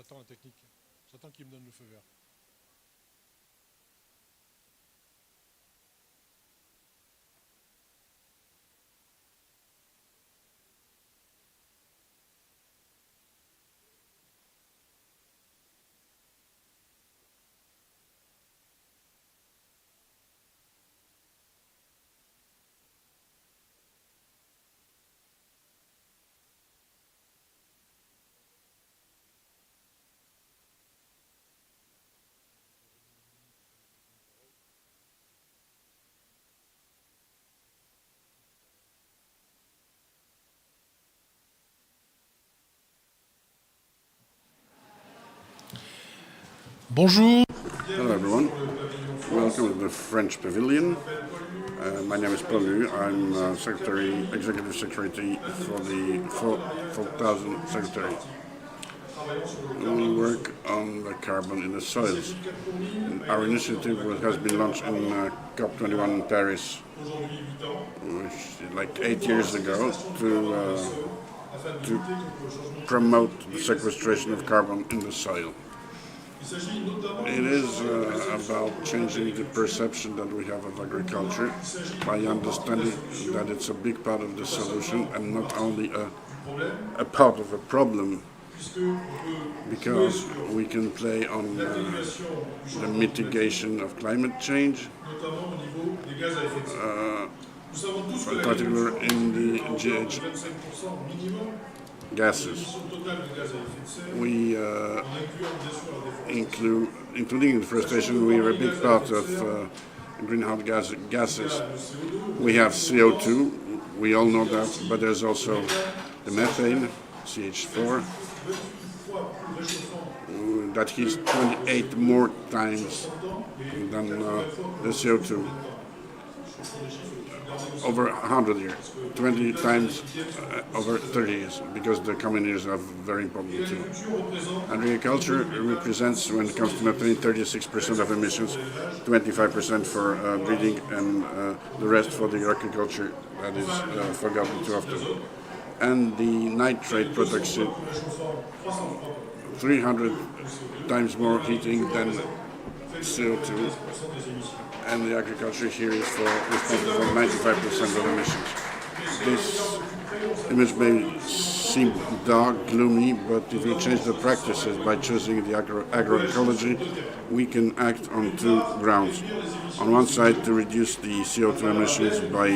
j'attends la technique. J'attends qu'il me donne le feu vert. Bonjour. Hello everyone, welcome to the French pavilion. My name is Paul. I'm Executive Secretary for the 4000 Secretary. We work on the carbon in the soils. Our initiative has been launched in COP28 in Paris, which like 8 years ago, to promote the sequestration of carbon in the soil. It is about changing the perception that we have of agriculture by understanding that it's a big part of the solution and not only a part of a problem, because we can play on the mitigation of climate change, in particular in the GH gases. We including in deforestation, we are a big part of greenhouse gases. We have CO2, we all know that, but there's also the methane, CH4, that heats 28 more times than the CO2. Over 100 years, 20 times over 30 years, because the common years are very important too. Agriculture represents, when it comes to methane, 36% of emissions, 25% for breeding, and the rest for the agriculture that is forgotten too often. And the nitrate production, 300 times more heating than CO2. And the agriculture here is responsible for 95% of emissions. This image may seem dark, gloomy, but if we change the practices by choosing the agroecology, we can act on two grounds. On one side, to reduce the CO2 emissions by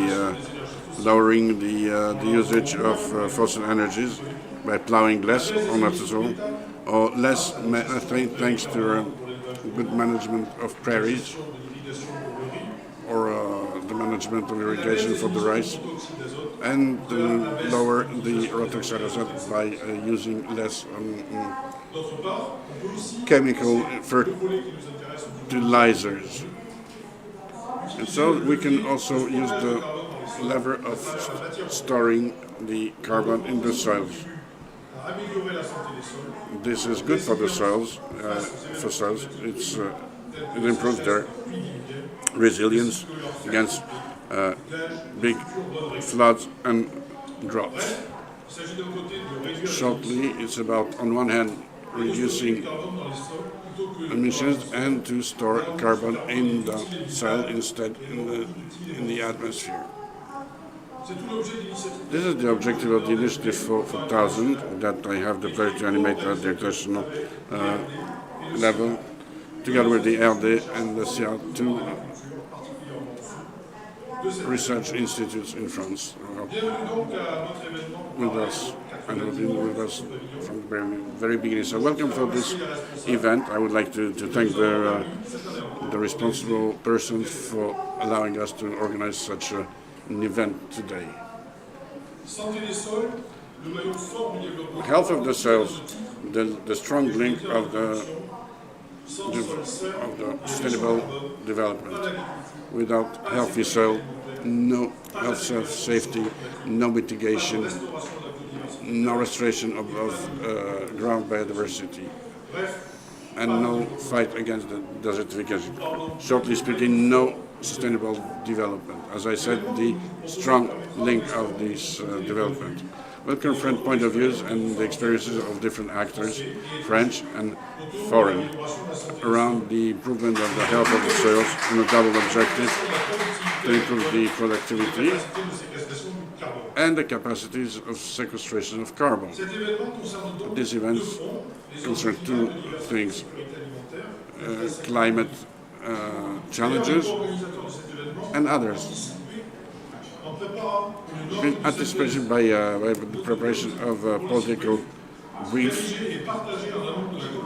lowering the usage of fossil energies, by plowing less or not at all, or less methane thanks to good management of prairies, or the management of irrigation for the rice, and lower the rotoxide by using less chemical fertilizers. And so we can also use the lever of storing the carbon in the soils. This is good for the soils. It improves their resilience against big floods and droughts. Shortly, it's about, on one hand, reducing emissions and to store carbon in the soil instead in the atmosphere. This is the objective of the initiative for 4000 that I have the pleasure to animate at the international level, together with the RD and the CR2 research institutes in France with us, and have been with us from the very beginning. So welcome for this event. I would like to thank the responsible persons for allowing us to organize such an event today. Health of the soils, the strong link of the sustainable development. Without healthy soil, no health safety, no mitigation, no restoration of ground biodiversity, and no fight against the desertification. Shortly speaking, no sustainable development. As I said, the strong link of this development. will confront point of views and the experiences of different actors, French and foreign, around the improvement of the health of the soils and a double objective to improve the productivity and the capacities of sequestration of carbon. These events concern two things: climate challenges and others. Been anticipated by the preparation of a political brief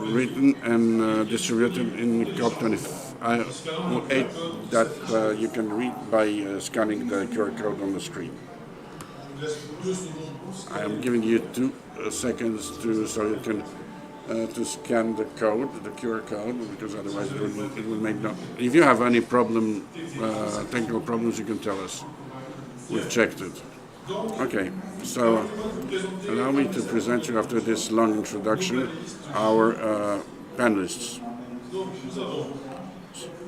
written and distributed in COP28 that you can read by scanning the QR code on the screen. I am giving you 2 seconds so you can to scan the code, the QR code, because otherwise it will make no. If you have any problem, technical problems, you can tell us. We've checked it. Okay, so allow me to present you, after this long introduction, our panelists.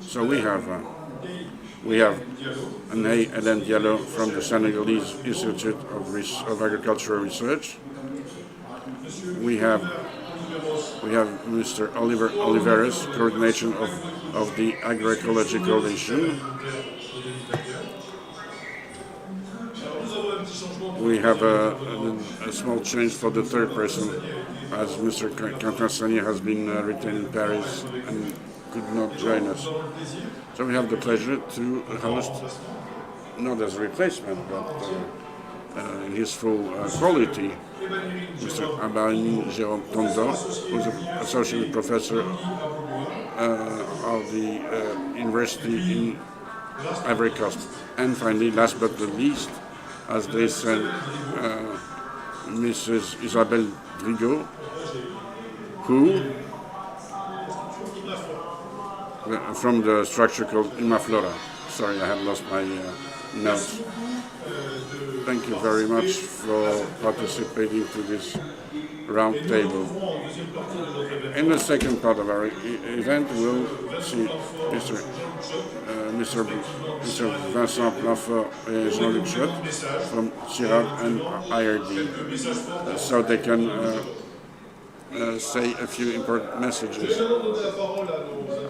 So we have Hélène Diallo from the Senegalese Institute of Agricultural Research. We have Mr. Oliver Oliveras, coordination of the Agroecology Coalition. We have a small change for the third person, as Mr. Quentin Sagnier has been retained in Paris and could not join us. So we have the pleasure to host, not as a replacement, but in his full quality, Mr. Abarini Jérôme Tondo, who's an associate professor of the University in Ivory Coast. And finally, last but not least, as they said, Mrs. Isabelle Drigo, who, from the structure called Imaflora. Sorry, I have lost my notes. Thank you very much for participating to this round table. In the second part of our event, we'll see Mr. Vincent Plafort and Jean-Luc Schott from CIRAD and IRD, so they can say a few important messages.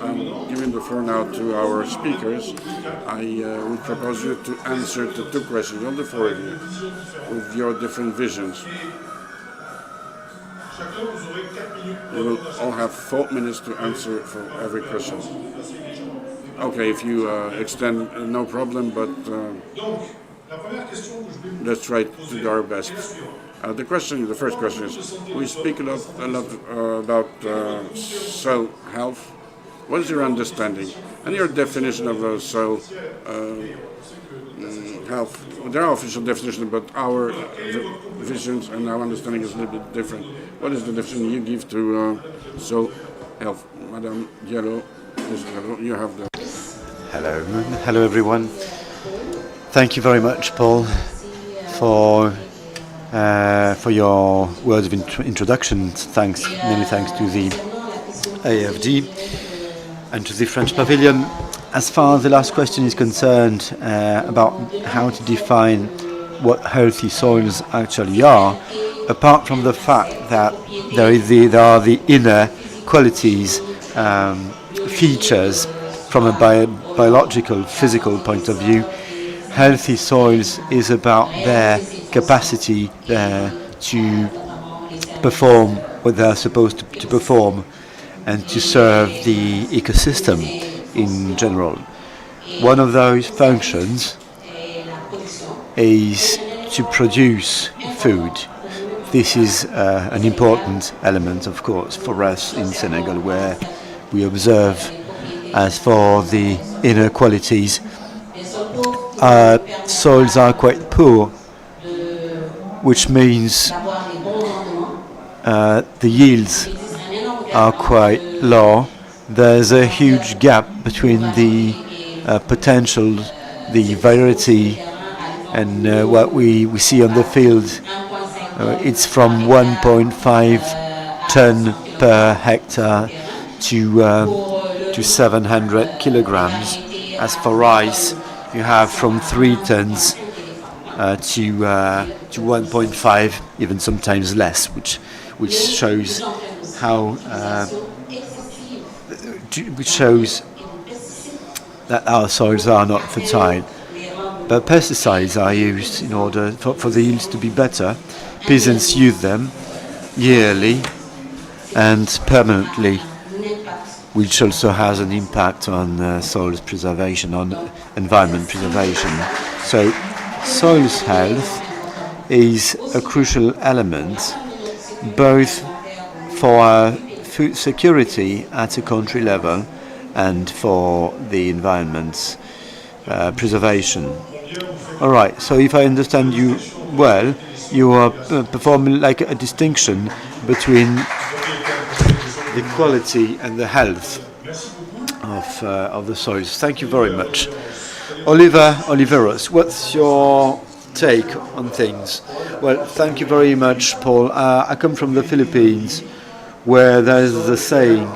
I'm giving the floor now to our speakers. I would propose you to answer to 2 questions, all the 4 of you, with your different visions. You will all have 4 minutes to answer for every question. Okay, if you extend, no problem, but let's try to do our best. The first question is, we speak a lot about soil health. What is your understanding and your definition of soil health? There are official definitions, but our visions and our understanding is a little bit different. What is the definition you give to soil health? Madame Diallo, you have the... Hello everyone. Thank you very much, Paul, for your words of introduction. Many thanks to the AFD and to the French pavilion. As far as the last question is concerned, about how to define what healthy soils actually are, apart from the fact that there are the inner qualities, features from a biological, physical point of view, healthy soils is about their capacity to perform what they're supposed to perform and to serve the ecosystem in general. One of those functions is to produce food. This is an important element, of course, for us in Senegal, where we observe, as for the inner qualities, soils are quite poor, which means the yields are quite low. There's a huge gap between the potential, the variety, and what we see on the field. It's from 1.5 ton per hectare to 700 kilograms. As for rice, you have from 3 tons to 1.5, even sometimes less, which shows how which shows that our soils are not fertile. But pesticides are used in order for the yields to be better. Peasants use them yearly and permanently, which also has an impact on soil preservation, on environment preservation. So soil's health is a crucial element both for food security at a country level and for the environment's preservation. All right, so if I understand you well, you are performing like a distinction between the quality and the health of the soils. Thank you very much. Oliveros, what's your take on things? Well, thank you very much, Paul. I come from the Philippines, where there's a saying,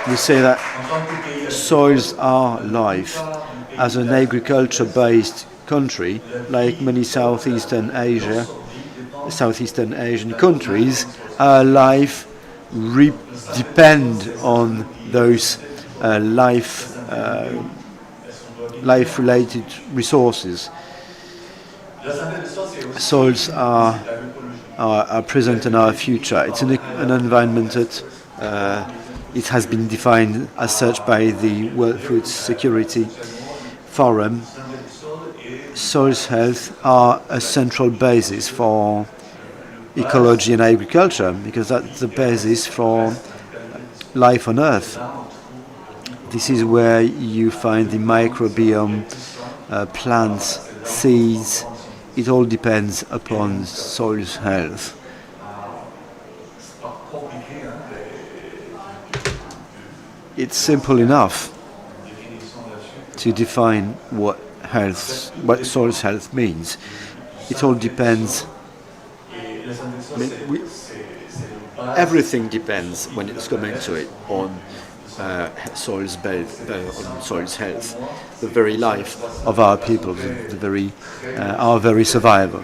we say that soils are life. As an agriculture-based country, like many Southeastern Asian countries, our life depend on those life-related resources. Soils are present in our future. It's an environment that it has been defined as such by the World Food Security Forum. Soils health are a central basis for ecology and agriculture, because that's the basis for life on Earth. This is where you find the microbiome, plants, seeds. It all depends upon soil's health. It's simple enough to define what soil's health means. It all depends. Everything depends, when it's coming to it, on soil's health, the very life of our people, our very survival.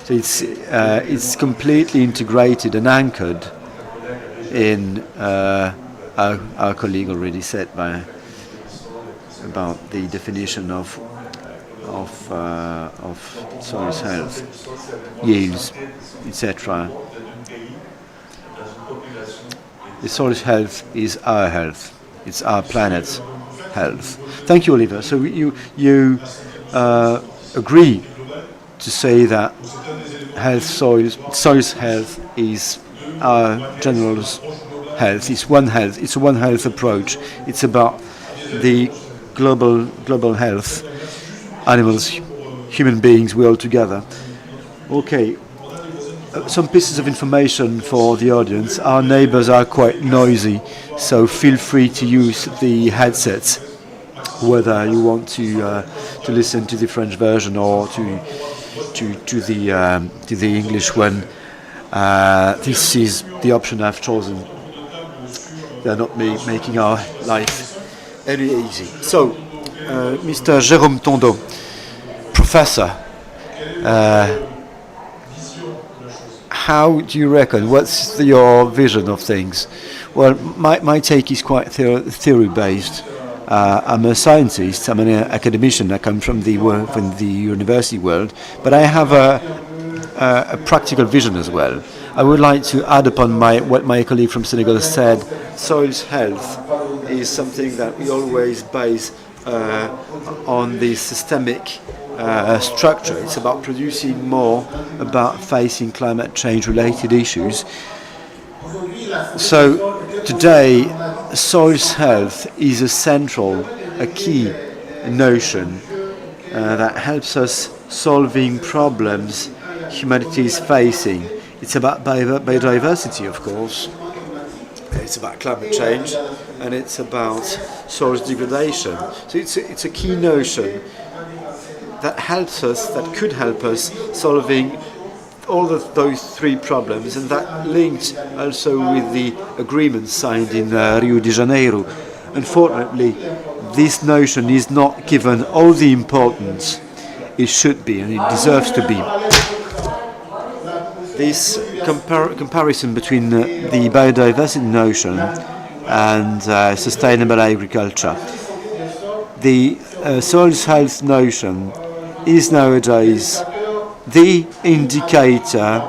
So it's completely integrated and anchored in. Our colleague already said about the definition of soil's health, yields, etc. The soil's health is our health. It's our planet's health. Thank you, Oliver. So you agree to say that soil's health is our general health. It's one health. It's a one health approach. It's about the global health. Animals, human beings, we're all together. Okay. Some pieces of information for the audience. Our neighbors are quite noisy, so feel free to use the headsets, whether you want to listen to the French version or to the English one. This is the option I've chosen. They're not making our life any easy. So, Mr. Jérôme Tondo, Professor, how do you reckon? What's your vision of things? Well, my take is quite theory-based. I'm a scientist. I'm an academician. I come from the university world, but I have a practical vision as well. I would like to add upon what my colleague from Senegal said. Soil's health is something that we always base on the systemic structure. It's about producing more, about facing climate change related issues. So today, soil's health is a key notion that helps us solving problems humanity is facing. It's about biodiversity, of course. It's about climate change, and it's about soil degradation. So it's a key notion that could help us solving all those three problems, and that linked also with the agreement signed in Rio de Janeiro unfortunately, this notion is not given all the importance it should be and it deserves to be. This comparison between the biodiversity notion and sustainable agriculture. The soils health notion is nowadays the indicator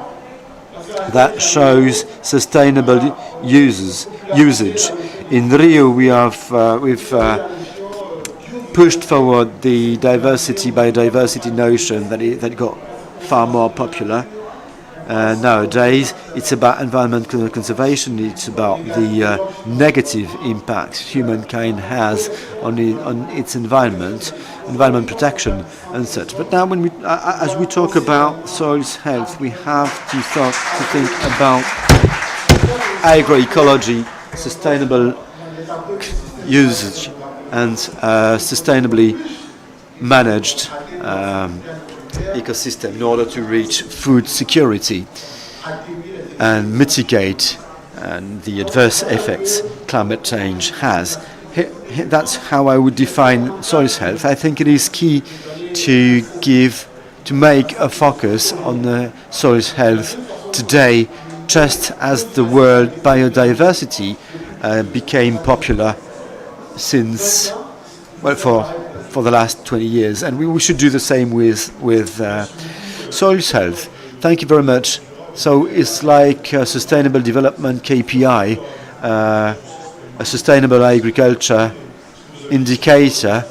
that shows sustainable usage. In Rio, we've pushed forward the biodiversity notion that got far more popular. Nowadays, it's about environmental conservation. It's about the negative impact humankind has on its environment protection, and such. But now, as we talk about soils health, we have to start to think about agroecology, sustainable usage, and sustainably managed ecosystem in order to reach food security and mitigate the adverse effects climate change has. That's how I would define soils health. I think it is key to make a focus on the soils health today, just as the word biodiversity became popular since, well, for the last 20 years, and we should do the same with soils health. Thank you very much. So it's like a sustainable development KPI, a sustainable agriculture indicator.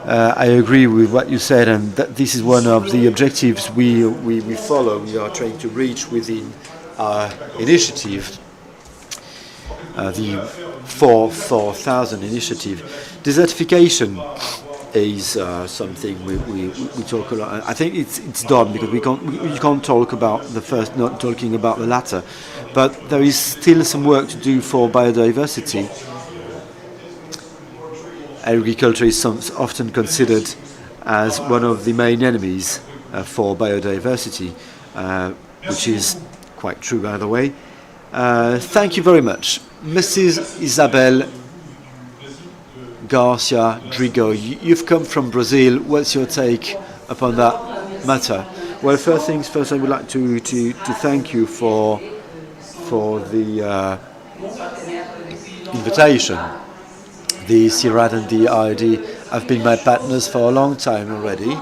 I agree with what you said, and that this is one of the objectives we follow. We are trying to reach within our initiative, the 4,000 initiative. Desertification is something we talk a lot. I think it's done because we can't talk about the first, not talking about the latter. But there is still some work to do for biodiversity. Agriculture is often considered as one of the main enemies for biodiversity, which is quite true, by the way. Thank you very much. Mrs. Isabel Garcia Drigo, you've come from Brazil. What's your take upon that matter? Well, first things first, I would like to thank you for the invitation. The CIRAD and the IRD have been my partners for a long time already.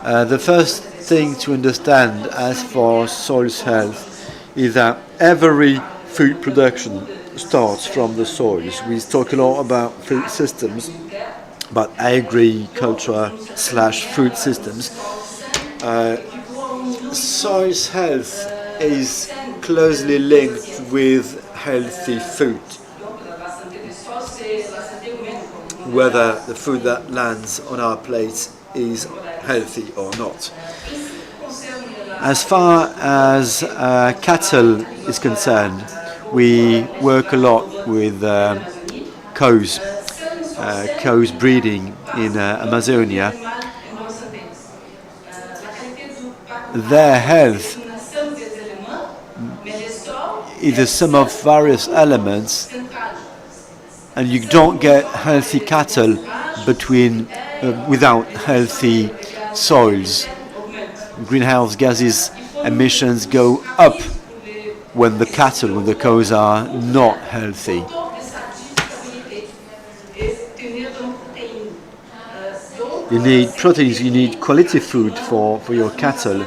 The first thing to understand as for soils health is that every food production starts from the soils. We talk a lot about food systems, but agriculture/food systems. Soils health is closely linked with healthy food, whether the food that lands on our plates is healthy or not. As far as cattle is concerned, we work a lot with cows breeding in Amazonia. Their health is a sum of various elements, and you don't get healthy cattle without healthy soils. Greenhouse gases emissions go up when the cows are not healthy. You need proteins, you need quality food for your cattle,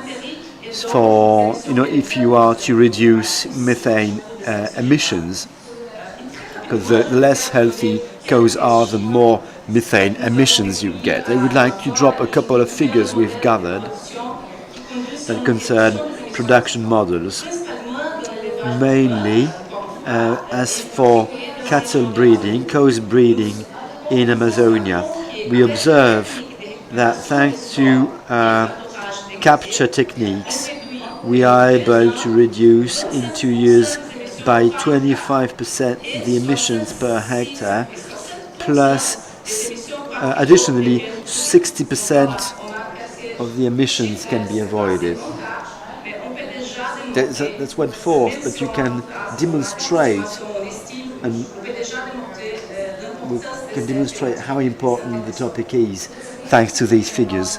if you are to reduce methane emissions, because the less healthy cows are, the more methane emissions you get. I would like to drop a couple of figures we've gathered that concern production models. Mainly, as for cattle breeding, cows breeding in Amazonia, we observe that thanks to capture techniques, we are able to reduce in 2 years by 25% the emissions per hectare, plus additionally 60% of the emissions can be avoided. That's 1/4, but you can demonstrate and with can demonstrate how important the topic is thanks to these figures.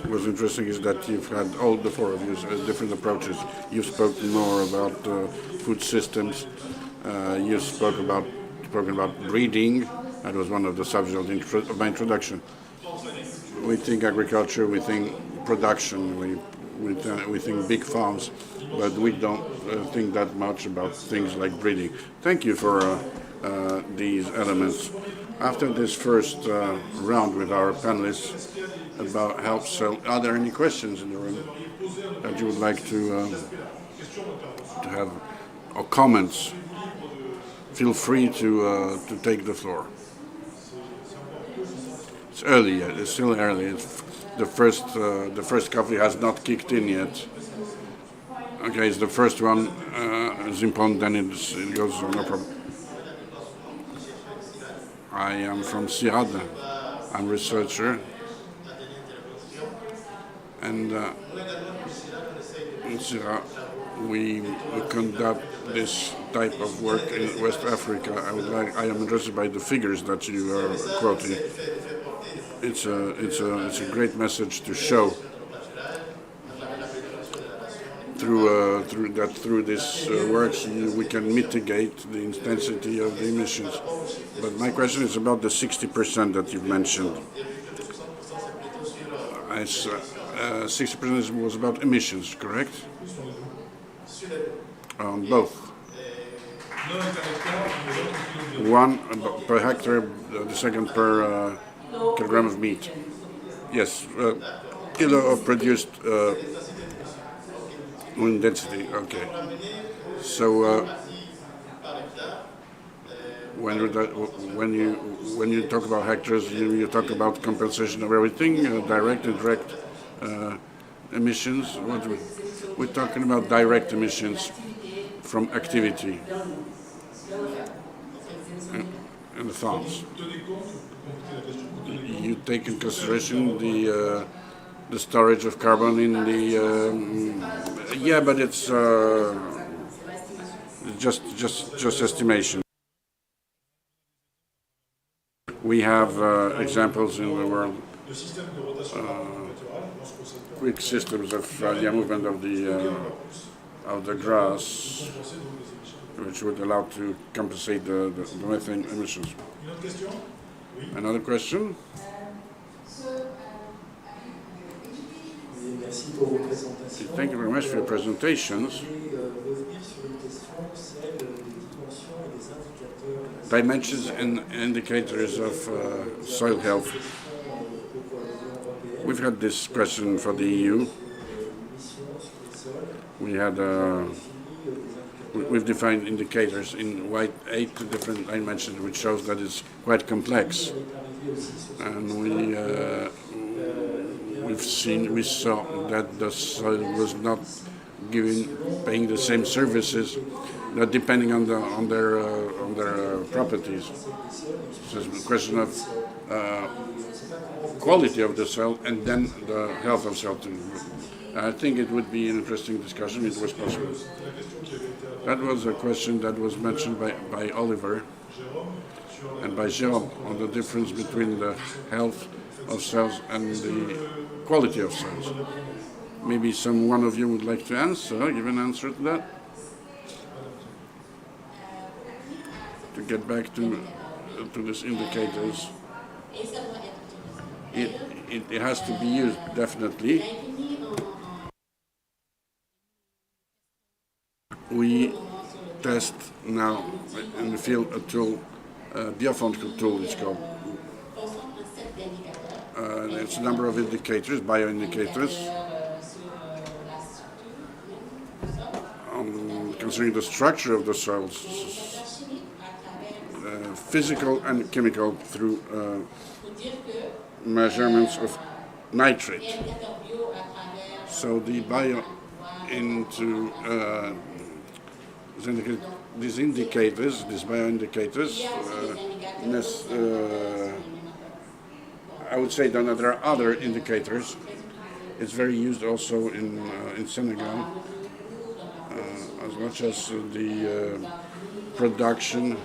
What's interesting is that you've had all the four of you different approaches. You've spoken more about food systems. You spoken about breeding. That was one of the subjects of my introduction. We think agriculture, we think production, we think big farms, but we don't think that much about things like breeding. Thank you for these elements. After this first round with our panelists about health, so are there any questions in the room that you would like to have, or comments? Feel free to take the floor. It's early yet. It's still early. The first coffee has not kicked in yet. Okay, it's the first one. It's important. Then it goes. No problem. I am from CIRAD. I'm a researcher, and in CIRAD we conduct this type of work in West Africa. I am interested by the figures that you are quoting. It's a great message to show through this works we can mitigate the intensity of the emissions. But my question is about the 60% that you've mentioned. 60% was about emissions, correct? On both. One per hectare, the second per kilogram of meat. Yes, kilo of produced density. Okay. So when you talk about hectares, you talk about compensation of everything, direct, indirect emissions. We're talking about direct emissions from activity in the farms. You take in consideration the storage of carbon in the yeah, but it's just estimation. We have examples in the world, quick systems of movement of the grass, which would allow to compensate the methane emissions. Another question? Thank you very much for your presentations. Dimensions and indicators of soil health. We've had this question for the EU. We've defined indicators in 8 different dimensions, which shows that it's quite complex. And we saw that the soil was not paying the same services, depending on their properties. So it's a question of quality of the soil and then the health of soil too. I think it would be an interesting discussion. It was possible. That was a question that was mentioned by Oliver and by Jérôme on the difference between the health of cells and the quality of cells. Maybe one of you would like to give an answer to that? To get back to these indicators, it has to be used, definitely. We test now in the field a tool, Biofond tool it's called. It's a number of indicators, bioindicators, concerning the structure of the soils, physical and chemical, through measurements of nitrate. So the these indicators, these bioindicators, I would say that there are other indicators. It's very used also in Senegal, as much as the production.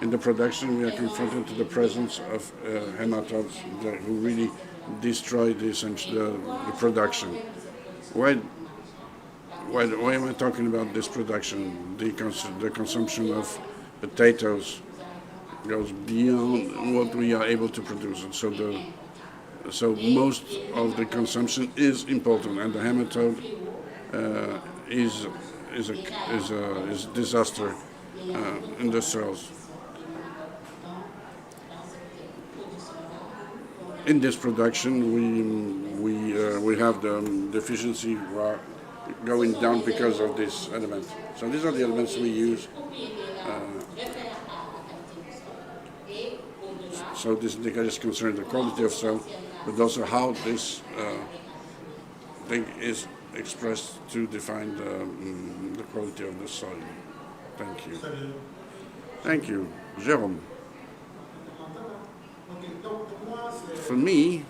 In the production, we are confronted to the presence of nematodes who really destroy the production. Why am I talking about this production? The consumption of potatoes goes beyond what we are able to produce, and so most of the consumption is important, and the hematode is a disaster in the cells. In this production, we have the deficiency going down because of this element. So these are the elements we use. So this indicators concern the quality of cell, but also how this thing is expressed to define the quality of the soil. Thank you. Thank you. Jérôme. For me,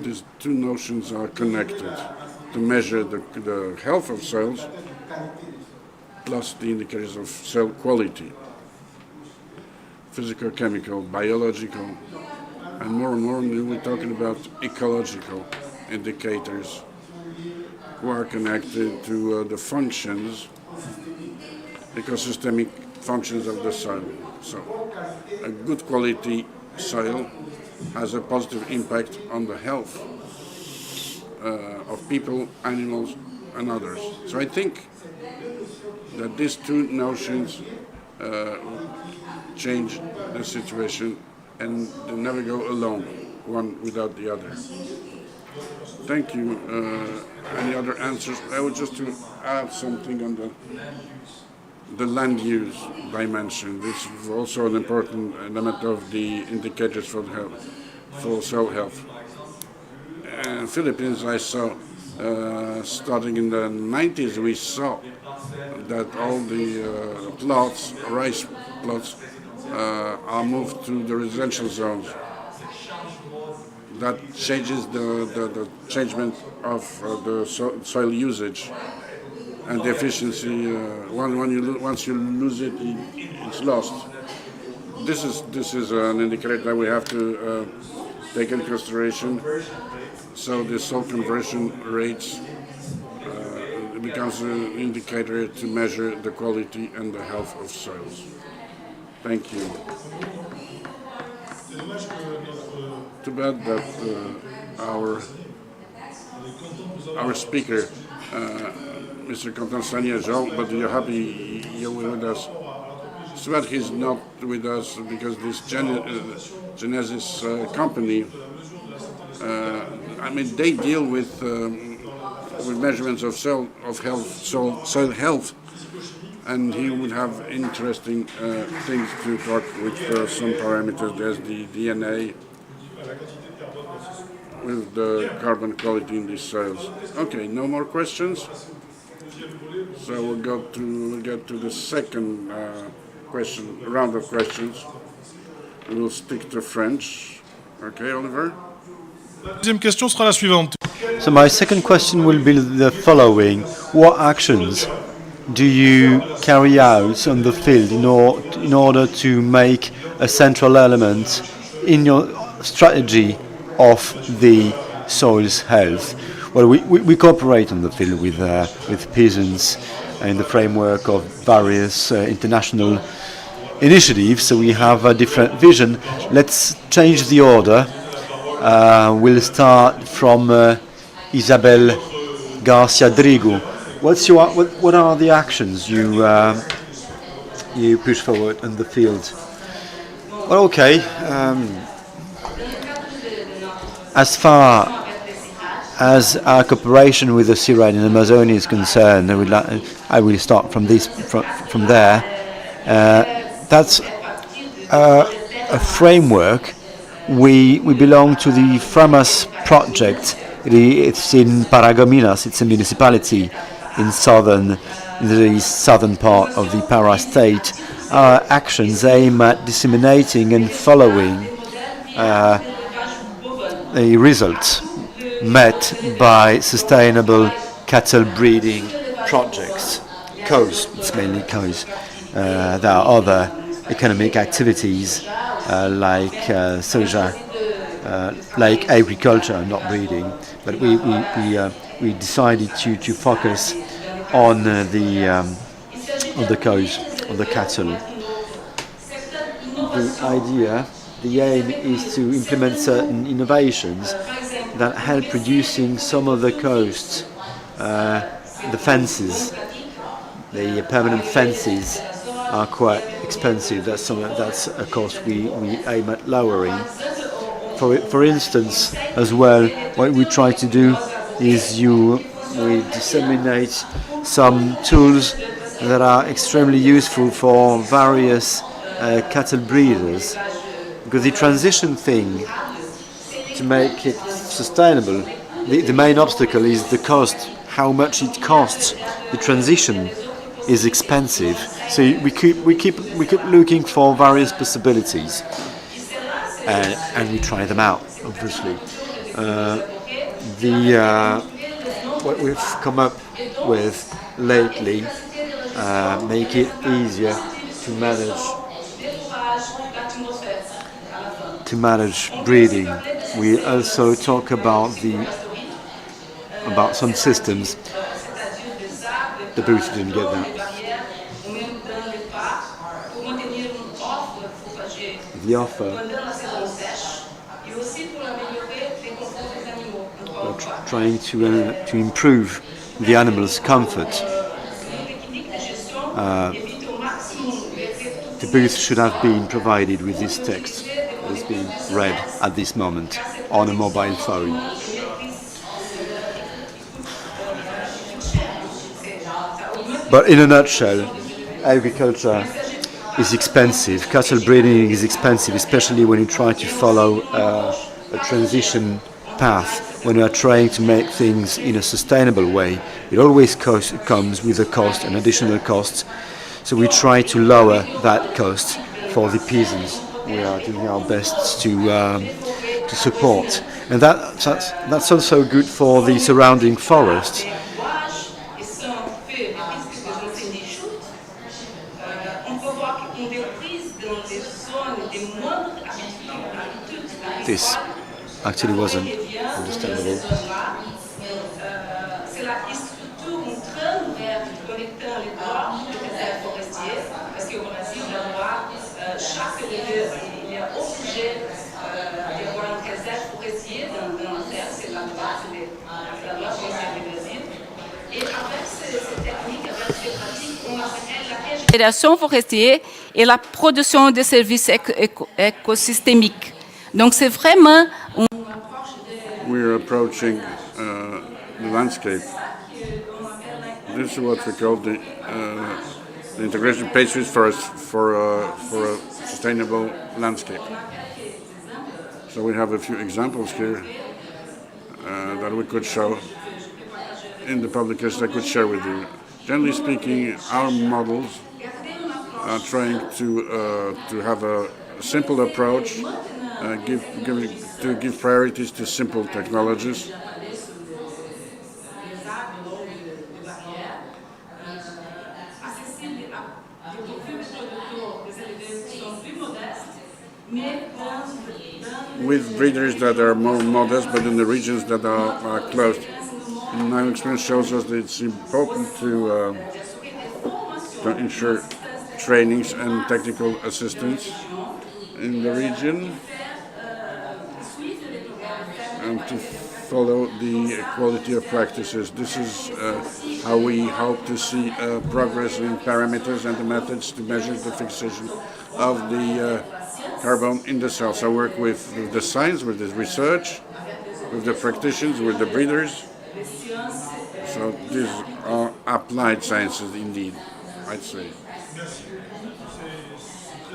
these two notions are connected to measure the health of cells plus the indicators of cell quality, physical, chemical, biological, and more we're talking about ecological indicators who are connected to the functions, ecosystemic functions of the soil. So a good quality soil has a positive impact on the health of people, animals, and others. So I think that these two notions change the situation, and they never go alone, one without the other. Thank you. Any other answers? I would just to add something on the land use dimension. This is also an important element of the indicators for health, for cell health. In Philippines, I saw, starting in the 90s, we saw that all the plots, rice plots, are moved to the residential zones. That changes the changement of the soil usage and the efficiency. Once you lose it, it's lost. This is an indicator that we have to take into consideration. So the soil conversion rates becomes an indicator to measure the quality and the health of soils. Thank you. Too bad that our speaker, Mr. Constantine Jean, but you're happy you're with us. Too bad he's not with us because this Genesis company, I mean, they deal with measurements of soil health, and he would have interesting things to talk with some parameters. There's the DNA with the carbon quality in these soils. Okay, no more questions. So we'll get to the second round of questions. We'll stick to French. Okay, Oliver? Deuxième question sera la suivante. So my second question will be the following. What actions do you carry out on the field in order to make a central element in your strategy of the soil's health? Well, we cooperate on the field with peasants in the framework of various international initiatives, so we have a different vision. Let's change the order. We'll start from Isabel Garcia Drigo. What are the actions you push forward in the field? Well, okay. As far as our cooperation with the CIRAD in Amazonia is concerned, I will start from there. That's a framework. We belong to the FRAMAS project. It's in Paragominas. It's a municipality in the southern part of the Para state. Our actions aim at disseminating and following the results met by sustainable cattle breeding projects, cows, it's mainly cows. There are other economic activities like soja, like agriculture, not breeding, but we decided to focus on the cows, on the cattle. The aim is to implement certain innovations that help reducing some of the costs. The fences, the permanent fences are quite expensive. That's a cost we aim at lowering. For instance, as well, what we try to do is we disseminate some tools that are extremely useful for various cattle breeders, because the transition thing, to make it sustainable, the main obstacle is the cost, how much it costs. The transition is expensive, so we keep looking for various possibilities, and we try them out, obviously. What we've come up with lately make it easier to manage breeding. We also talk about some systems. The booth didn't get that. The offer. We're trying to improve the animals' comfort. The booth should have been provided with this text that is being read at this moment on a mobile phone. But in a nutshell, agriculture is expensive. Cattle breeding is expensive, especially when you try to follow a transition path. When you are trying to make things in a sustainable way, it always comes with a cost, an additional cost. So we try to lower that cost for the peasants. We are doing our best to support, and that's also good for the surrounding forests. This actually wasn't understandable. Génération forestière et la production de services écosystémiques. Donc c'est vraiment We're approaching the landscape. This is what we call the integration pathways for a sustainable landscape. So we have a few examples here that we could show in the publication I could share with you. Generally speaking, our models are trying to have a simple approach, to give priorities to simple technologies. With breeders that are more modest, but in the regions that are closed. My experience shows us that it's important to ensure trainings and technical assistance in the region, and to follow the quality of practices. This is how we hope to see progress in parameters and the methods to measure the fixation of the carbon in the cells. I work with the science, with the research, with the practitioners, with the breeders. So these are applied sciences indeed, I'd say.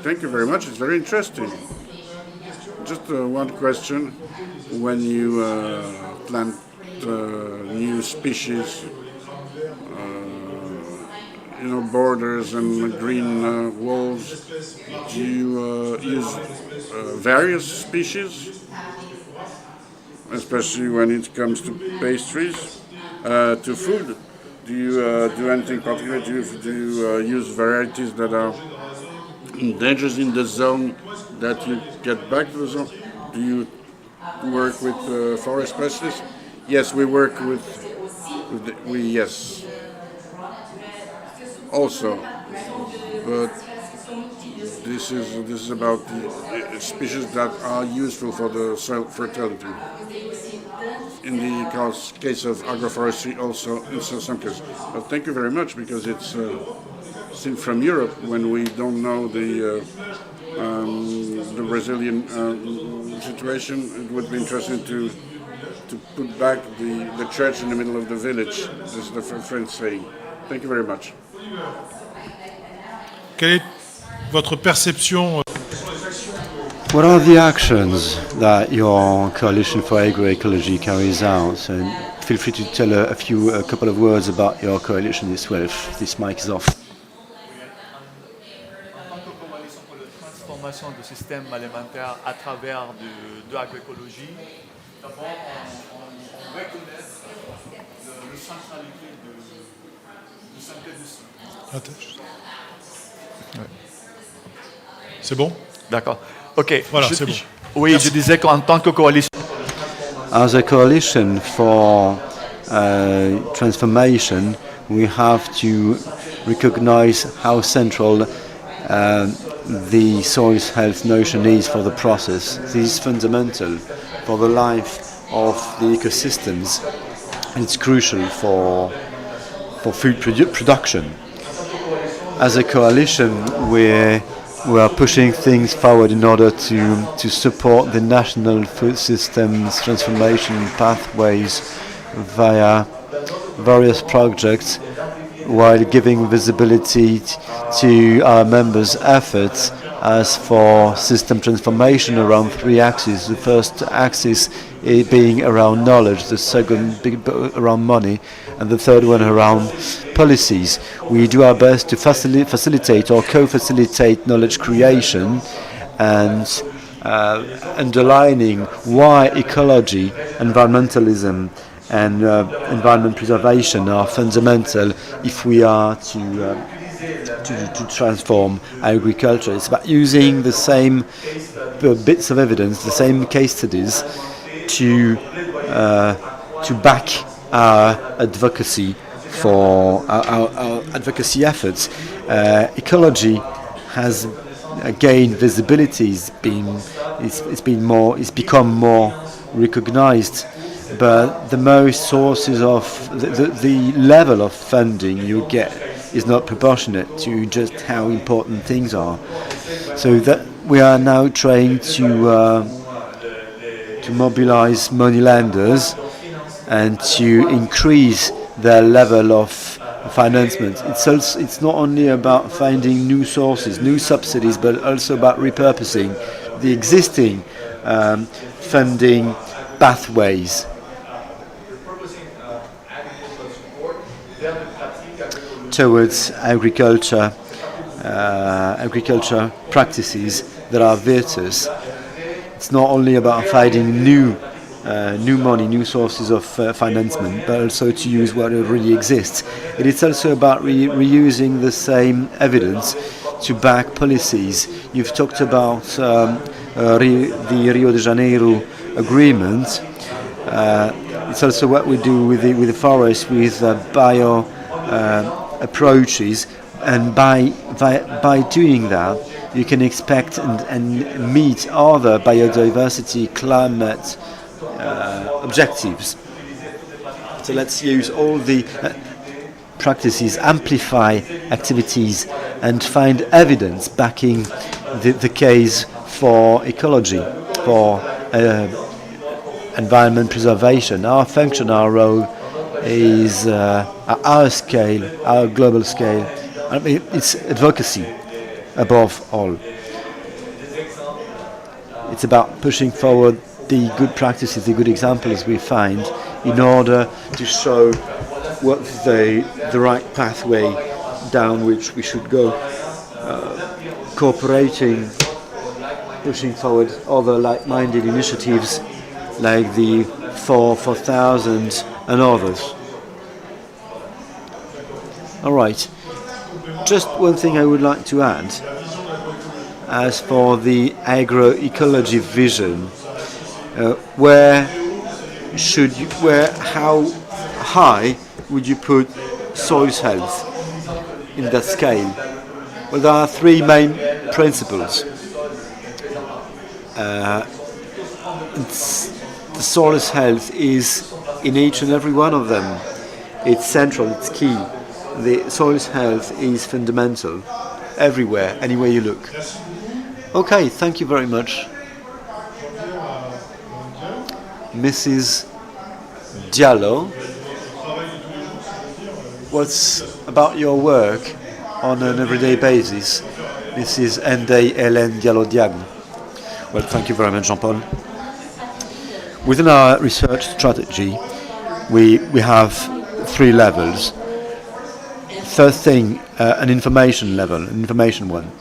Thank you very much, it's very interesting. Just one question. When you plant new species, borders and green walls, do you use various species, especially when it comes to pastries, to food? Do you do anything particular? Do you use varieties that are endangered in the zone that you get back to the zone? Do you work with forest specialists? Yes, we work with yes, also, but this is about the species that are useful for the soil fertility. In the case of agroforestry, also in some cases. But thank you very much, because it's seen from Europe, when we don't know the Brazilian situation. It would be interesting to put back the church in the middle of the village. This is the French saying. Thank you very much. Quelle est votre perception What are the actions that your Coalition for Agroecology carries out? And feel free to tell a couple of words about your coalition as well, if this mic is off. En tant que coalition pour la transformation du système alimentaire à travers de l'agroécologie, d'abord on reconnaît le centralité du santé du sol. C'est bon? D'accord. Ok. Voilà, c'est bon. Oui, je disais qu'en tant que coalition. As a coalition for transformation, we have to recognize how central the soil's health notion is for the process. This is fundamental for the life of the ecosystems, and it's crucial for food production. As a coalition, we are pushing things forward in order to support the national food systems transformation pathways via various projects, while giving visibility to our members' efforts as for system transformation around three axes. The first axis being around knowledge, the second around money, and the third one around policies. We do our best to facilitate or co-facilitate knowledge creation, and underlining why ecology, environmentalism, and environment preservation are fundamental if we are to transform agriculture. It's about using the same bits of evidence, the same case studies, to back our advocacy for our advocacy efforts. Ecology has gained visibility. It's become more recognized. But the most sources of the level of funding you get is not proportionate to just how important things are. So that we are now trying to mobilize money lenders and to increase their level of financement. It's not only about finding new sources, new subsidies, but also about repurposing the existing funding pathways. Towards agriculture practices that are virtuous. It's not only about finding new money, new sources of financement, but also to use what already exists. It is also about reusing the same evidence to back policies. You've talked about the Rio de Janeiro agreement. It's also what we do with the forest, with bio approaches, and by doing that, you can expect and meet other biodiversity, climate objectives. So let's use all the practices, amplify activities, and find evidence backing the case for ecology, for environment preservation. Our function, our role is our scale, our global scale. I mean, it's advocacy above all. It's about pushing forward the good practices, the good examples we find, in order to show what the right pathway down which we should go, cooperating, pushing forward other like-minded initiatives like the 4,000 and others. All right. Just one thing I would like to add. As for the agroecology vision, how high would you put soil's health in that scale? Well, there are three main principles. The soil's health is in each and every one of them. It's central, it's key. The soil's health is fundamental everywhere, anywhere you look. Okay, thank you very much. Mrs. Diallo, what's about your work on an everyday basis? Mrs. Ndeye Hélène Diallo-Diagne. Well, thank you very much, Jean-Paul. Within our research strategy, we have three levels. First thing, an information level, an information one.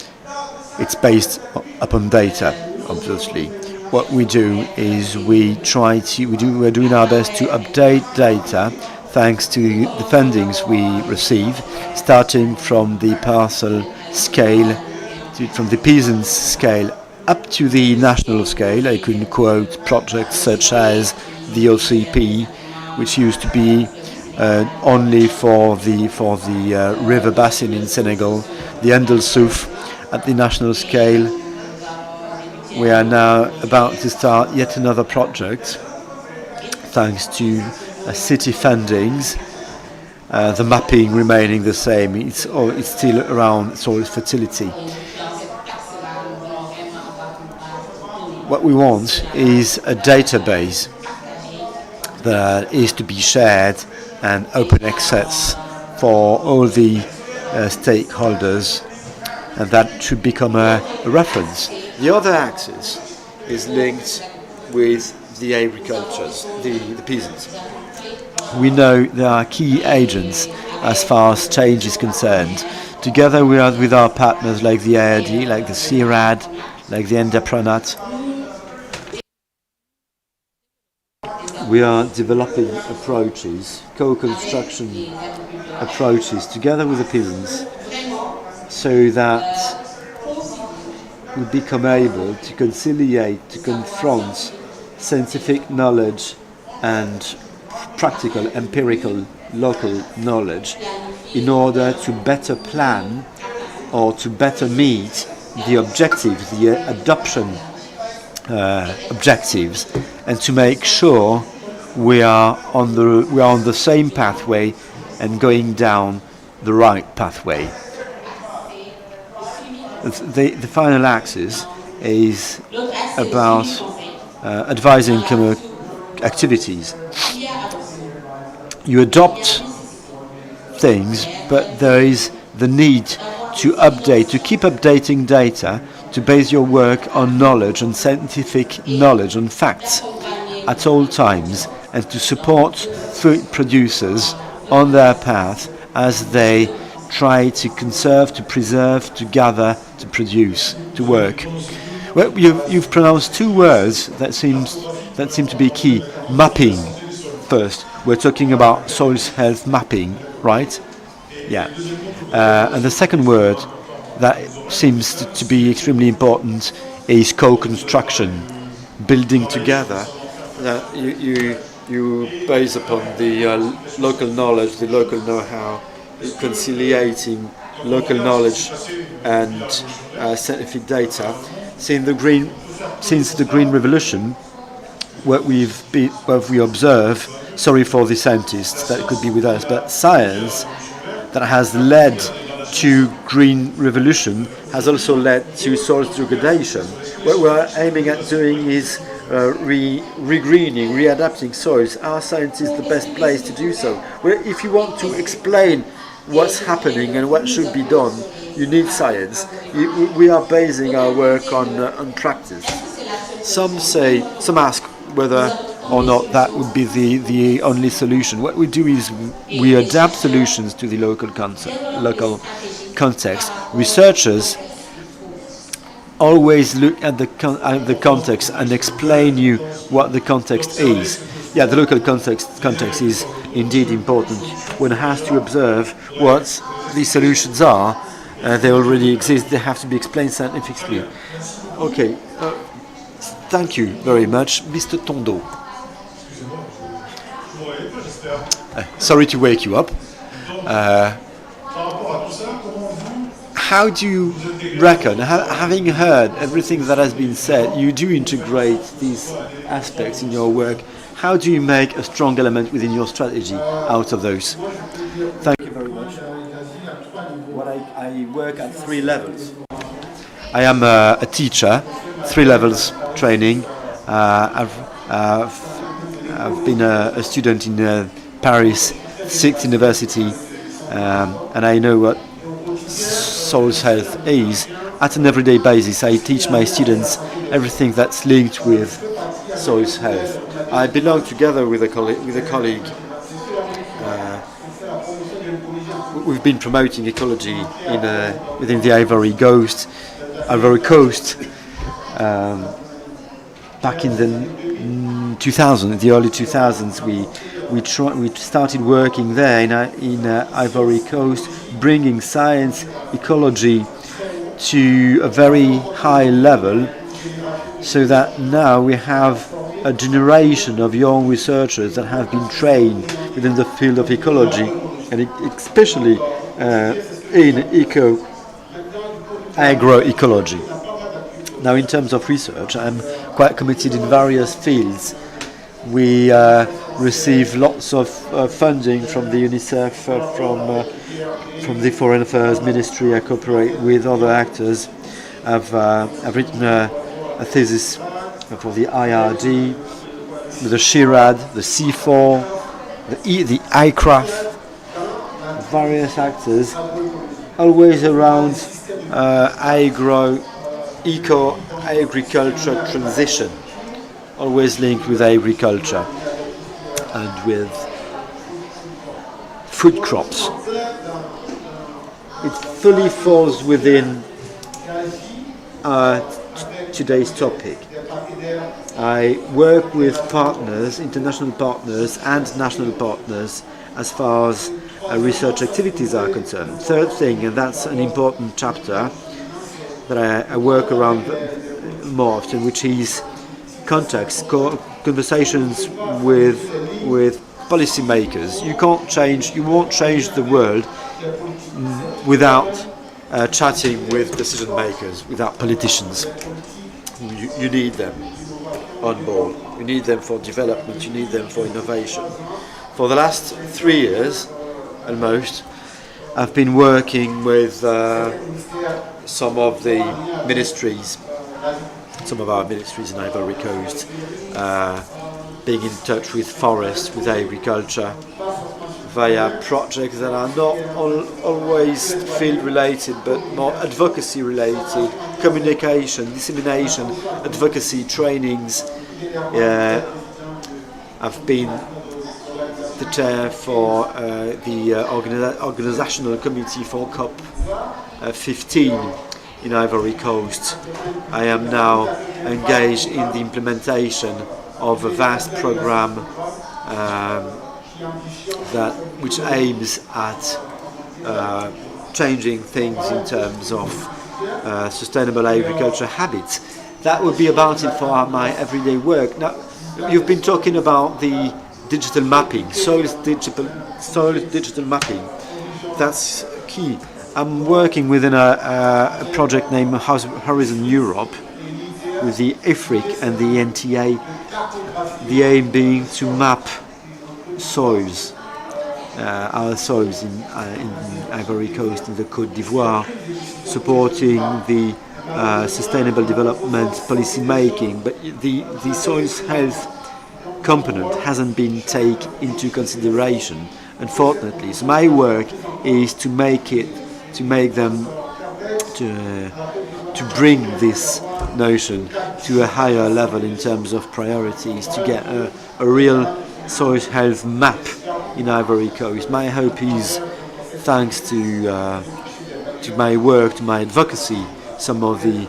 It's based upon data, obviously. What we do is we're doing our best to update data thanks to the fundings we receive, starting from the parcel scale, from the peasants scale up to the national scale. I can quote projects such as the OCP, which used to be only for the river basin in Senegal, the Endel Souf at the national scale. We are now about to start yet another project, thanks to city fundings. The mapping remaining the same. It's still around soil fertility. What we want is a database that is to be shared and open access for all the stakeholders, and that should become a reference. The other axis is linked with the agricultures, the peasants. We know they are key agents as far as change is concerned. Together with our partners like the ARD, like the CIRAD, like the Endapronat, we are developing approaches, co-construction approaches, together with the peasants, so that we become able to conciliate, to confront scientific knowledge and practical, empirical, local knowledge in order to better plan or to better meet the objectives, the adoption objectives, and to make sure we are on the same pathway and going down the right pathway. The final axis is about advising activities. You adopt things, but there is the need to update, to keep updating data, to base your work on knowledge, on scientific knowledge, on facts at all times, and to support food producers on their path as they try to conserve, to preserve, to gather, to produce, to work. Well, you've pronounced two words that seem to be key. Mapping, first. We're talking about soil health mapping, right? Yeah. And the second word that seems to be extremely important is co-construction, building together. That you base upon the local knowledge, the local know-how, conciliating local knowledge and scientific data. Since the Green Revolution, what we observe, sorry for the scientists that could be with us, but science that has led to Green Revolution has also led to soil degradation. What we're aiming at doing is regreening, readapting soils. Are scientists the best place to do so? Well, if you want to explain what's happening and what should be done, you need science. We are basing our work on practice. Some ask whether or not that would be the only solution. What we do is we adapt solutions to the local context. Researchers always look at the context and explain you what the context is. yeah, the local context is indeed important. One has to observe what these solutions are. They already exist. They have to be explained scientifically. Okay. Thank you very much, Mr. Tondo. Sorry to wake you up. How do you reckon, having heard everything that has been said, you do integrate these aspects in your work? How do you make a strong element within your strategy out of those? Thank you very much. I work at 3 levels. I am a teacher, 3 levels training. I've been a student in Paris 6th University, and I know what soul's health is. At an everyday basis, I teach my students everything that's linked with soul's health. I belong together with a colleague. We've been promoting ecology within the Ivory Coast. Back in the 2000s, the early 2000s, we started working there in Ivory Coast, bringing science, ecology to a very high level, so that now we have a generation of young researchers that have been trained within the field of ecology, and especially in agroecology. Now, in terms of research, I'm quite committed in various fields. We receive lots of funding from the UNICEF, from the Foreign Affairs Ministry. I cooperate with other actors. I've written a thesis for the IRD, with the SHIRAD, the C4, the ICRAF, various actors, always around eco-agriculture transition, always linked with agriculture and with food crops. It fully falls within today's topic. I work with partners, international partners and national partners, as far as research activities are concerned. Third thing, and that's an important chapter that I work around more often, which is context, conversations with policymakers. You won't change the world without chatting with decision makers, without politicians. You need them on board. You need them for development. You need them for innovation. For the last 3 years, almost, I've been working with some of the ministries, some of our ministries in Ivory Coast, being in touch with forests, with agriculture, via projects that are not always field related, but more advocacy related, communication, dissemination, advocacy trainings. I've been the chair for the organizational committee for COP28 in Ivory Coast. I am now engaged in the implementation of a vast program which aims at changing things in terms of sustainable agriculture habits. That would be about it for my everyday work. Now, you've been talking about the digital mapping, soil digital mapping. That's key. I'm working within a project named Horizon Europe with the IFRIC and the NTA. The aim being to map soils, our soils in Ivory Coast, in the Côte d'Ivoire, supporting the sustainable development policy making, but the soil's health component hasn't been taken into consideration, unfortunately. So my work is to bring this notion to a higher level in terms of priorities, to get a real soil health map in Ivory Coast. My hope is, thanks to my work, to my advocacy, some of the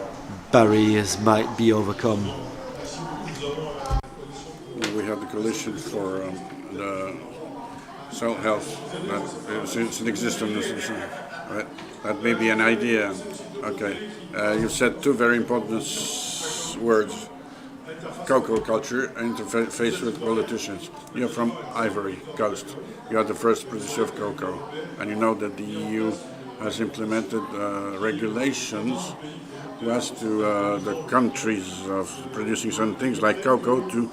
barriers might be overcome. We had the coalition for the soil health. It's an existing institution, right? That may be an idea. Okay, you said two very important words: cocoa culture and interface with politicians. You're from Ivory Coast. You are the first producer of cocoa, and you know that the EU has implemented regulations as to the countries of producing some things like cocoa to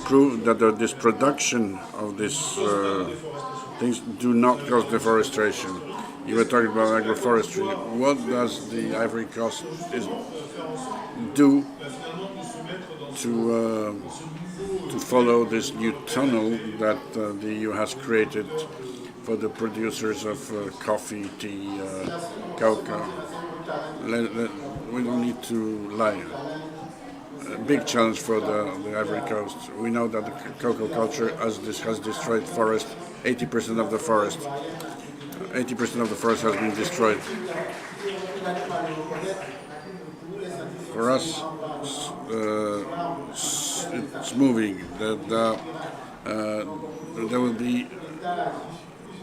prove that this production of these things do not cause deforestation. You were talking about agroforestry. What does the Ivory Coast do to follow this new tunnel that the EU has created for the producers of coffee, tea, cocoa? We don't need to lie. A big challenge for the Ivory Coast. We know that the cocoa culture has destroyed forest. 80% of the forest. 80% of the forest has been destroyed. For us, it's moving. There will be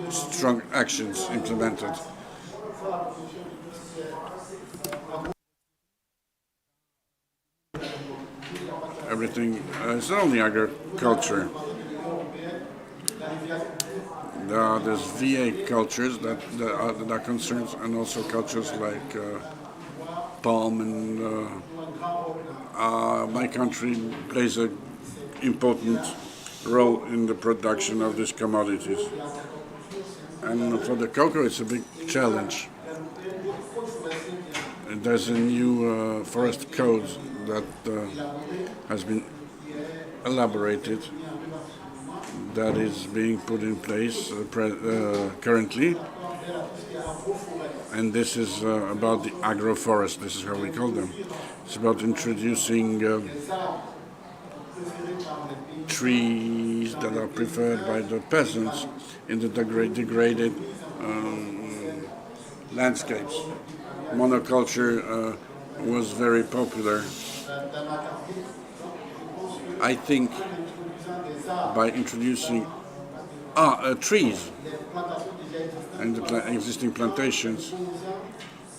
strong actions implemented. Everything, it's not only agriculture. There's VA cultures that are concerns, and also cultures like palm, and my country plays an important role in the production of these commodities. And for the cocoa, it's a big challenge. And there's a new forest code that has been elaborated, that is being put in place currently, and this is about the agroforest. This is how we call them. It's about introducing trees that are preferred by the peasants in the degraded landscapes. Monoculture was very popular. I think by introducing trees and the existing plantations,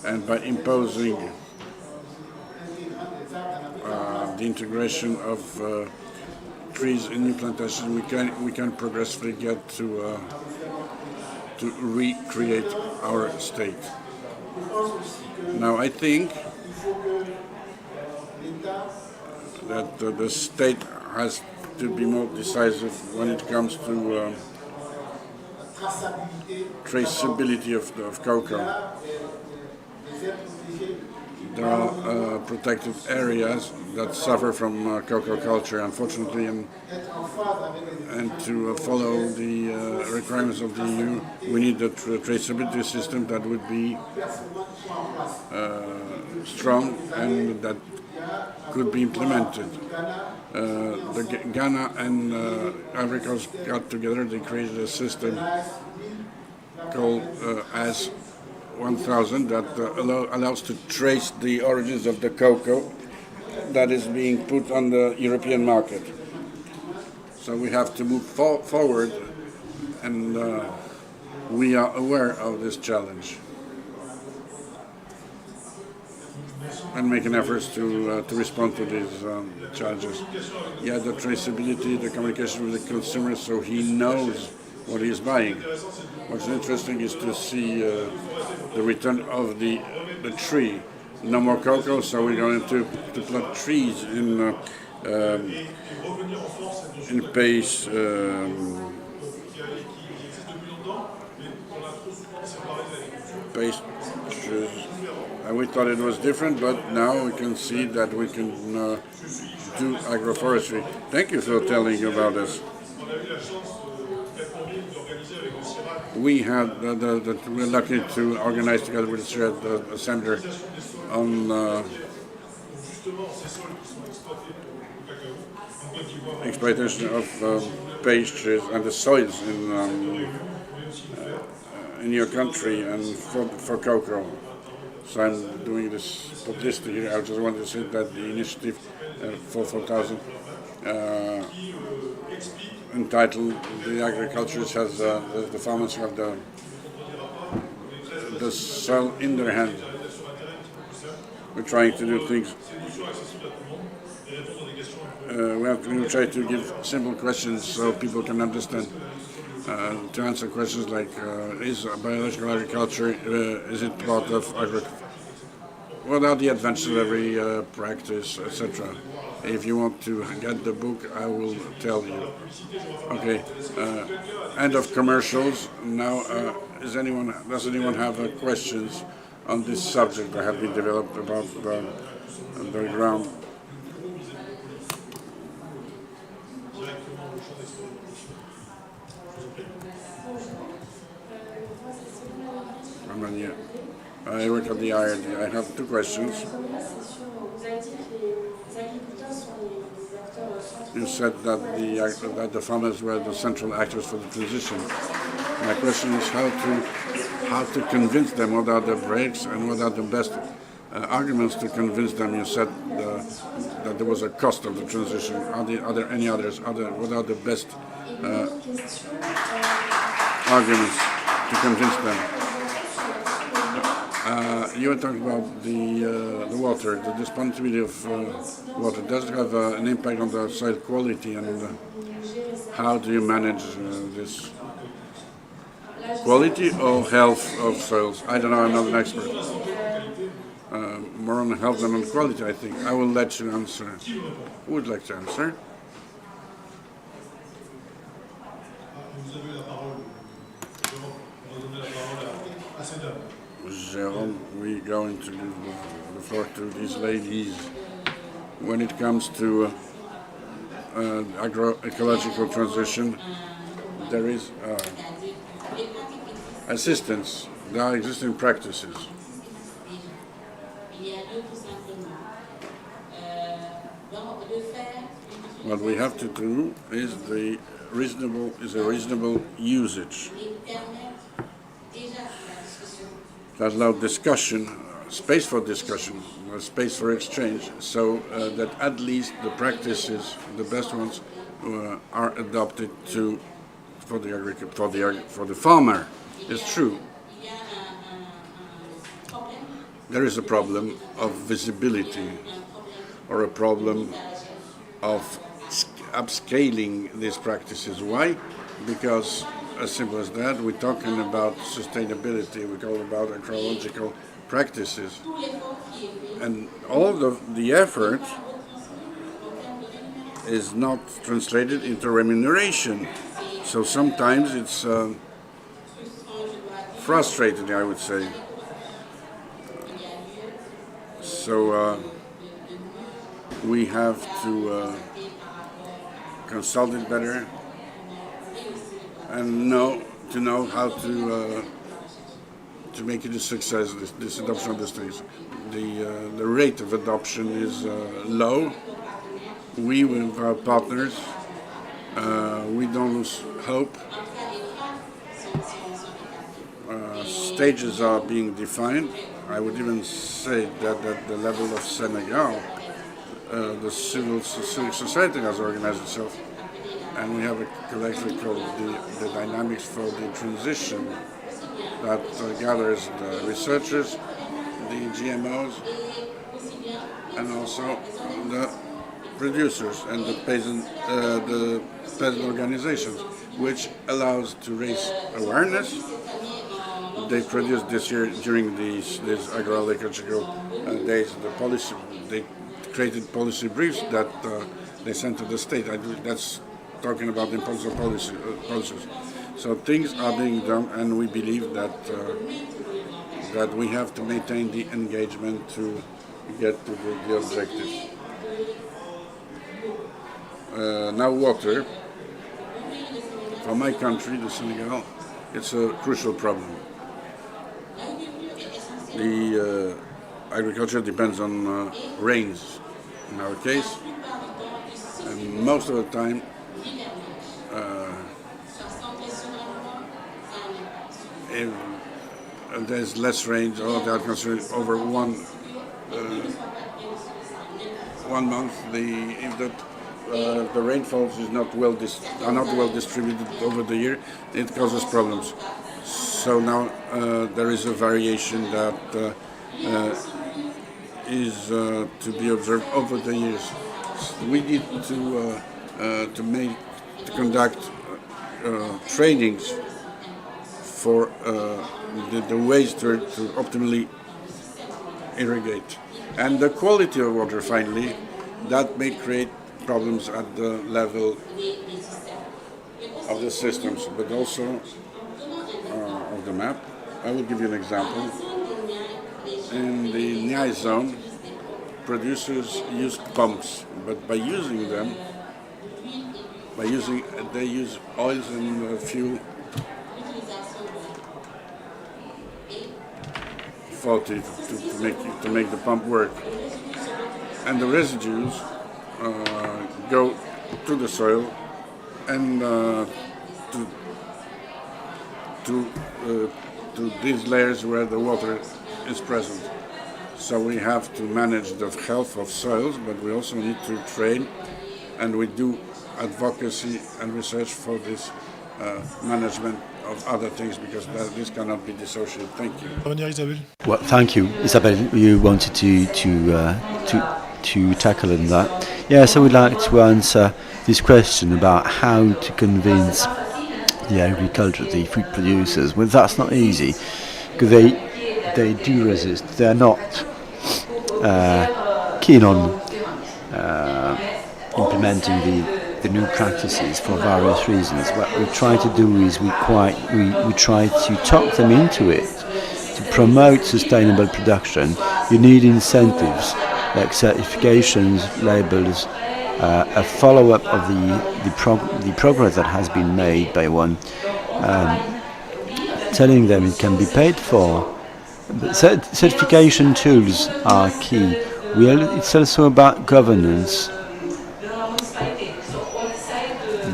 and by imposing the integration of trees in new plantations, we can progressively get to recreate our state. Now I think that the state has to be more decisive when it comes to traceability of cocoa. There are protected areas that suffer from cocoa culture, unfortunately, and to follow the requirements of the EU, we need a traceability system that would be strong and that could be implemented. Ghana and Ivory Coast got together. They created a system called as 1000 that allows to trace the origins of the cocoa that is being put on the European market. So we have to move forward, and we are aware of this challenge and making efforts to respond to these challenges. Yeah, the traceability, the communication with the consumer, so he knows what he is buying. What's interesting is to see the return of the tree. No more cocoa, so we're going to plant trees in pace. And we thought it was different, but now we can see that we can do agroforestry. Thank you for telling about this. We had we're lucky to organize together with the center on exploitation of pastures and the soils in your country and for cocoa. So I'm doing this publicity here. I just wanted to say that the initiative for 4,000 entitled "The Agriculturists has the farmers have the soil in their hand." We're trying to do things. We try to give simple questions so people can understand. To answer questions like, is biological agriculture, is it part of agriculture? What are the ancillary practice, etc.? If you want to get the book, I will tell you. Okay, end of commercials. Now, does anyone have questions on this subject that have been developed about the ground? I work at the IRD. I have two questions. You said that the farmers were the central actors for the transition. My question is how to convince them. What are the breaks and what are the best arguments to convince them? You said that there was a cost of the transition. Are there any others? What are the best arguments to convince them? You were talking about the water, the disponibility of water. Does it have an impact on the soil quality, and how do you manage this? Quality or health of soils? I don't know, I'm not an expert. More on health than on quality, I think. I will let you answer. Who would like to answer? Jérôme, we're going to give the floor to these ladies. When it comes to agroecological transition, there is assistance. There are existing practices. What we have to do is a reasonable usage. That allows discussion, space for discussion, space for exchange, so that at least the practices, the best ones, are adopted for the farmer. It's true. There is a problem of visibility, or a problem of upscaling these practices. Why? Because as simple as that, we're talking about sustainability, we call about ecological practices. And all the effort is not translated into remuneration. So sometimes it's frustrating, I would say. So we have to consult it better and to know how to make it a success. This adoption of these things. The rate of adoption is low. We, with our partners, we don't lose hope. Stages are being defined. I would even say that at the level of Senegal, the civil society has organized itself, and we have a collective called the Dynamics for the Transition that gathers the researchers, the GMOs, and also the producers and the peasant organizations, which allows to raise awareness. They produced this year during these agroecological days they created policy briefs that they sent to the state. That's talking about the importance of policies. So things are being done, and we believe that that we have to maintain the engagement to get to the objectives. Now water. For my country, the Senegal, it's a crucial problem. The agriculture depends on rains, in our case, and most of the time there's less rain, or they are considered over one month, if the rainfalls are not well distributed over the year, it causes problems. So now there is a variation that is to be observed over the years. We need to conduct trainings for the ways to optimally irrigate. And the quality of water, finally, that may create problems at the level of the systems, but also of the map. I will give you an example. In the NIA zone, producers use pumps, but by using them, they use oils and fuel faulty to make the pump work, and the residues go to the soil and to these layers where the water is present. So we have to manage the health of soils, but we also need to train, and we do advocacy and research for this management of other things, because this cannot be dissociated. Thank you. Revenir, Isabelle. Well, thank you, Isabelle. You wanted to tackle on that. Yes, I would like to answer this question about how to convince the agriculture, the food producers. Well, that's not easy, because they do resist. They're not keen on implementing the new practices for various reasons. What we try to do is we try to talk them into it. To promote sustainable production, you need incentives like certifications, labels, a follow-up of the progress that has been made by one, telling them it can be paid for. But certification tools are key. It's also about governance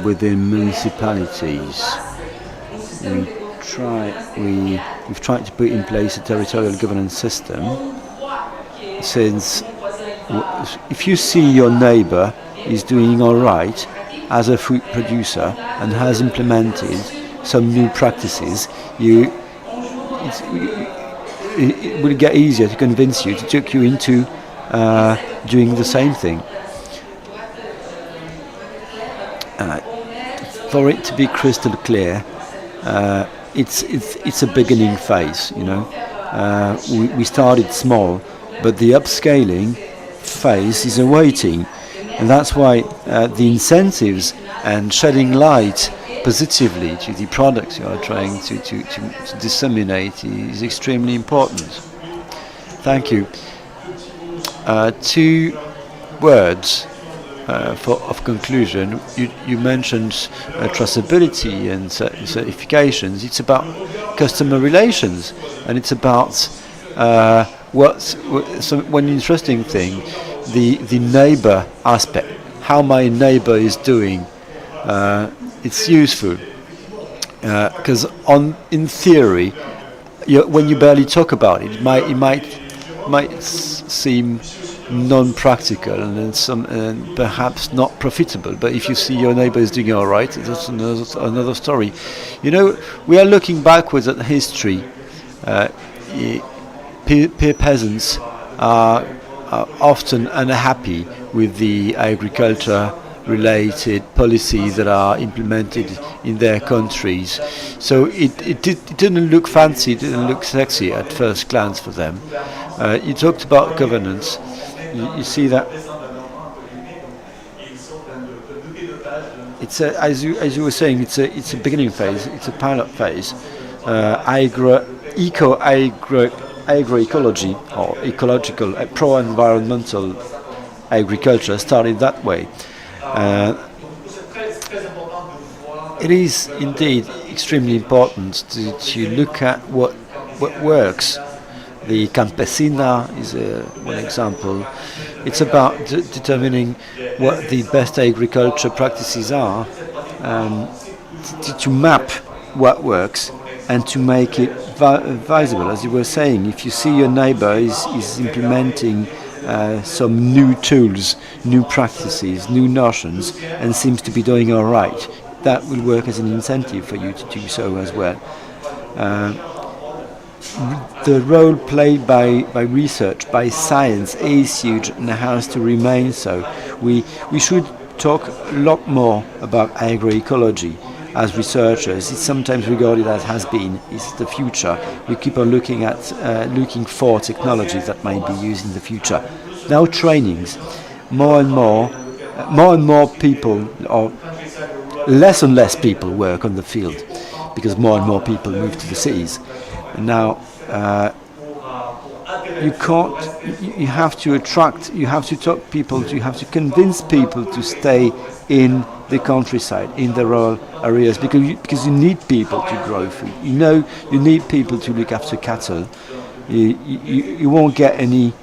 within municipalities. We've tried to put in place a territorial governance system, since if you see your neighbour is doing all right as a food producer and has implemented some new practices, it will get easier to convince you, to take you into doing the same thing. For it to be crystal clear, it's a beginning phase. We started small, but the upscaling phase is awaiting, and that's why the incentives and shedding light positively to the products you are trying to disseminate is extremely important. Thank you. 2 words of conclusion. You mentioned traceability and certifications. It's about customer relations, and it's about one interesting thing, the neighbor aspect, how my neighbor is doing. It's useful because in theory, when you barely talk about it, it might seem non-practical and perhaps not profitable. But if you see your neighbor is doing all right, that's another story. We are looking backwards at history. Peer peasants are often unhappy with the agriculture-related policies that are implemented in their countries. So it didn't look fancy, it didn't look sexy at first glance for them. You talked about governance. You see that it's as you were saying, it's a beginning phase, it's a pilot phase. Agroecology or ecological, pro-environmental agriculture started that way. It is indeed extremely important to look at what works. The campesina is one example. It's about determining what the best agriculture practices are, to map what works and to make it advisable, as you were saying. If you see your neighbor is implementing some new tools, new practices, new notions, and seems to be doing all right, that will work as an incentive for you to do so as well. The role played by research, by science, is huge and has to remain so. We should talk a lot more about agroecology as researchers. It's sometimes regarded as has been. It's the future. We keep on looking for technologies that might be used in the future. Now trainings, more and more people, or less and less people, work on the field because more and more people move to the cities. And now you have to attract, you have to talk people, you have to convince people to stay in the countryside, in the rural areas, because you need people to grow food. You need people to look after cattle. You won't get any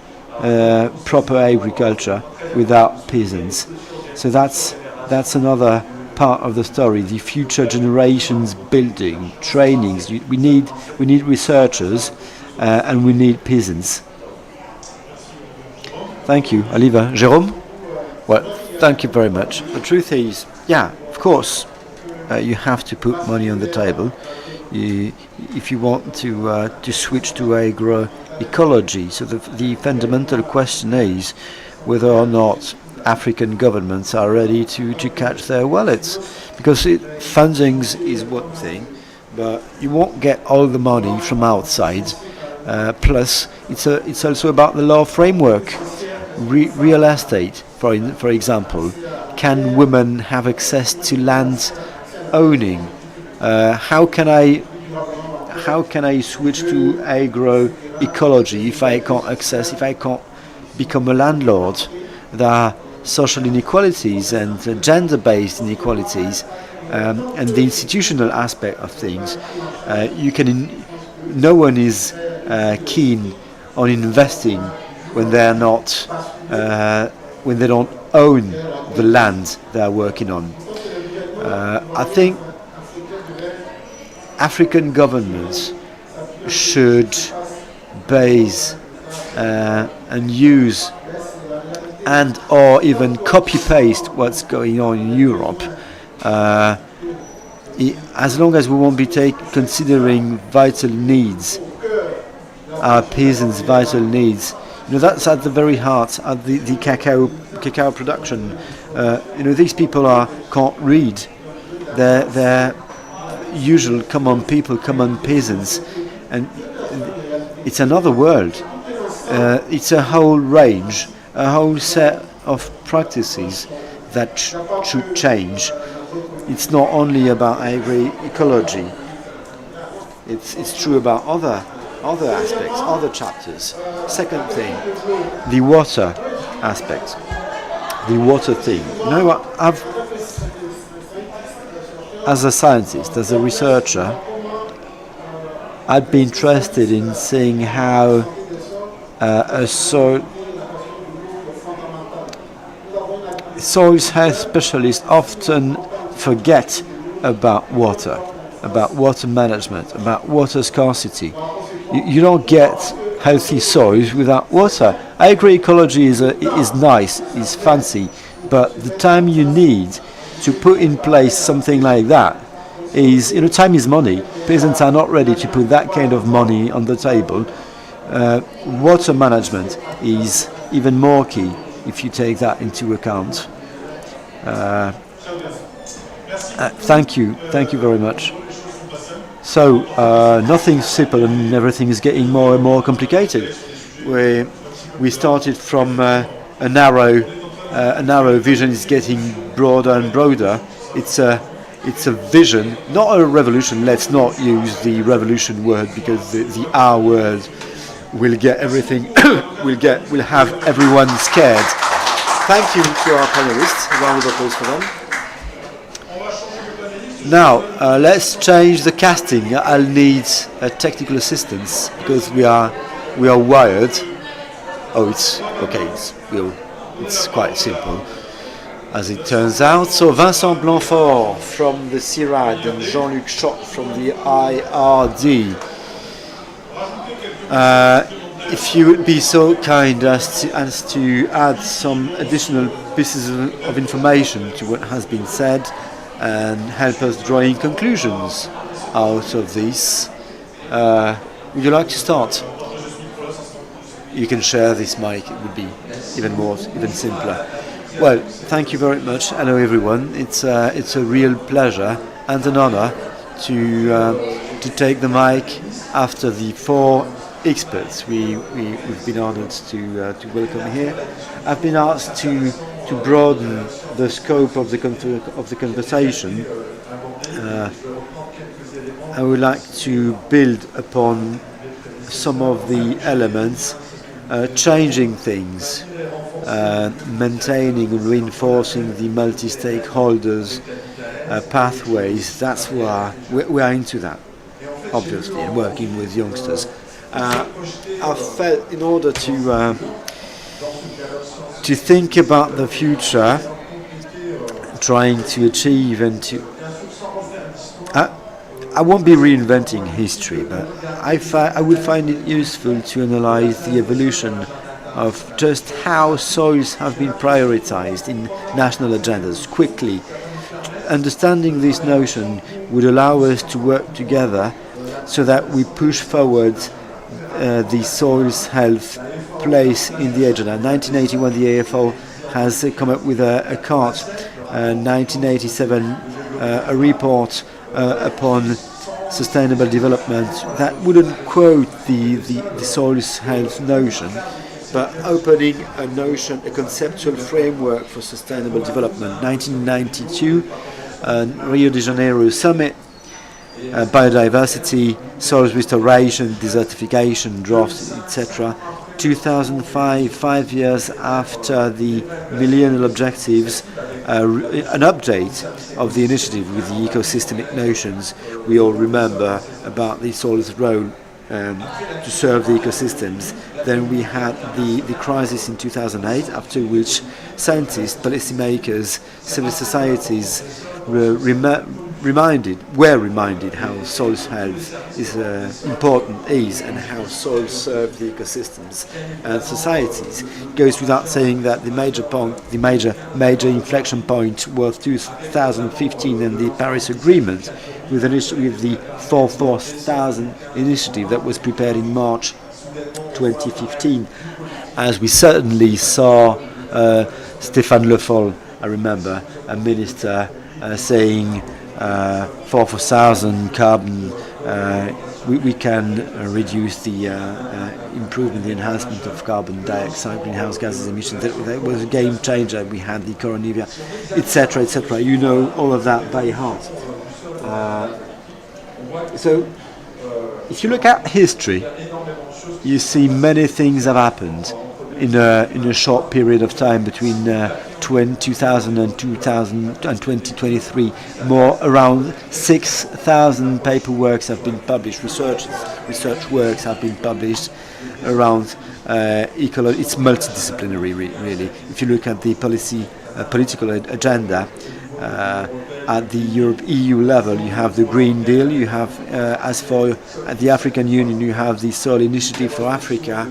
proper agriculture without peasants. So that's another part of the story. The future generations building, trainings. We need researchers and we need peasants. Thank you, Oliver. Jérôme? Well, thank you very much. The truth is, yeah, of course, you have to put money on the table. If you want to switch to agroecology. So the fundamental question is whether or not African governments are ready to catch their wallets, because funding is one thing, but you won't get all the money from outside. Plus, it's also about the law framework. Real estate, for example, can women have access to land owning? How can I switch to agroecology if I can't become a landlord? There are social inequalities and gender-based inequalities, and the institutional aspect of things. No one is keen on investing when they don't own the land they are working on. I think African governments should base and use and or even copy-paste what's going on in Europe, as long as we won't be considering vital needs, our peasants' vital needs. That's at the very heart of the cacao production. These people can't read. They're usual common people, common peasants, and it's another world. It's a whole range, a whole set of practices that should change. It's not only about agroecology. It's true about other aspects, other chapters. Second thing, the water aspect, the water thing. As a scientist, as a researcher, I'd be interested in seeing how soil health specialists often forget about water management, about water scarcity. You don't get healthy soils without water. Agroecology is nice, is fancy, but the time you need to put in place something like that is, time is money. Peasants are not ready to put that kind of money on the table. Water management is even more key if you take that into account. Thank you very much. So nothing's simple and everything is getting more and more complicated. We started from a narrow vision, is getting broader and broader. It's a vision, not a revolution. Let's not use the revolution word, because the R word will get everything. will have everyone scared. Thank you to our panelists. A round of applause for them. Now, let's change the casting. I'll need technical assistance because we are wired. Oh, it's okay. It's quite simple, as it turns out. So Vincent Blanfort from the CIRAD and Jean-Luc Schott from the IRD. If you would be so kind as to add some additional pieces of information to what has been said and help us drawing conclusions out of this. Would you like to start? You can share this mic, it would be even simpler. Well, thank you very much. Hello everyone. It's a real pleasure and an honor to take the mic after the 4 experts we've been honored to welcome here. I've been asked to broaden the scope of the conversation. I would like to build upon some of the elements, changing things, maintaining and reinforcing the multi-stakeholders pathways. That's why we are into that, obviously, and working with youngsters. I felt in order to think about the future, trying to achieve and to I won't be reinventing history, but I would find it useful to analyze the evolution of just how soils have been prioritized in national agendas quickly. Understanding this notion would allow us to work together so that we push forward the soil's health place in the agenda. In 1981, the AFO has come up with a CART, 1987, a report upon sustainable development that wouldn't quote the soil's health notion, but opening a conceptual framework for sustainable development. 1992, Rio de Janeiro summit, biodiversity, soil restoration, desertification, droughts, etc. 2005, 5 years after the millennial objectives, an update of the initiative with the ecosystemic notions. We all remember about the soil's role to serve the ecosystems. Then we had the crisis in 2008, after which scientists, policymakers, civil societies were reminded how soil health is important and how soil serve the ecosystems and societies. It goes without saying that the major inflection point was 2015 and the Paris Agreement with the 44000 initiative that was prepared in March 2015. As we certainly saw Stéphane Le Foll, I remember, a minister, saying 4,000 carbon, we can reduce the improvement, the enhancement of carbon dioxide, greenhouse gases emissions. That was a game changer. We had the Coronavia, etc., etc. You know all of that by heart. So, if you look at history, you see many things have happened in a short period of time between 2000 and 2023. More around 6,000 paperworks have been published, research works have been published around ecology. It's multidisciplinary, really. If you look at the political agenda, at the EU level, you have the Green Deal, you have, as for the African Union, you have the Soil Initiative for Africa,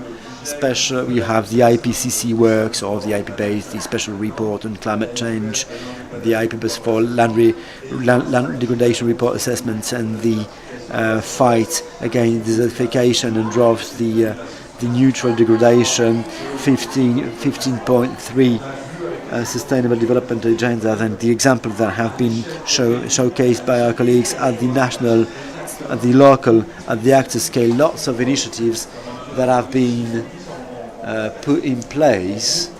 you have the IPCC works, or the IP-based, the special report on climate change, the IPBES for land degradation report assessments, and the fight against desertification and droughts, the neutral degradation, 15.3 sustainable development agenda, and the examples that have been showcased by our colleagues at the national, at the local, at the actor scale. Lots of initiatives that have been put in place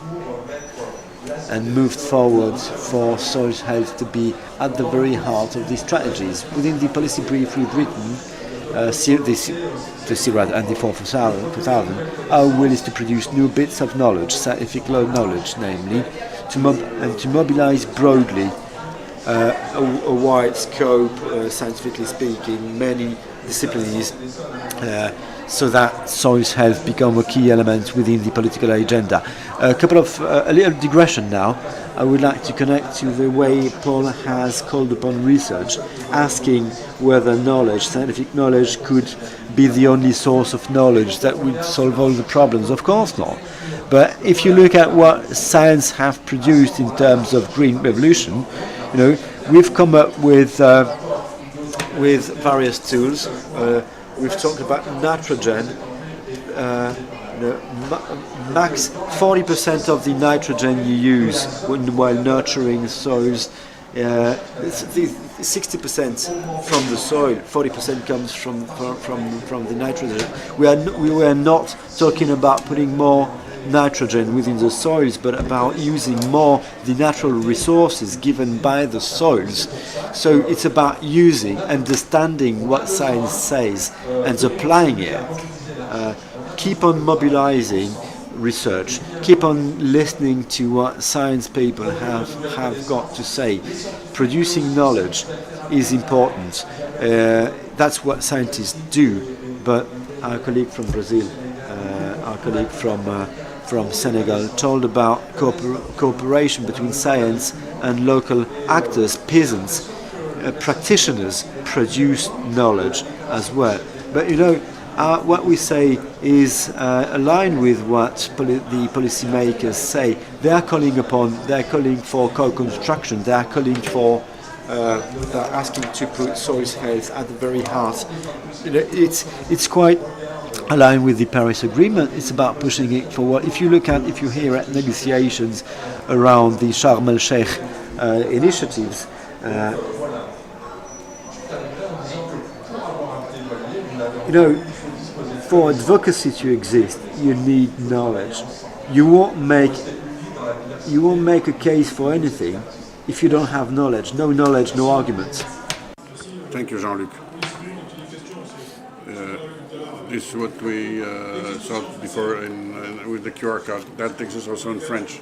and moved forward for soil health to be at the very heart of these strategies. Within the policy brief we've written, the CIRAD and the 44000, our will is to produce new bits of knowledge, scientific knowledge, namely, to mobilize broadly a wide scope, scientifically speaking, many disciplines, so that soil health become a key element within the political agenda. A little digression now. I would like to connect to the way Paul has called upon research, asking whether knowledge, scientific knowledge, could be the only source of knowledge that would solve all the problems. Of course not. But if you look at what science have produced in terms of green revolution, we've come up with various tools. We've talked about nitrogen. Max 40% of the nitrogen you use while nurturing soils, 60% from the soil, 40% comes from the nitrogen. We were not talking about putting more nitrogen within the soils, but about using more the natural resources given by the soils. So it's about understanding what science says and applying it. Keep on mobilizing research, keep on listening to what science people have got to say. Producing knowledge is important. That's what scientists do. But our colleague from Brazil, our colleague from Senegal, told about cooperation between science and local actors, peasants, practitioners produce knowledge as well. But what we say is aligned with what the policymakers say. They are calling for co-construction. They are calling for. They're asking to put soil health at the very heart. It's quite aligned with the Paris Agreement. It's about pushing it forward. If you hear at negotiations around the Sharm el-Sheikh initiatives. For advocacy to exist, you need knowledge. You won't make a case for anything if you don't have knowledge. No knowledge, no arguments. Thank you, Jean-Luc. This is what we saw before with the QR code. That exists also in French.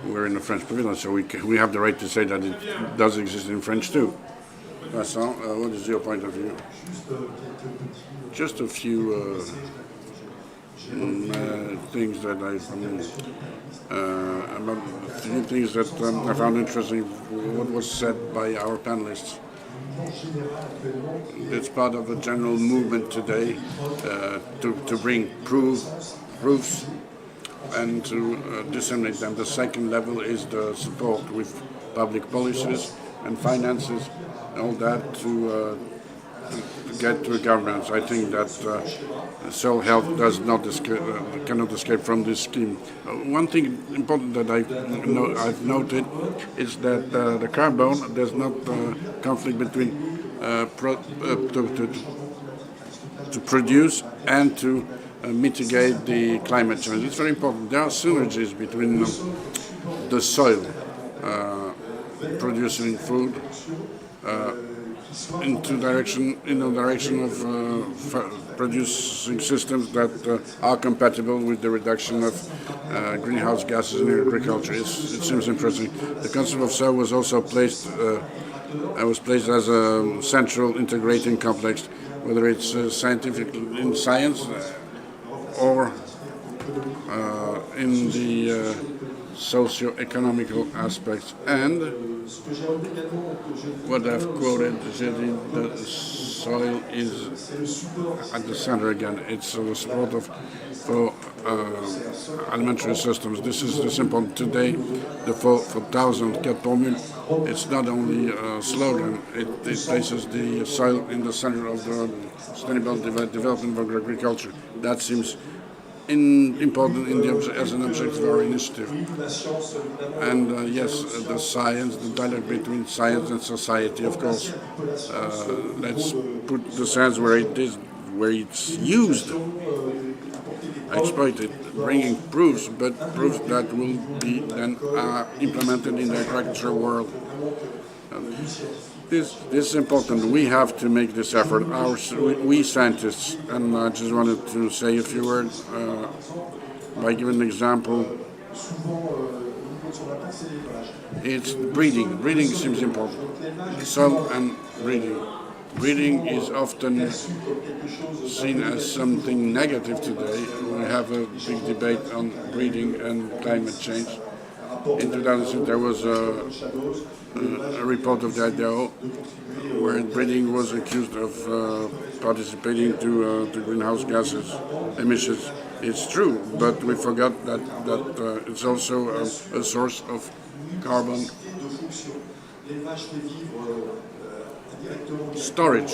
We're in the French pavilion, so we have the right to say that it does exist in French too. Vincent, what is your point of view? Just a few things that I found interesting. What was said by our panelists. It's part of a general movement today to bring proofs and to disseminate them. The second level is the support with public policies and finances, all that to get to governments. I think that soil health cannot escape from this scheme. One thing important that I've noted is that the carbon, there's not conflict between to produce and to mitigate the climate change. It's very important. There are synergies between the soil producing food in the direction of producing systems that are compatible with the reduction of greenhouse gases in agriculture. It seems interesting. The concept of soil was also placed as a central integrating complex, whether it's scientific in science or in the socio-economical aspects. And what I've quoted, the soil is at the center again. It's a support for alimentary systems. This is important today. The 4,000 4 mille, it's not only a slogan. It places the soil in the center of the sustainable development of agriculture. That seems important as an objective of our initiative. And yes, the science, the dialogue between science and society, of course. Let's put the science where it's used, exploited, bringing proofs, but proofs that will be then implemented in the agricultural world. This is important. We have to make this effort. We scientists, and I just wanted to say a few words by giving an example. It's breeding. Breeding seems important. Soil and breeding. breeding is often seen as something negative today. We have a big debate on breeding and climate change. In 2006 there was a report of the IDAO where breeding was accused of participating to greenhouse gases emissions. It's true, but we forgot that it's also a source of carbon storage,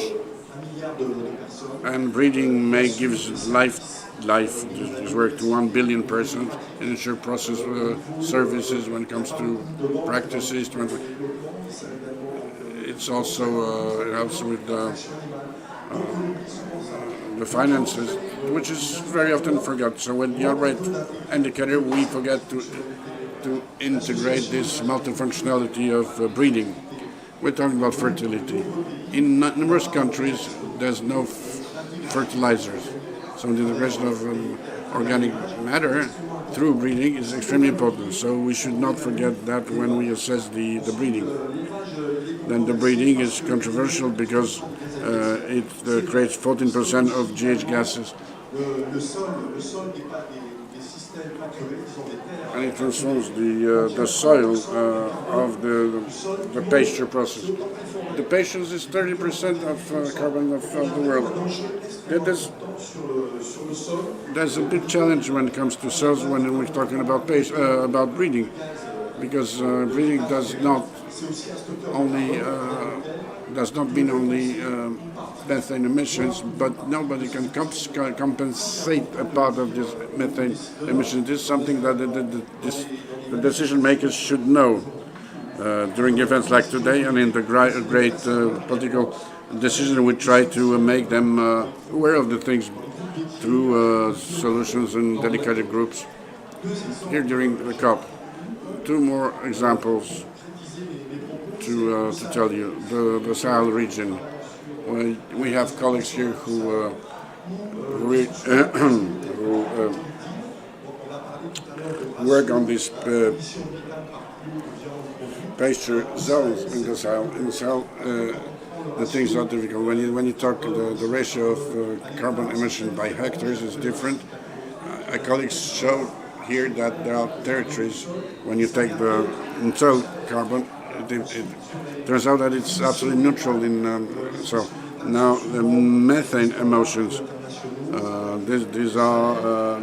and breeding gives life is work to 1 billion persons and ensure process services when it comes to practices. It's also it helps with the finances, which is very often forgot. So when you rate indicator, we forget to integrate this multifunctionality of breeding. We're talking about fertility. In numerous countries, there's no fertilizers. So the integration of organic matter through breeding is extremely important. So we should not forget that when we assess the breeding. Then the breeding is controversial because it creates 14% of GH gases. And it transforms the soil of the pasture process. The pasture is 30% of carbon of the world. There's a big challenge when it comes to soils when we're talking about breeding, because breeding does not mean only methane emissions, but nobody can compensate a part of this methane emissions. This is something that the decision makers should know during events like today, and in the great political decision we try to make them aware of the things through solutions and dedicated groups. Here during the COP, two more examples to tell you. The Sahel region. We have colleagues here who work on these pasture zones in the Sahel. In the Sahel, the things are difficult. When you talk the ratio of carbon emission by hectares is different. Our colleagues show here that there are territories when you take the total carbon. It turns out that it's absolutely neutral so now the methane emissions. These are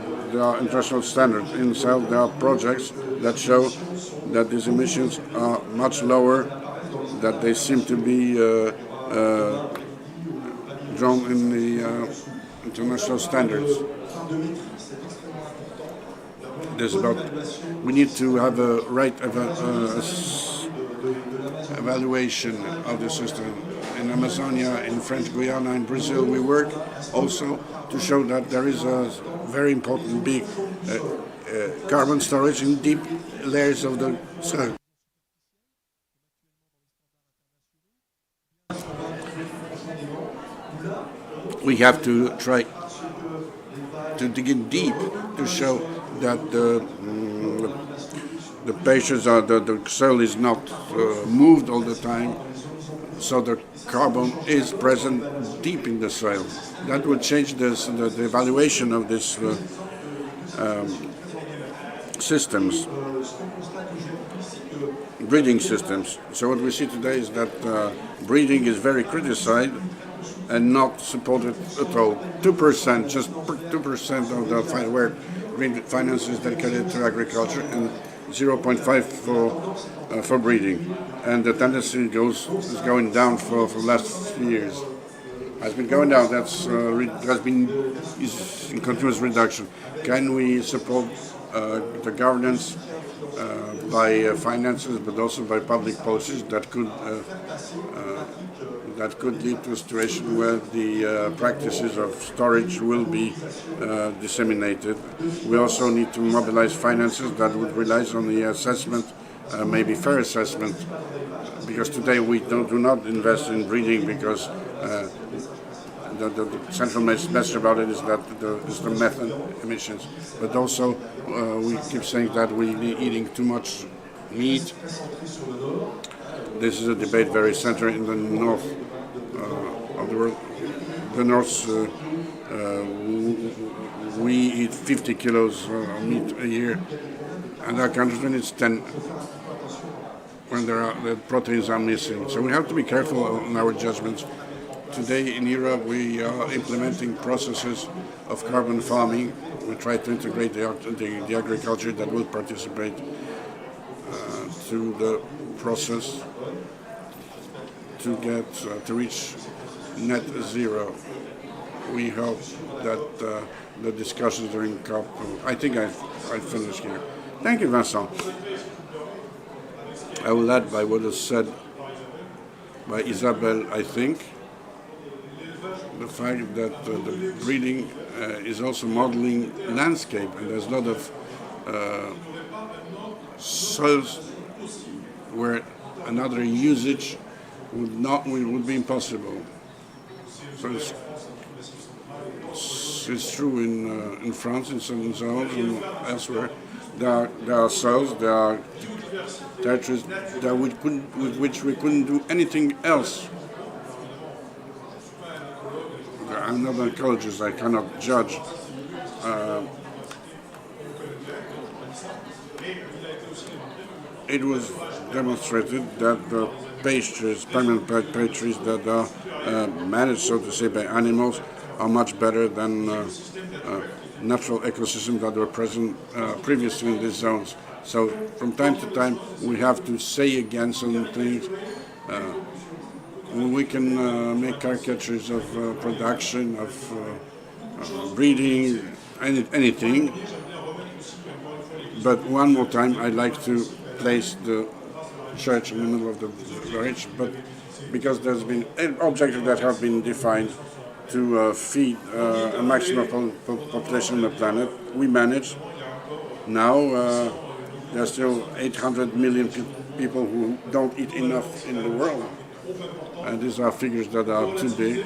international standards. In South there are projects that show that these emissions are much lower, that they seem to be drawn in the international standards. We need to have a right evaluation of the system. In Amazonia, in French Guiana, in Brazil, we work also to show that there is a very important big carbon storage in deep layers of the soil. We have to try to dig in deep to show that the patients the soil is not moved all the time, so the carbon is present deep in the soil. That would change the evaluation of these systems, breeding systems. So what we see today is that breeding is very criticized and not supported at all. 2%, just 2% of the where green finance is dedicated to agriculture, and 0.5 for breeding, and the tendency is going down for the last few years. Has been going down. Is in continuous reduction. Can we support the governance by finances, but also by public policies that could lead to a situation where the practices of storage will be disseminated. We also need to mobilize finances that would rely on the assessment, maybe fair assessment, because today we do not invest in breeding because the central message about it is that is the methane emissions. But also we keep saying that we're eating too much meat. This is a debate very central in the north the world. The North, we eat 50 kilos of meat a year, and our countries when it's 10, when the proteins are missing. So we have to be careful in our judgments. Today in Europe we are implementing processes of carbon farming. We try to integrate the agriculture that will participate to the process to reach net zero. We hope that the discussions during COP, I think I finished here. Thank you, Vincent. I will add by what was said by Isabelle, I think, the fact that the breeding is also modeling landscape, and there's a lot of soils where another usage would be impossible. So it's true in France, in certain zones, and elsewhere. There are soils, there are territories with which we couldn't do anything else. I'm not an ecologist, I cannot judge. It was demonstrated that the pastures, permanent pastures that are managed, so to say, by animals are much better than natural ecosystems that were present previously in these zones. So from time to time we have to say again certain things. We can make caricatures of production, of breeding, anything. But one more time I'd like to place the church in the middle of the village, but because there's been objectives that have been defined to feed a maximum population on the planet. We manage. Now there are still 800 million people who don't eat enough in the world. And these are figures that are too big.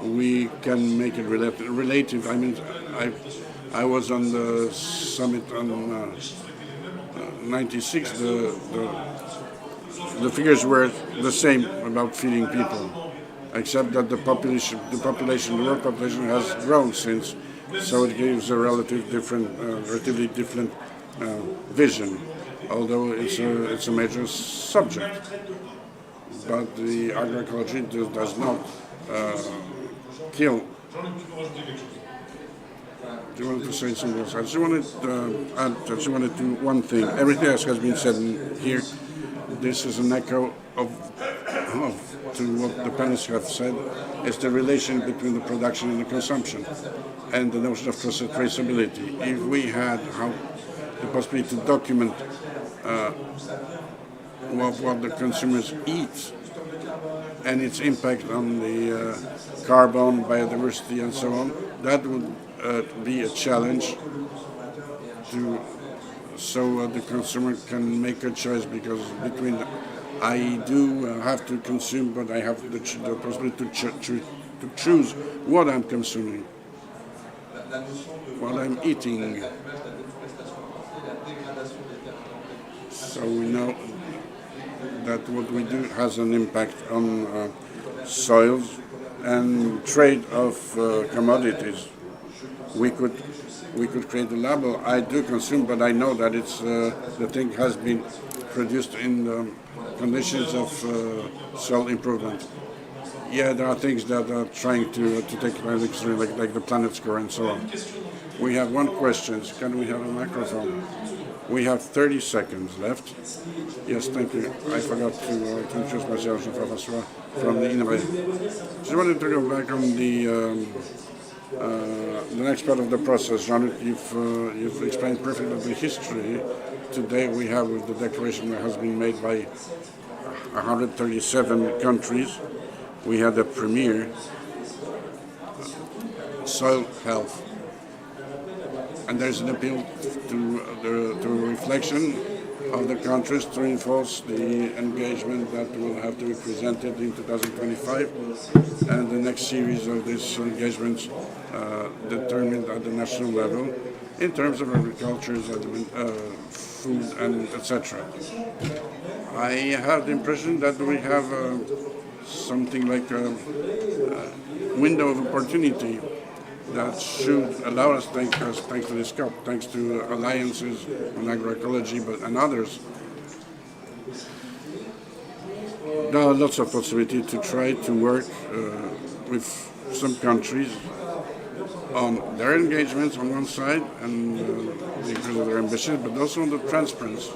We can make it relative. I mean, I was on the summit on 96. The figures were the same about feeding people, except that the world population has grown since, so it gives a relatively different vision, although it's a major subject. But the agroecology does not kill. Do you want to say something else? I just wanted to add. I just wanted to do one thing. Everything else has been said here. This is an echo to what the panelists have said. It's the relation between the production and the consumption, and the notion of traceability. If we had the possibility to document what the consumers eat and its impact on the carbon, biodiversity, and so on, that would be a challenge so the consumer can make a choice, because between I do have to consume, but I have the possibility to choose what I'm consuming, what I'm eating. So we know that what we do has an impact on soils and trade of commodities. We could create a label. I do consume, but I know that it's the thing has been produced in conditions of soil improvement. Yeah, there are things that are trying to take like the planet score and so on. We have one question. Can we have a microphone? We have 30 seconds left. Yes, thank you. I forgot to introduce myself, Jean-François, from the Innovation. Just wanted to go back on the next part of the process. Jean-Luc, you've explained perfectly the history. Today we have the declaration that has been made by 137 countries. We had a premiere, soil health. And there's an appeal to the reflection of the countries to reinforce the engagement that will have to be presented in 2025, and the next series of these engagements determined at the national level in terms of agriculture, food, and etc. I have the impression that we have something like a window of opportunity that should allow us, thanks to this COP, thanks to alliances on agroecology and others. There are lots of possibilities to try to work with some countries on their engagements on one side and the increase of their ambitions, but also on the transparency.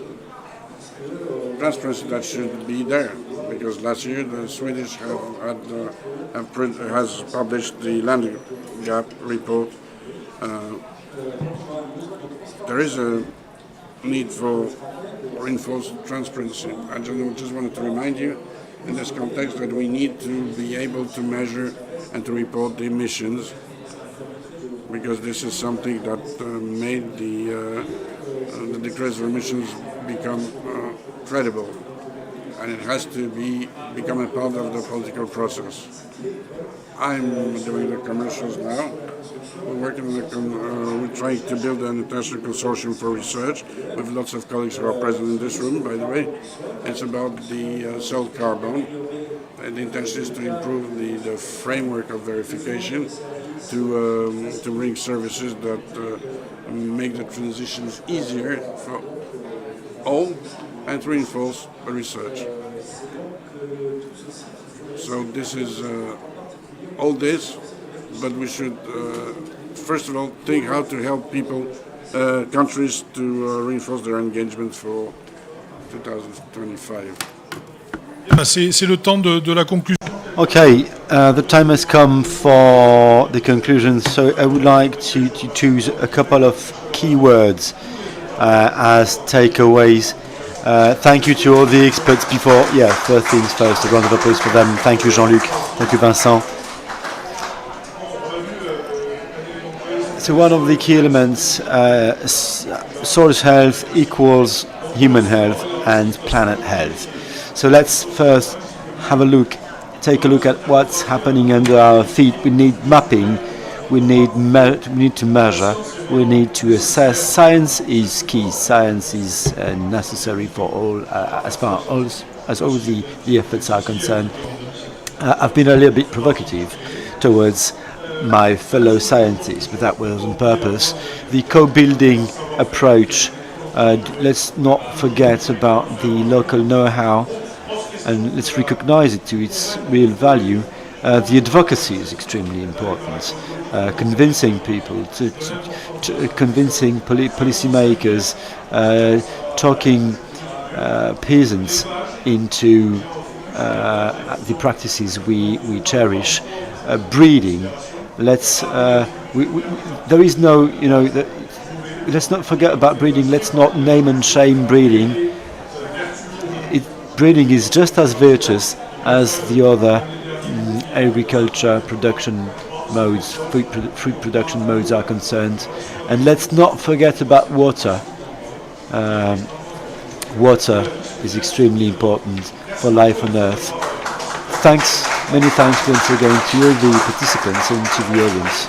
Transparency that should be there, because last year the Swedish has published the land gap report. There is a need for reinforced transparency. I just wanted to remind you in this context that we need to be able to measure and to report the emissions, because this is something that made the decrease of emissions become credible, and it has to become a part of the political process. I'm doing the commercials now. We're trying to build an international consortium for research with lots of colleagues who are present in this room, by the way. It's about the soil carbon. And the intention is to improve the framework of verification to bring services that make the transitions easier for all and to reinforce the research. So this is all this, but we should first of all think how to help people, countries to reinforce their engagement for 2025. C'est le temps de la conclusion. Okay, the time has come for the conclusion, so I would like to choose a couple of keywords as takeaways. Thank you to all the experts before. Yeah, first things first, a round of applause for them. Thank you, Jean-Luc. Thank you, Vincent. So one of the key elements, soil health equals human health and planet health. So let's first take a look at what's happening under our feet. We need mapping, we need to measure, we need to assess. Science is key. Science is necessary for all, as far as all the efforts are concerned. I've been a little bit provocative towards my fellow scientists, but that was on purpose. The co-building approach, let's not forget about the local know-how, and let's recognize it to its real value. The advocacy is extremely important. Convincing people, convincing policymakers, talking peasants into the practices we cherish. Breeding. Let's. There is no. Let's not forget about breeding. Let's not name and shame breeding. Breeding is just as virtuous as the other agriculture production modes, food production modes are concerned. And let's not forget about water. Water is extremely important for life on Earth. Many thanks once again to all the participants and to the audience.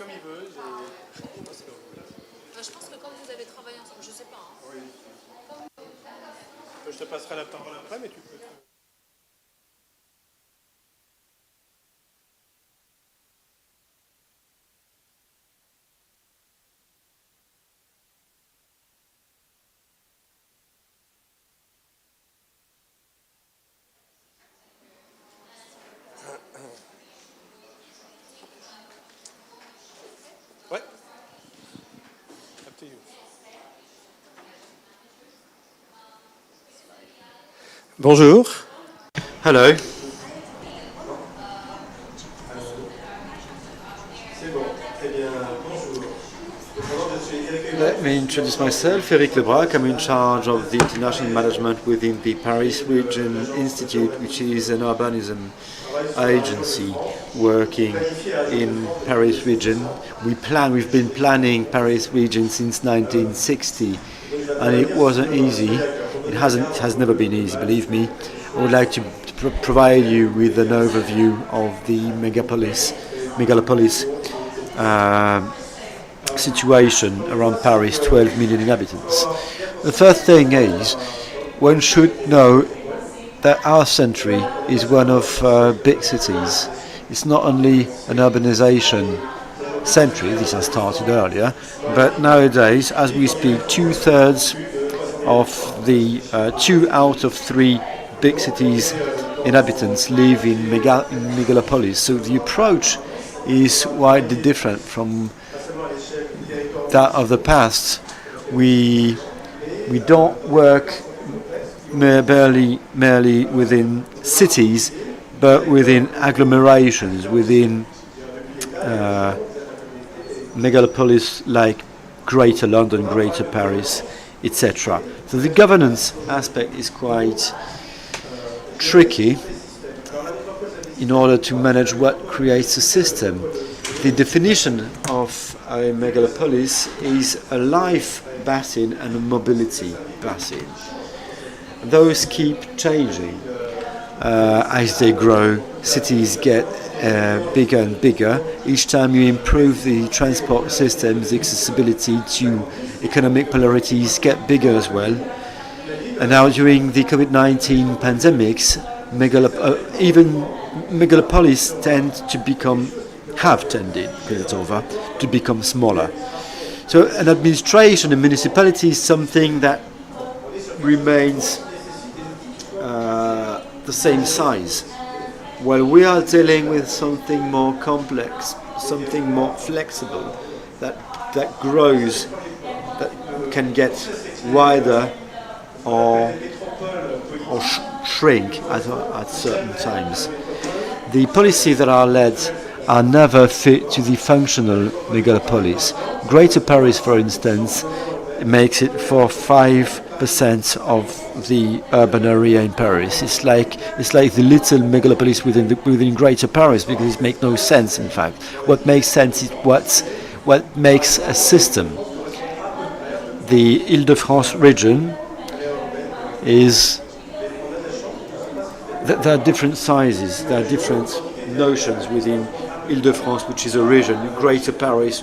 comme il veut. Je pense que quand vous avez travaillé ensemble, je sais pas. Hein. Oui. Je te passerai la parole après, mais tu peux. Ouais. Up to you. Bonjour. Hello. Let me introduce myself, Eric Lebrac. I'm in charge of the international management within the Paris Region Institute, which is an urbanism agency working in Paris region. We've been planning Paris region since 1960, and it wasn't easy. It has never been easy, believe me. I would like to provide you with an overview of the megalopolis situation around Paris, 12 million inhabitants. The first thing is, one should know that our century is one of big cities. It's not only an urbanization century, this has started earlier, but nowadays, as we speak, 2/3 of the 2 out of 3 big cities inhabitants live in megalopolis. So the approach is widely different from that of the past. We don't work merely within cities, but within agglomerations, within megalopolis like Greater London, Greater Paris, etc. So the governance aspect is quite tricky in order to manage what creates a system. The definition of a megalopolis is a life basin and a mobility basin. Those keep changing as they grow. Cities get bigger and bigger. Each time you improve the transport systems, the accessibility to economic polarities get bigger as well. And now during the COVID-19 pandemics, even megalopolis have tended, because it's over, to become smaller. So an administration, a municipality is something that remains the same size. While we are dealing with something more complex, something more flexible, that grows, that can get wider or shrink at certain times. The policies that are led are never fit to the functional megalopolis. Greater Paris, for instance, makes it for 5% of the urban area in Paris. It's like the little megalopolis within Greater Paris, because it makes no sense. In fact, what makes sense is what makes a system. The Île-de-France region is. There are different sizes. There are different notions within Île-de-France, which is a region. Greater Paris,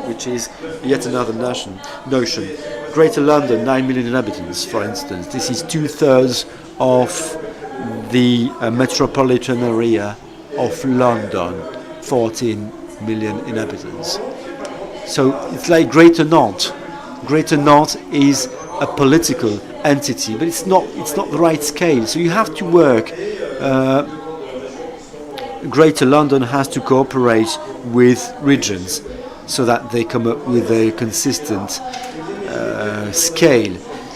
which is yet another notion. Greater London, 9 million inhabitants, for instance. This is 2/3 of the metropolitan area of London, 14 million inhabitants. So it's like Greater Nantes. Greater Nantes is a political entity, but it's not the right scale. So you have to work. Greater London has to cooperate with regions so that they come up with a consistent scale.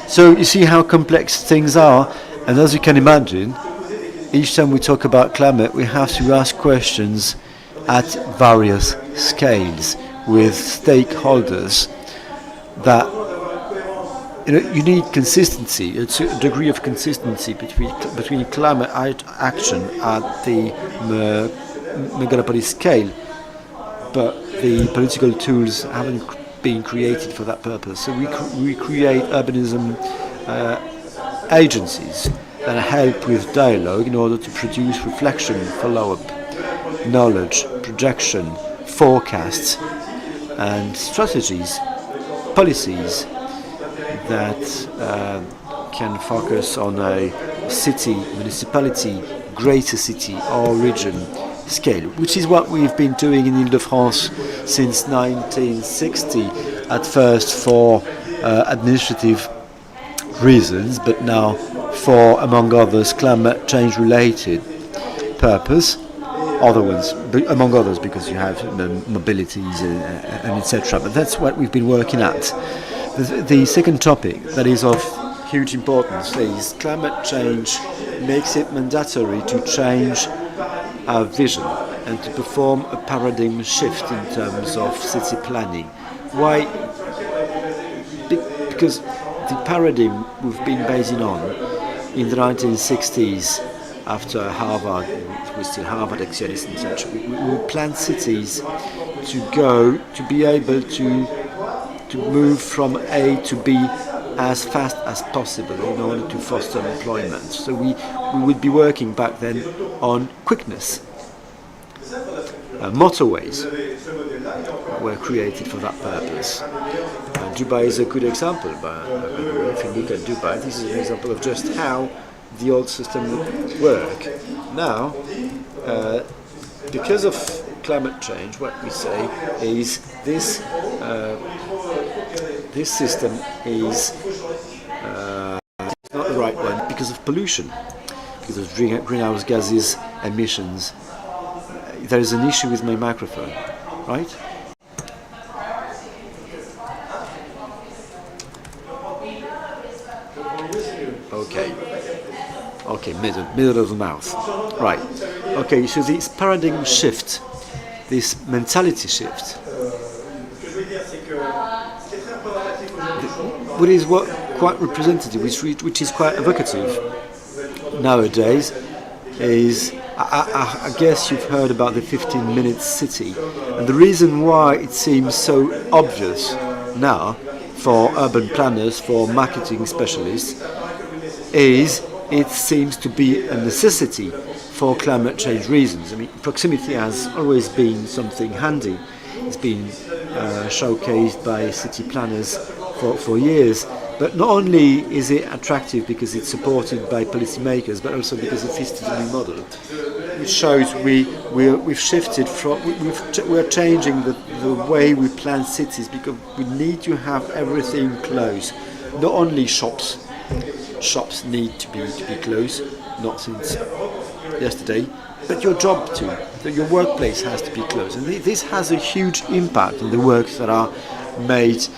So you see how complex things are, and as you can imagine, each time we talk about climate, we have to ask questions at various scales with stakeholders that you need consistency. It's a degree of consistency between climate action at the megalopolis scale, but the political tools haven't been created for that purpose. So we create urbanism agencies that help with dialogue in order to produce reflection, follow-up, knowledge, projection, forecasts and strategies, policies that can focus on a city, municipality, greater city or region scale, which is what we've been doing in Ile-de-France since 1960, at first for administrative reasons, but now for, among others, climate change related purpose. Other ones, among others, because you have mobilities and etc. But that's what we've been working at. The second topic that is of huge importance is climate change makes it mandatory to change our vision and to perform a paradigm shift in terms of city planning. Why? Because the paradigm we've been basing on in the 1960s, after Harvard, we still Harvard exists, etc. We planned cities to be able to move from A to B as fast as possible in order to foster employment. So we would be working back then on quickness. Motorways were created for that purpose. Dubai is a good example, but if you look at Dubai, this is an example of just how the old system would work. Now, because of climate change, what we say is this system is not the right one because of pollution, because of greenhouse gases emissions. There is an issue with my microphone, right? Okay, middle of the mouth. Right. Okay, so this paradigm shift, this mentality shift, what is quite representative, which is quite evocative nowadays, is I guess you've heard about the 15-minute city, and the reason why it seems so obvious now for urban planners, for marketing specialists, is it seems to be a necessity for climate change reasons. I mean, proximity has always been something handy. It's been showcased by city planners for years. But not only is it attractive because it's supported by policymakers, but also because it fits to the new model, which shows we've shifted from we're changing the way we plan cities, because we need to have everything close. Not only shops need to be close, not since yesterday, but your job too. So your workplace has to be close, and this has a huge impact on the works that are made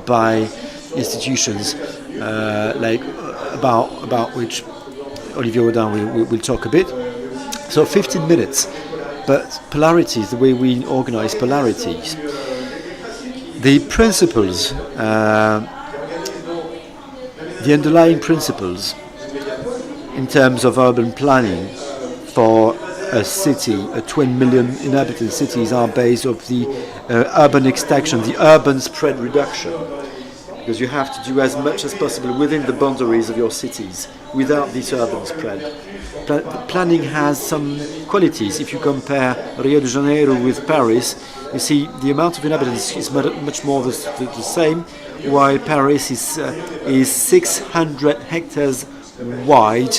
by institutions like about which Olivier Audin will talk a bit. So 15 minutes, but polarities, the way we organize polarities, the principles, the underlying principles in terms of urban planning for a city, a 20 million inhabitant cities, are based on the urban extraction, the urban spread reduction, because you have to do as much as possible within the boundaries of your cities without this urban spread. Planning has some qualities. If you compare Rio de Janeiro with Paris, you see the amount of inhabitants is much more the same, while Paris is 600 hectares wide.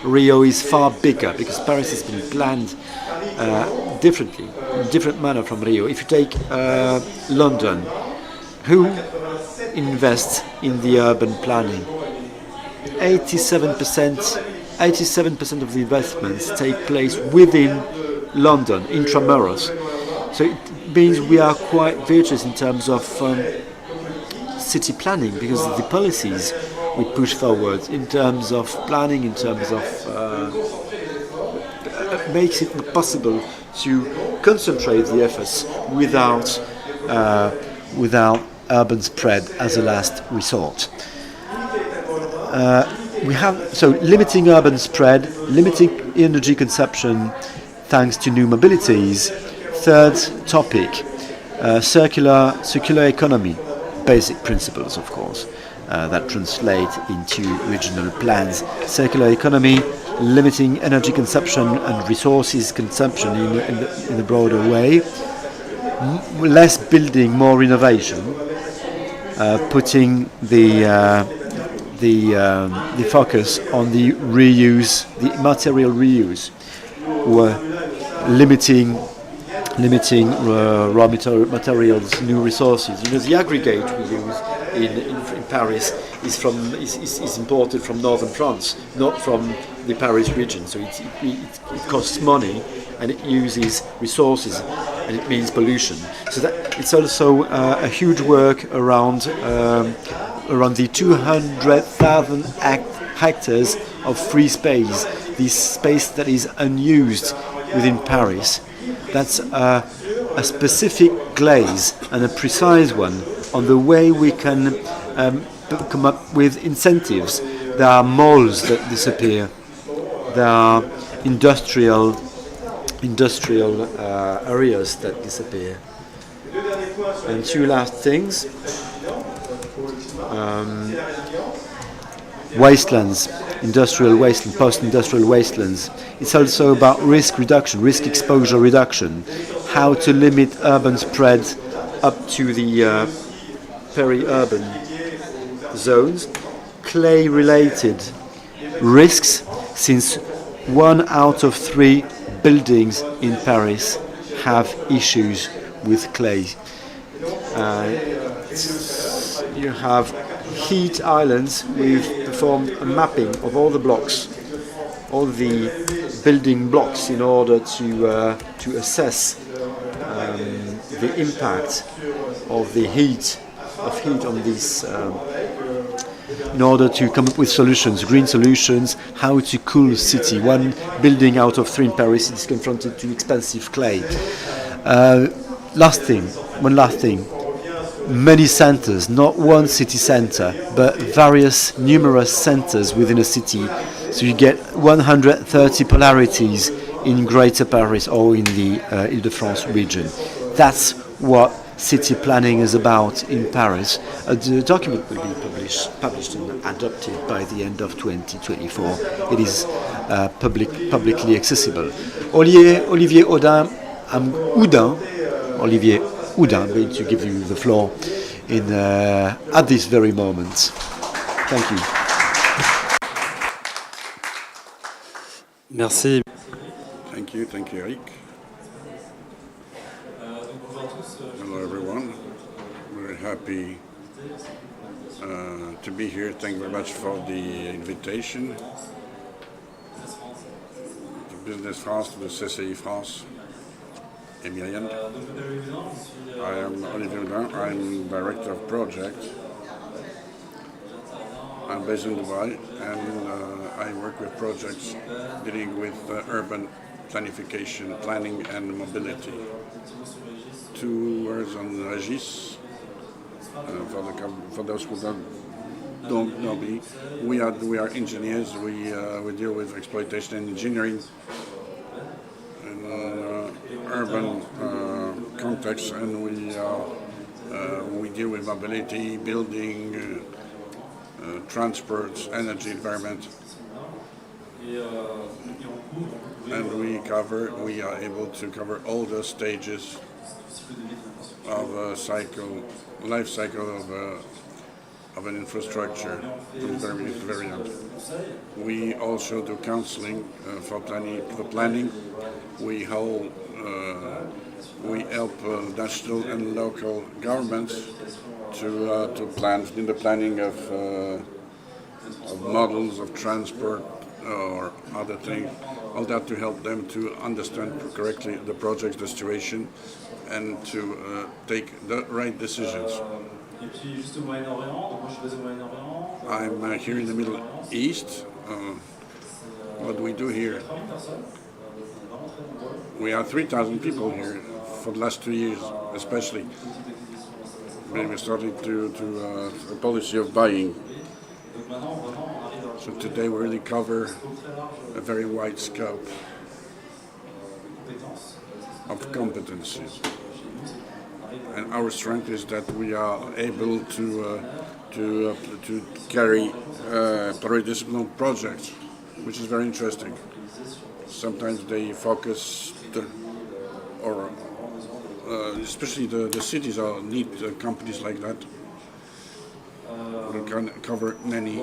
Rio is far bigger because Paris has been planned differently, in a different manner from Rio. If you take London, who invests in the urban planning? 87% of the investments take place within London, intramuros. So it means we are quite virtuous in terms of city planning, because the policies we push forward in terms of planning, in terms of makes it possible to concentrate the efforts without urban spread as a last resort. We have limiting urban spread, limiting energy consumption thanks to new mobilities. Third topic, circular economy, basic principles, of course, that translate into regional plans. Circular economy, limiting energy consumption and resources consumption in a broader way. less building, more innovation, putting the focus on the reuse, the material reuse, or limiting raw materials, new resources. You know, the aggregate we use in Paris is imported from northern France, not from the Paris region. So it costs money and it uses resources and it means pollution. So that it's also a huge work around the 200,000 hectares of free space, this space that is unused within Paris. That's a specific glaze and a precise one on the way we can come up with incentives. There are malls that disappear. There are industrial areas that disappear. And two last things. Wastelands, industrial wasteland, post-industrial wastelands. It's also about risk reduction, risk exposure reduction, how to limit urban spread up to the peri-urban zones, clay-related risks, since 1 out of 3 buildings in Paris have issues with clay. You have heat islands. We've performed a mapping of all the blocks, all the building blocks, in order to assess the impact of the heat on these, in order to come up with solutions, green solutions, how to cool the city. 1 building out of 3 in Paris is confronted to expensive clay. One last thing. Many centers, not one city center, but numerous centers within a city. So you get 130 polarities in Greater Paris or in the Île-de-France region. That's what city planning is about in Paris. The document will be published and adopted by the end of 2024. It is publicly accessible. Olivier Houdin, I'm going to give you the floor at this very moment. Thank you. Merci. Thank you, Eric. Hello, everyone. We're happy to be here. Thank you very much for the invitation. To Business France, to the CCI France. Emilienne. I am Olivier Houdin. I'm Director of Project. I'm based in Dubai, and I work with projects dealing with urban planification, planning and mobility. 2 words on Régis. For those who don't know me, we are engineers. We deal with exploitation and engineering in urban context, and we deal with mobility, building, transport, energy, environment, and we are able to cover all the stages of a life cycle of an infrastructure from very young. We also do counseling for planning. We help national and local governments to plan in the planning of models of transport or other things, all that to help them to understand correctly the project, the situation, and to take the right decisions. I'm here in the Middle East. What we do here, we are 3,000 people here for the last 2 years, especially. We started to a policy of buying. So today we really cover a very wide scope of competencies. And our strength is that we are able to carry pluridisciplinary projects, which is very interesting. Sometimes they focus especially the cities need companies like that. We can cover many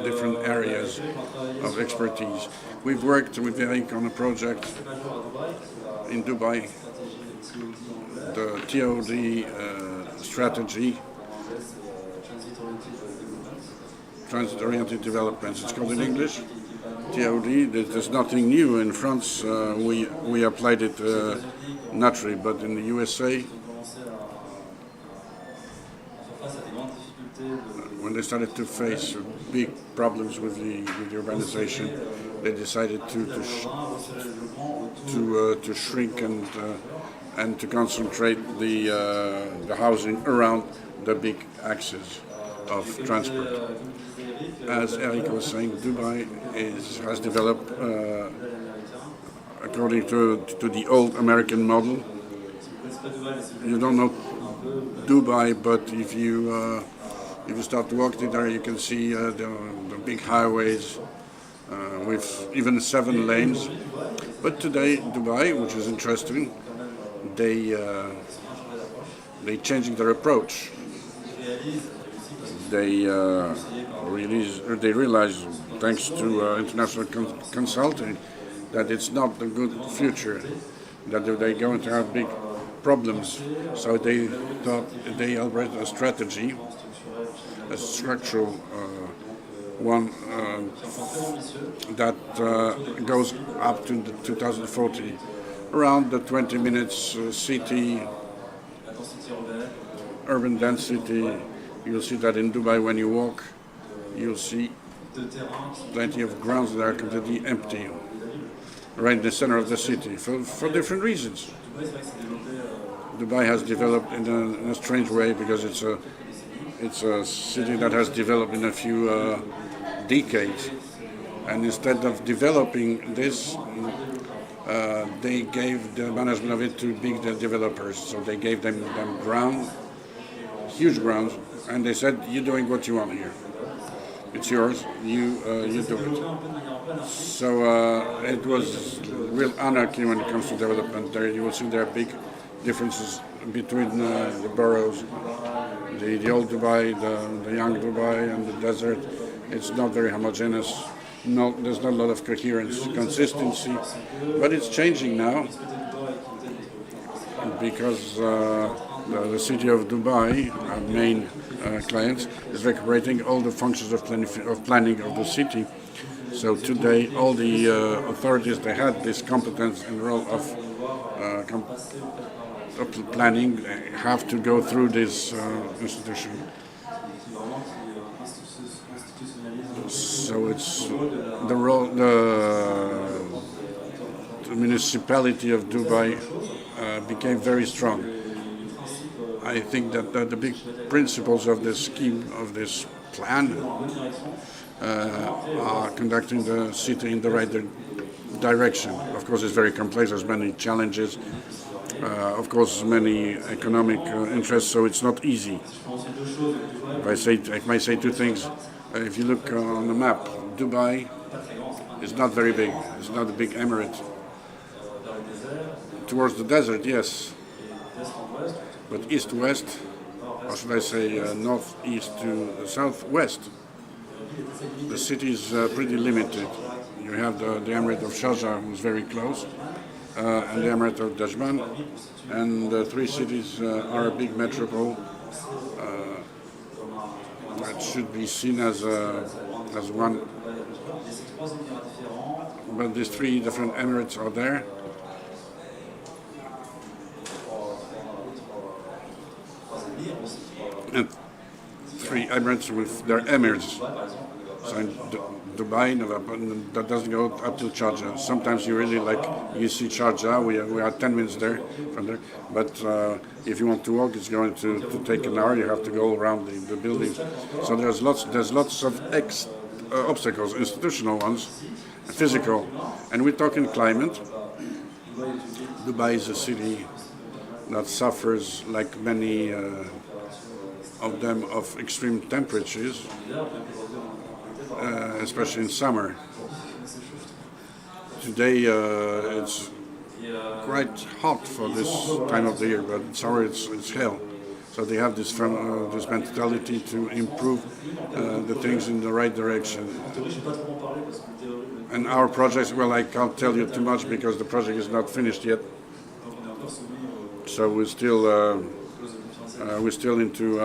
different areas of expertise. We've worked with Eric on a project in Dubai, the TOD strategy, transit-oriented developments. It's called in English, TOD. There's nothing new. In France, we applied it naturally, but in the USA, when they started to face big problems with the urbanization, they decided to shrink and to concentrate the housing around the big axis of transport. As Eric was saying, Dubai has developed according to the old American model. You don't know Dubai, but if you start walking there, you can see the big highways with even 7 lanes. But today, Dubai, which is interesting, they changing their approach. They realize, thanks to international consulting, that it's not a good future, that they're going to have big problems. So they thought they elaborated a strategy, a structural one that goes up to 2040, around the 20 minutes city, urban density. You'll see that in Dubai when you walk, you'll see plenty of grounds that are completely empty, right in the center of the city, for different reasons. Dubai has developed in a strange way because it's a city that has developed in a few decades, and instead of developing this, they gave the management of it to big developers. So they gave them ground, huge grounds, and they said, "You're doing what you want here. It's yours. You do it." So it was real anarchy when it comes to development. There you will see there are big differences between the boroughs, the old Dubai, the young Dubai, and the desert. It's not very homogeneous. No, there's not a lot of coherence, consistency, but it's changing now because the city of Dubai, our main client, is recuperating all the functions of planning of the city. So today, all the authorities that had this competence and role of planning have to go through this institution. So it's the role. The municipality of Dubai became very strong. I think that the big principles of this scheme, of this plan, are conducting the city in the right direction. Of course, it's very complex. There's many challenges. Of course, many economic interests. So it's not easy. I might say two things. If you look on the map, Dubai is not very big. It's not a big emirate. Towards the desert, yes. But east-west, or should I say north-east to south-west, the city is pretty limited. You have the emirate of Sharjah, who's very close, and the emirate of Dajman, and the 3 cities are a big metropole that should be seen as one. But these 3 different emirates are there. And 3 emirates with their emirs. So in Dubai, that doesn't go up to Sharjah. Sometimes you see Sharjah, we are 10 minutes there from there. But if you want to walk, it's going to take an hour. You have to go around the buildings. So there's lots of obstacles, institutional ones, physical. And we're talking climate. Dubai is a city that suffers, like many of them, of extreme temperatures, especially in summer. Today it's quite hot for this time of the year, but sorry, it's hell. So they have this this mentality to improve the things in the right direction. And our projects, well, I can't tell you too much because the project is not finished yet. So we're still into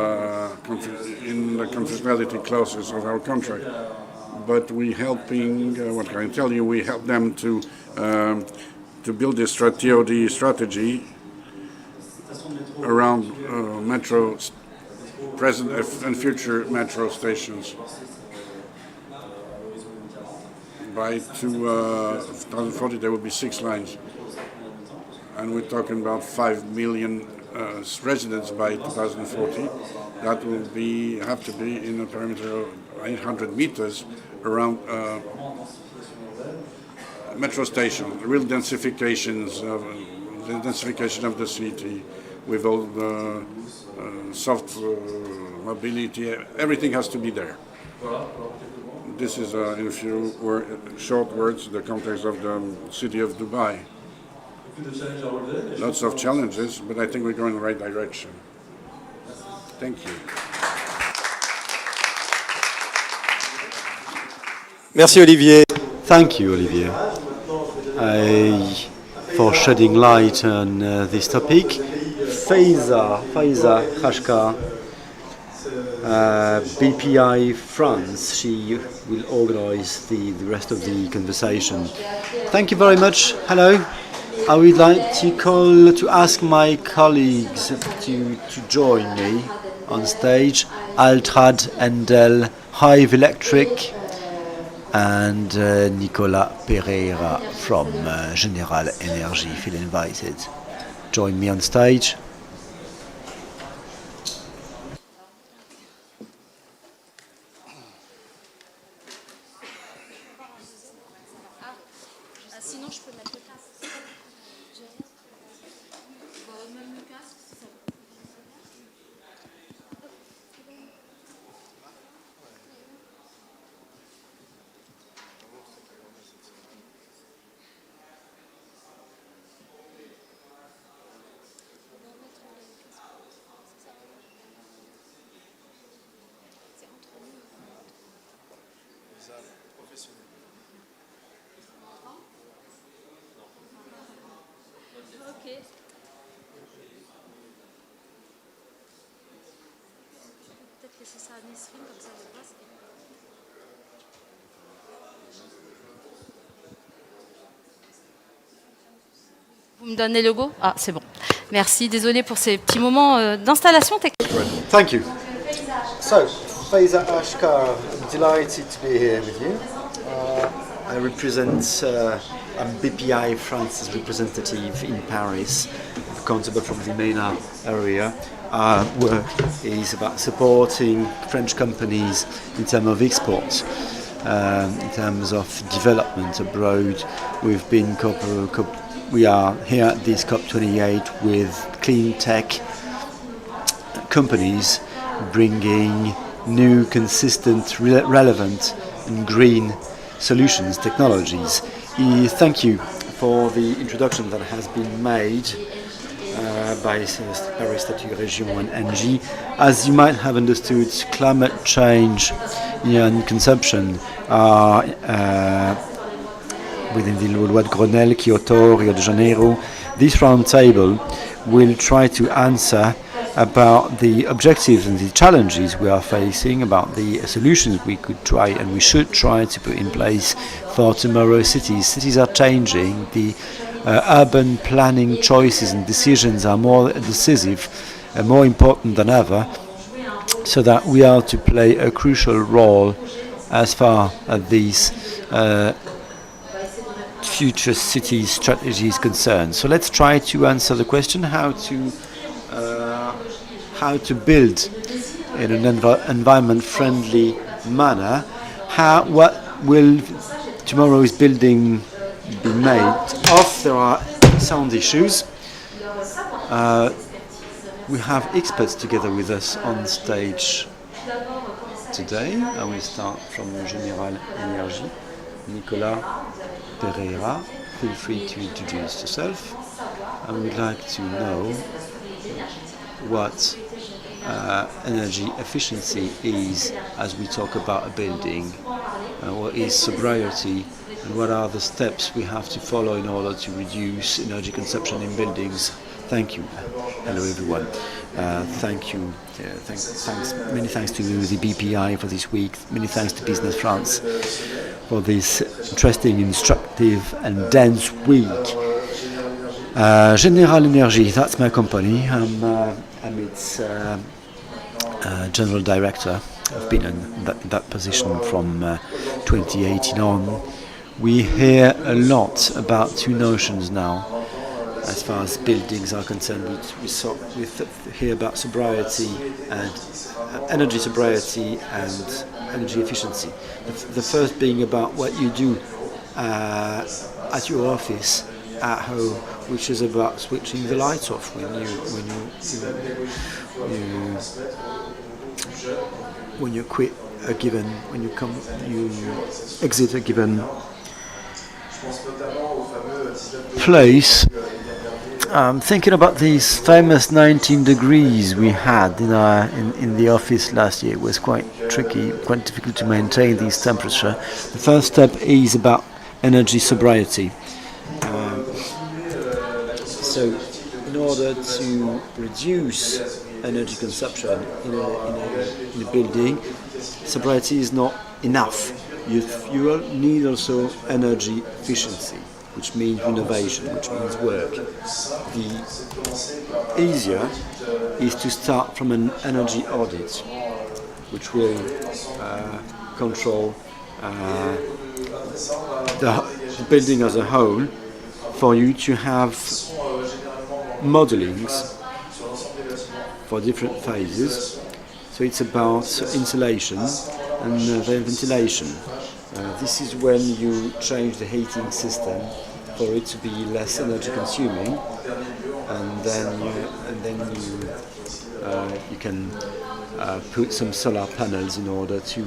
in the confidentiality clauses of our contract. But we helping. What can I tell you? We help them to build this TOD strategy around metro, present and future metro stations. By 2040 there will be 6 lines, and we're talking about 5 million residents by 2040. That will have to be in a perimeter of 800 meters around metro station, real densification of the city with all the soft mobility. Everything has to be there. This is, in a few short words, the context of the city of Dubai. Lots of challenges, but I think we're going in the right direction. Thank you. Merci Olivier. Thank you, Olivier, for shedding light on this topic. Faiza Khashkar, BPI France, she will organize the rest of the conversation. Thank you very much. Hello. I would like to ask my colleagues to join me on stage. Altrad, Endel, Hive Electric, and Nicolas Pereira from General Energy feel invited. Join me on stage. Sinon, je peux mettre le casque. Même le casque, ça va. Ok. Peut-être laisser ça à Nesrine, comme ça je vois. Vous me donnez le go? Ah, c'est bon. Merci, désolé pour ces petits moments d'installation technique. Thank you. So, Faiza Ashkar, I'm delighted to be here with you. I represent BPI France's representative in Paris, accountable from the MENA area. Our work is about supporting French companies in terms of exports, in terms of development abroad. We are here at this COP28 with clean tech companies bringing new, consistent, relevant and green solutions, technologies. Thank you for the introduction that has been made by Paris Statut Région and ENGIE. As you might have understood, climate change and consumption are within the Loi de Grenelle, Kyoto, Rio de Janeiro. This roundtable will try to answer about the objectives and the challenges we are facing, about the solutions we could try and we should try to put in place for tomorrow's cities. Cities are changing. The urban planning choices and decisions are more decisive and more important than ever, so that we are to play a crucial role as far as these future city strategy is concerned. So let's try to answer the question how to build in an environment-friendly manner. What will tomorrow's building be made of? There are sound issues. We have experts together with us on stage today. I will start from General Energy, Nicolas Pereira. feel free to introduce yourself. I would like to know what energy efficiency is as we talk about a building, what is sobriety, and what are the steps we have to follow in order to reduce energy consumption in buildings. Thank you. Hello everyone. Thank you. Many thanks to the BPI for this week. Many thanks to Business France for this interesting, instructive and dense week. General Energy, that's my company. I'm its General Director. I've been in that position from 2018 on. We hear a lot about two notions now as far as buildings are concerned. We hear about sobriety and energy sobriety and energy efficiency. The first being about what you do at your office, at home, which is about switching the lights off when you quit a given, when you exit a given place. Thinking about these famous 19 degrees we had in the office last year, it was quite tricky, quite difficult to maintain this temperature. The first step is about energy sobriety. So, in order to reduce energy consumption in a building, sobriety is not enough. You need also energy efficiency, which means innovation, which means work. The easier is to start from an energy audit, which will control the building as a whole, for you to have modelings for different phases. So it's about insulation and ventilation. This is when you change the heating system for it to be less energy consuming, and then you can put some solar panels in order to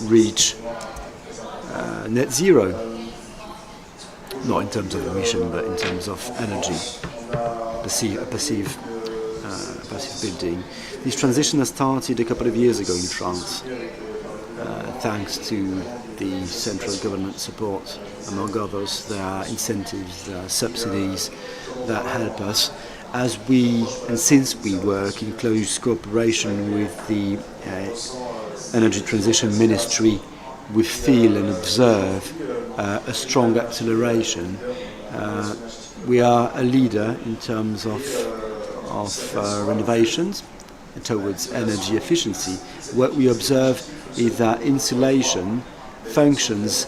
reach net zero. Not in terms of emission, but in terms of energy, passive building. This transition has started a couple of years ago in France, thanks to the central government support. Among others, there are incentives, there are subsidies that help us since we work in close cooperation with the Energy Transition Ministry. We feel and observe a strong acceleration. We are a leader in terms of renovations towards energy efficiency. What we observe is that insulation functions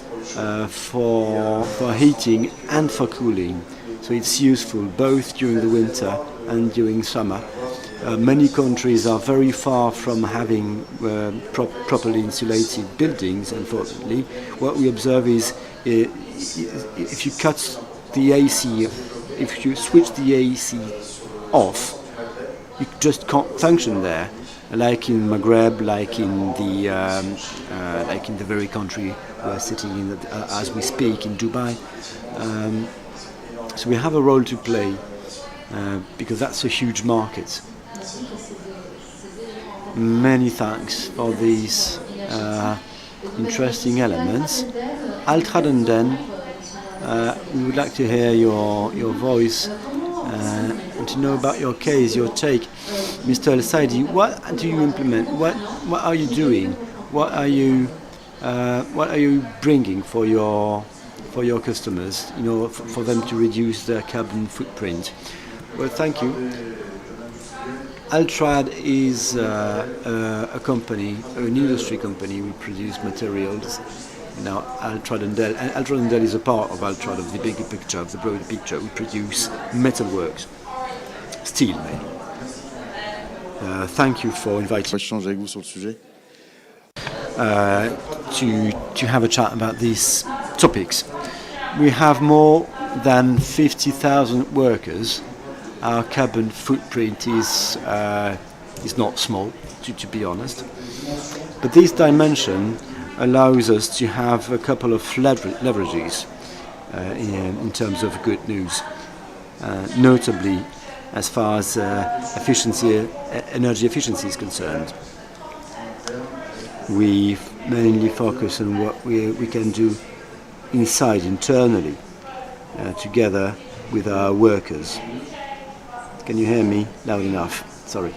for heating and for cooling. So it's useful both during the winter and during summer. Many countries are very far from having properly insulated buildings, unfortunately. What we observe is if you cut the AC, if you switch the AC off, you just can't function there. Like in Maghreb, like in the very country we're sitting in as we speak, in Dubai. So we have a role to play because that's a huge market. Many thanks for these interesting elements. Altraden, we would like to hear your voice and to know about your case, your take. Mr. El Saidi, what do you implement? What are you doing? What are you bringing for your customers? For them to reduce their carbon footprint. Well, thank you. Altrad is a company, an industry company. We produce materials. Now, Altrad is a part of Altrad, of the bigger picture, of the broader picture. We produce metalworks, steel mainly. Thank you for inviting me to have a chat about these topics. We have more than 50,000 workers. Our carbon footprint is not small, to be honest. But this dimension allows us to have a couple of leverages. in terms of good news, notably as far as energy efficiency is concerned. We mainly focus on what we can do internally, together with our workers. Can you hear me loud enough? Sorry.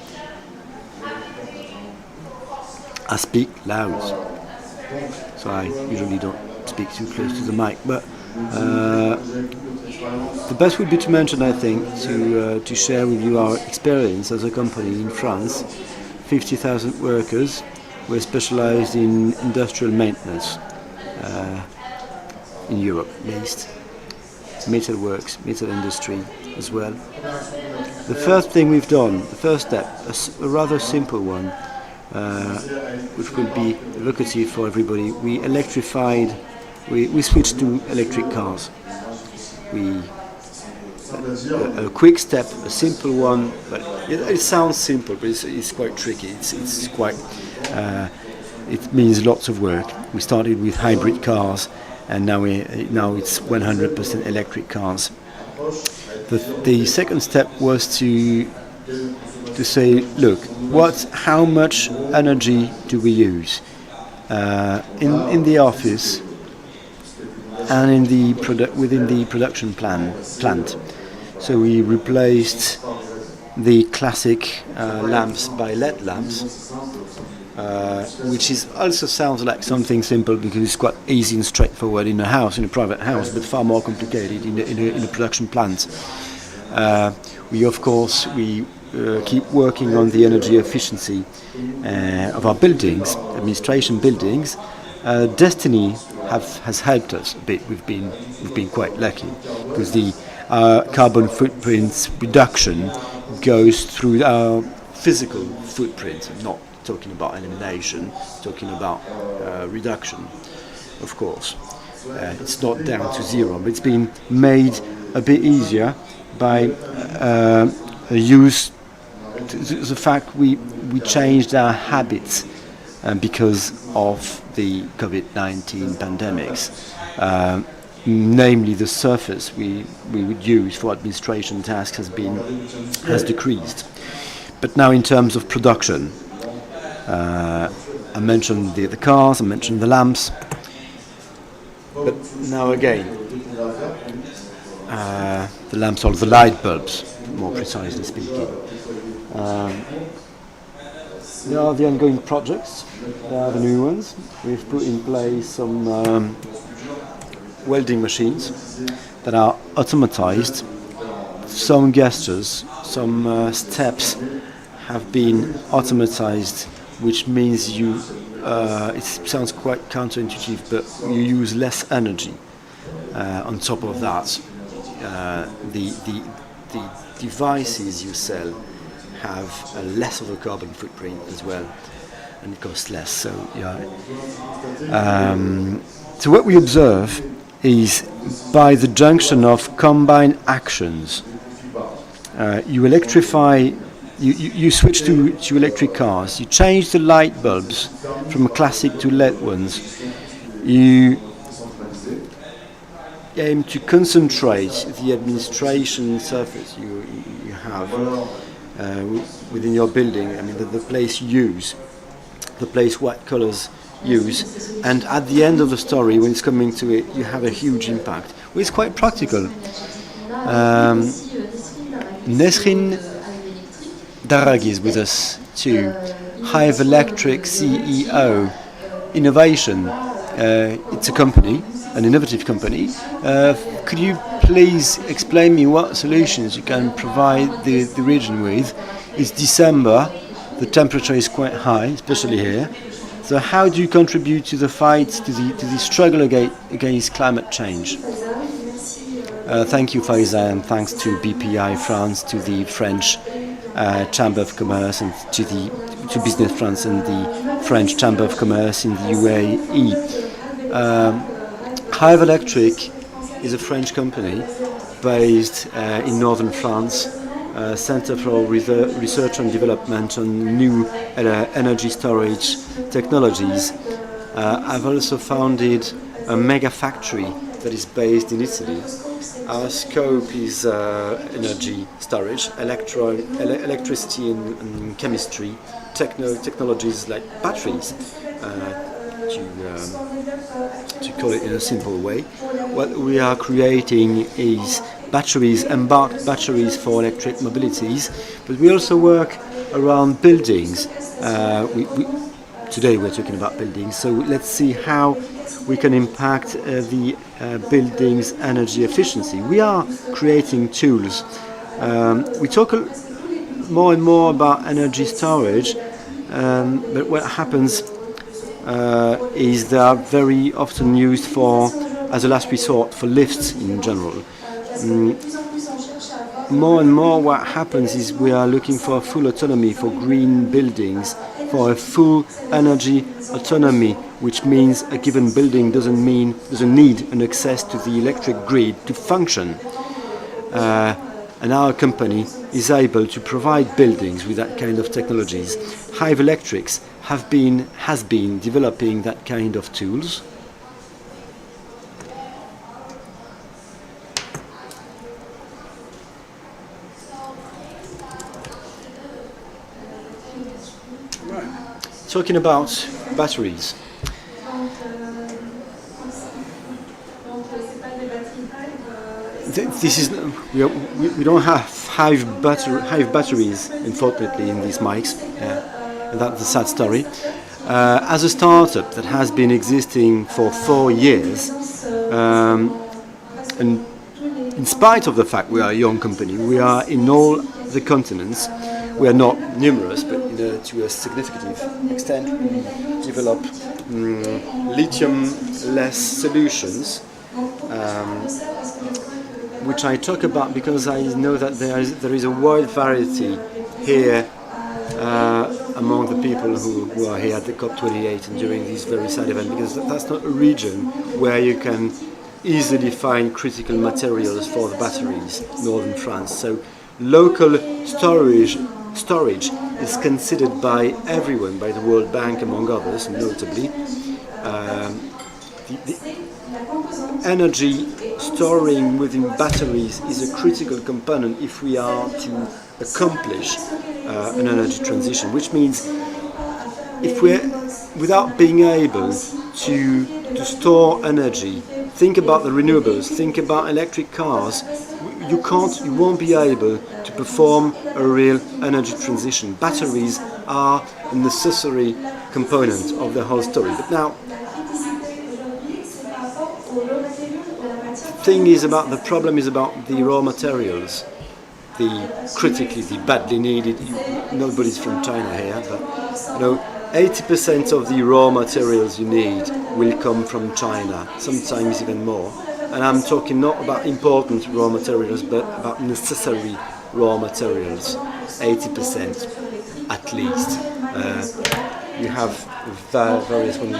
I speak loud, so I usually don't speak too close to the mic, but the best would be to mention, I think, to share with you our experience as a company in France. 50,000 workers. We're specialized in industrial maintenance in Europe, at least. Metalworks, metal industry as well. The first thing we've done, the first step, a rather simple one, which will be evocative for everybody. We switched to electric cars. A quick step, a simple one, but it sounds simple, but it's quite tricky. It's quite. It means lots of work. We started with hybrid cars, and now it's 100% electric cars. The second step was to say, look, how much energy do we use in the office and within the production plant. So we replaced the classic lamps by LED lamps, which also sounds like something simple because it's quite easy and straightforward in a private house, but far more complicated in a production plant. We keep working on the energy efficiency of our buildings, administration buildings. Destiny has helped us a bit. We've been quite lucky because the carbon footprint reduction goes through our physical footprint. I'm not talking about elimination, talking about reduction, of course. It's not down to zero, but it's been made a bit easier by the fact we changed our habits because of the COVID-19 pandemics. Namely, the surface we would use for administration tasks has decreased. But now, in terms of production, I mentioned the cars, I mentioned the lamps. But now again, the lamps or the light bulbs, more precisely speaking. There are the ongoing projects, there are the new ones. We've put in place some welding machines that are automatized. Some gestures, some steps have been automatized, which means it sounds quite counterintuitive, but you use less energy. On top of that, the devices you sell have less of a carbon footprint as well, and it costs less. So so what we observe is, by the junction of combined actions, you electrify. You switch to electric cars. You change the light bulbs from classic to LED ones. You aim to concentrate the administration surface you have within your building. I mean, the place white collars use, and at the end of the story, when it's coming to it, you have a huge impact. Well, it's quite practical. Nesrin Darag is with us too. Hive Electric CEO Innovation. It's a company, an innovative company. Could you please explain me what solutions you can provide the region with? It's December, the temperature is quite high, especially here. So how do you contribute to the fight, to the struggle against climate change? Thank you, Faiza, and thanks to BPI France, to the French Chamber of Commerce, and to Business France and the French Chamber of Commerce in the UAE. Hive Electric is a French company based in northern France, Center for Research and Development on New Energy Storage Technologies. I've also founded a mega factory that is based in Italy. Our scope is energy storage, electricity and chemistry, technologies like batteries, to call it in a simple way. What we are creating is batteries, embarked batteries for electric mobilities, but we also work around buildings. Today we're talking about buildings, so let's see how we can impact the building's energy efficiency. We are creating tools. We talk more and more about energy storage, but what happens is they are very often used as a last resort for lifts in general. More and more what happens is we are looking for full autonomy for green buildings, for a full energy autonomy, which means a given building doesn't need an access to the electric grid to function. And our company is able to provide buildings with that kind of technologies. Hive Electrics has been developing that kind of tools. Talking about batteries. This is we don't have Hive batteries, unfortunately, in these mics, and that's a sad story. As a startup that has been existing for 4 years, and in spite of the fact we are a young company, we are in all the continents. We are not numerous, but to a significant extent, we develop lithium-less solutions, which I talk about because I know that there is a wide variety here among the people who are here at the COP28 and during this very sad event, because that's not a region where you can easily find critical materials for the batteries, northern France. So local storage is considered by everyone, by the World Bank among others, notably. The energy storing within batteries is a critical component if we are to accomplish an energy transition, which means if we're, without being able to store energy, think about the renewables, think about electric cars, you won't be able to perform a real energy transition. Batteries are a necessary component of the whole story. But now, the problem is about the raw materials, the badly needed. Nobody's from China here, but 80% of the raw materials you need will come from China, sometimes even more. And I'm talking not about important raw materials, but about necessary raw materials, 80% at least. You have various ones.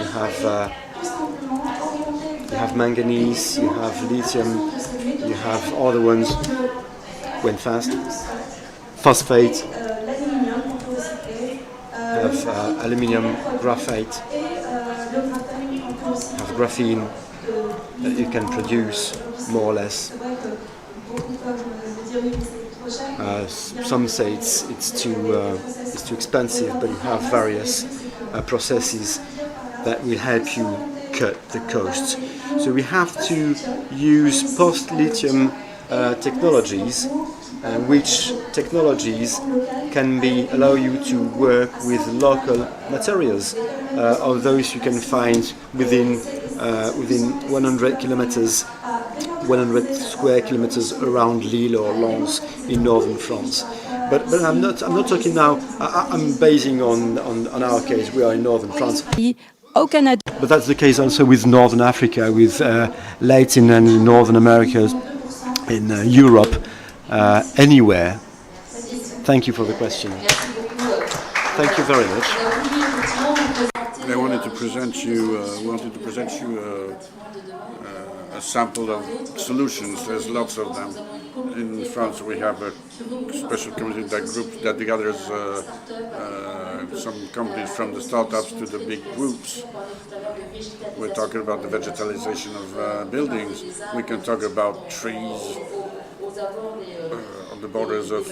You have manganese, you have lithium, you have other ones. Went fast. Phosphate. Have aluminium, graphite. Have graphene that you can produce more or less. Some say it's too expensive, but you have various processes that will help you cut the cost. So we have to use post-lithium technologies, which technologies can allow you to work with local materials, or those you can find within 100 kilometers, 100 square kilometers around Lille or Lens in northern France. But I'm not talking now. I'm basing on our case. We are in northern France. But that's the case also with Northern Africa, with Latin and Northern America, in Europe, anywhere. Thank you for the question. Thank you very much. I wanted to present you a sample of solutions. There's lots of them. In France, we have a special committee that gathers some companies from the startups to the big groups. We're talking about the vegetalization of buildings. We can talk about trees on the borders of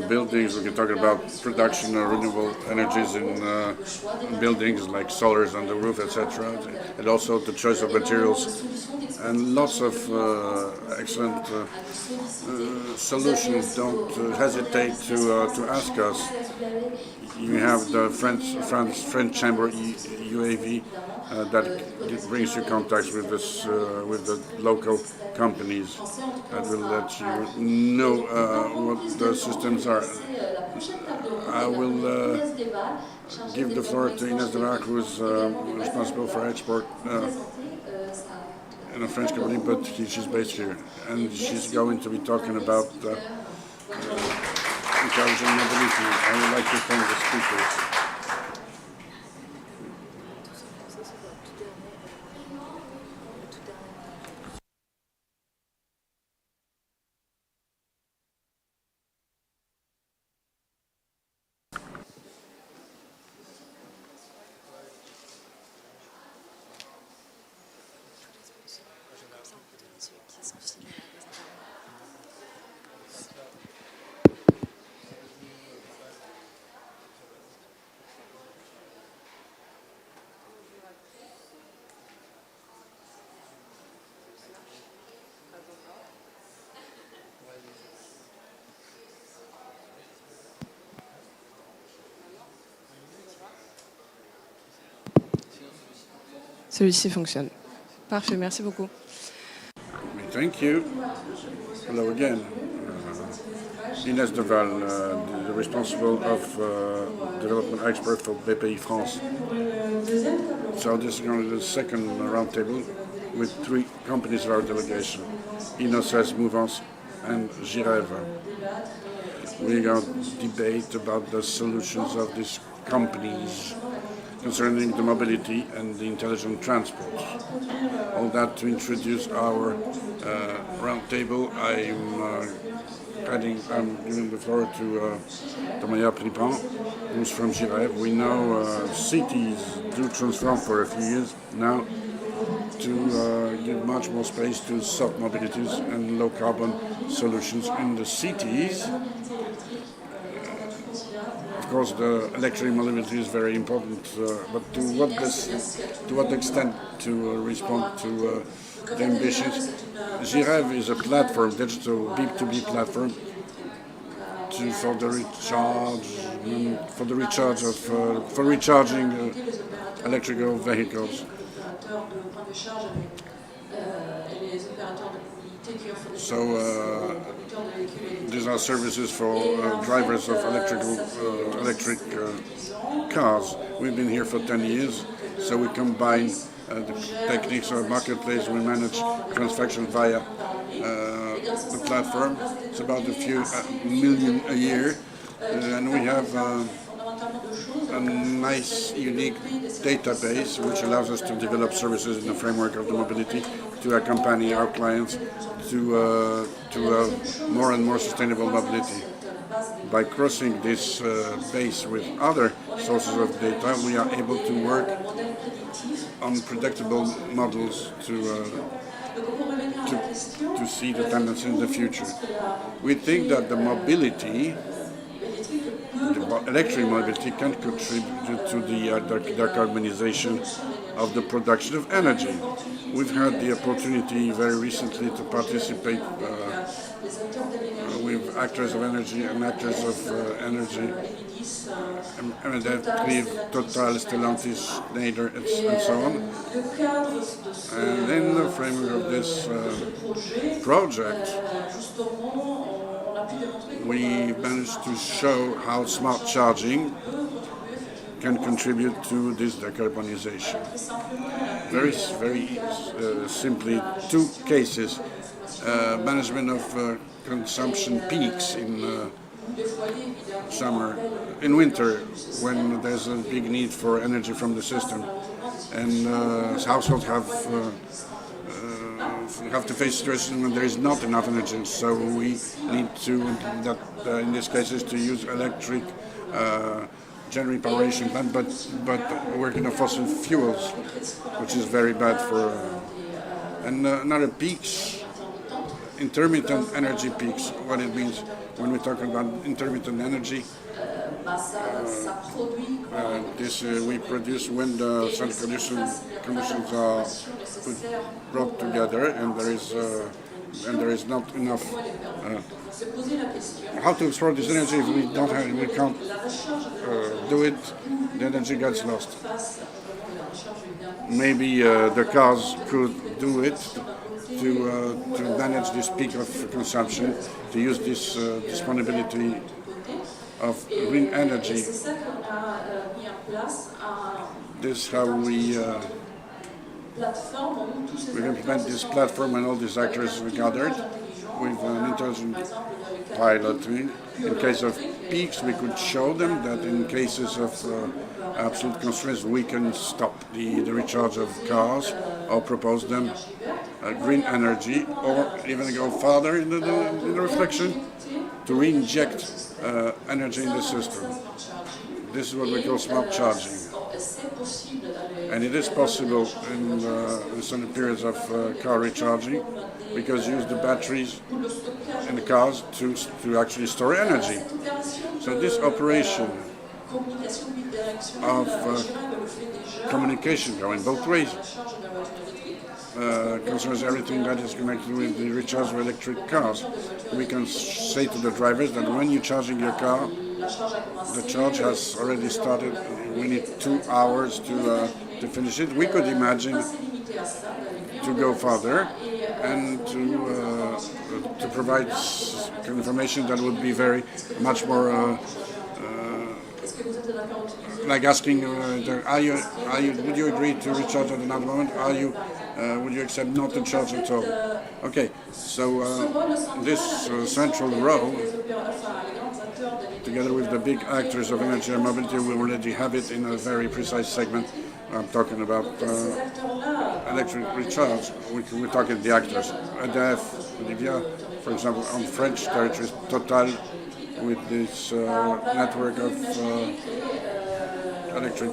buildings. We can talk about production of renewable energies in buildings like solars on the roof, etc. And also the choice of materials and lots of excellent solutions. Don't hesitate to ask us. You have the French Chamber UAV that brings you contacts with with the local companies that will let you know what the systems are. I will give the floor to Ines Devac, who is responsible for export in a French company, but she's based here, and she's going to be talking about intelligent mobility. I would like to thank the speakers. Celui-ci fonctionne. Parfait, merci beaucoup. Thank you. Hello again. Ines Deval, the responsible of development expert for BPI France. So this is going to be the second roundtable with 3 companies of our delegation, Innocès, Mouvance and GIREV. We're going to debate about the solutions of these companies concerning the mobility and the intelligent transport. All that to introduce our roundtable. I'm giving the floor to Thomas Pripin, who's from GIREV. We know cities do transform for a few years now to give much more space to soft mobilities and low carbon solutions in the cities. Of course, the electric mobility is very important, but to what extent to respond to the ambitions? GIREV is a platform, digital B2B platform, for recharging electrical vehicles. So these are services for drivers of electric cars. We've been here for 10 years, so we combine the techniques of marketplace. We manage transaction via the platform. It's about a few million a year, and we have a nice, unique database which allows us to develop services in the framework of the mobility to accompany our clients to more and more sustainable mobility. By crossing this base with other sources of data, we are able to work on predictable models to see the tendency in the future. We think that the mobility, the electric mobility, can contribute to the decarbonization of the production of energy. We've had the opportunity very recently to participate with actors of energy and actors of energy, Total, Stellantis, Schneider, and so on. And in the framework of this project, we managed to show how smart charging can contribute to this decarbonization. Very simply, 2 cases. Management of consumption peaks in summer, in winter, when there's a big need for energy from the system, and households have have to face situations when there is not enough energy. So we need to, in this case, is to use electric general reparation plant, but working on fossil fuels, which is very bad for. And another peaks, intermittent energy peaks. What it means when we talk about intermittent energy. We produce when the sun conditions are brought together, and there is not enough. How to store this energy if we can't do it? The energy gets lost. Maybe the cars could do it to manage this peak of consumption, to use this disponibility of green energy. This is how we implement this platform, and all these actors are gathered with an intelligent piloting. In case of peaks, we could show them that in cases of absolute constraints, we can stop the recharge of cars or propose them green energy, or even go farther in the reflection to re-inject energy in the system. This is what we call smart charging. And it is possible in certain periods of car recharging, because use the batteries in the cars to actually store energy. So this operation of communication going both ways concerns everything that is connected with the recharge of electric cars. We can say to the drivers that when you're charging your car, the charge has already started. We need 2 hours to finish it. We could imagine to go further and to provide information that would be much more like asking, would you agree to recharge at another moment? Would you accept not to charge at all? Okay, so this central role, together with the big actors of energy and mobility, we already have it in a very precise segment. I'm talking about electric recharge. We're talking the actors. EDF, Olivia, for example, on French territories, Total, with this network of electric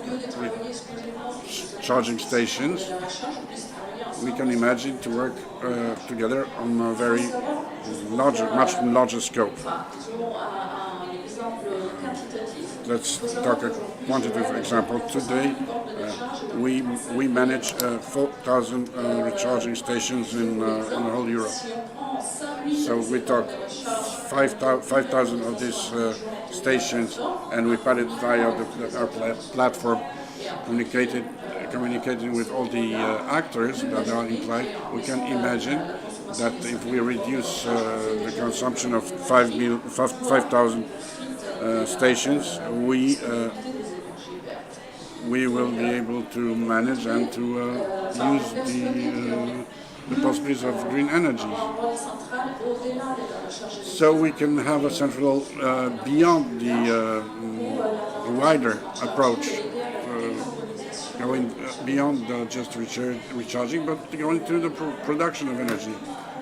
charging stations. We can imagine to work together on a very much larger scope. Let's talk a quantitative example. Today, we manage 4,000 recharging stations in the whole Europe. So we talk 5,000 of these stations, and we put it via our platform, communicating with all the actors that are implied. We can imagine that if we reduce the consumption of 5,000 stations, we will be able to manage and to use the possibilities of green energy. So we can have a central, beyond the wider approach, going beyond just recharging, but going to the production of energy.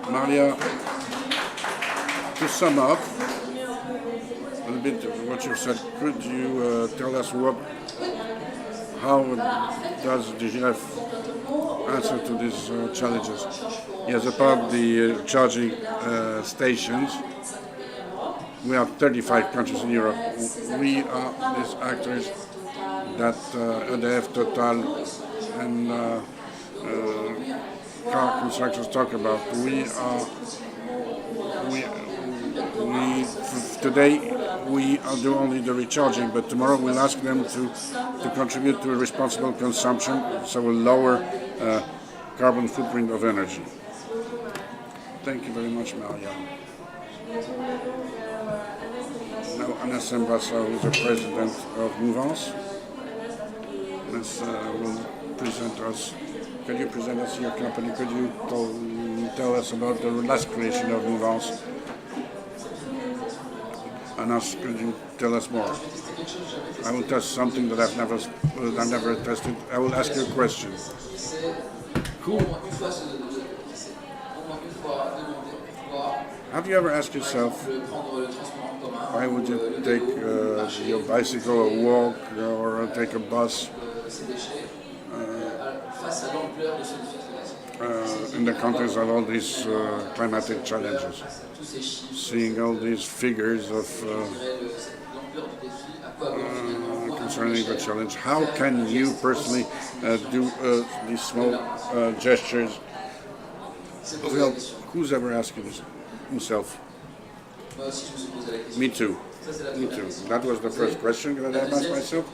Maria, to sum up a little bit of what you've said, could you tell us how does DGF answer to these challenges? Yes, apart the charging stations, we have 35 countries in Europe. We are these actors that EDF, Total, and car constructors talk about. Today we do only the recharging, but tomorrow we'll ask them to contribute to a responsible consumption, so a lower carbon footprint of energy. Thank you very much, Maria. Now, Anas Mbassa, who is the president of Mouvance, will present us. Can you present us your company? Could you tell us about the last creation of Mouvance? Anas, could you tell us more? I will test something that I've never tested. I will ask you a question. Have you ever asked yourself, why would you take your bicycle or walk or take a bus in the context of all these climatic challenges? Seeing all these figures of concerning the challenge, how can you personally do these small gestures? Well, who's ever asked you this? Himself. Me too. Me too. That was the first question that I asked myself.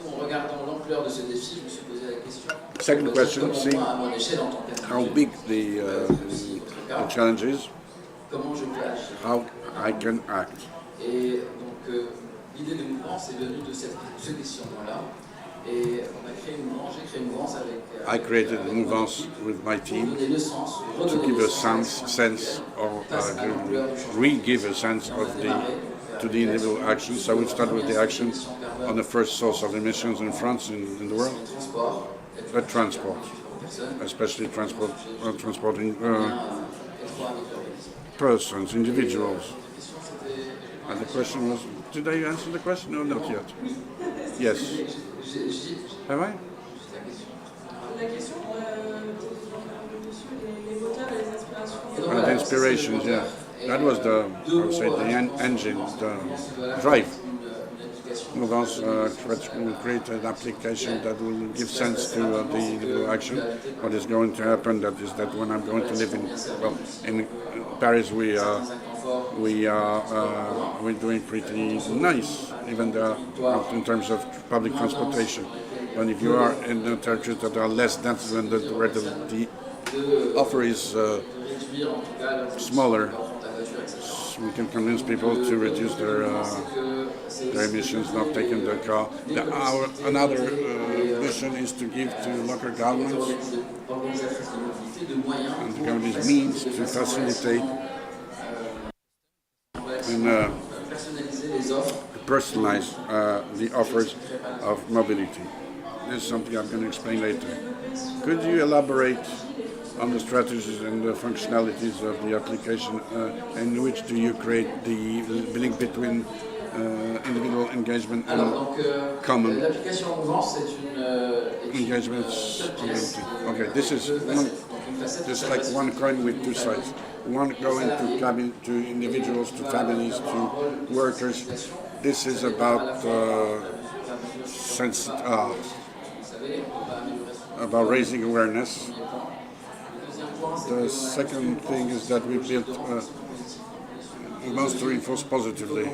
Second question, seeing how big the challenge is, how I can act. I created Mouvance with my team to give a sense or re-give a sense of to the individual actions. So we start with the action on the first source of emissions in France, in the world, the transport, especially transporting persons, individuals. And the question was, did I answer the question or not yet? Yes. Have I? The inspirations, yeah. That was the, I would say, the engine, the drive. Mouvance will create an application that will give sense to the individual action. What is going to happen is that when I'm going to live in Paris, we're doing pretty nice, even in terms of public transportation. But if you are in the territories that are less dense than where the offer is smaller, we can convince people to reduce their emissions, not taking their car. Another mission is to give to local governments and the government's means to facilitate and personalize the offers of mobility. This is something I'm going to explain later. Could you elaborate on the strategies and the functionalities of the application, in which do you create the link between individual engagement and common engagements? Okay, this is just like one coin with two sides. One going to individuals, to families, to workers. This is about raising awareness. The second thing is that we built wants to reinforce positively.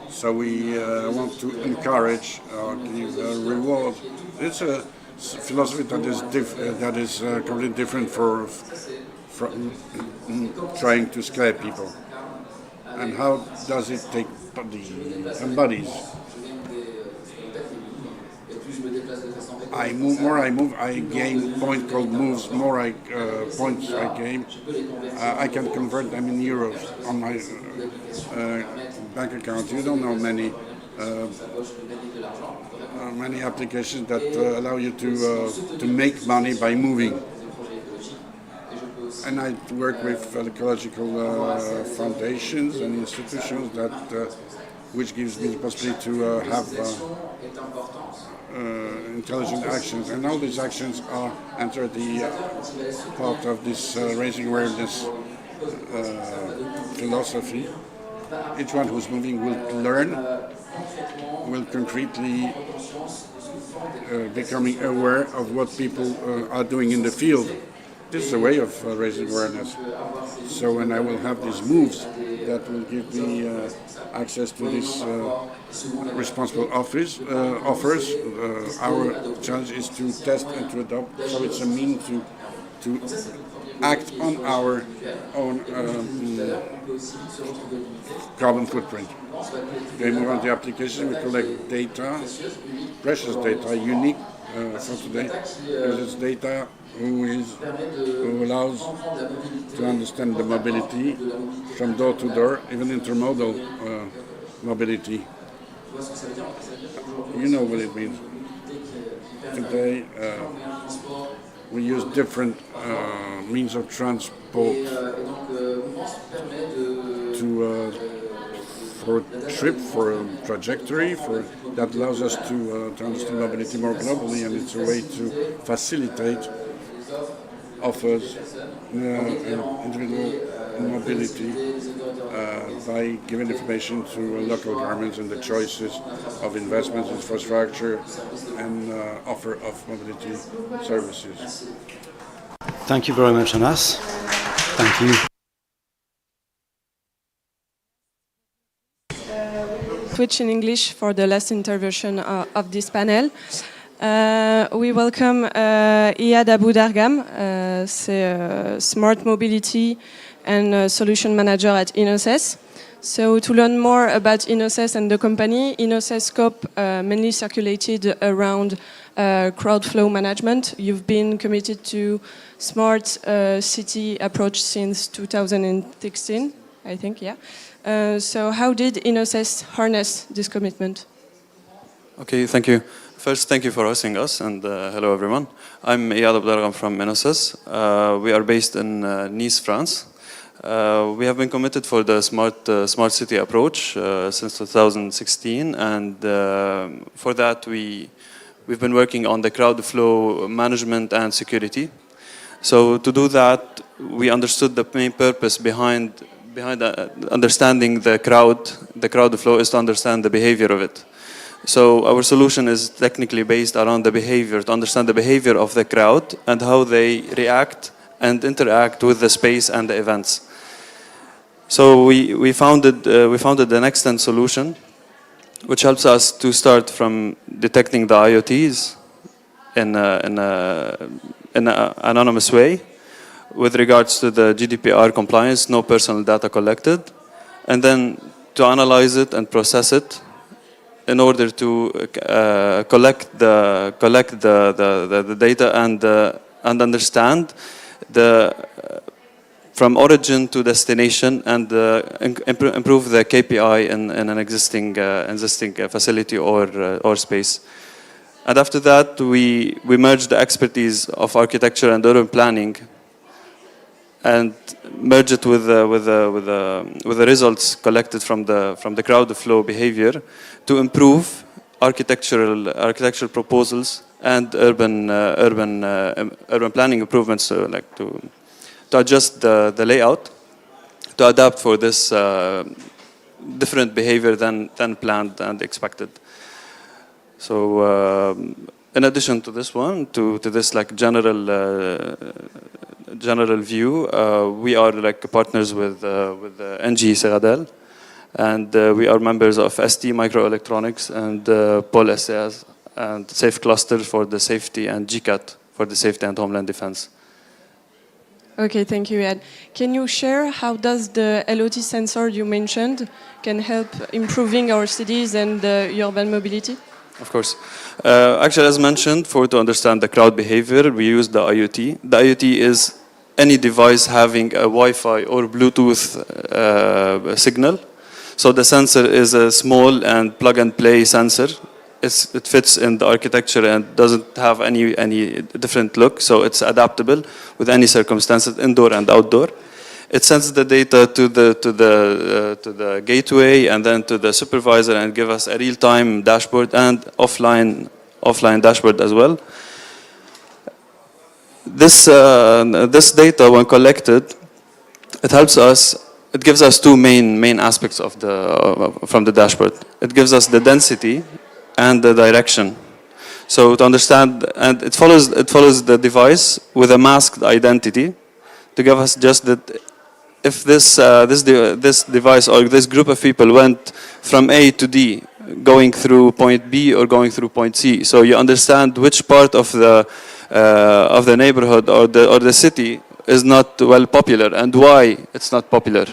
So we want to encourage or give a reward. It's a philosophy that is completely different from trying to scare people. And how does it take the embodies? More I move, I gain point called moves. More points I gain, I can convert them in euros on my bank account. You don't know many applications that allow you to make money by moving. And I work with ecological foundations and institutions which gives me the possibility to have intelligent actions, and all these actions are enter the part of this raising awareness philosophy. Each one who's moving will learn, will concretely becoming aware of what people are doing in the field. This is a way of raising awareness. So when I will have these moves that will give me access to this responsible offers, our challenge is to test and to adopt. So it's a means to act on our own carbon footprint. Then we want the application, we collect data, precious data, unique for today, because it's data who allows to understand the mobility from door to door, even intermodal mobility. You know what it means. Today we use different means of transport for a trip, for a trajectory, that allows us to understand mobility more globally, and it's a way to facilitate offers individual mobility by giving information to local governments and the choices of investments, infrastructure, and offer of mobility services. Thank you very much, Anas. Thank you. Switch in English for the last intervention of this panel. We welcome Iyad Abu Dargam, Smart Mobility and Solution Manager at Innocess. So to learn more about Innocess and the company, Innocess scope mainly circulated around crowd flow management. You've been committed to smart city approach since 2016, I think, yeah. So how did Innocess harness this commitment? Okay, thank you. First, thank you for hosting us, and hello everyone. I'm Iyad Abu Dargam from Innocess. We are based in Nice, France. We have been committed for the smart city approach since 2016, and for that we've been working on the crowd flow management and security. So to do that, we understood the main purpose behind understanding the crowd flow is to understand the behavior of it. So our solution is technically based around the behavior, to understand the behavior of the crowd and how they react and interact with the space and the events. So we founded an extent solution, which helps us to start from detecting the IoTs in an anonymous way, with regards to the GDPR compliance, no personal data collected, and then to analyze it and process it in order to collect the data and understand from origin to destination, and improve the KPI in an existing facility or space. And after that, we merged the expertise of architecture and urban planning and merge it with the results collected from the crowd flow behavior to improve architectural proposals and urban planning improvements, like to adjust the layout to adapt for this different behavior than planned and expected. So in addition to this one, to this like general view, we are like partners with NG Citadel, and we are members of ST Microelectronics and Pol SAS and Safe Cluster for the safety, and GCAT for the safety and homeland defense. Okay, thank you, Ed. Can you share how does the LOT sensor you mentioned can help improving our cities and urban mobility? Of course. Actually, as mentioned, to understand the crowd behavior, we use the IoT. The IoT is any device having a Wi-Fi or Bluetooth signal. So the sensor is a small and plug-and-play sensor. It fits in the architecture and doesn't have any different look. So it's adaptable with any circumstances, indoor and outdoor. It sends the data to the gateway and then to the supervisor, and give us a real-time dashboard and offline dashboard as well. This data, when collected, it helps us. It gives us two main aspects from the dashboard. It gives us the density and the direction. So to understand, and it follows the device with a masked identity to give us just that if this device or this group of people went from A to D, going through point B or going through point C, so you understand which part of the neighborhood or the city is not well popular and why it's not popular.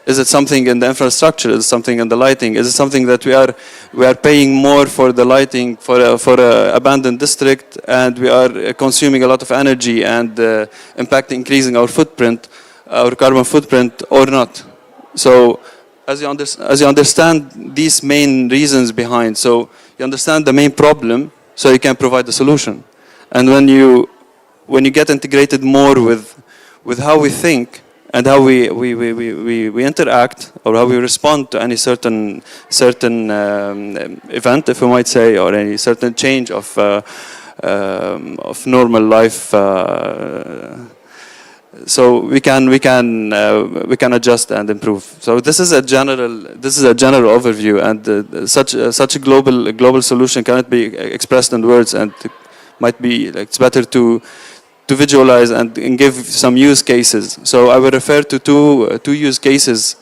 Is it something in the infrastructure? Is it something in the lighting? Is it something that we are paying more for the lighting for a abandoned district, and we are consuming a lot of energy and increasing our footprint, our carbon footprint, or not? So as you understand these main reasons behind, so you understand the main problem, so you can provide the solution. And when you get integrated more with how we think and how we interact, or how we respond to any certain event, if we might say, or any certain change of normal life. So we can adjust and improve. So this is a general overview, and such a global solution cannot be expressed in words, and might be it's better to visualize and give some use cases. So I will refer to two use cases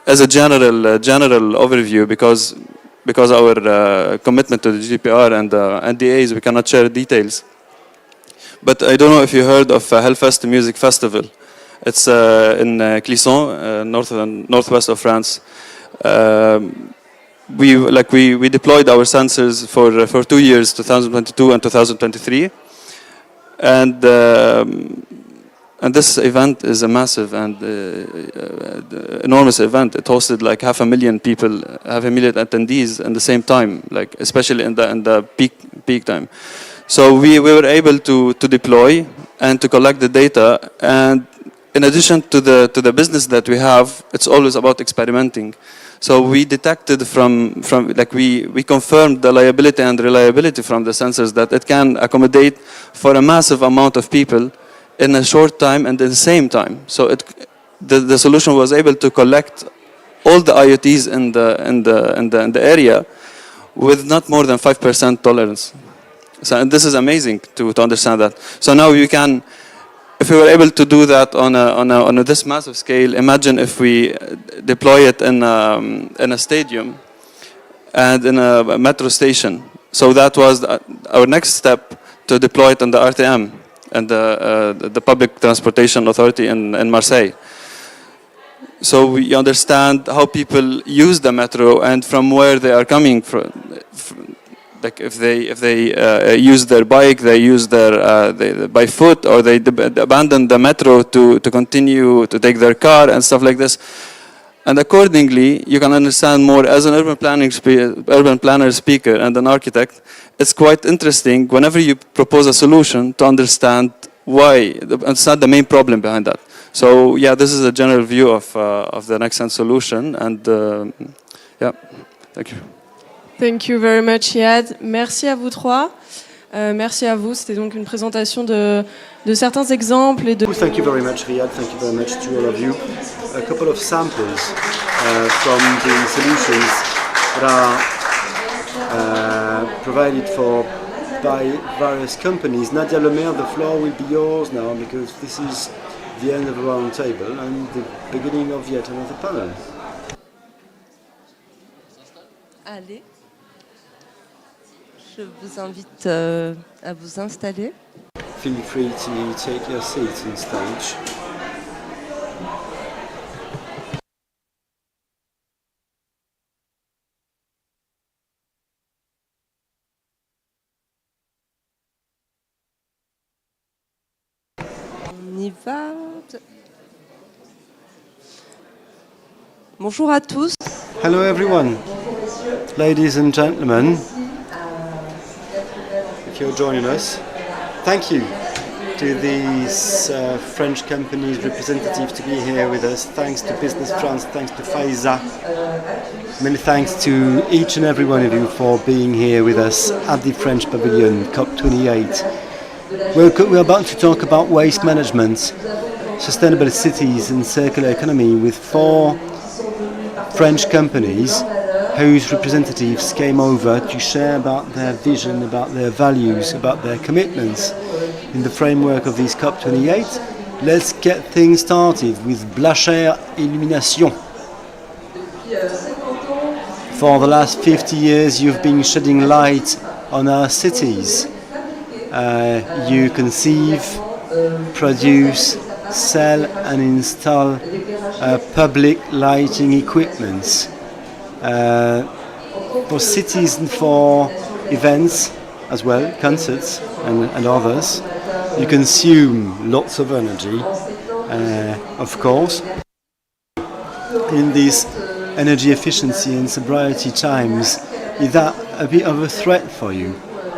as a general overview, because our commitment to the GDPR and NDAs, we cannot share details. But I don't know if you heard of Hellfest Music Festival. It's in Clisson, northwest of France. We deployed our sensors for 2 years, 2022 and 2023, and this event is a massive and enormous event. It hosted like 500,000 people, 500,000 attendees at the same time, like especially in the peak time. So we were able to deploy and to collect the data, and in addition to the business that we have, it's always about experimenting. So we detected we confirmed the liability and reliability from the sensors, that it can accommodate for a massive amount of people in a short time and at the same time. So the solution was able to collect all the IoTs in the area with not more than 5% tolerance. So, and this is amazing to understand that. So now you can, if we were able to do that on this massive scale, imagine if we deploy it in a stadium and in a metro station. So that was our next step, to deploy it on the RTM and the Public Transportation Authority in Marseille. So we understand how people use the metro and from where they are coming from. Like if they use their bike, they use they by foot, or they abandon the metro to continue to take their car and stuff like this. And accordingly, you can understand more as an urban planner speaker and an architect. It's quite interesting whenever you propose a solution to understand why, understand the main problem behind that. So yeah, this is a general view of the NextSense solution, and yeah, thank you. Thank you very much, Iad. Merci à vous trois. Merci à vous. C'était donc une présentation de certains exemples et de. Thank you very much, Riyad. Thank you very much to all of you. A couple of samples from the solutions that are provided by various companies. Nadia Lemaire, the floor will be yours now, because this is the end of the round table and the beginning of yet another panel. Allez. Je vous invite à vous installer. Feel free to take your seats on stage. On y va. Bonjour à tous. Hello everyone, ladies and gentlemen. If you're joining us, thank you to these French companies' representatives to be here with us. Thanks to Business France, thanks to Faiza. Many thanks to each and every one of you for being here with us at the French Pavilion, COP28. We're about to talk about waste management, sustainable cities and circular economy with 4 French companies whose representatives came over to share about their vision, about their values, about their commitments in the framework of this COP28. Let's get things started with Blacher Illumination. For the last 50 years you've been shedding light on our cities. You conceive, produce, sell and install public lighting equipment for cities and for events as well, concerts and others. You consume lots of energy, of course. In these energy efficiency and sobriety times, is that a bit of a threat for you,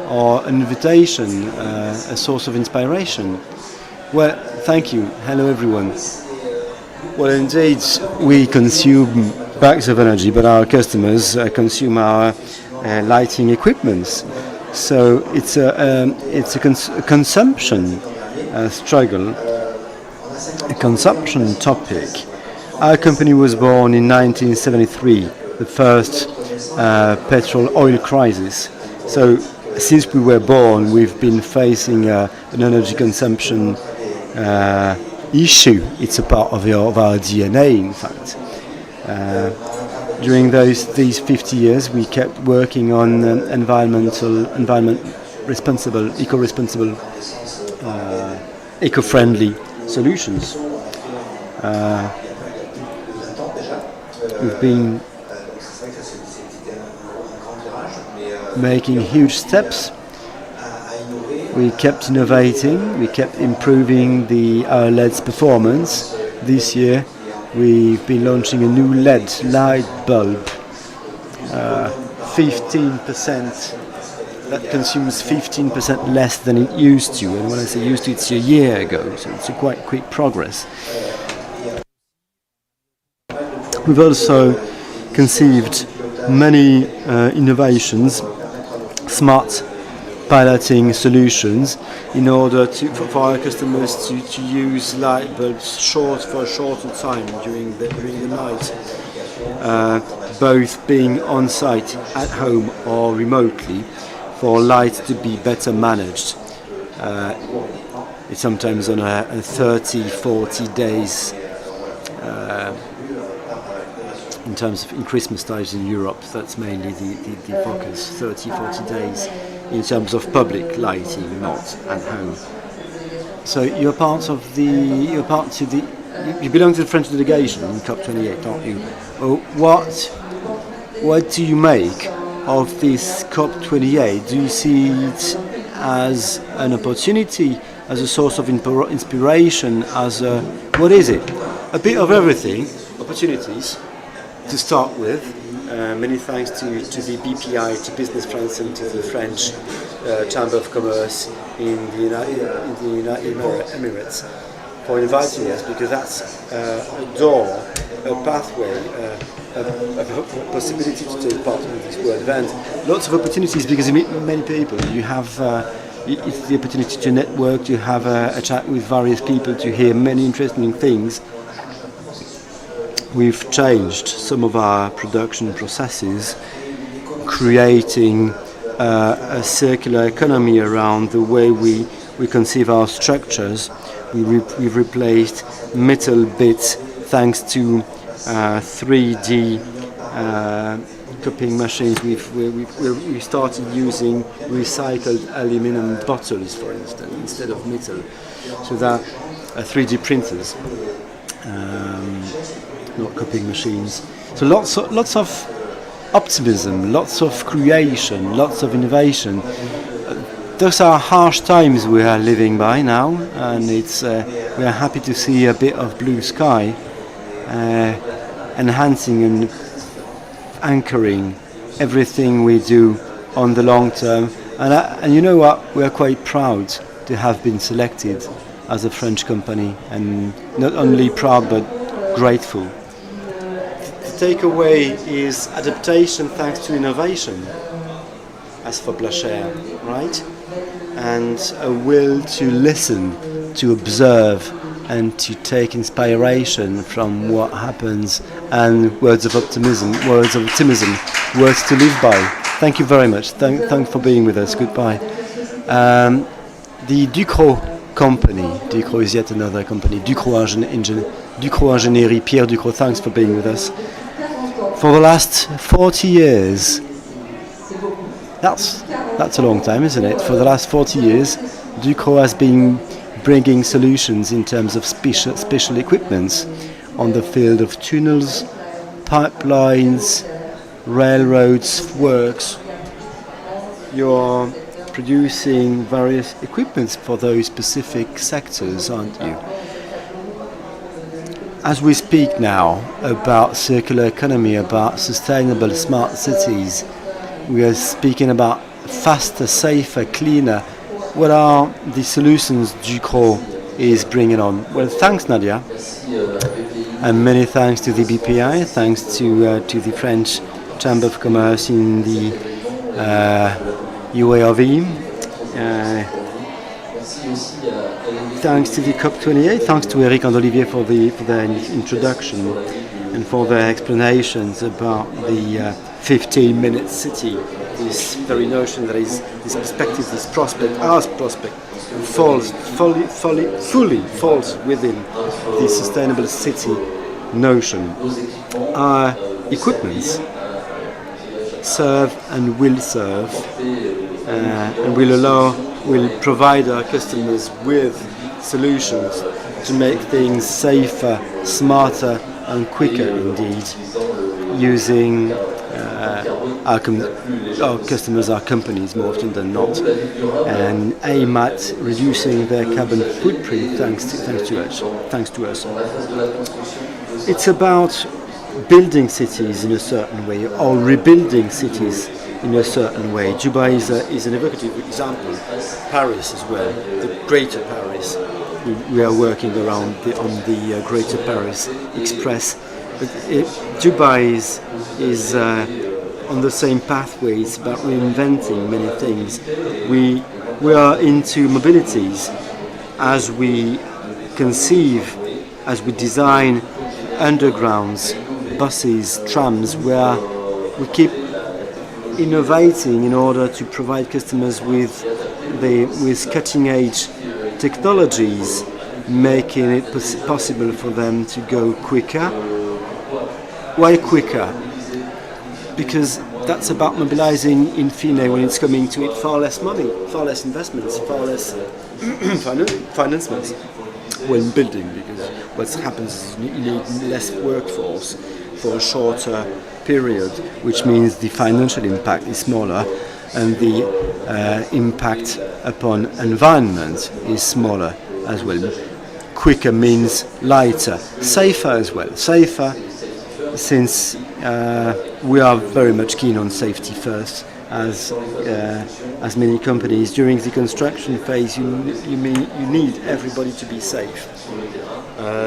or an invitation, a source of inspiration? Well, thank you. Hello everyone. Well, indeed, we consume bags of energy, but our customers consume our lighting equipments. So it's a consumption struggle, a consumption topic. Our company was born in 1973, the first petrol oil crisis. So since we were born, we've been facing an energy consumption issue. It's a part of our DNA, in fact. During these 50 years, we kept working on eco-responsible, eco-friendly solutions. We've been making huge steps. We kept innovating, we kept improving our LED's performance. This year we've been launching a new LED light bulb, 15%, that consumes 15% less than it used to. And when I say used to, it's a year ago, so it's a quite quick progress. We've also conceived many innovations, smart piloting solutions, in order for our customers to use light bulbs for a shorter time during the night, both being on site at home or remotely, for light to be better managed. It's sometimes on a 30-40 days. In terms of in Christmas times in Europe, that's mainly the focus, 30-40 days in terms of public lighting, not at home. So you belong to the French delegation in COP28, don't you? What do you make of this COP28? Do you see it as an opportunity, as a source of inspiration, what is it? A bit of everything, opportunities. To start with, many thanks to the BPI, to Business France, and to the French Chamber of Commerce in the United Emirates for inviting us, because that's a door, a pathway, a possibility to take part in this world event. Lots of opportunities, because you meet many people. You have it's the opportunity to network, to have a chat with various people, to hear many interesting things. We've changed some of our production processes, creating a circular economy around the way we conceive our structures. We've replaced metal bits thanks to 3D cupping machines. We started using recycled aluminum bottles, for instance, instead of metal. So that 3D printers. Not cupping machines. So lots of optimism, lots of creation, lots of innovation. Those are harsh times we are living by now, and we are happy to see a bit of blue sky, enhancing and anchoring everything we do on the long term. And you know what? We are quite proud to have been selected as a French company, and not only proud but grateful. The takeaway is adaptation thanks to innovation, as for Blacher, right? And a will to listen, to observe, and to take inspiration from what happens, and words of optimism, words to live by. Thank you very much. Thanks for being with us. Goodbye. The Ducrot company, Ducrot is yet another company, Ducrot Ingénierie, Pierre Ducrot, thanks for being with us. For the last 40 years, that's a long time, isn't it? For the last 40 years, Ducrot has been bringing solutions in terms of special equipments on the field of tunnels, pipelines, railroads, works. You're producing various equipments for those specific sectors, aren't you? As we speak now about circular economy, about sustainable smart cities, we are speaking about faster, safer, cleaner. What are the solutions Ducrot is bringing on? Well, thanks, Nadia. And many thanks to the BPI, thanks to the French Chamber of Commerce in the UARV. Thanks to the COP28, thanks to Eric and Olivier for their introduction and for their explanations about the 15-minute city. This very notion that is this perspective, this prospect, our prospect, fully falls within the sustainable city notion. Our equipments serve and will serve and will provide our customers with solutions to make things safer, smarter and quicker indeed, using our customers, our companies more often than not, and aim at reducing their carbon footprint thanks to us. It's about building cities in a certain way or rebuilding cities in a certain way. Dubai is an evocative example. Paris as well, the Greater Paris. We are working on the Greater Paris Express. But Dubai is on the same pathway. It's about reinventing many things. We are into mobilities as we conceive, as we design undergrounds, buses, trams, where we keep innovating in order to provide customers with cutting-edge technologies, making it possible for them to go quicker. Why quicker? Because that's about mobilizing in fine, when it's coming to it, far less money, far less investments, far less financements when building, because what happens is you need less workforce for a shorter period, which means the financial impact is smaller and the impact upon environment is smaller as well. Quicker means lighter, safer as well. Safer, since we are very much keen on safety first, as many companies. During the construction phase, you need everybody to be safe,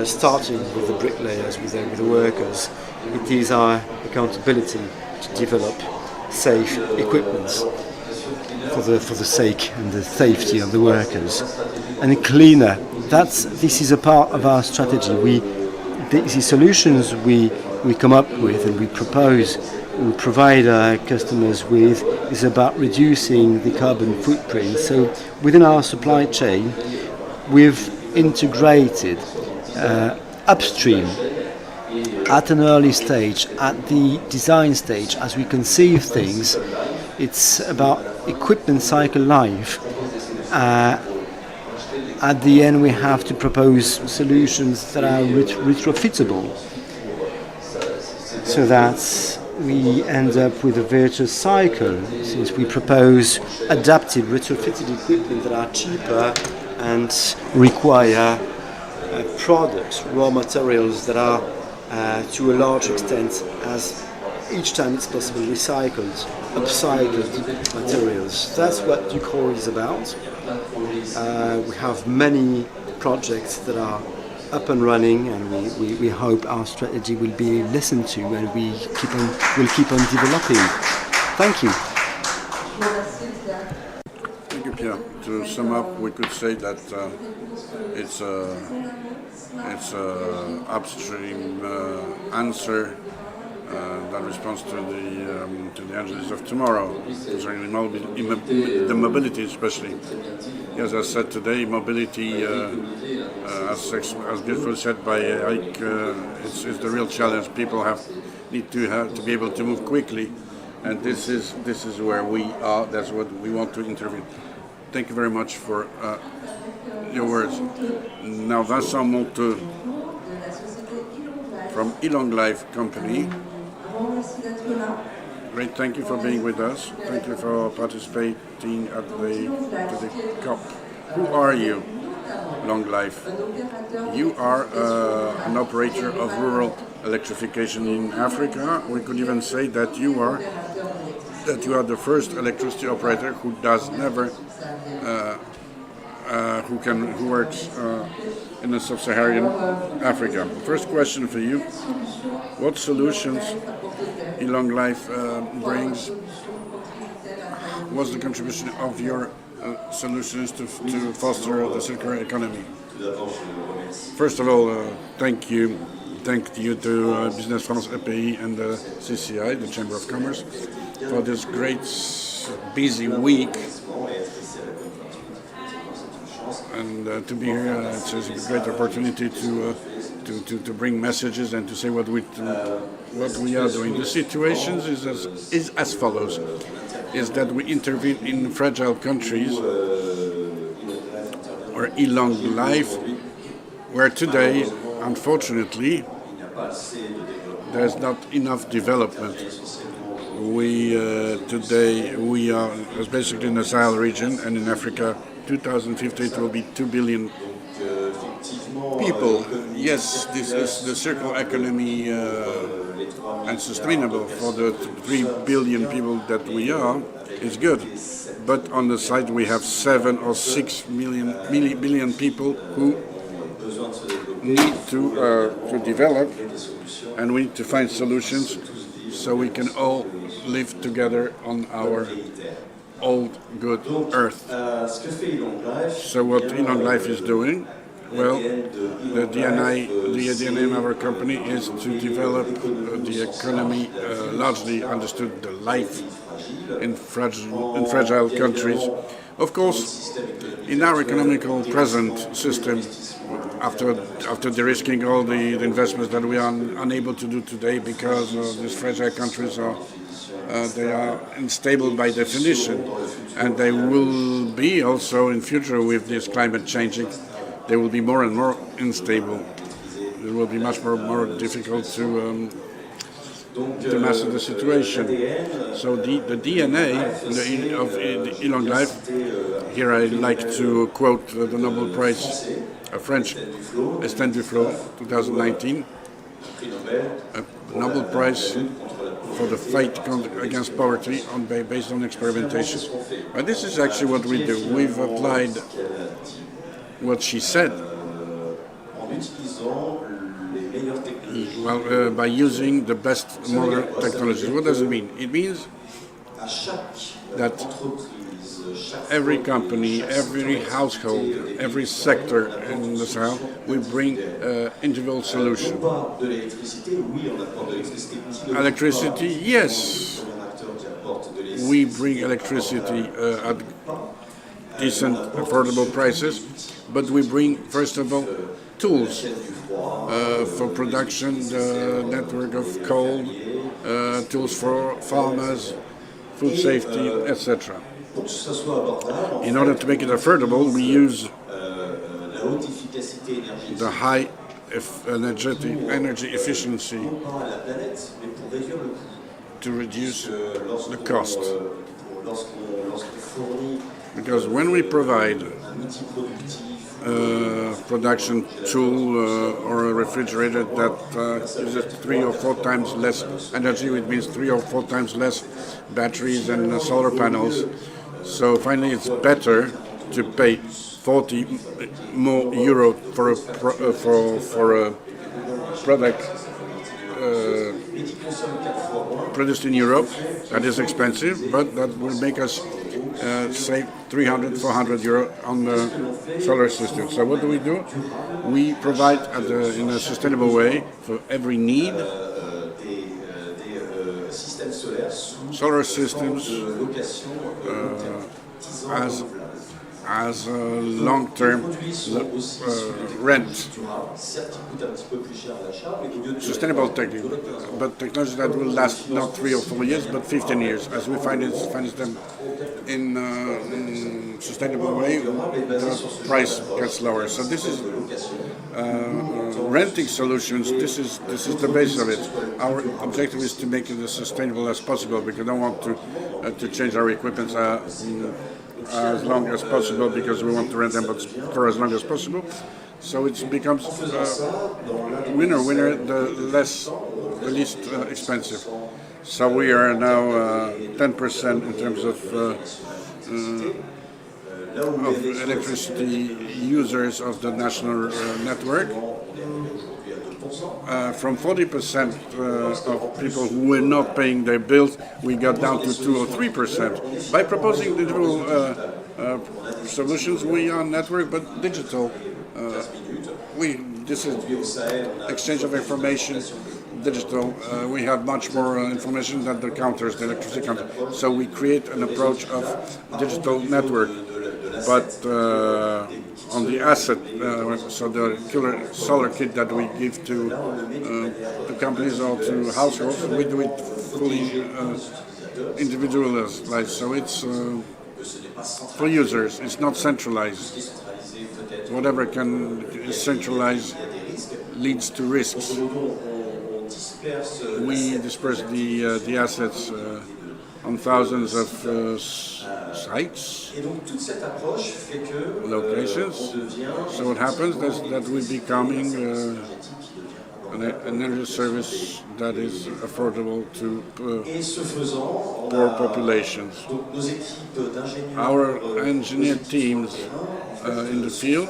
starting with the bricklayers, with the workers. It is our accountability to develop safe equipments for the sake and the safety of the workers. And cleaner, this is a part of our strategy. The solutions we come up with and we provide our customers with is about reducing the carbon footprint. So within our supply chain, we've integrated upstream at an early stage, at the design stage, as we conceive things. It's about equipment cycle life. At the end, we have to propose solutions that are retrofittable, so that we end up with a virtuous cycle, since we propose adapted retrofitted equipment that are cheaper and require products, raw materials that are to a large extent, as each time it's possible, recycled, upcycled materials. That's what Ducor is about. We have many projects that are up and running, and we hope our strategy will be listened to, and we'll keep on developing. Thank you. Thank you, Pierre. To sum up, we could say that it's an upstream answer that responds to the energies of tomorrow, concerning the mobility especially. As I said today, mobility, as beautifully said by Eric, it's the real challenge. People need to be able to move quickly, and this is where we are. That's what we want to intervene. Thank you very much for your words. Now, Vincent Monteux from Elong Life Company. Great, thank you for being with us. Thank you for participating at the COP. Who are you, Long Life? You are an operator of rural electrification in Africa. We could even say that you are the first electricity operator who does never who works in the sub-Saharan Africa. First question for you: what solutions Long Life brings? What's the contribution of your solutions to foster the circular economy? First of all, thank you to Business France EPI and the CCI, the Chamber of Commerce, for this great busy week. And to be here, it's a great opportunity to bring messages and to say what we are doing. The situation is as follows: is that we intervene in fragile countries or Long Life, where today, unfortunately, there's not enough development. Today we are basically in the Sahel region, and in Africa, 2050 it will be 2 billion people. Yes, this is the circular economy and sustainable for the 3 billion people that we are. It's good, but on the side we have 7 or 6 billion people who need to develop, and we need to find solutions so we can all live together on our old good earth. So what Long Life is doing? Well, the DNA of our company is to develop the economy, largely understood the life in fragile countries. Of course, in our economical present system, after de-risking all the investments that we are unable to do today because these fragile countries they are unstable by definition, and they will be also in future with this climate changing. They will be more and more unstable. It will be much more difficult to master the situation. So the DNA of Long Life, here I like to quote the Nobel Prize, a French, Estelle Duflo, 2019, a Nobel Prize for the fight against poverty based on experimentation. But this is actually what we do. We've applied what she said, by using the best modern technologies. What does it mean? It means that every company, every household, every sector in the Sahel, we bring individual solution. Electricity, yes. We bring electricity at decent, affordable prices, but we bring, first of all, tools for production, the network of coal, tools for farmers, food safety, etc. In order to make it affordable, we use the high energy efficiency to reduce the cost. Because when we provide production tool or a refrigerator that uses 3 or 4 times less energy, it means 3 or 4 times less batteries and solar panels. So finally, it's better to pay 40 more euro for a product produced in Europe. That is expensive, but that will make us save 300, 400 euro on the solar system. So what do? We provide in a sustainable way for every need solar systems as a long-term rent. Sustainable technology, but technology that will last not 3 or 4 years, but 15 years. As we find them in sustainable way, the price gets lower. So this is renting solutions. This is the base of it. Our objective is to make it as sustainable as possible, because we don't want to change our equipment as long as possible, because we want to rent them for as long as possible. So it becomes winner, the least expensive. So we are now 10% in terms of of electricity users of the national network. From 40% of people who were not paying their bills, we got down to 2 or 3%. By proposing digital solutions, we are network but digital. This is exchange of information, digital. We have much more information than the counters, the electricity counters. So we create an approach of digital network. But on the asset, so the killer solar kit that we give to companies or to households, we do it fully individualized. So it's for users. It's not centralized. Whatever is centralized leads to risks. We disperse the assets on thousands of sites, locations. So what happens is that we're becoming an energy service that is affordable to poor populations. Our engineer teams in the field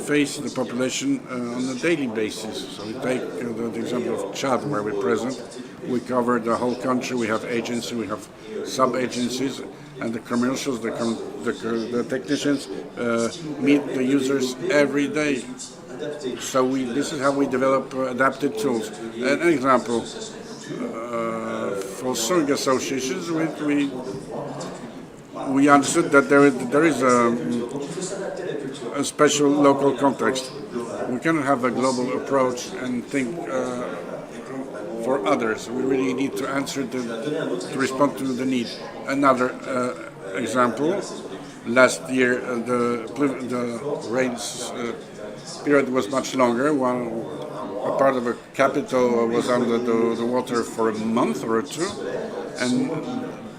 face the population on a daily basis. So we take the example of Chad, where we're present. We cover the whole country. We have agencies, we have sub-agencies, and the commercials, the technicians meet the users every day. So this is how we develop adapted tools. An example, for sewing associations, we understood that there is a special local context. We cannot have a global approach and think for others. We really need to answer to respond to the need. Another example, last year the rains period was much longer. A part of a capital was under the water for a month or two, and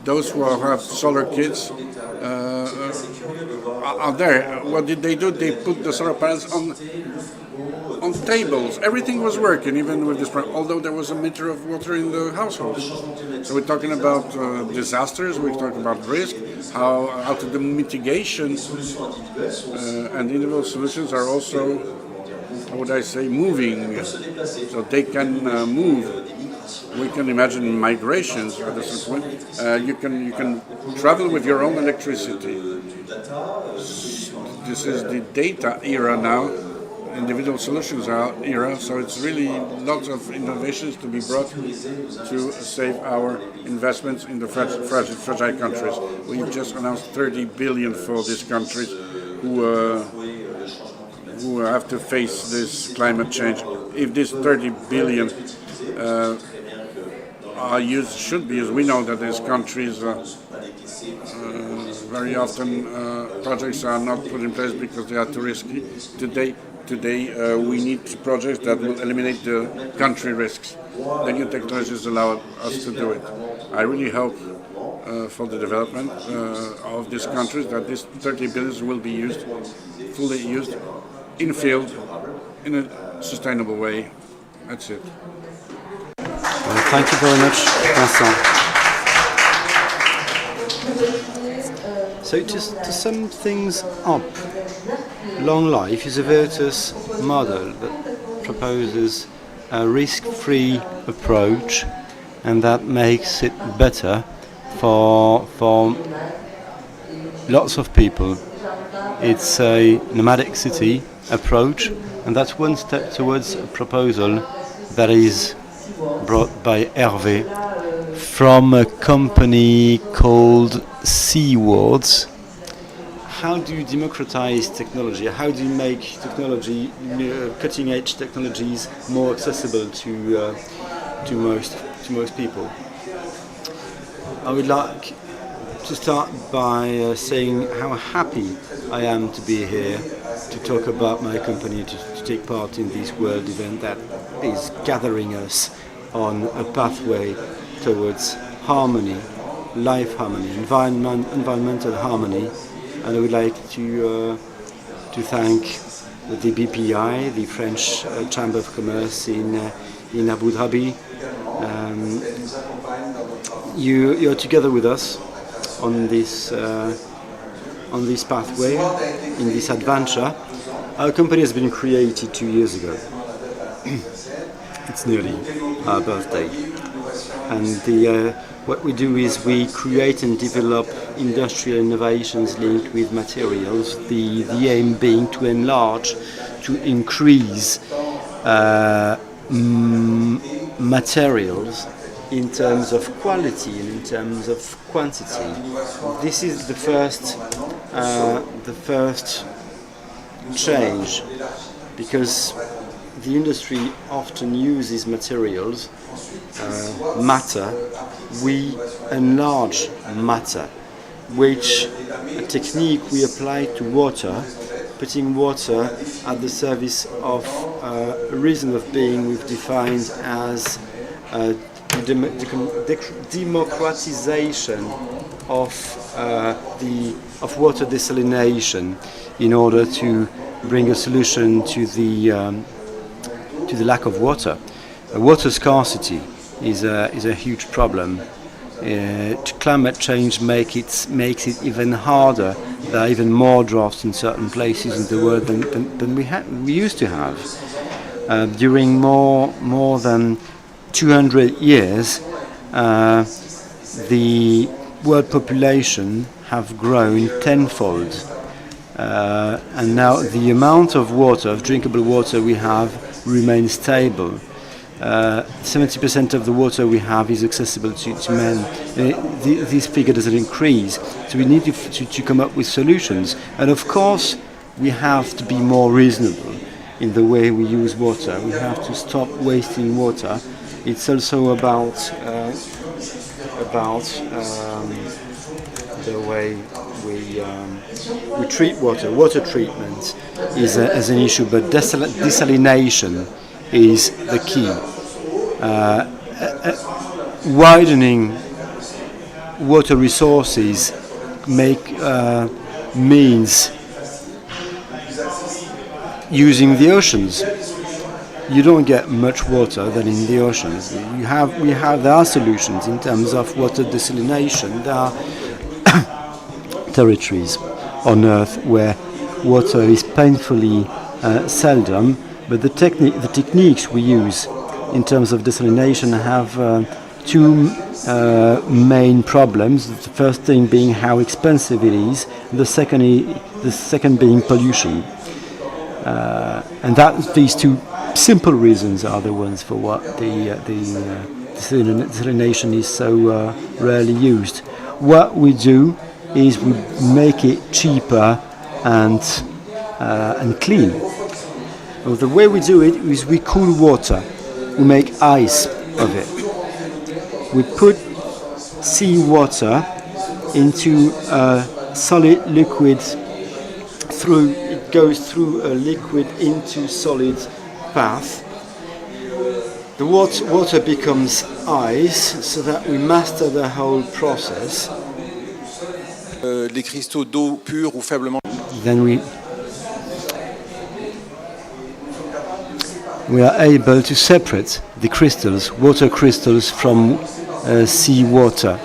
those who have solar kits are there. What did they do? They put the solar panels on tables. Everything was working, even with this problem, although there was a meter of water in the households. So we're talking about disasters, we're talking about risk, how to do mitigation, and individual solutions are also, how would I say, moving. So they can move. We can imagine migrations at a certain point. You can travel with your own electricity. This is the data era now, individual solutions era, so it's really lots of innovations to be brought to save our investments in the fragile countries. We've just announced 30 billion for these countries who have to face this climate change. If this 30 billion should be used, we know that these countries very often projects are not put in place because they are too risky. Today we need projects that will eliminate the country risks. The new technologies allow us to do it. I really hope for the development of these countries that this 30 billion will be used, fully used, in field, in a sustainable way. That's it. Thank you very much, Vincent. So just to sum things up, Long Life is a virtuous model that proposes a risk-free approach, and that makes it better for lots of people. It's a nomadic city approach, and that's one step towards a proposal that is brought by Hervé from a company called Seawards. How do you democratize technology? How do you make technology, cutting-edge technologies, more accessible to most people? I would like to start by saying how happy I am to be here to talk about my company, to take part in this world event that is gathering us on a pathway towards harmony, life harmony, environmental harmony. And I would like to thank the BPI, the French Chamber of Commerce in Abu Dhabi. You're together with us on this on this pathway, in this adventure. Our company has been created 2 years ago. It's nearly our birthday. And what we do is we create and develop industrial innovations linked with materials, the aim being to enlarge, to increase materials in terms of quality and in terms of quantity. This is the first change, because the industry often uses materials, matter. We enlarge matter, which a technique we apply to water, putting water at the service of a reason of being we've defined as democratization of water desalination, in order to bring a solution to the lack of water. Water scarcity is a huge problem. Climate change makes it even harder. There are even more droughts in certain places in the world than we used to have. During more than 200 years, the world population have grown tenfold, and now the amount of water, of drinkable water we have, remains stable. 70% of the water we have is accessible to men. This figure doesn't increase, so we need to come up with solutions. And of course, we have to be more reasonable in the way we use water. We have to stop wasting water. It's also about the way we treat water. Water treatment is an issue, but desalination is the key. Widening water resources means using the oceans. You don't get much water than in the oceans. There are solutions in terms of water desalination. There are territories on Earth where water is painfully seldom, but the techniques we use in terms of desalination have two main problems. The first thing being how expensive it is, and the second being pollution. And these two simple reasons are the ones for what the desalination is so rarely used. What we do is we make it cheaper and clean. Well, the way we do it is we cool water. We make ice of it. We put seawater into a solid liquid. It goes through a liquid into solid path. The water becomes ice, so that we master the whole process. Les cristaux d'eau pure ou faiblement. Then we are able to separate the crystals, water crystals, from sea water.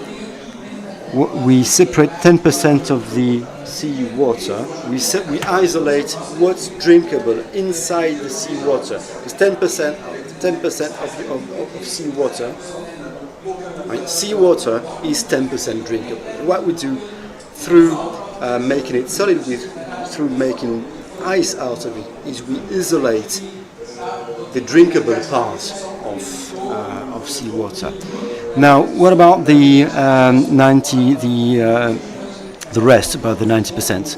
We separate 10% of the sea water. We isolate what's drinkable inside the sea water. It's 10% of sea water. Right? Sea water is 10% drinkable. What we do through making it solid, through making ice out of it, is we isolate the drinkable part of seawater. Now, what about the rest, about the 90%?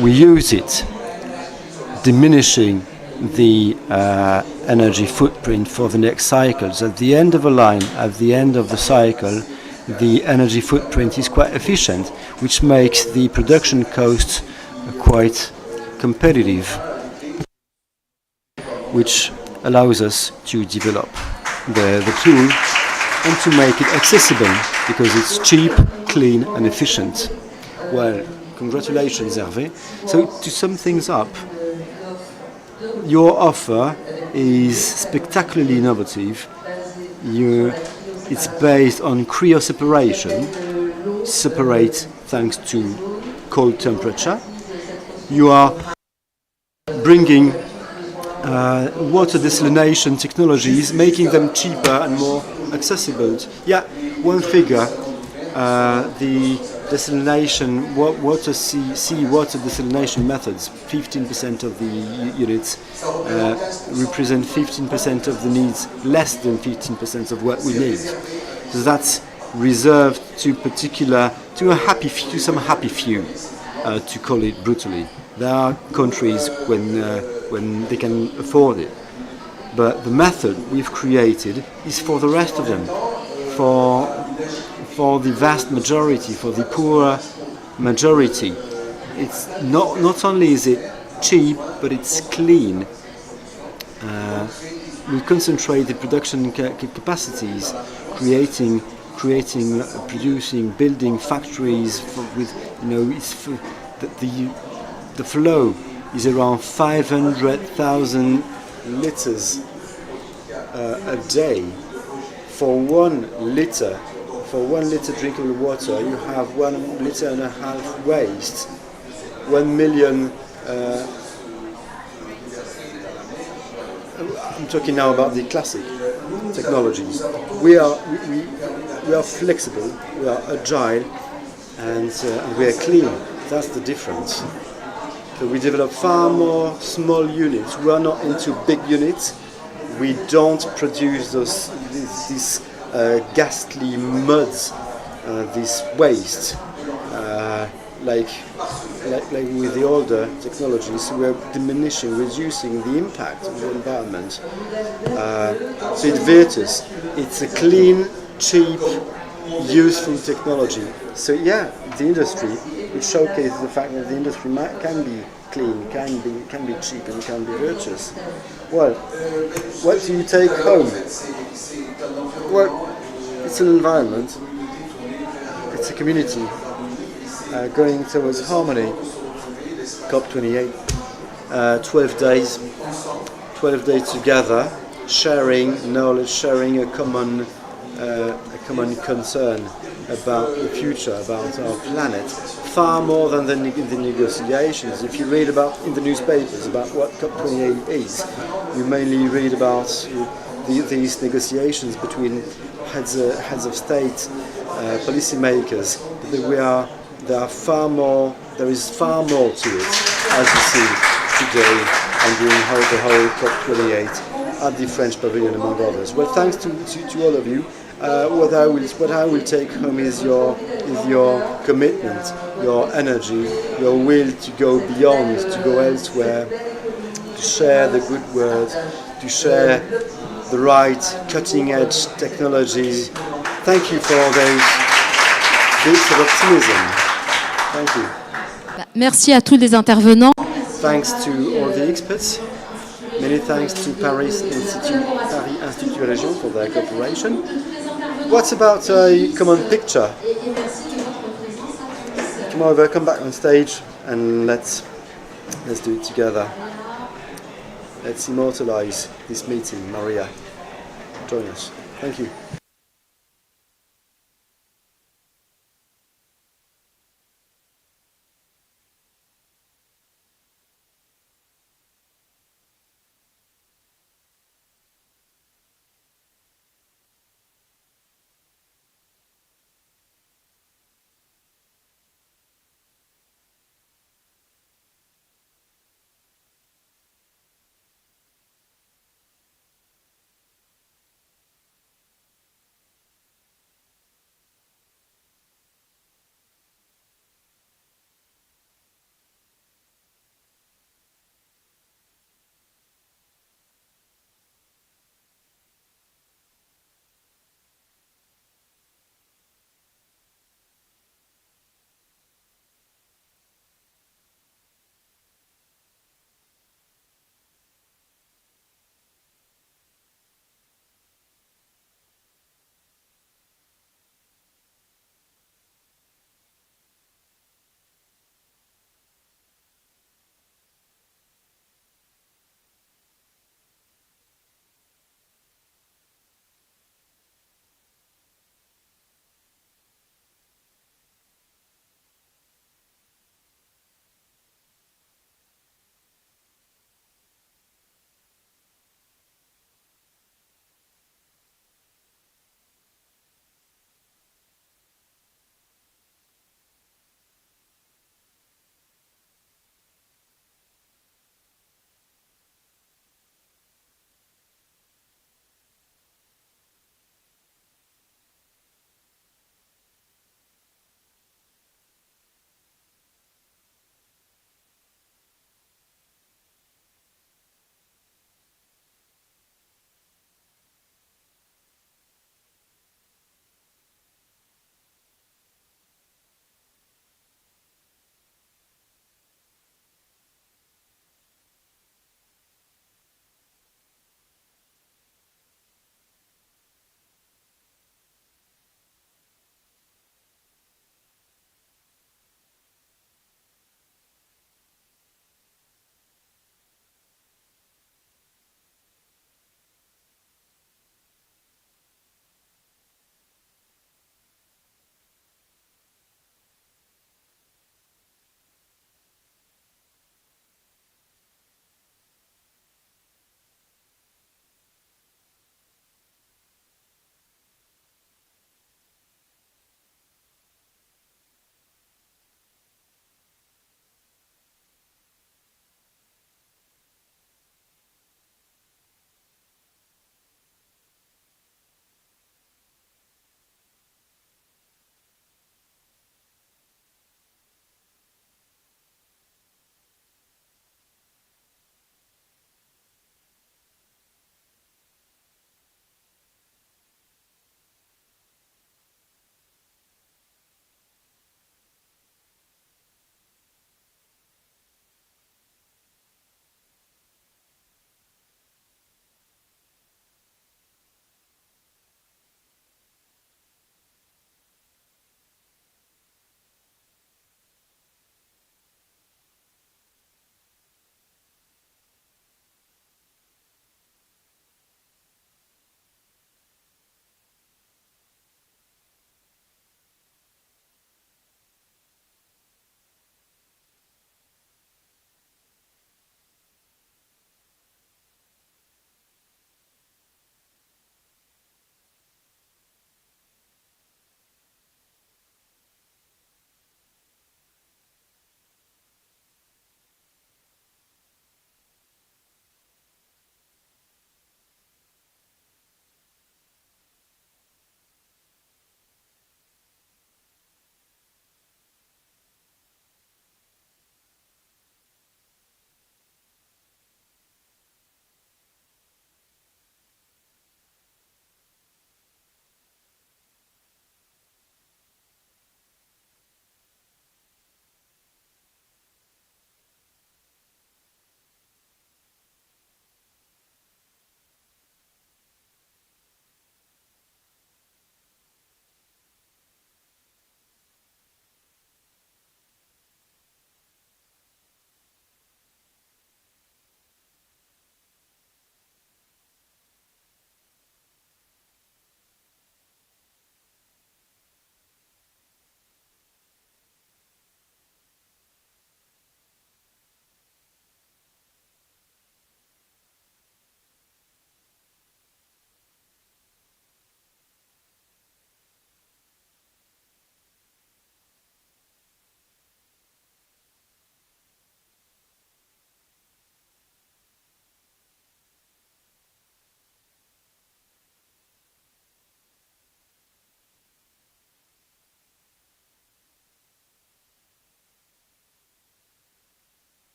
We use it, diminishing the energy footprint for the next cycles. At the end of a line, at the end of the cycle, the energy footprint is quite efficient, which makes the production costs quite competitive, which allows us to develop the tool and to make it accessible, because it's cheap, clean and efficient. Well, congratulations, Hervé. So, to sum things up, your offer is spectacularly innovative. It's based on cryoseparation, separate thanks to cold temperature. You are bringing water desalination technologies, making them cheaper and more accessible. Yeah, one figure, the desalination, seawater desalination methods, 15% of the units represent 15% of the needs, less than 15% of what we need. So that's reserved to some happy few, to call it brutally. There are countries when they can afford it. But the method we've created is for the rest of them, for the vast majority, for the poor majority. It's not only is it cheap, but it's clean. We concentrate the production capacities, producing, building factories with, the flow is around 500,000 liters a day. For 1 liter drinkable water, you have 1.5 liters waste. 1 million. I'm talking now about the classic technologies. We are flexible, we are agile, and we are clean. That's the difference. So we develop far more small units. We are not into big units. We don't produce these ghastly muds, this waste, like with the older technologies. We are reducing the impact on the environment. So it Virtus. It's a clean, cheap, useful technology. So yeah, the industry, it showcases the fact that the industry can be clean, can be cheap, and can be virtuous. Well, what do you take home? Well, it's an environment, it's a community going towards harmony. COP28, 12 days together, sharing knowledge, sharing a common concern about the future, about our planet, far more than the negotiations. If you read about in the newspapers about what COP28 is, you mainly read about these negotiations between heads of state, policymakers. There is far more to it, as you see today and during the whole COP28 at the French pavilion, among others. Well, thanks to all of you. What I will take home is your commitment, your energy, your will to go beyond, to go elsewhere, to share the good word, to share the right cutting-edge technologies. Thank you for those bits of optimism. Thank you. Merci à tous les intervenants. Thanks to all the experts. Many thanks to Paris Institut Région for their cooperation. What about a common picture? Come over, come back on stage, and let's do it together. Let's immortalize this meeting. Maria, join us. Thank you.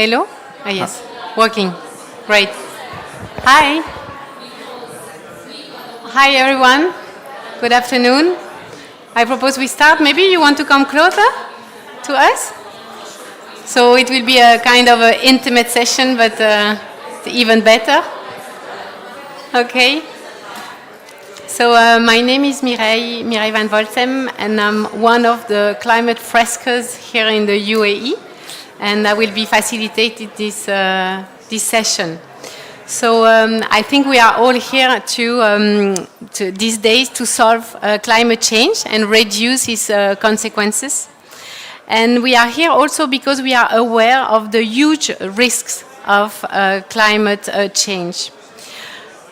Hello? Ah, yes. Working. Great. Hi. Hi, everyone. Good afternoon. I propose we start. Maybe you want to come closer to us? So it will be a kind of an intimate session, but even better. Okay. So my name is Mireille van Volsem, and I'm one of the climate frescoes here in the UAE, and I will be facilitating this session. So I think we are all here to these days to solve climate change and reduce its consequences. And we are here also because we are aware of the huge risks of climate change.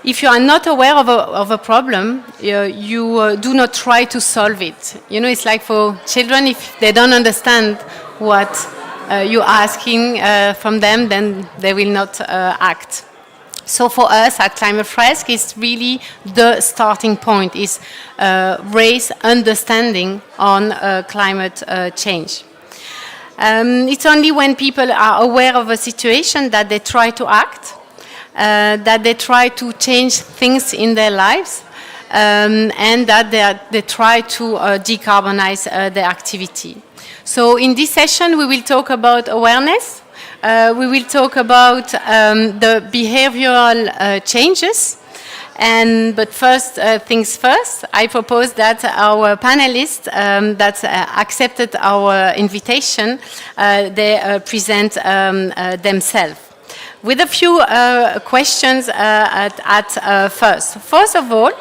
If you are not aware of a problem, you do not try to solve it. You know, it's like for children, if they don't understand what you're asking from them, then they will not act. So for us at Climate Fresk, it's really the starting point, is raise understanding on climate change. It's only when people are aware of a situation that they try to act, that they try to change things in their lives, and that they try to decarbonize their activity. So in this session, we will talk about awareness. We will talk about the behavioral changes. But first things first, I propose that our panelists that accepted our invitation, they present themselves. With a few questions at first. First of all,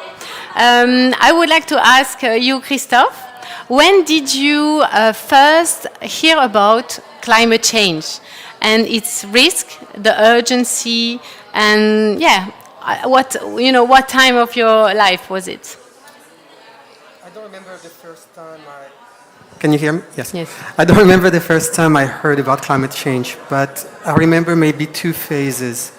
I would like to ask you, Christophe, when did you first hear about climate change and its risk, the urgency, and what time of your life was it? I don't remember the first time Can you hear me? Yes. I don't remember the first time I heard about climate change, but I remember maybe two phases.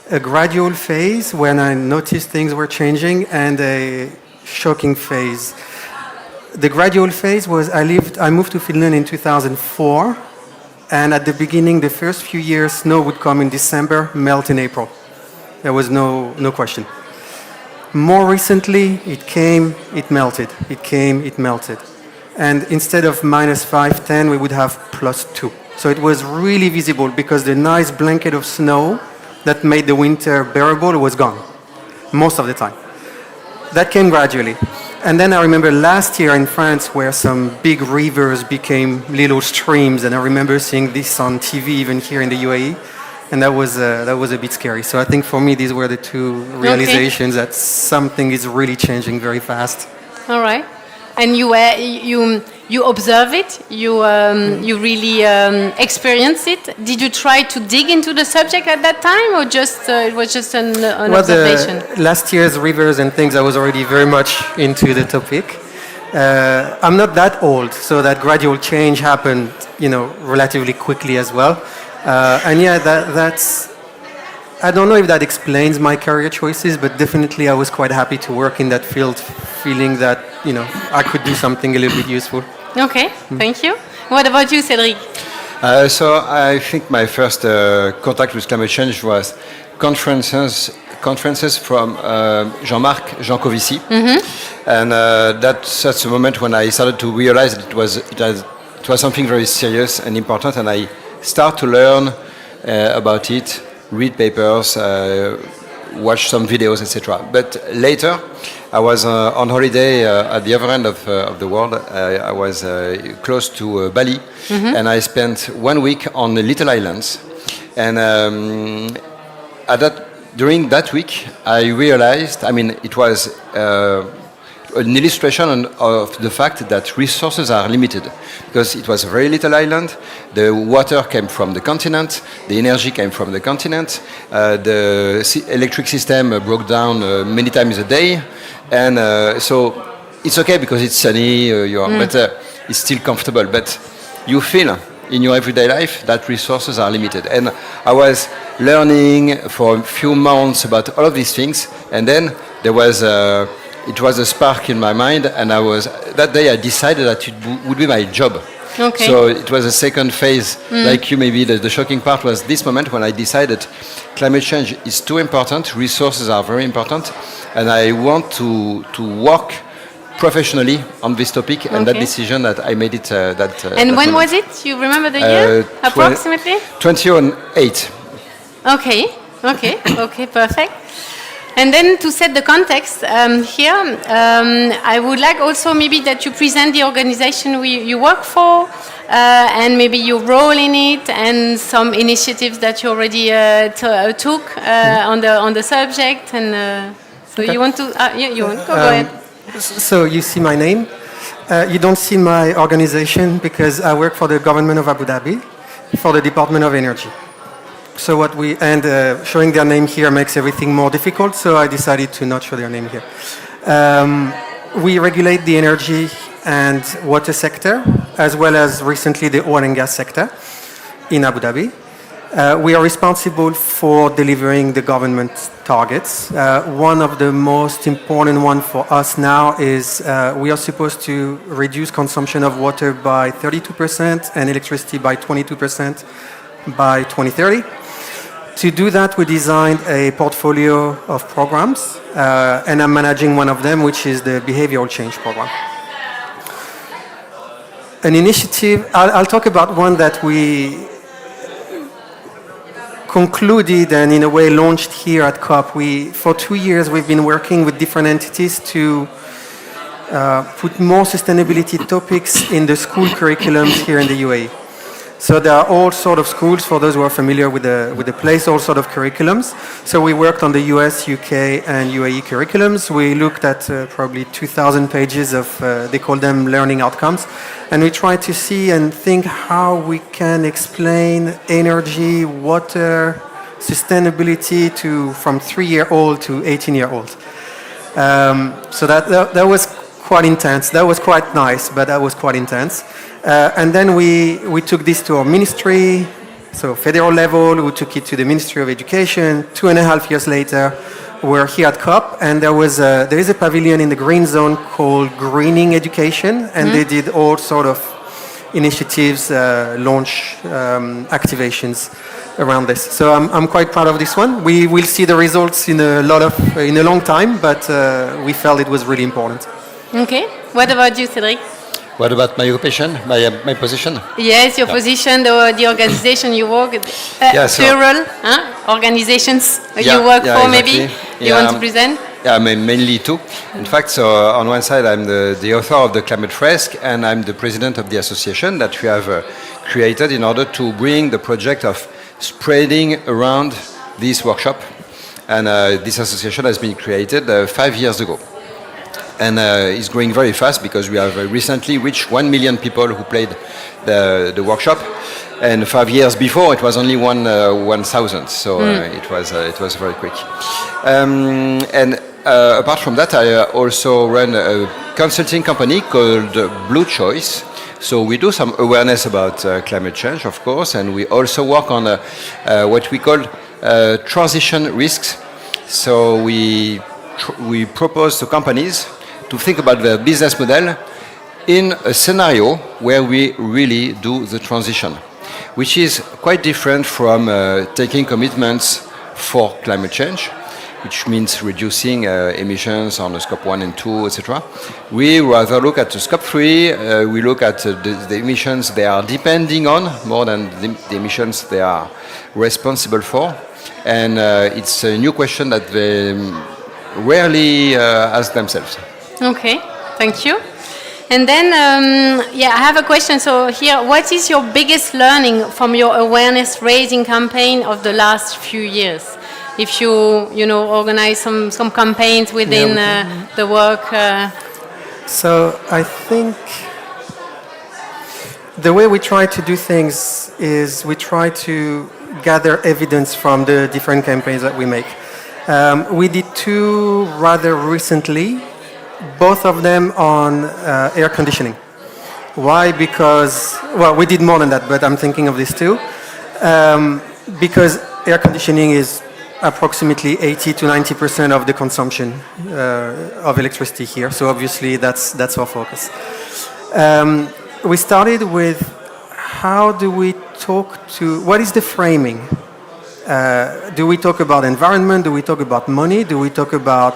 A gradual phase when I noticed things were changing, and a shocking phase. The gradual phase was I moved to Finland in 2004, and at the beginning, the first few years, snow would come in December, melt in April. There was no question. More recently, it came, it melted. It came, it melted. And instead of -5, 10, we would have +2. So it was really visible because the nice blanket of snow that made the winter bearable was gone, most of the time. That came gradually. And then I remember last year in France where some big rivers became little streams, and I remember seeing this on TV even here in the UAE, and that was a bit scary. So I think for me these were the two realizations that something is really changing very fast. All right. And you observe it, you really experience it. Did you try to dig into the subject at that time, or just it was just an observation? Last year's rivers and things, I was already very much into the topic. I'm not that old, so that gradual change happened, relatively quickly as well. And yeah, that's. I don't know if that explains my career choices, but definitely I was quite happy to work in that field, feeling that, I could do something a little bit useful. Okay, thank you. What about you, Cédric? So I think my first contact with climate change was conferences from Jean-Marc Jancovici. And that's the moment when I started to realize that it was something very serious and important, and I start to learn about it, read papers, watch some videos, etc. But later, I was on holiday at the other end of the world. I was close to Bali, and I spent 1 week on the little islands. And during that week, I realized, it was an illustration of the fact that resources are limited, because it was a very little island. The water came from the continent, the energy came from the continent, the electric system broke down many times a day, and so it's okay because it's sunny, but it's still comfortable. But you feel in your everyday life that resources are limited. And I was learning for a few months about all of these things, and then there was it was a spark in my mind, and that day I decided that it would be my job Okay. So it was a second phase. Like you, maybe the shocking part was this moment when I decided climate change is too important, resources are very important, and I want to work professionally on this topic, and that decision that I made it. And when was it? You remember the year approximately? 2008. Okay, perfect. And then to set the context here, I would like also maybe that you present the organization you work for, and maybe your role in it, and some initiatives that you already took on the subject. And so you want to? You want to go ahead. So you see my name. You don't see my organization because I work for the government of Abu Dhabi, for the Department of Energy. So showing their name here makes everything more difficult, so I decided to not show their name here. We regulate the energy and water sector, as well as recently the oil and gas sector in Abu Dhabi. We are responsible for delivering the government targets. One of the most important ones for us now is we are supposed to reduce consumption of water by 32% and electricity by 22% by 2030. To do that, we designed a portfolio of programs, and I'm managing one of them, which is the behavioral change program. An initiative, I'll talk about one that we concluded and in a way launched here at COP. For 2 years, we've been working with different entities to put more sustainability topics in the school curriculums here in the UAE. So there are all sort of schools, for those who are familiar with the place, all sort of curriculums. So we worked on the US, UK, and UAE curriculums. We looked at probably 2,000 pages of, they call them learning outcomes. And we tried to see and think how we can explain energy, water, sustainability from 3-year-old to 18-year-old. So that was quite intense. That was quite nice, but that was quite intense. And then we took this to our ministry, so federal level. We took it to the Ministry of Education. 2.5 years later, we're here at COP, and there is a pavilion in the green zone called Greening Education, and they did all sort of initiatives, launch activations around this. So I'm quite proud of this one. We will see the results in a long time, but we felt it was really important. Okay. What about you, Cédric? What about my occupation, my position? Yes, your position, the organization you work, plural organizations you work for, exactly. Maybe you want to present? Yeah, mainly two. In fact, so on one side, I'm the author of the RETROUVEZ, and I'm the president of the association that we have created in order to bring the project of spreading around this workshop. And this association has been created 5 years ago. And it's growing very fast because we have recently reached 1 million people who played the workshop. And 5 years before, it was only 1,000. So it was very quick. Apart from that, I also run a consulting company called Blue Choice. So we do some awareness about climate change, of course, and we also work on what we call transition risks. So we propose to companies to think about their business model in a scenario where we really do the transition, which is quite different from taking commitments for climate change, which means reducing emissions on the scope 1 and 2, etc. We rather look at the scope 3, we look at the emissions they are depending on more than the emissions they are responsible for. And it's a new question that they rarely ask themselves. Okay, thank you. And then, I have a question. So here, what is your biggest learning from your awareness raising campaign of the last few years? If you organize some campaigns within the work. So I think the way we try to do things is we try to gather evidence from the different campaigns that we make. We did 2 rather recently, both of them on air conditioning. Why? Because, well, we did more than that, but I'm thinking of these 2. Because air conditioning is approximately 80 to 90% of the consumption of electricity here. So obviously that's our focus. we started with how do we talk to, what is the framing? Do we talk about environment? Do we talk about money? Do we talk about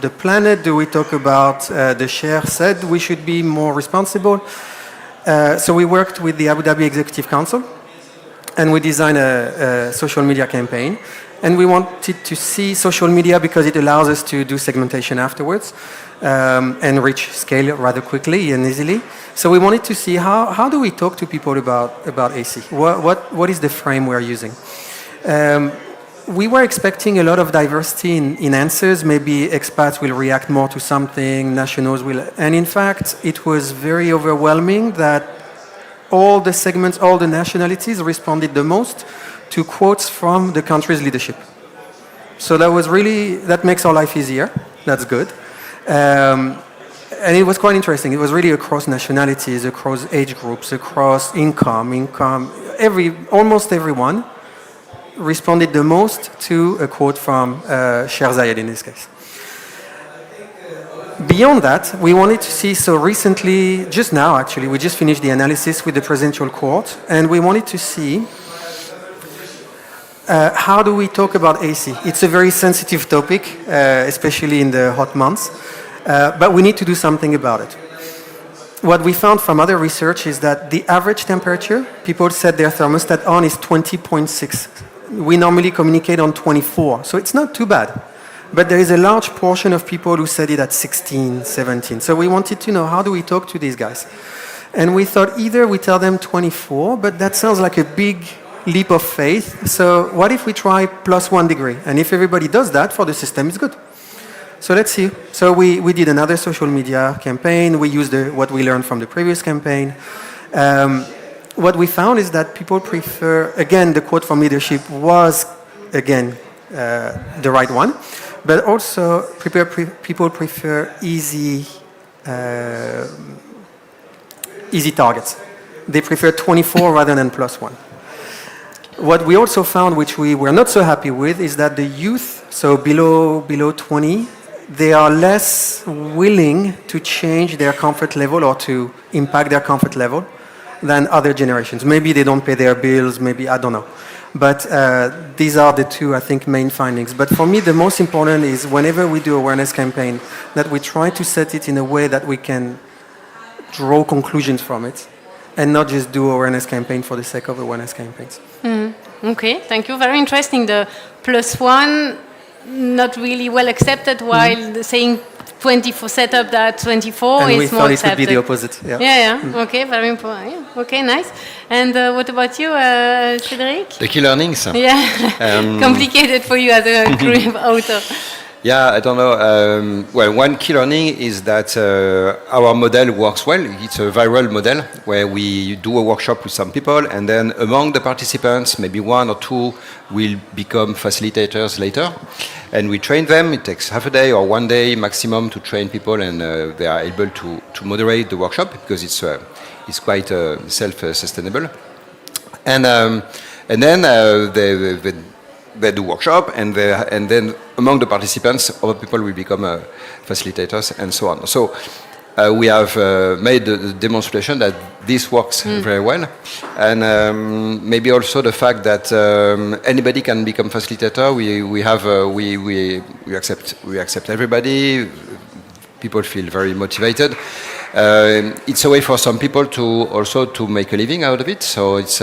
the planet? Do we talk about the chair said we should be more responsible? So we worked with the Abu Dhabi Executive Council and we designed a social media campaign. And we wanted to see social media because it allows us to do segmentation afterwards and reach scale rather quickly and easily. So we wanted to see how do we talk to people about AC? What is the frame we're using? We were expecting a lot of diversity in answers. Maybe expats will react more to something, nationals will. And in fact, it was very overwhelming that all the segments, all the nationalities responded the most to quotes from the country's leadership. So that makes our life easier. That's good. And it was quite interesting. It was really across nationalities, across age groups, across income, almost everyone responded the most to a quote from Sheikh Zayed in this case. Beyond that, we wanted to see, so recently, just now actually, we just finished the analysis with the Presidential Court, and we wanted to see how do we talk about AC? It's a very sensitive topic, especially in the hot months, but we need to do something about it. What we found from other research is that the average temperature, people set their thermostat on, is 20.6. We normally communicate on 24, so it's not too bad. But there is a large portion of people who set it at 16, 17. So we wanted to know, how do we talk to these guys? And we thought either we tell them 24, but that sounds like a big leap of faith. So what if we try +1 degree? And if everybody does that, for the system, it's good. So let's see. So we did another social media campaign. We used what we learned from the previous campaign. What we found is that people prefer, again, the quote from leadership was, again, the right one. But also, people prefer easy targets. They prefer 24 rather than +1. What we also found, which we were not so happy with, is that the youth, so below 20, they are less willing to change their comfort level or to impact their comfort level than other generations. Maybe they don't pay their bills, maybe, I don't know. But these are the two, I think, main findings. But for me, the most important is whenever we do awareness campaign, that we try to set it in a way that we can draw conclusions from it and not just do awareness campaign for the sake of awareness campaigns. Okay, thank you. Very interesting. The +1, not really well accepted, while saying 24 setup that 24 and is more accepted. we thought it would be the opposite. Yeah. Okay, very important. Yeah. Okay, nice. And what about you, Cédric? The key learnings. Yeah, complicated for you as a creative author. Yeah, I don't know. Well, one key learning is that our model works well. It's a viral model where we do a workshop with some people, and then among the participants, maybe 1 or 2 will become facilitators later. And we train them. It takes half a day or 1 day maximum to train people, and they are able to moderate the workshop because it's quite self-sustainable. And then they do workshop, and then among the participants, other people will become facilitators and so on. So we have made the demonstration that this works very well, and maybe also the fact that anybody can become facilitator. We accept everybody. People feel very motivated. It's a way for some people to make a living out of it. So it's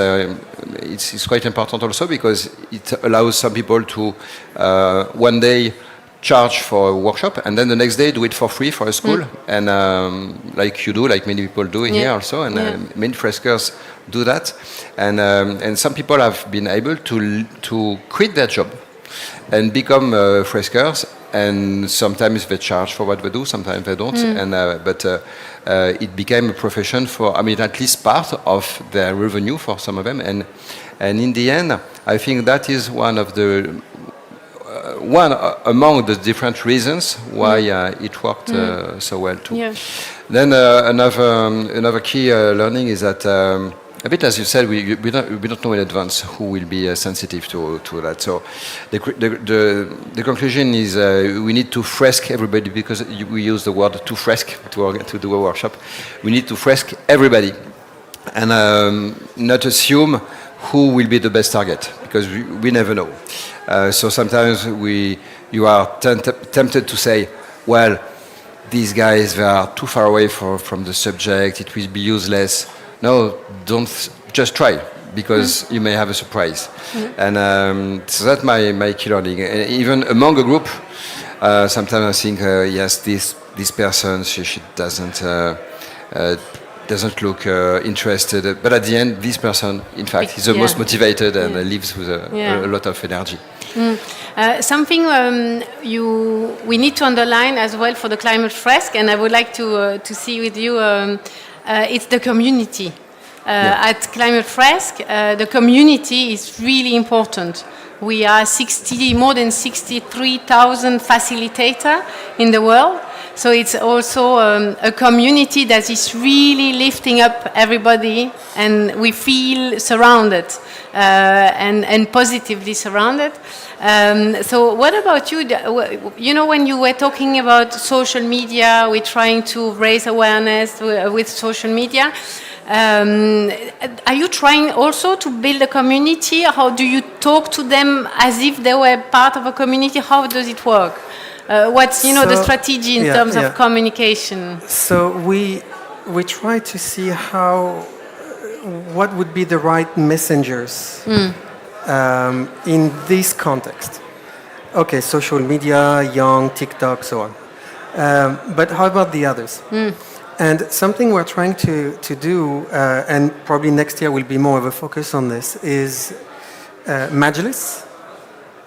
quite important also because it allows some people to one day charge for a workshop and then the next day do it for free for a school. And like you do, like many people do here also, and many frescoers do that. And some people have been able to quit their job and become frescoers. And sometimes they charge for what they do, sometimes they don't. But it became a profession at least part of their revenue for some of them. And in the end, I think that is one among the different reasons why it worked so well too. Yeah. Then another key learning is that a bit as you said, we don't know in advance who will be sensitive to that. So the conclusion is we need to fresk everybody, because we use the word to fresk to do a workshop. We need to fresk everybody and not assume who will be the best target, because we never know. So sometimes you are tempted to say, well, these guys, they are too far away from the subject, it will be useless. No, don't, just try, because you may have a surprise. And so that's my key learning. Even among a group, sometimes I think, yes, this person, she doesn't look interested, but at the end, this person, in fact, is the most motivated and lives with a lot of energy. Something we need to underline as well for the climate fresk, and I would like to see with you, it's the community. At Climate Fresk, the community is really important. We are more than 63,000 facilitators in the world. So it's also a community that is really lifting up everybody, and we feel surrounded and positively surrounded. So what about you? You know, when you were talking about social media, we're trying to raise awareness with social media. Are you trying also to build a community? How do you talk to them as if they were part of a community? How does it work? What's the strategy in terms of communication? So we try to see what would be the right messengers in this context. Okay, social media, young, TikTok, so on. But how about the others? And something we're trying to do, and probably next year will be more of a focus on this, is Majlis.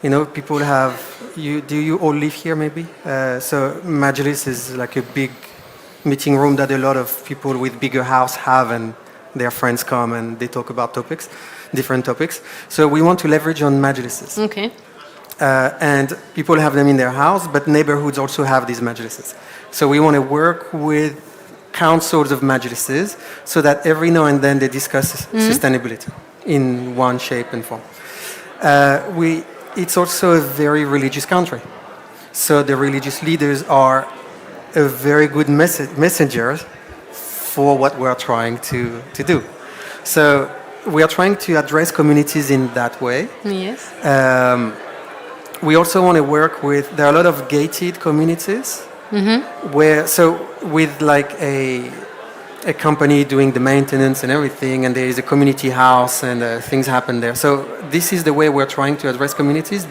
You know, people have, do you all live here maybe? So Majlis is like a big meeting room that a lot of people with bigger house have, and their friends come and they talk about different topics. So we want to leverage on Majlises. Okay. And people have them in their house, but neighborhoods also have these Majlises. So we want to work with councils of Majlises so that every now and then they discuss sustainability in one shape and form. It's also a very religious country. So the religious leaders are a very good messenger for what we're trying to do. So we are trying to address communities in that way. Yes. We also want to work with, there are a lot of gated communities where, so with like a company doing the maintenance and everything, and there is a community house and things happen there. So this is the way we're trying to address communities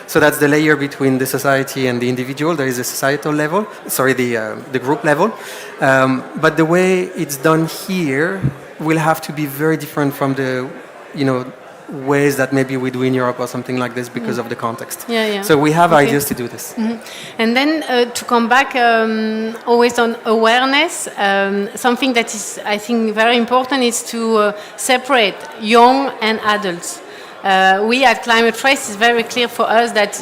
so that's the layer between the society and the individual. There is a societal level, the group level. But the way it's done here will have to be very different from the, ways that maybe we do in Europe or something like this because of the context. So we have ideas to do this. And then to come back always on awareness, something that is, I think, very important is to separate young and adults. We at Climate Fresk, it's very clear for us that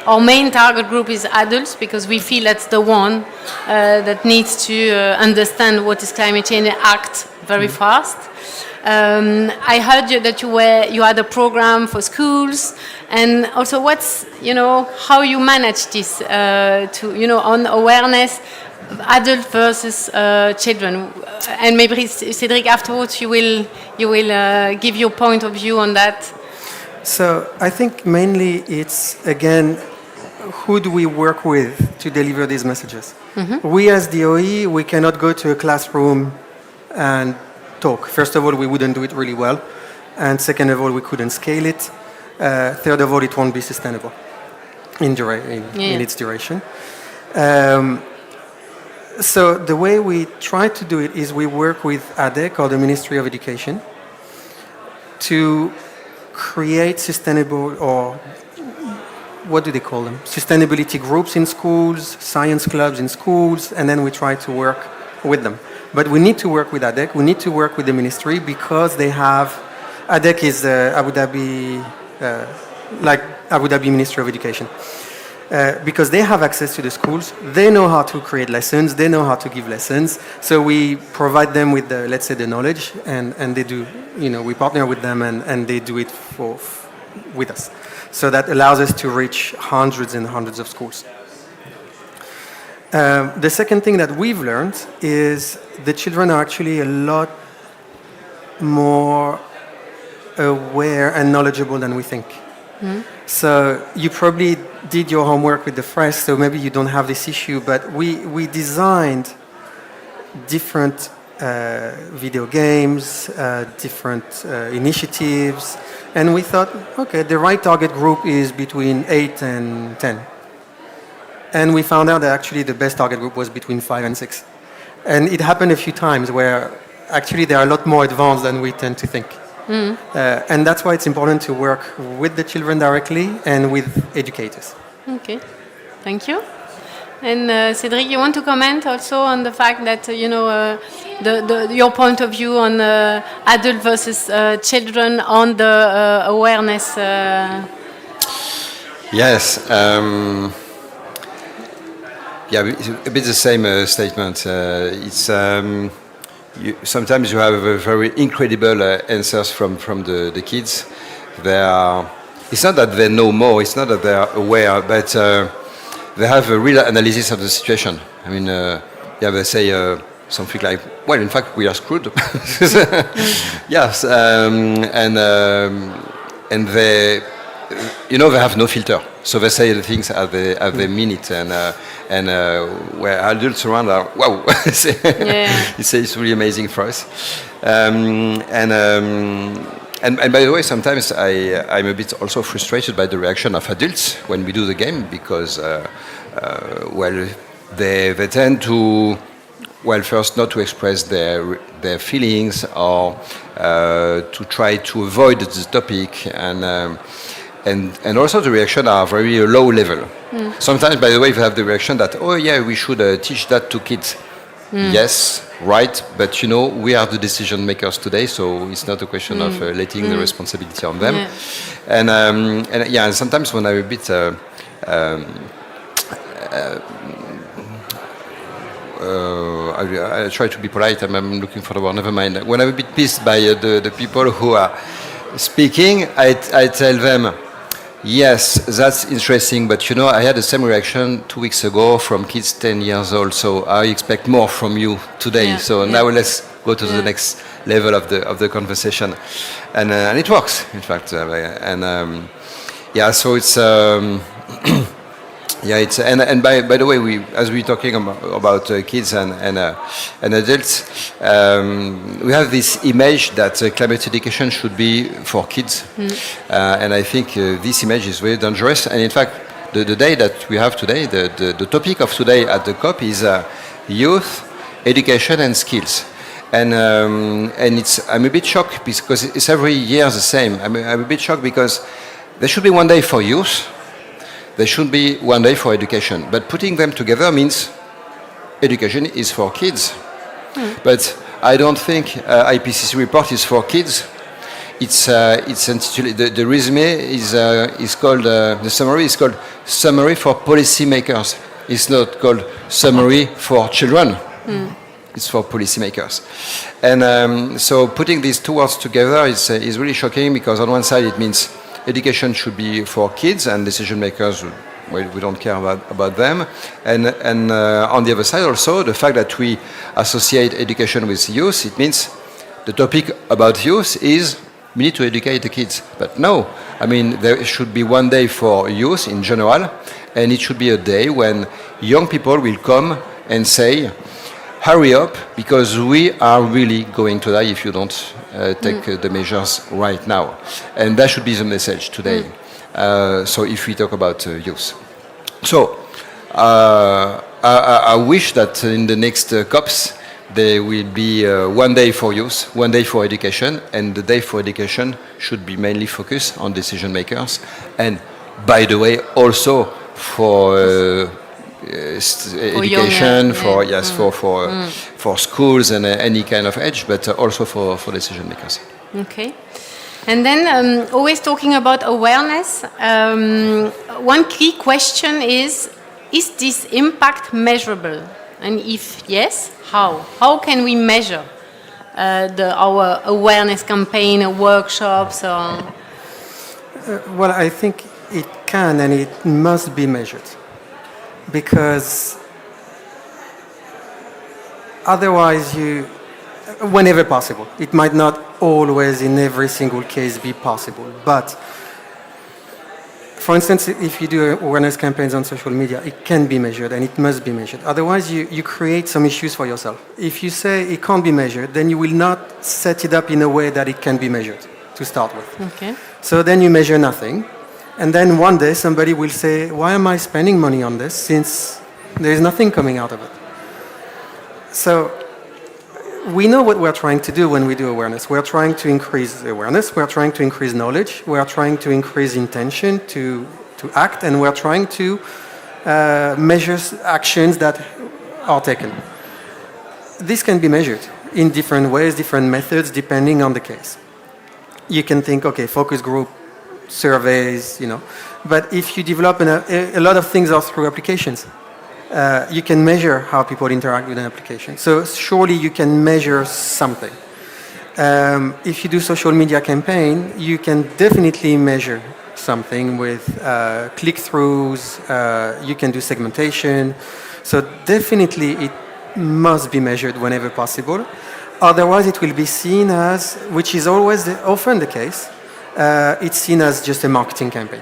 our main target group is adults, because we feel that's the one that needs to understand what is climate change and act very fast. I heard that you had a program for schools, and also how you manage this on awareness, adult versus children. And maybe Cédric, afterwards you will give your point of view on that. So I think mainly it's, again, who do we work with to deliver these messages? We as DOE, we cannot go to a classroom and talk. First of all, we wouldn't do it really well. And second of all, we couldn't scale it. Third of all, it won't be sustainable in its duration. So the way we try to do it is we work with ADEC, or the Ministry of Education, to create sustainable, or what do they call them? Sustainability groups in schools, science clubs in schools, and then we try to work with them. But we need to work with ADEC, we need to work with the ministry, because they have, ADEC is Abu Dhabi Ministry of Education. Because they have access to the schools, they know how to create lessons, they know how to give lessons. So we provide them with the knowledge, and they do, we partner with them and they do it with us. So that allows us to reach hundreds and hundreds of schools. The second thing that we've learned is the children are actually a lot more aware and knowledgeable than we think. So you probably did your homework with the press, so maybe you don't have this issue, but we designed different video games, different initiatives, and we thought, okay, the right target group is between 8 and 10. And we found out that actually the best target group was between 5 and 6. And it happened a few times where actually they are a lot more advanced than we tend to think. And that's why it's important to work with the children directly and with educators. Okay, thank you. And Cédric, you want to comment also on the fact that, your point of view on adult versus children on the awareness? Yes. Yeah, it's a bit the same statement. Sometimes you have very incredible answers from the kids. It's not that they know more, it's not that they are aware, but they have a real analysis of the situation. I mean, they say something like, well, in fact, we are screwed. Yes, and they, they have no filter. So they say the things as they mean it, and where adults around are, wow, it's really amazing for us. And by the way, sometimes I'm a bit also frustrated by the reaction of adults when we do the game, because, they tend to, first not to express their feelings, or to try to avoid the topic, and also the reaction are very low level. Sometimes, by the way, we have the reaction that, oh yeah, we should teach that to kids. Yes, right, but we are the decision makers today, so it's not a question of letting the responsibility on them. And sometimes when I'm a bit I try to be polite, I'm looking for the word, never mind. When I'm a bit pissed by the people who are speaking, I tell them, yes, that's interesting, but I had the same reaction 2 weeks ago from kids 10 years old, so I expect more from you today. Now let's go to the next level of the conversation, and it works, in fact. So it's it's and by the way, as we're talking about kids and adults, we have this image that climate education should be for kids, and I think this image is very dangerous. And in fact, the day that we have today, the topic of today at the COP is youth, education, and skills. And I'm a bit shocked because it's every year the same. I'm a bit shocked because there should be one day for youth. There should be one day for education, but putting them together means education is for kids. But I don't think IPCC report is for kids. It's intitulated, the resume is called, the summary is called Summary for Policymakers. It's not called Summary for Children. It's for policymakers. And so putting these two words together is really shocking, because on one side it means education should be for kids, and decision makers, we don't care about them. And on the other side also, the fact that we associate education with youth, it means the topic about youth is we need to educate the kids. But no, I mean, there should be one day for youth in general, and it should be a day when young people will come and say, hurry up, because we are really going to die if you don't take the measures right now. And that should be the message today. So if we talk about youth. So I wish that in the next COPs there will be one day for youth, one day for education, and the day for education should be mainly focused on decision makers. And by the way, also for education, for schools and any kind of age, but also for decision makers. Okay. And then always talking about awareness, one key question is this impact measurable? And if yes, how? How can we measure our awareness campaign or workshops? Well, I think it can and it must be measured, because otherwise whenever possible. It might not always in every single case be possible, but for instance, if you do awareness campaigns on social media, it can be measured and it must be measured. Otherwise, you create some issues for yourself. If you say it can't be measured, then you will not set it up in a way that it can be measured to start with. Okay. So then you measure nothing. And then one day somebody will say, why am I spending money on this since there is nothing coming out of it? So we know what we're trying to do when we do awareness. We're trying to increase awareness, we're trying to increase knowledge, we're trying to increase intention to act, and we're trying to measure actions that are taken. This can be measured in different ways, different methods, depending on the case. You can think, okay, focus group, surveys, but if you develop a lot of things are through applications. You can measure how people interact with an application. So surely you can measure something. If you do social media campaign, you can definitely measure something with click-throughs, you can do segmentation. So definitely it must be measured whenever possible. Otherwise it will be seen as, which is always often the case, it's seen as just a marketing campaign.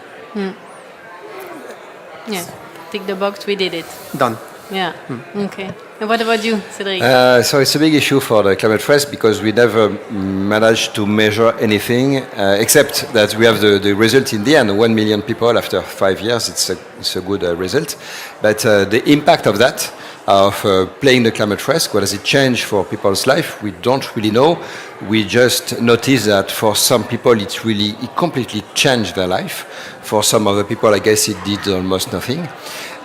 Yeah. Tick the box, we did it. Done. Yeah. Okay. And what about you, Cédric? So it's a big issue for the COP28 because we never managed to measure anything except that we have the result in the end. 1 million people after 5 years, it's a good result. But the impact of that, of playing the COP28, what does it change for people's life? We don't really know. We just notice that for some people it completely changed their life. For some other people, I guess it did almost nothing.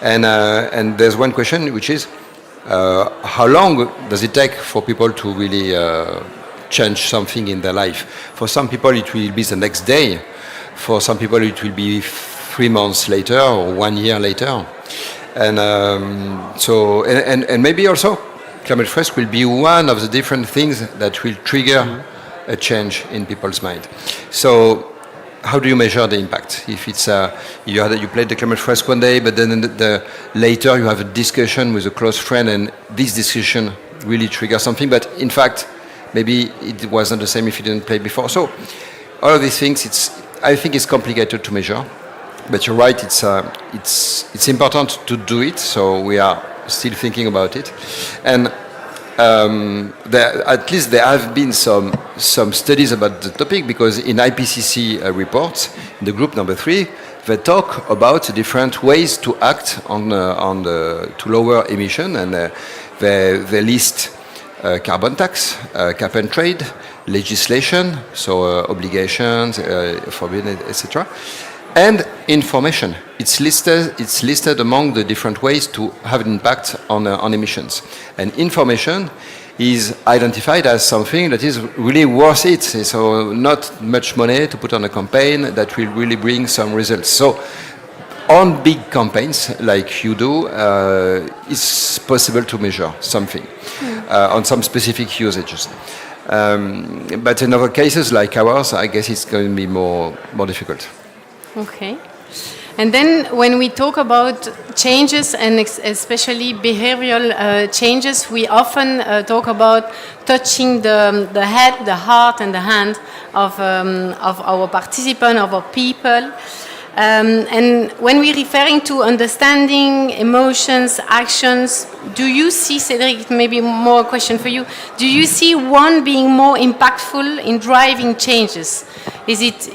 And there's one question, which is, how long does it take for people to really change something in their life? For some people, it will be the next day. For some people, it will be 3 months later or 1 year later. And and maybe also, COP28 will be one of the different things that will trigger a change in people's mind. So, how do you measure the impact? If it's you played the COP28 one day, but then later you have a discussion with a close friend, and this discussion really triggers something. But in fact, maybe it wasn't the same if you didn't play before. So all of these things, I think it's complicated to measure. But you're right, it's important to do it. So we are still thinking about it, and at least there have been some studies about the topic, because in IPCC reports, in the group number 3, they talk about different ways to act to lower emission, and they list carbon tax, cap and trade, legislation, so obligations, forbidden, etc. And information. It's listed among the different ways to have an impact on emissions. And information is identified as something that is really worth it. So not much money to put on a campaign that will really bring some results. So on big campaigns like you do, it's possible to measure something on some specific usages. But in other cases like ours, I guess it's going to be more difficult. Okay. And then when we talk about changes, and especially behavioral changes, we often talk about touching the head, the heart, and the hand of our participant, of our people. And when we're referring to understanding, emotions, actions, do you see, Cédric, maybe more a question for you, do you see one being more impactful in driving changes? Is it,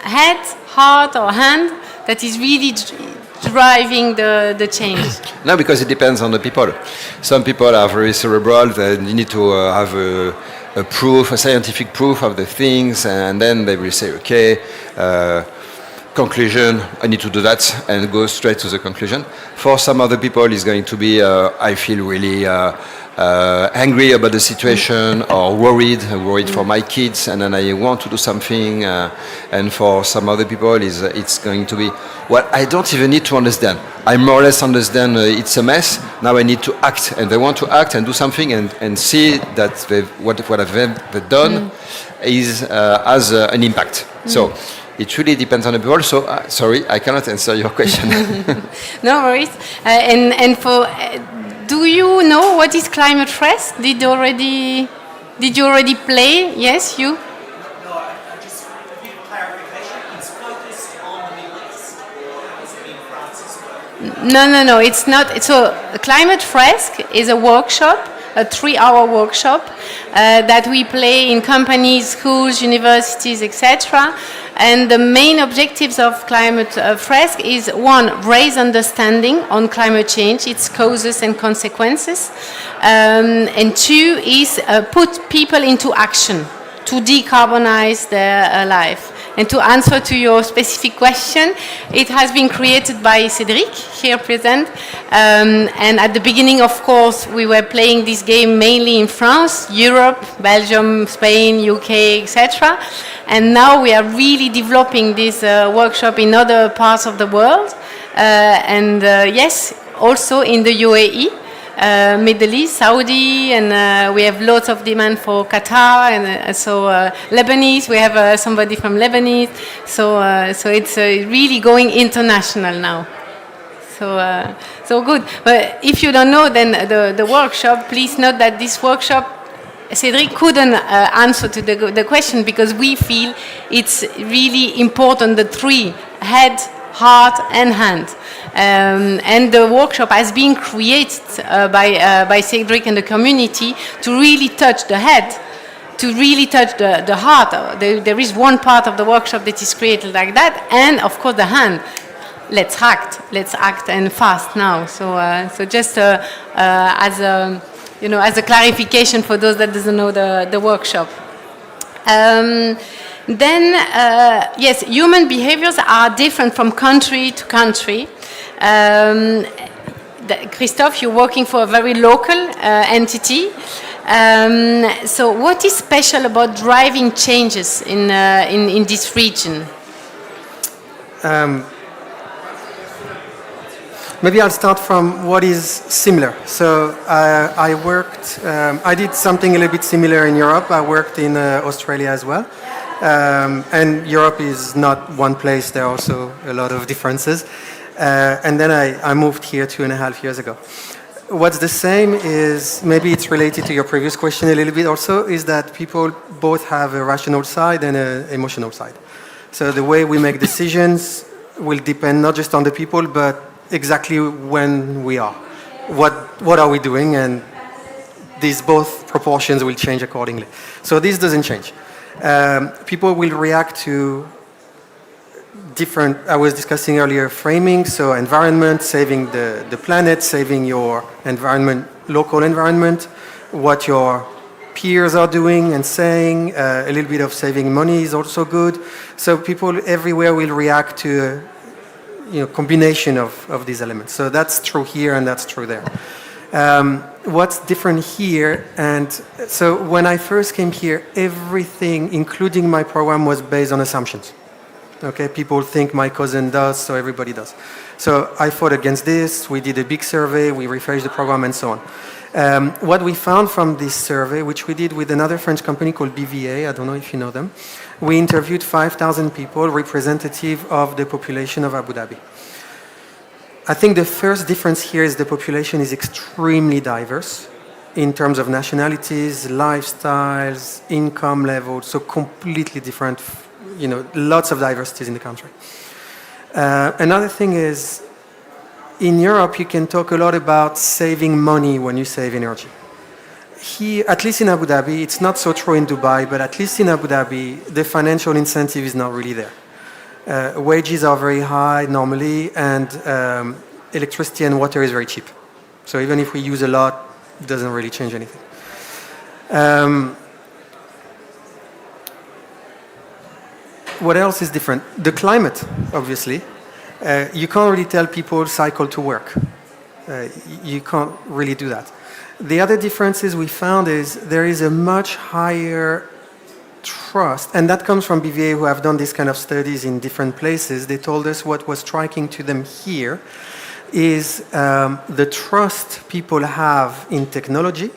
head, heart, or hand that is really driving the change? No, because it depends on the people. Some people are very cerebral, they need to have a scientific proof of the things, and then they will say, okay, conclusion, I need to do that, and go straight to the conclusion. For some other people, it's going to be, I feel really angry about the situation, or worried for my kids, and then I want to do something. And for some other people, it's going to be, well, I don't even need to understand. I more or less understand it's a mess. Now I need to act, and they want to act and do something, and see that what they've done has an impact. So it really depends on the people. So sorry, I cannot answer your question. No worries. And for do you know what is COP28? Did you already play? Yes, you? No, it's not. So COP28 is a workshop, a 3-hour workshop that we play in companies, schools, universities, etc. And the main objectives of COP28 is 1, raise understanding on climate change, its causes and consequences, and 2 is put people into action to decarbonize their life. And to answer to your specific question, it has been created by Cédric, here present. And at the beginning, of course, we were playing this game mainly in France, Europe, Belgium, Spain, UK, etc. And now we are really developing this workshop in other parts of the world. Yes, also in the UAE. Middle East, Saudi, and we have lots of demand for Qatar, and so Lebanese. We have somebody from Lebanese, so it's really going international now. So good. But if you don't know, then the workshop. Please note that this workshop, Cédric couldn't answer to the question because we feel it's really important. The 3: head, heart, and hand. And the workshop has been created by Cédric and the community to really touch the head, to really touch the heart. There is one part of the workshop that is created like that, and of course the hand. Let's act and fast now. So just as a clarification for those that doesn't know the workshop. Then, yes, human behaviors are different from country to country. Christophe, you're working for a very local entity. So what is special about driving changes in this region? Maybe I'll start from what is similar. So I did something a little bit similar in Europe. I worked in Australia as well. And Europe is not one place, there are also a lot of differences. And then I moved here 2.5 years ago. What's the same is, maybe it's related to your previous question a little bit also, is that people both have a rational side and an emotional side. So the way we make decisions will depend not just on the people, but exactly when we are. What are we doing? And these both proportions will change accordingly. So this doesn't change. People will react to different, I was discussing earlier, framing, so environment, saving the planet, saving your environment, local environment, what your peers are doing and saying, a little bit of saving money is also good. So people everywhere will react to a combination of these elements. So that's true here and that's true there. What's different here, and so when I first came here, everything, including my program, was based on assumptions. Okay, people think my cousin does, so everybody does. So I fought against this, we did a big survey, we refreshed the program and so on. What we found from this survey, which we did with another French company called BVA, I don't know if you know them, we interviewed 5,000 people representative of the population of Abu Dhabi. I think the first difference here is the population is extremely diverse in terms of nationalities, lifestyles, income levels, so completely different, lots of diversities in the country. Another thing is, in Europe, you can talk a lot about saving money when you save energy. Here, at least in Abu Dhabi, it's not so true in Dubai, but at least in Abu Dhabi, the financial incentive is not really there. Wages are very high normally, and electricity and water is very cheap. So even if we use a lot, it doesn't really change anything. What else is different? The climate, obviously. You can't really tell people cycle to work. You can't really do that. The other differences we found is there is a much higher trust, and that comes from BVA, who have done these kind of studies in different places. They told us what was striking to them here is the trust people have in technology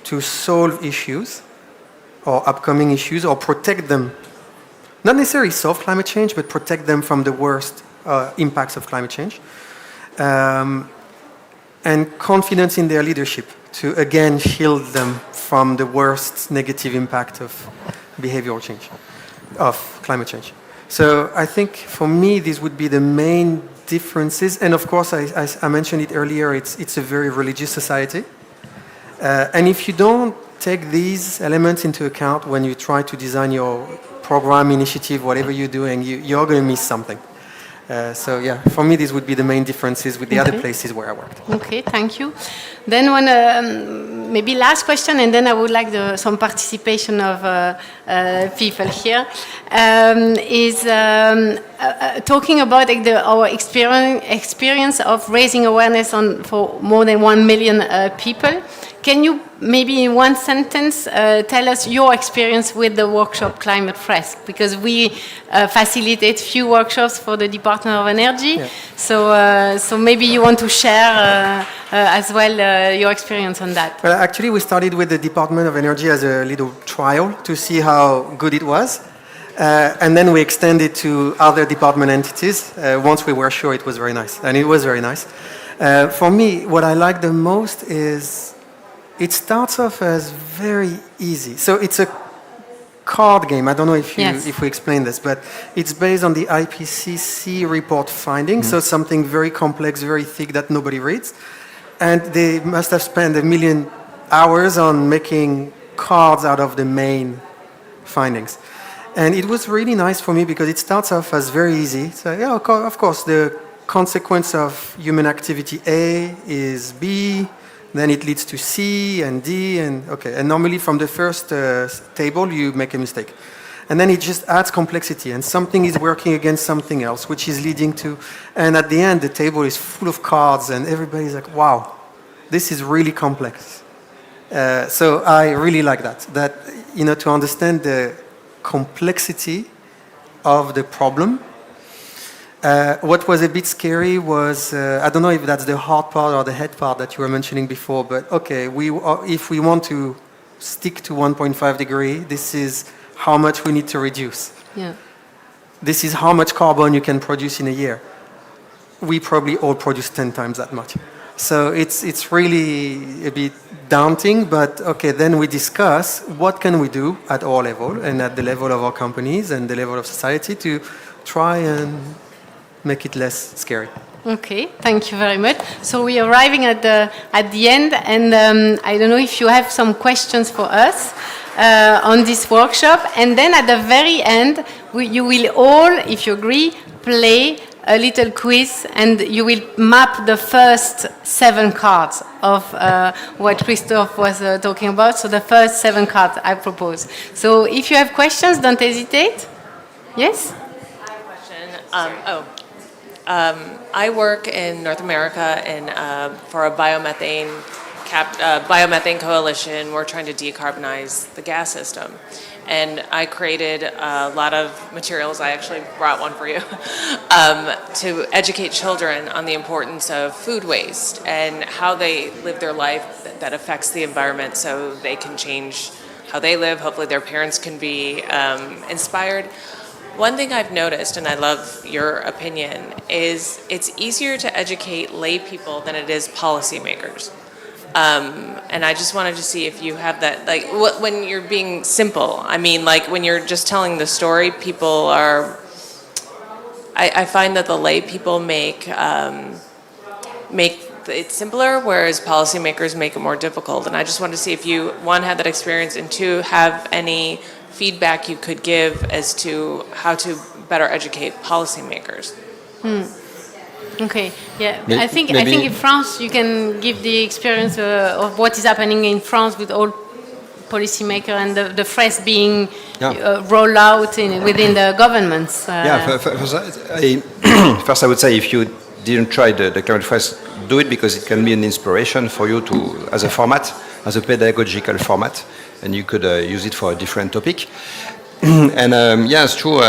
to solve issues or upcoming issues or protect them. Not necessarily solve climate change, but protect them from the worst impacts of climate change. and confidence in their leadership to again shield them from the worst negative impact of behavioral change, of climate change. So I think for me these would be the main differences. And of course, I mentioned it earlier, it's a very religious society. And if you don't take these elements into account when you try to design your program, initiative, whatever you're doing, you're going to miss something. So yeah, for me, these would be the main differences with the other places where I worked. Okay, thank you. Then one, maybe last question, and then I would like some participation of people here, is talking about our experience of raising awareness for more than 1 million people. Can you maybe in one sentence tell us your experience with the workshop Climate Fresh? Because we facilitate few workshops for the Department of Energy. Yeah. So maybe you want to share as well your experience on that. Well, actually, we started with the Department of Energy as a little trial to see how good it was. And then we extended to other department entities once we were sure it was very nice. And it was very nice. For me, what I like the most is it starts off as very easy. So it's a card game. I don't know if we explain this, but it's based on the IPCC report findings. So something very complex, very thick that nobody reads. And they must have spent 1 million hours on making cards out of the main findings. And it was really nice for me because it starts off as very easy. So yeah, of course, the consequence of human activity A is B, then it leads to C and D, and okay. And normally from the first table, you make a mistake. And then it just adds complexity, and something is working against something else, which is leading to, and at the end, the table is full of cards, and everybody's like, wow, this is really complex. So I really like that, you know, to understand the complexity of the problem. What was a bit scary was, I don't know if that's the hard part or the head part that you were mentioning before, but okay, if we want to stick to 1.5 degree, this is how much we need to reduce. Yeah. This is how much carbon you can produce in a year. We probably all produce 10 times that much. So it's really a bit daunting, but okay, then we discuss what can we do at our level and at the level of our companies and the level of society to try and make it less scary. Okay, thank you very much. So we are arriving at the end, and I don't know if you have some questions for us on this workshop. And then at the very end, you will all, if you agree, play a little quiz, and you will map the first 7 cards of what Christophe was talking about. So the first 7 cards I propose. So if you have questions, don't hesitate. Yes? I have a question. I work in North America for a biomethane coalition. We're trying to decarbonize the gas system. And I created a lot of materials, I actually brought one for you, to educate children on the importance of food waste and how they live their life that affects the environment so they can change how they live. Hopefully their parents can be inspired. One thing I've noticed, and I love your opinion, is it's easier to educate lay people than it is policymakers. And I just wanted to see if you have that, like, when you're being simple, I mean, like, when you're just telling the story, people are, I find that the lay people make it simpler, whereas policymakers make it more difficult. And I just wanted to see if you, one, had that experience, and two, have any feedback you could give as to how to better educate policymakers. Okay, yeah. I think in France you can give the experience of what is happening in France with all policymakers and the FRES being rolled out within the governments. First I would say if you didn't try the Climate FRES, do it, because it can be an inspiration for you to, as a format, as a pedagogical format, and you could use it for a different topic. And yeah, it's true,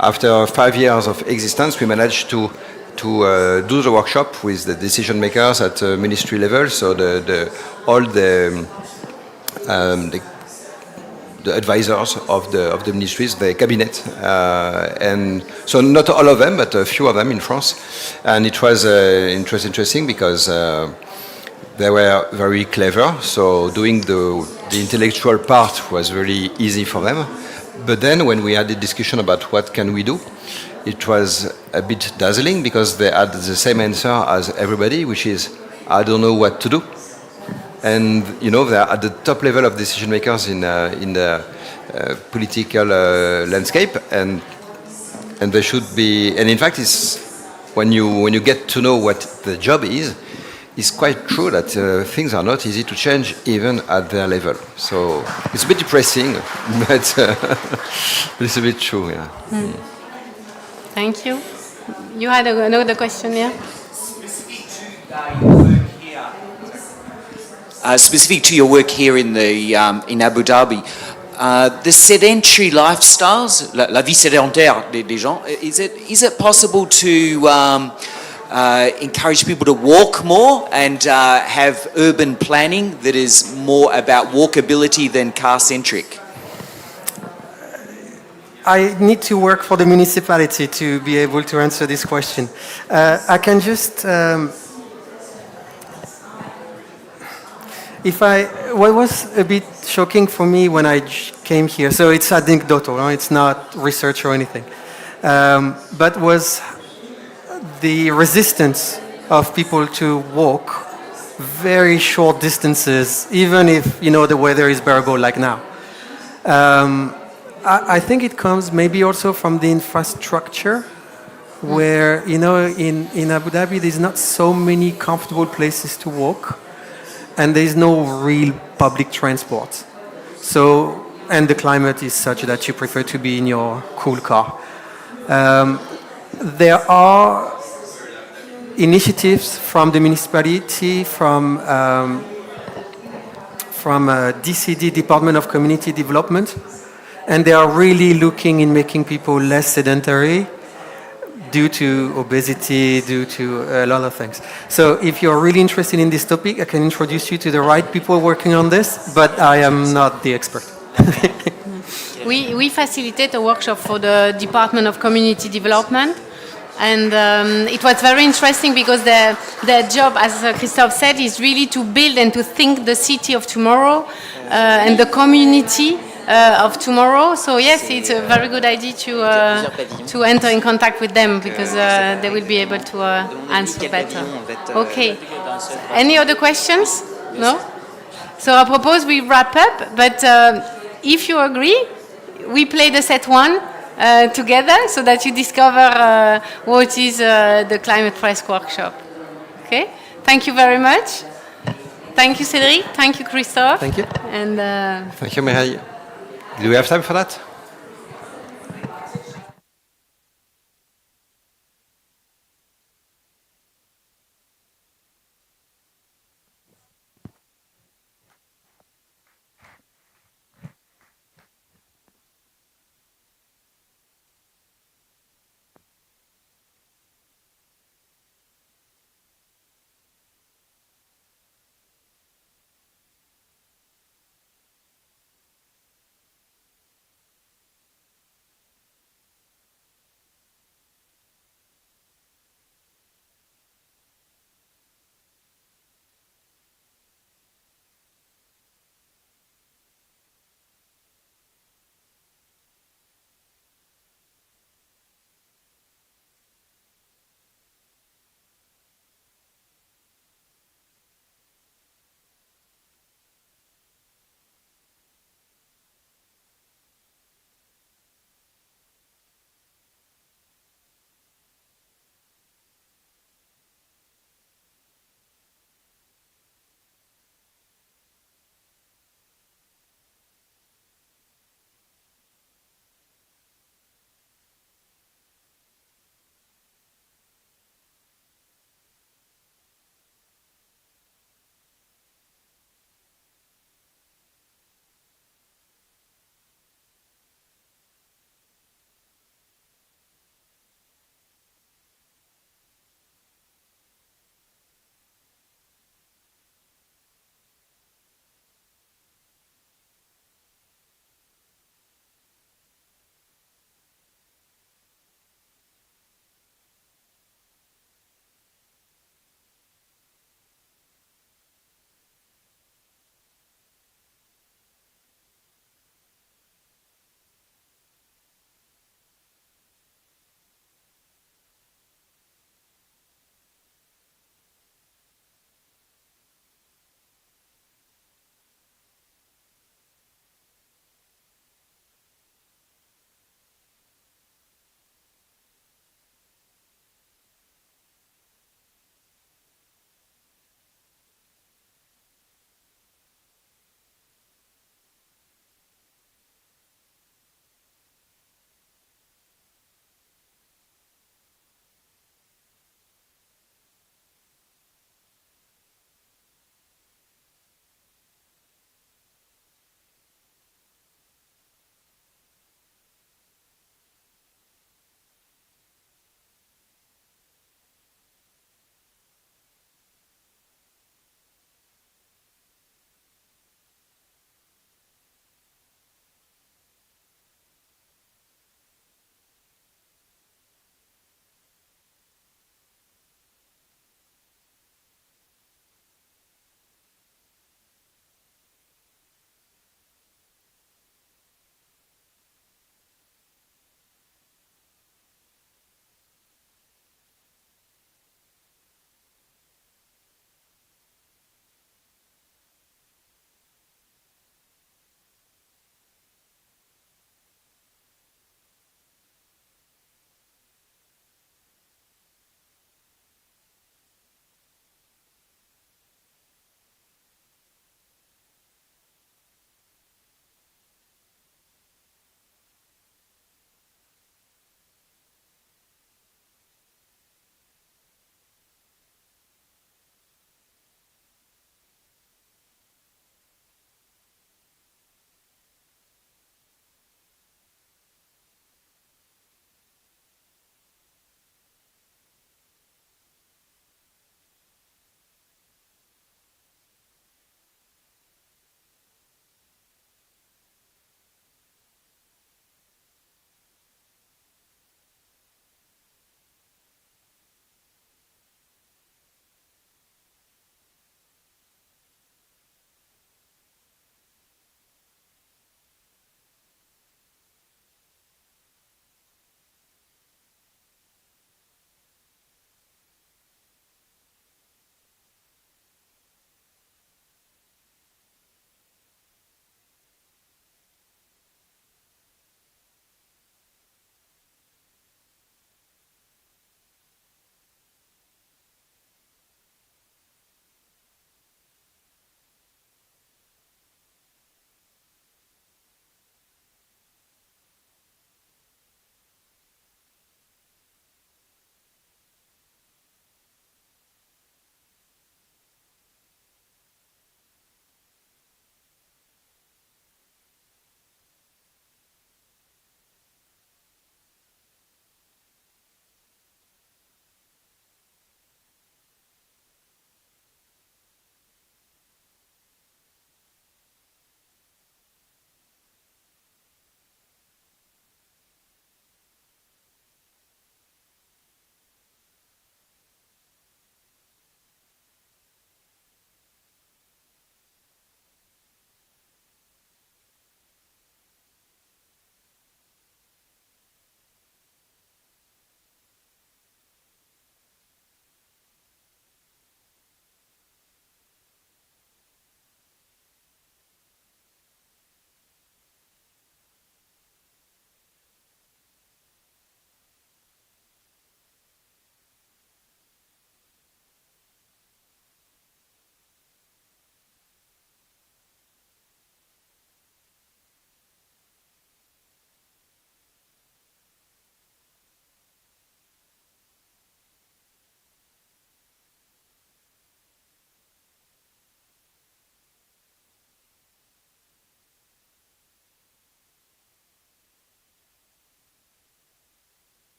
after 5 years of existence, we managed to do the workshop with the decision makers at ministry level. So all the the advisors of the ministries, the cabinet, and so not all of them, but a few of them in France, and it was interesting because they were very clever. So doing the intellectual part was really easy for them. But then when we had a discussion about what can we do, it was a bit dazzling because they had the same answer as everybody, which is, I don't know what to do. And you know, they're at the top level of decision makers in the political landscape, and they should be. And in fact, it's when you get to know what the job is, it's quite true that things are not easy to change even at their level. So it's a bit depressing, but it's a bit true. Yeah. Mm. Thank you. You had another question, yeah? Specific to your work here in Abu Dhabi, the sedentary lifestyles, la vie sédentaire des gens, is it possible to encourage people to walk more and have urban planning that is more about walkability than car-centric? I need to work for the municipality to be able to answer this question. I can just... what was a bit shocking for me when I came here, so it's anecdotal, no? It's not research or anything, but was the resistance of people to walk very short distances, even if, you know, the weather is bearable like now. I think it comes maybe also from the infrastructure, where, you know, in Abu Dhabi there's not so many comfortable places to walk, and there's no real public transport. So, and the climate is such that you prefer to be in your cool car. There are initiatives from the municipality, from DCD, Department of Community Development, and they are really looking in making people less sedentary due to obesity, due to a lot of things. So if you're really interested in this topic, I can introduce you to the right people working on this, but I am not the expert. We facilitate a workshop for the Department of Community Development, and it was very interesting because their job, as Christophe said, is really to build and to think the city of tomorrow and the community of tomorrow. So yes, it's a very good idea to enter in contact with them, because they will be able to answer better. Okay. Any other questions? No? So I propose we wrap up, but if you agree, we play the set one together so that you discover what is the Climate Fresk workshop. Okay? Thank you very much. Thank you, Cédric. Thank you, Christophe. Thank you. And thank you, Mireille. Do we have time for that?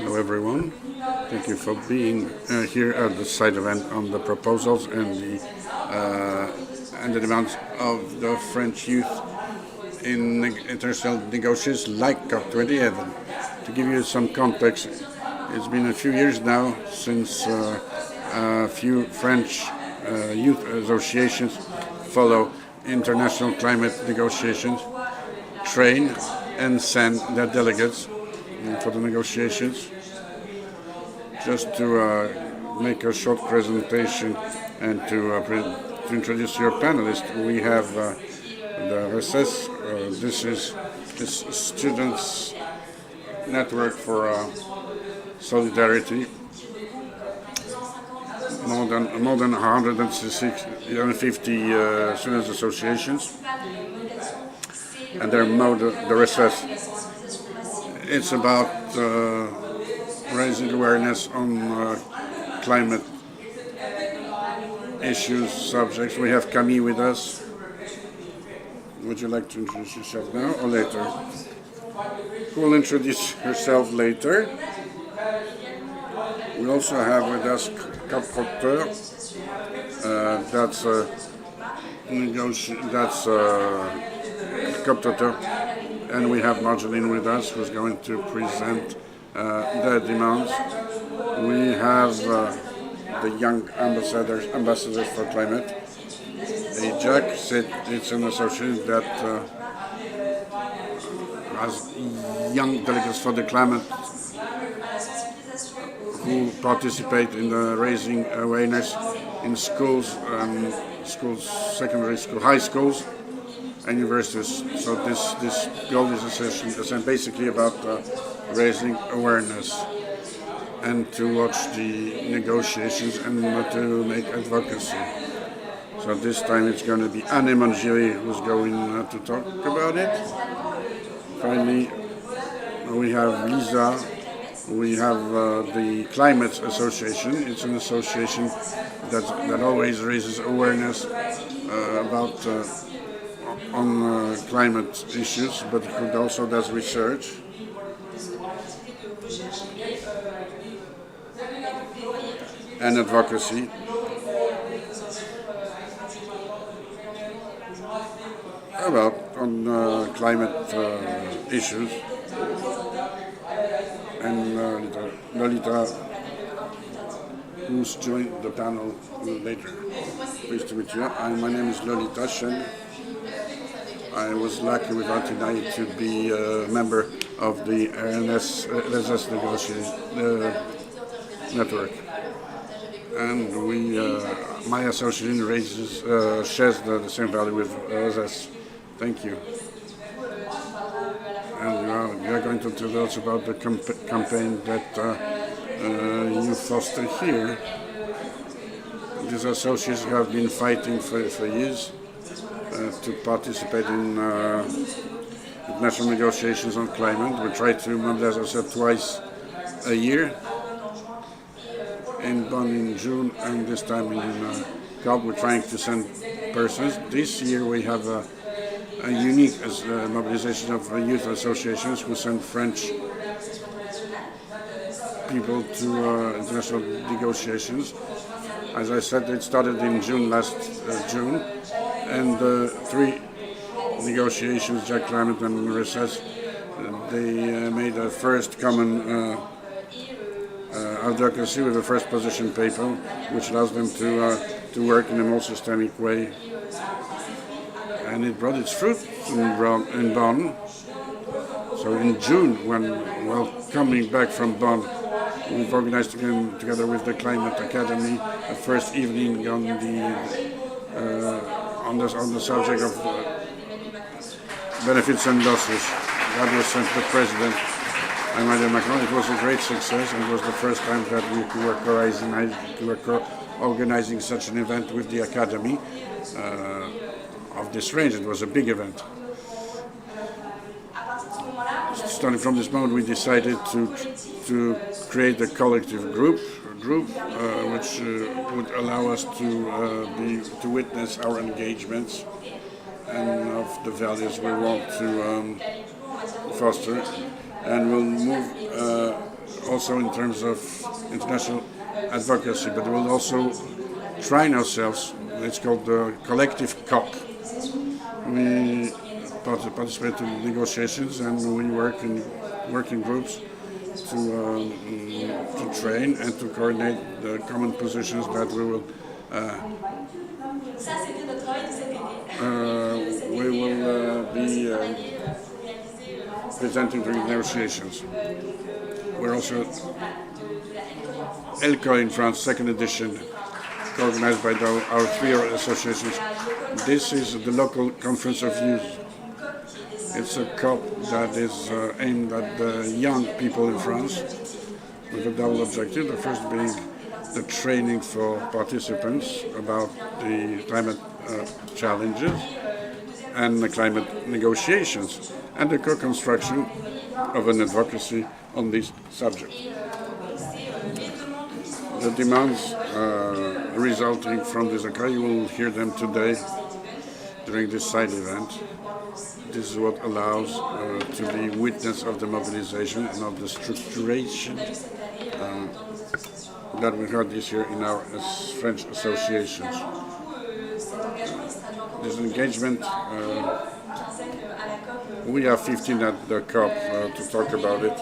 Hello everyone. Thank you for being here at the side event on the proposals and the demands of the French youth in international negotiations like COP28. To give you some context, it's been a few years now since a few French youth associations follow international climate negotiations, train and send their delegates for the negotiations. Just to make a short presentation and to introduce your panelists, we have the RETROUVEZ. This is Students' Network for Solidarity. More than 150 students' associations, and their mode, the RETROUVEZ. It's about raising awareness on climate issues, subjects. We have Camille with us. Would you like to introduce yourself now or later? Who will introduce herself later? We also have with us COP28. That's COP28. And we have Marjolaine with us, who's going to present their demands. We have the young ambassadors for climate. AJAC said it's an association that has young delegates for the climate who participate in the raising awareness in schools, secondary school, high schools, and universities. So this goal is basically about raising awareness and to watch the negotiations and to make advocacy. So this time it's going to be Anne Mangiri who's going to talk about it. Finally, we have Lisa. We have the Climate Association. It's an association that always raises awareness about on climate issues, but it also does research. And advocacy. About on climate issues. And Lolita, who's joined the panel later. Pleased to meet you. My name is Lolita Shen. I was lucky with Martinai to be a member of the RETROUVEZ network. And my association shares the same value with RETROUVEZ. Thank you. And we are going to tell us about the campaign that you foster here. These associations have been fighting for years to participate in international negotiations on climate. We try to mobilize ourselves twice a year, in Bonn in June and this time in COP. We're trying to send persons. This year we have a unique mobilization of youth associations who send French people to international negotiations. As I said, it started in June, last June, and the three negotiations, Jack Climate and RETROUVEZ, they made a first common advocacy with a first position paper, which allows them to work in a more systemic way. And it brought its fruit in Bonn. So in June, while coming back from Bonn, we've organized again, together with the Climate Academy, a first evening on the subject of benefits and losses. That was sent to the President Emmanuel Macron. It was a great success, and it was the first time that we were organizing such an event with the Academy of this range. It was a big event. Starting from this moment, we decided to create a collective group which would allow us to witness our engagements and of the values we want to foster, and we'll move also in terms of international advocacy, but we'll also train ourselves. It's called the collective COP. We participate in negotiations and we work in working groups to train and to coordinate the common positions that we will be presenting during negotiations. We're also ELCO in France, second edition, organized by our three associations. This is the local conference of youth. It's a COP that is aimed at the young people in France with a double objective. The first being the training for participants about the climate challenges and the climate negotiations and the co-construction of an advocacy on this subject. The demands resulting from this occur, you will hear them today during this side event. This is what allows to be witness of the mobilization and of the structuration that we heard this year in our French associations. This engagement, we have 15 at the COP to talk about it.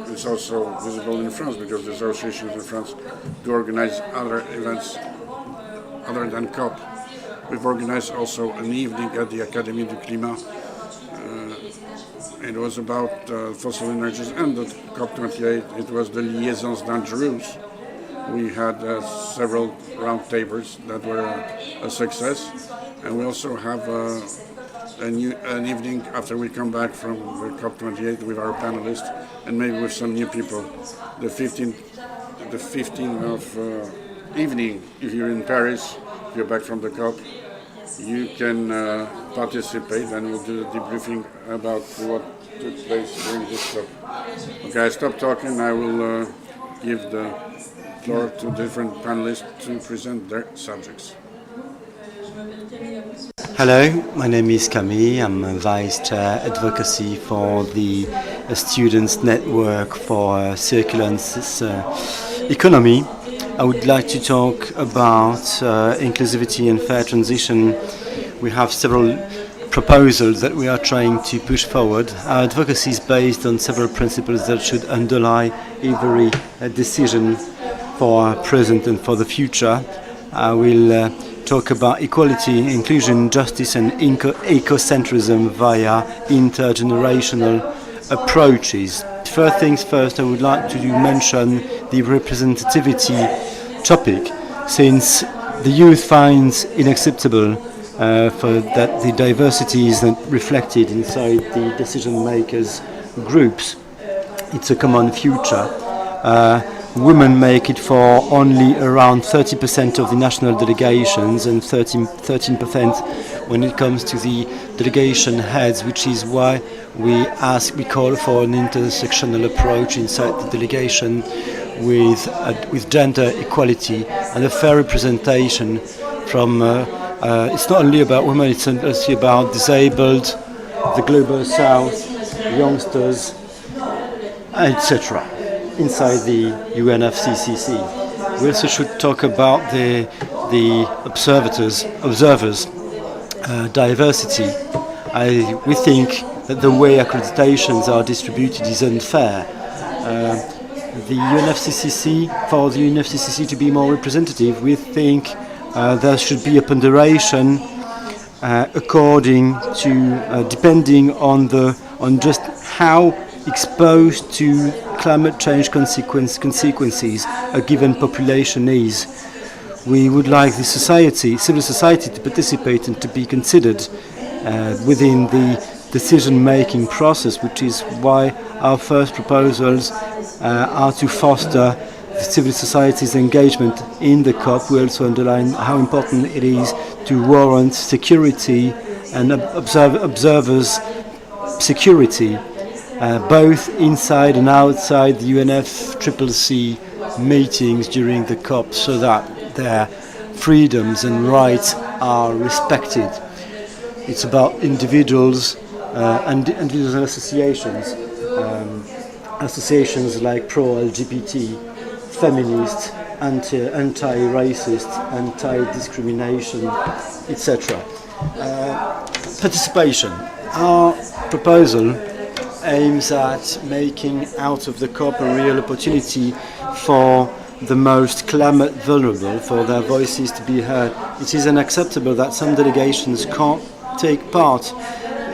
It's also visible in France because the associations in France do organize other events other than COP. We've organized also an evening at the Académie du Climat. It was about fossil energies and the COP28. It was the Liaisons Dangereuses. We had several round tables that were a success. And we also have an evening after we come back from the COP28 with our panelists and maybe with some new people. The 15th of evening, if you're in Paris, if you're back from the COP, you can participate and we'll do a debriefing about what took place during this COP. Okay, I stop talking. I will give the floor to different panelists to present their subjects. Hello, my name is Camille. I'm a Vice Chair Advocacy for the Students' Network for Circular Economy. I would like to talk about inclusivity and fair transition. We have several proposals that we are trying to push forward. Our advocacy is based on several principles that should underlie every decision for our present and for the future. I will talk about equality, inclusion, justice and ecocentrism via intergenerational approaches. First things first, I would like to mention the representativity topic, since the youth finds unacceptable that the diversity is not reflected inside the decision makers groups. It's a common future. Women make it for only around 30% of the national delegations and 13% when it comes to the delegation heads, which is why we call for an intersectional approach inside the delegation with gender equality and a fair representation from it's not only about women, it's also about disabled, the global south, youngsters, etc. inside the UNFCCC. We also should talk about the observers, diversity. We think that the way accreditations are distributed is unfair. The UNFCCC, for the UNFCCC to be more representative, we think there should be a ponderation according to, depending on just how exposed to climate change consequences a given population is. We would like the civil society to participate and to be considered within the decision-making process, which is why our first proposals are to foster the civil society's engagement in the COP. We also underline how important it is to warrant security and observers' security, both inside and outside the UNFCCC meetings during the COP, so that their freedoms and rights are respected. It's about individuals and individual associations associations like pro-LGBT, feminist, anti-racist, anti-discrimination, etc. Participation. Our proposal aims at making out of the COP a real opportunity for the most climate vulnerable, for their voices to be heard. It is unacceptable that some delegations can't take part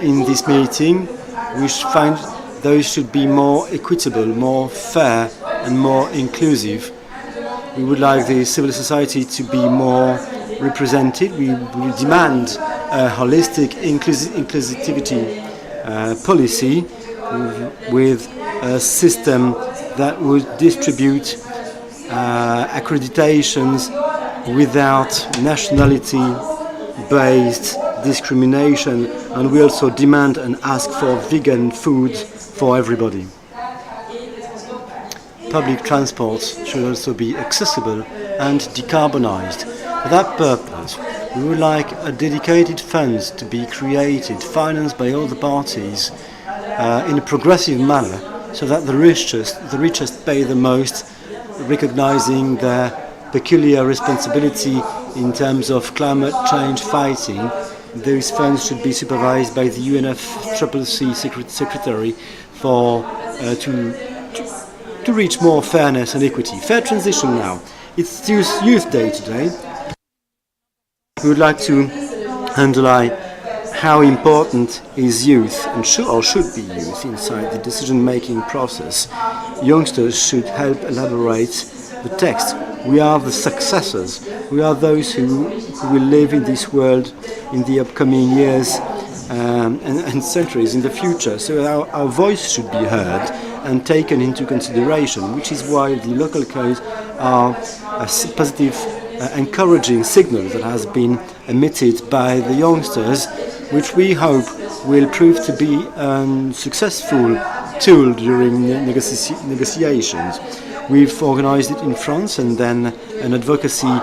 in this meeting. We find those should be more equitable, more fair and more inclusive. We would like the civil society to be more represented. We demand a holistic inclusivity policy with a system that would distribute accreditations without nationality-based discrimination, and we also demand and ask for vegan food for everybody. Public transport should also be accessible and decarbonized. For that purpose, we would like a dedicated fund to be created, financed by all the parties in a progressive manner, so that the richest pay the most, recognizing their peculiar responsibility in terms of climate change fighting. Those funds should be supervised by the UNFCCC Secretary for to reach more fairness and equity. Fair transition now. It's Youth Day today. We would like to underline how important is youth and should be youth inside the decision-making process. Youngsters should help elaborate the text. We are the successors. We are those who will live in this world in the upcoming years and centuries in the future. So our voice should be heard and taken into consideration, which is why the local codes are a positive, encouraging signal that has been emitted by the youngsters, which we hope will prove to be a successful tool during negotiations. We've organized it in France, and then an advocacy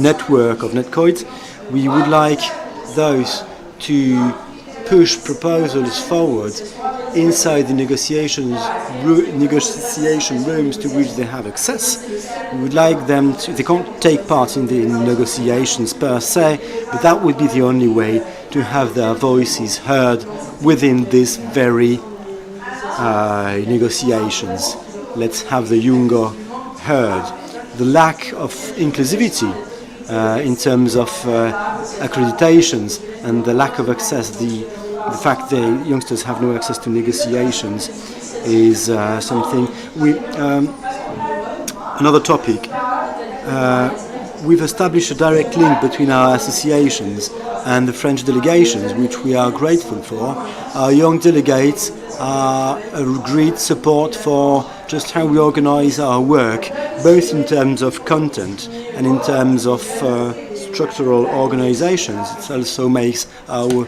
network of netcoids. We would like those to push proposals forward inside the negotiation rooms to which they have access. We would like them to, they can't take part in the negotiations per se, but that would be the only way to have their voices heard within this very negotiations. Let's have the younger heard. The lack of inclusivity in terms of accreditations and the lack of access, the fact that youngsters have no access to negotiations is something. Another topic. We've established a direct link between our associations and the French delegations, which we are grateful for. Our young delegates are a great support for just how we organize our work, both in terms of content and in terms of structural organizations. It also makes the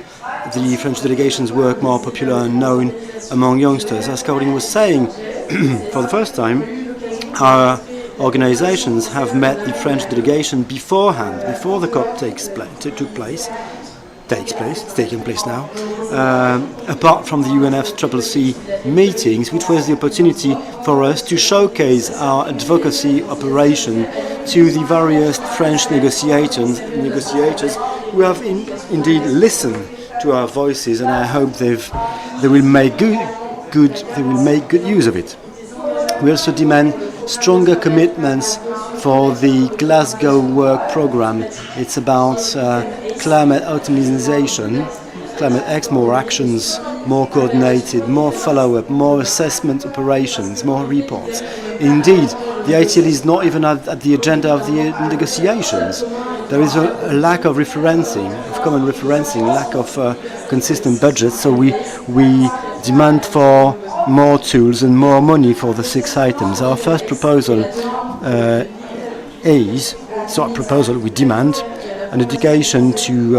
French delegation's work more popular and known among youngsters. As Caroline was saying, for the first time, our organizations have met the French delegation beforehand, before the COP it's taking place now, apart from the UNFCCC meetings, which was the opportunity for us to showcase our advocacy operation to the various French negotiators who have indeed listened to our voices, and I hope they will make good use of it. We also demand stronger commitments for the Glasgow Work Programme. It's about climate optimization, climate X, more actions, more coordinated, more follow-up, more assessment operations, more reports. Indeed, the ITL is not even at the agenda of the negotiations. There is a lack of referencing, of common referencing, lack of consistent budgets, so we demand for more tools and more money for the 6 items. Our first proposal we demand an dedication to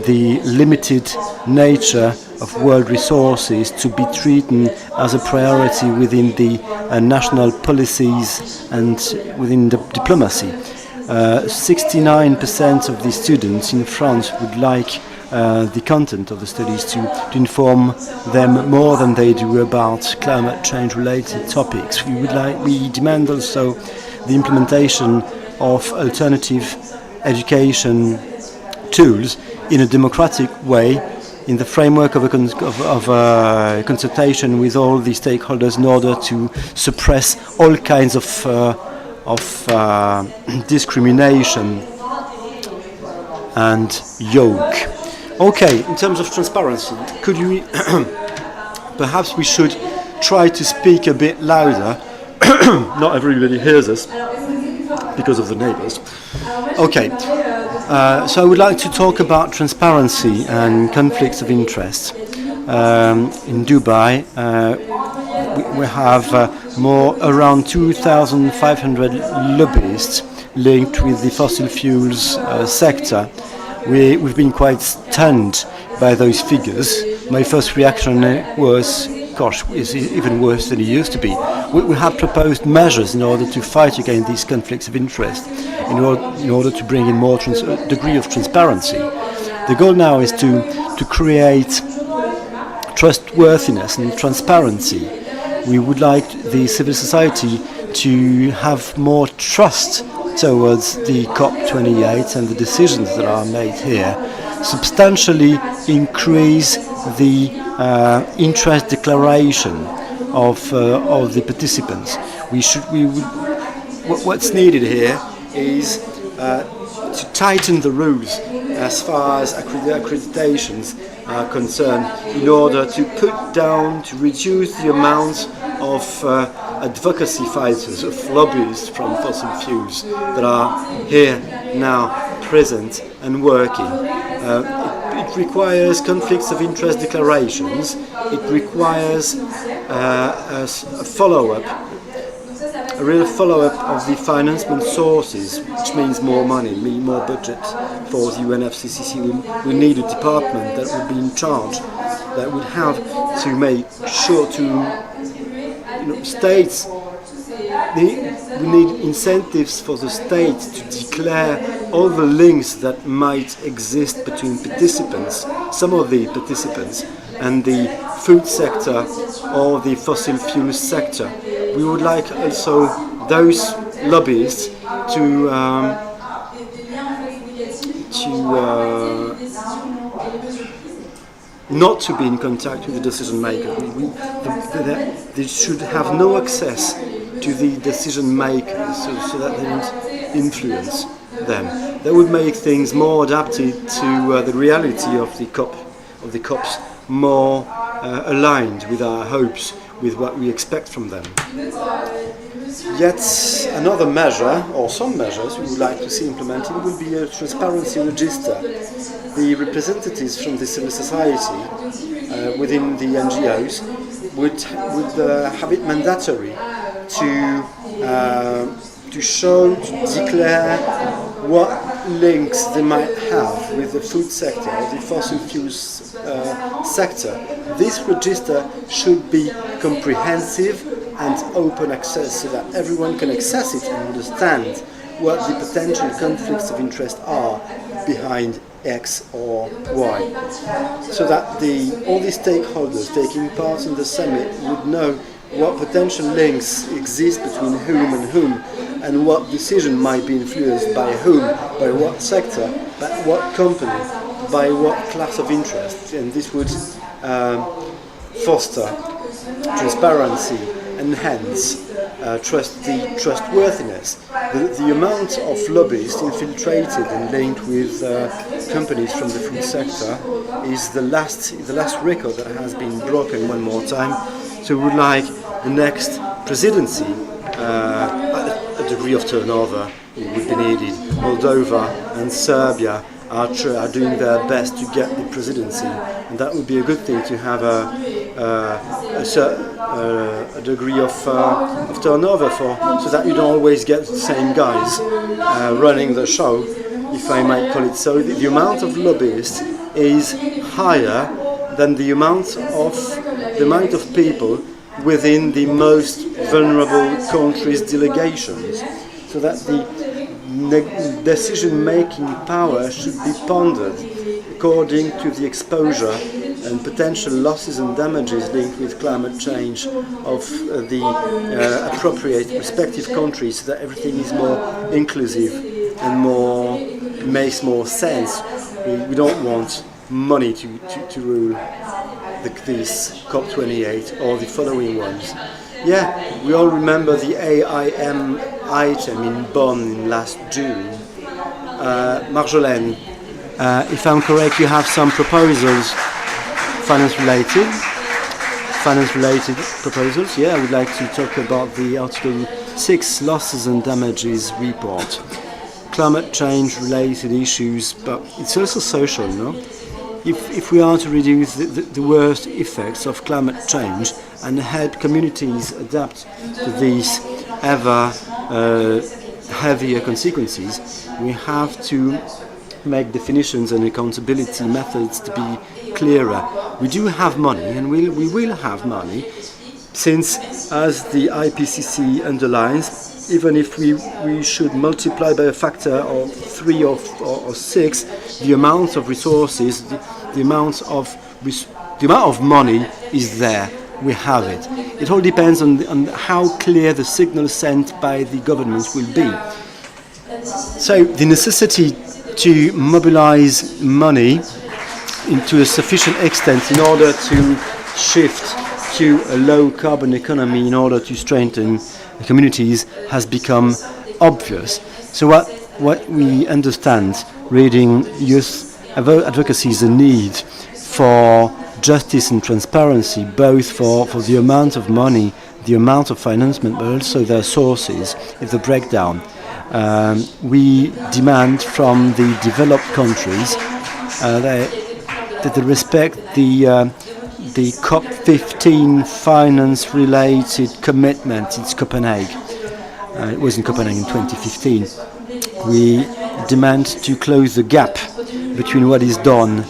the limited nature of world resources to be treated as a priority within the national policies and within the diplomacy. 69% of the students in France would like the content of the studies, to inform them more than they do about climate change related topics. We demand also the implementation of alternative education tools in a democratic way, in the framework of a consultation with all the stakeholders, in order to suppress all kinds of discrimination and yoke. Okay, in terms of transparency, could you perhaps we should try to speak a bit louder. Not everybody hears us because of the neighbors. Okay, so I would like to talk about transparency and conflicts of interest. In Dubai, we have around 2,500 lobbyists linked with the fossil fuels sector. We've been quite stunned by those figures. My first reaction was, gosh, is even worse than it used to be. We have proposed measures in order to fight against these conflicts of interest, in order to bring in more degree of transparency. The goal now is to create trustworthiness and transparency. We would like the civil society to have more trust towards the COP28 and the decisions that are made here, substantially increase the interest declaration of the participants. What's needed here is to tighten the rules as far as accreditations are concerned, in order to to reduce the amount of advocacy fighters, of lobbyists from fossil fuels that are here now present and working. It requires conflicts of interest declarations. It requires a follow-up, a real follow-up of the financement sources, which means more money, more budget for the UNFCCC. We need a department that would be in charge, that would have to make sure states, we need incentives for the state to declare all the links that might exist between participants, some of the participants, and the food sector or the fossil fuel sector. We would like also those lobbyists to not to be in contact with the decision maker. They should have no access to the decision makers, so that they don't influence them. That would make things more adapted to the reality of the COPs, more aligned with our hopes, with what we expect from them. Yet another measure, or some measures we would like to see implemented, would be a transparency register. The representatives from the civil society within the NGOs would have it mandatory to show, to declare what links they might have with the food sector or the fossil fuels sector. This register should be comprehensive and open access, so that everyone can access it and understand what the potential conflicts of interest are behind X or Y, so that all the stakeholders taking part in the summit would know what potential links exist between whom and whom, and what decision might be influenced by whom, by what sector, by what company, by what class of interest. And this would foster transparency and hence trustworthiness. The amount of lobbyists infiltrated and linked with companies from the food sector is the last record that has been broken one more time. So we would like the next presidency, a degree of turnover would be needed. Moldova and Serbia are doing their best to get the presidency, and that would be a good thing to have a degree of turnover so that you don't always get the same guys running the show, if I might call it so. The amount of lobbyists is higher than the amount of people within the most vulnerable countries' delegations, so that the decision-making power should be pondered according to the exposure and potential losses and damages linked with climate change of the appropriate respective countries, so that everything is more inclusive and makes more sense. We don't want money to rule this COP28 or the following ones. Yeah, we all remember the AIM item in Bonn in last June. Marjolaine, if I'm correct, you have some proposals, finance-related proposals. Yeah, I would like to talk about the Article 6 losses and damages report. Climate change-related issues, but it's also social, no? If we are to reduce the worst effects of climate change and help communities adapt to these ever heavier consequences, we have to make definitions and accountability methods to be clearer. We do have money, and we will have money, since, as the IPCC underlines, even if we should multiply by a factor of 3 or 6, the amount of resources, the amount of money is there. We have it. It all depends on how clear the signal sent by the governments will be. So the necessity to mobilize money into a sufficient extent in order to shift to a low carbon economy in order to strengthen the communities has become obvious. So what we understand reading youth advocacy is a need for justice and transparency, both for the amount of money, the amount of financement, but also their sources, if the breakdown. We demand from the developed countries that they respect the COP15 finance-related commitment. It's Copenhagen. It was in Copenhagen in 2015. We demand to close the gap between what is done.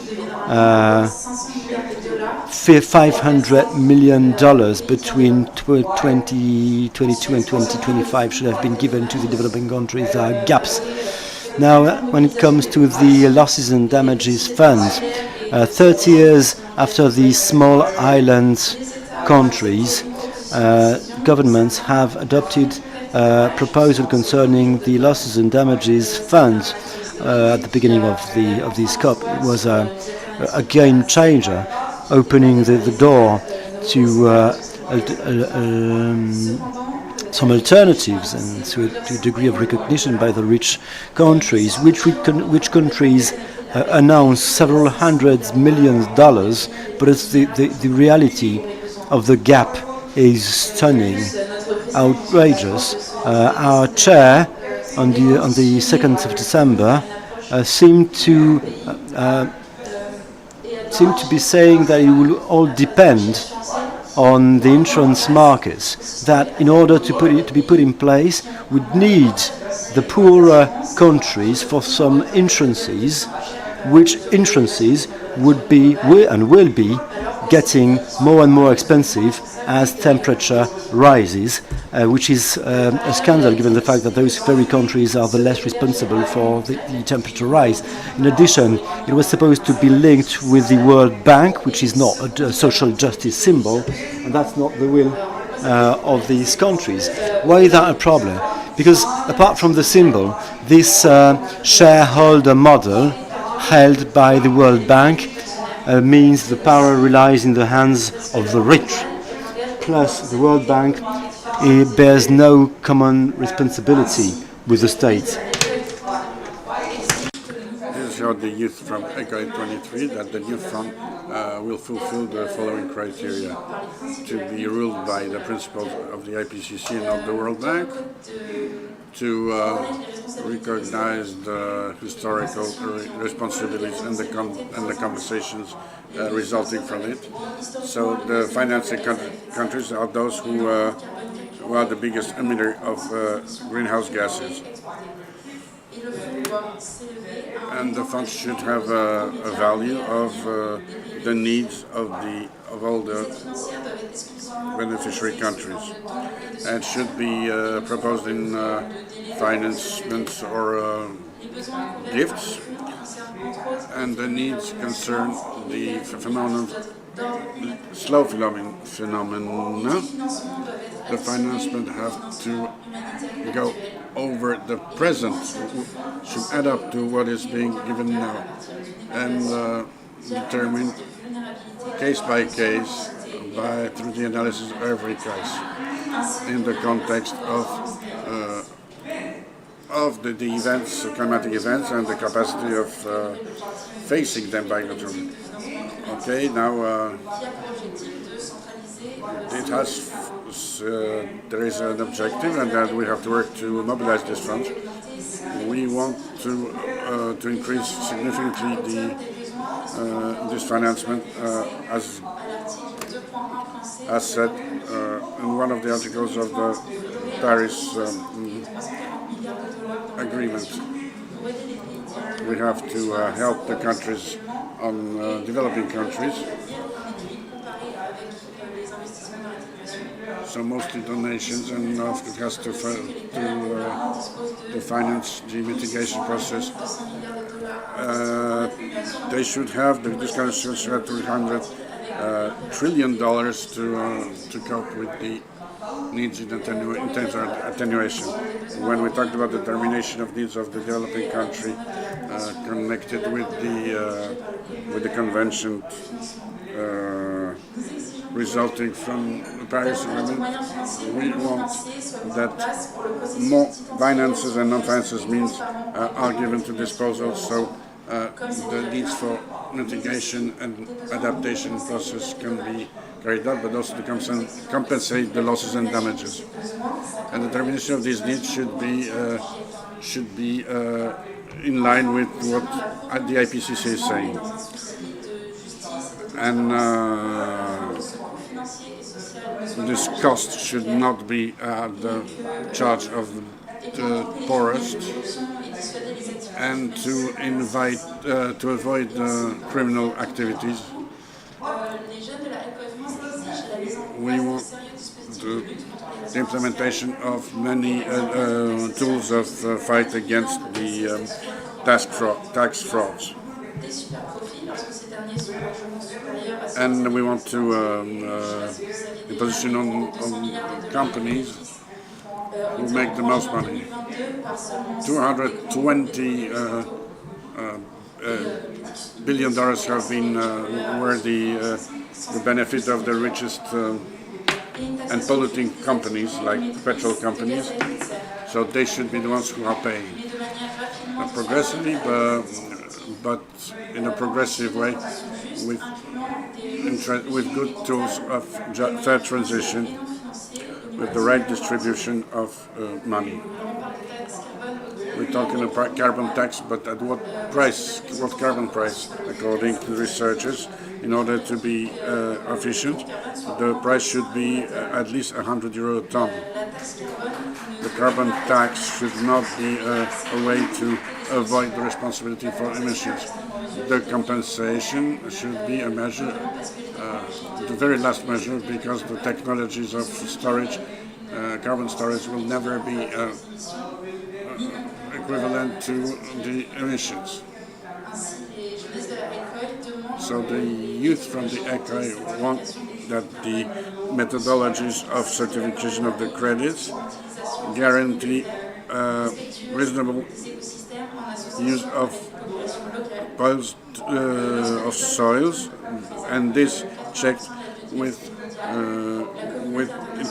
$500 million between 2022 and 2025 should have been given to the developing countries. There are gaps. Now, when it comes to the losses and damages funds, 30 years after these small island countries, governments have adopted a proposal concerning the losses and damages funds at the beginning of this COP. It was a game changer, opening the door to some alternatives and to a degree of recognition by the rich countries, which countries announce several hundreds millions dollars, but it's the reality of the gap is stunning, outrageous. Our chair on the 2nd of December seemed to be saying that it will all depend on the insurance markets, that in order to be put in place would need the poorer countries for some insurances, which insurances would be and will be getting more and more expensive as temperature rises, which is a scandal given the fact that those very countries are the less responsible for the temperature rise. In addition, it was supposed to be linked with the World Bank, which is not a social justice symbol, and that's not the will of these countries. Why is that a problem? Because apart from the symbol, this shareholder model held by the World Bank means the power relies in the hands of the rich. Plus, the World Bank bears no common responsibility with the state. This showed the youth from COP28 that the youth fund will fulfill the following criteria: to be ruled by the principles of the IPCC and of the World Bank, to recognize the historical responsibilities and the compensations resulting from it. So the financing countries are those who are the biggest emitter of greenhouse gases. And the funds should have a value of the needs of all the beneficiary countries, and should be proposed in financements or gifts, and the needs concern the slow phenomena. The financement have to go over the present, should add up to what is being given now, and determined case by case through the analysis of every case in the context of the events, climatic events, and the capacity of facing them by government. Okay, now it has there is an objective, and that we have to work to mobilize this fund. We want to increase significantly this financement, as said in one of the articles of the Paris Agreement. We have to help the countries on developing countries. So mostly donations, and it has to finance the mitigation process. They should have, this country should have $300 trillion to cope with the needs in attenuation. When we talked about the determination of needs of the developing country connected with the convention resulting from the Paris Agreement, we want that more finances and non-finances means are given to disposal, so the needs for mitigation and adaptation process can be carried out, but also to compensate the losses and damages. And the determination of these needs should be in line with what the IPCC is saying. And this cost should not be at the charge of the poorest, and to avoid criminal activities. We want the implementation of many tools of fight against the tax frauds. And we want to imposition on companies who make the most money. $220 billion have been were the benefit of the richest and polluting companies like petrol companies. So they should be the ones who are paying. Not progressively, but in a progressive way, with good tools of fair transition, with the right distribution of money. We're talking about carbon tax, but at what price? What carbon price? According to the researchers, in order to be efficient, the price should be at least €100 a ton. The carbon tax should not be a way to avoid the responsibility for emissions. The compensation should be a measure, the very last measure, because the technologies of storage, carbon storage, will never be equivalent to the emissions. So the youth from the ECI want that the methodologies of certification of the credits guarantee reasonable use of soils, and this checked in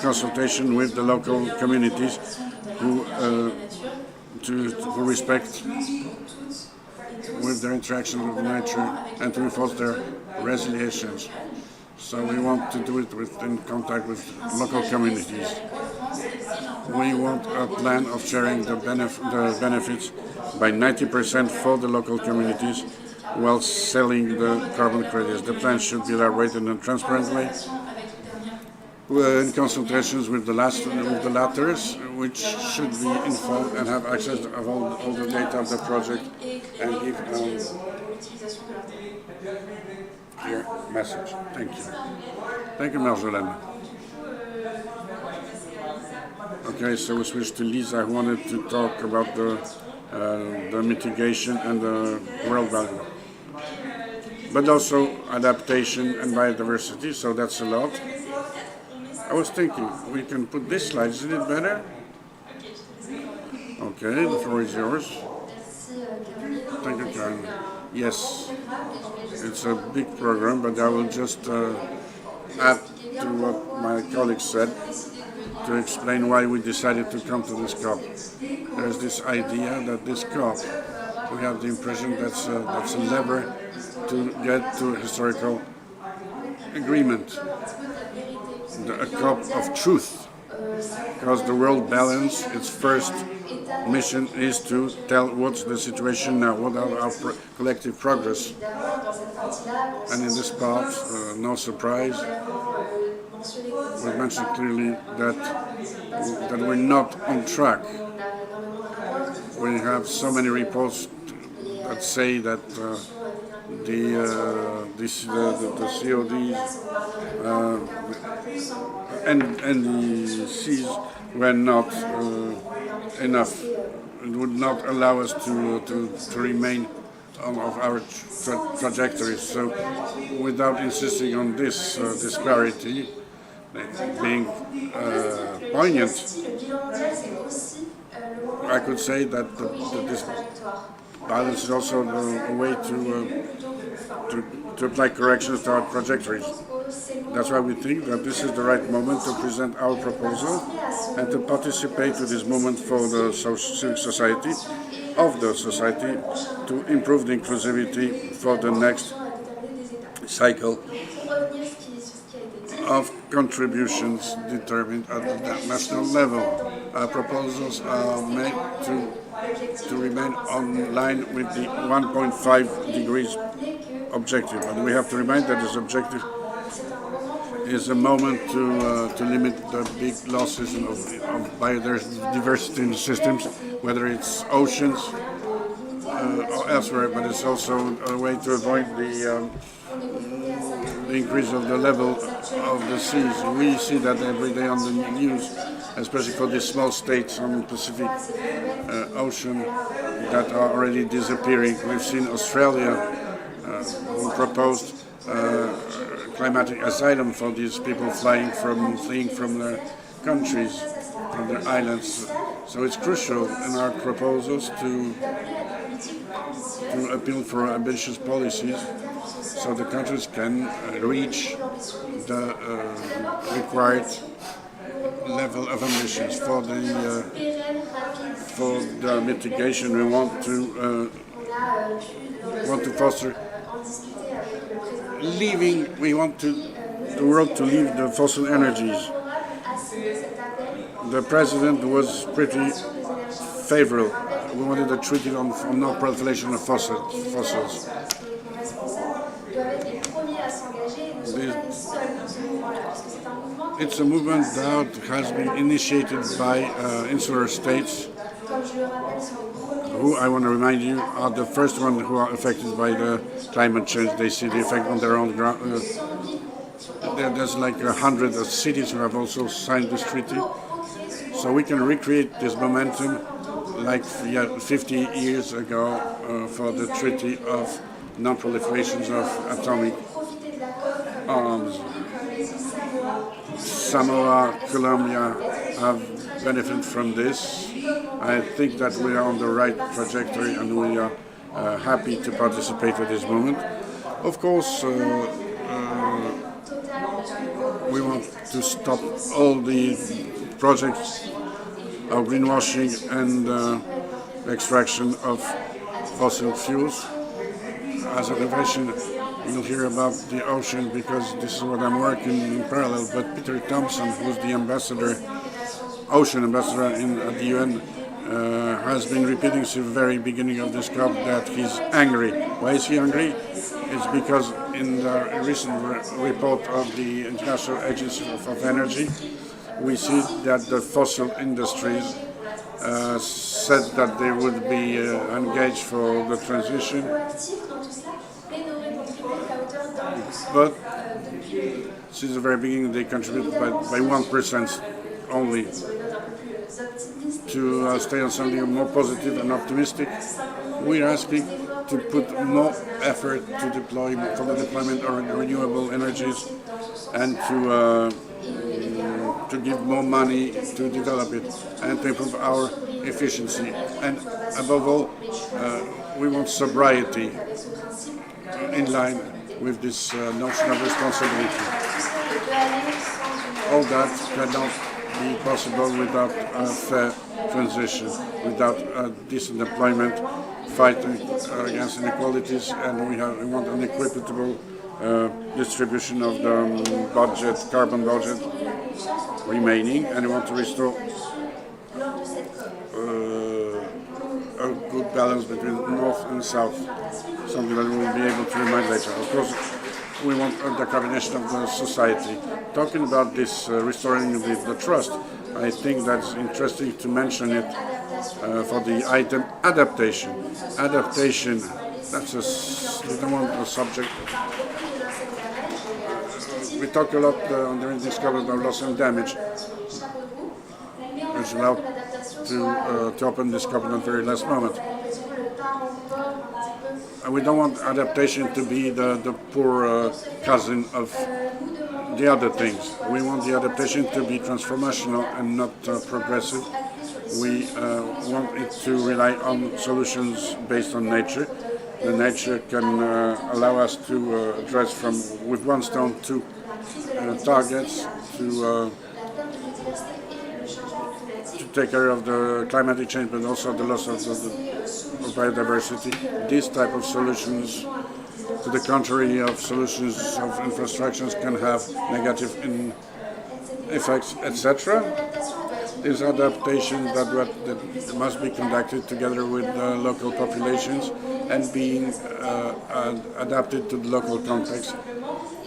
consultation with the local communities who respect with their interaction with nature and to enforce their resilience. So we want to do it in contact with local communities. We want a plan of sharing the benefits by 90% for the local communities while selling the carbon credits. The plan should be elaborated in a transparent way, in consultations with the latters, which should be informed and have access to all the data of the project and give clear message. Thank you. Thank you, Marjolaine. Okay, so we switch to Lisa, who wanted to talk about the mitigation and the world value. but also adaptation and biodiversity, so that's a lot. I was thinking, we can put this slide, isn't it better? Okay, the floor is yours. Thank you, Karen. Yes, it's a big program, but I will just add to what my colleague said to explain why we decided to come to this COP. There's this idea that this COP, we have the impression that's a lever to get to historical agreement, a COP of truth, because the world balance, its first mission is to tell what's the situation now, what are our collective progress. And in this part, no surprise, we mentioned clearly that we're not on track. We have so many reports that say that the CODs and the Cs were not enough. It would not allow us to remain on our trajectory. So, without insisting on this disparity being poignant, I could say that this balance is also a way to apply corrections to our trajectories. That's why we think that this is the right moment to present our proposal and to participate to this moment for the civic society, to improve the inclusivity for the next cycle of contributions determined at the national level. Our proposals are made to remain on line with the 1.5 degrees objective, and we have to remind that this objective is a moment to limit the big losses of biodiversity in the systems, whether it's oceans or elsewhere, but it's also a way to avoid the increase of the level of the seas. We see that every day on the news, especially for these small states on the Pacific Ocean that are already disappearing. We've seen Australia who proposed climatic asylum for these people fleeing from their countries, from their islands. So it's crucial in our proposals to appeal for ambitious policies so the countries can reach the required level of ambitions. For the mitigation, we want to foster we want the world to leave the fossil energies. The president was pretty favorable. We wanted a treaty on no proliferation of fossils. It's a movement that has been initiated by insular states, who, I want to remind you, are the first ones who are affected by the climate change. They see the effect on their own ground. There's like 100 cities who have also signed this treaty. So we can recreate this momentum like 50 years ago for the Treaty of Non-Proliferation of Atomic Arms. Samoa, Colombia have benefited from this. I think that we are on the right trajectory and we are happy to participate at this moment. Of course, we want to stop all the projects of greenwashing and extraction of fossil fuels. As an innovation, you'll hear about the ocean because this is what I'm working in parallel. But Peter Thompson, who's the ambassador, ocean ambassador at the UN, has been repeating since the very beginning of this COP that he's angry. Why is he angry? It's because in the recent report of the International Agency of Energy, we see that the fossil industries said that they would be engaged for the transition, but since the very beginning they contribute by 1% only. To stay on something more positive and optimistic, we are asking to put more effort to deploy for the deployment of renewable energies and to give more money to develop it and to improve our efficiency. And above all, we want sobriety in line with this notion of responsibility. All that cannot be possible without a fair transition, without a decent employment, fighting against inequalities, and we want an equitable distribution of the budget, carbon budget remaining, and we want to restore a good balance between North and South, something that we will be able to remind later. Of course, we want the coordination of the society. Talking about this restoring the trust, I think that's interesting to mention it for the item adaptation. Adaptation, that's a subject. We talk a lot during this cover about loss and damage, which allowed to open this cover at the very last moment. We don't want adaptation to be the poor cousin of the other things. We want the adaptation to be transformational and not progressive. We want it to rely on solutions based on nature. The nature can allow us to address with one stone two targets to take care of the climatic change, but also the loss of biodiversity. These type of solutions, to the contrary of solutions of infrastructures, can have negative effects, etc. These adaptations that must be conducted together with local populations and being adapted to the local context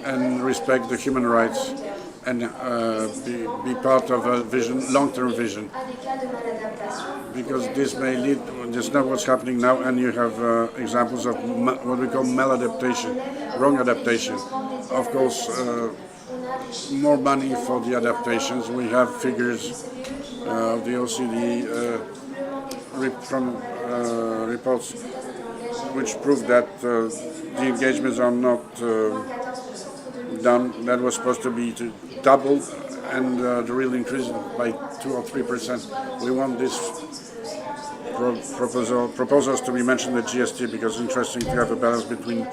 and respect the human rights and be part of a vision, long-term vision. Because this may lead, that's not what's happening now, and you have examples of what we call maladaptation, wrong adaptation. Of course, more money for the adaptations. We have figures of the OECD from reports which prove that the engagements are not done. That was supposed to be doubled, and the real increase by 2 or 3%. We want these proposals to be mentioned at GST because it's interesting to have a balance between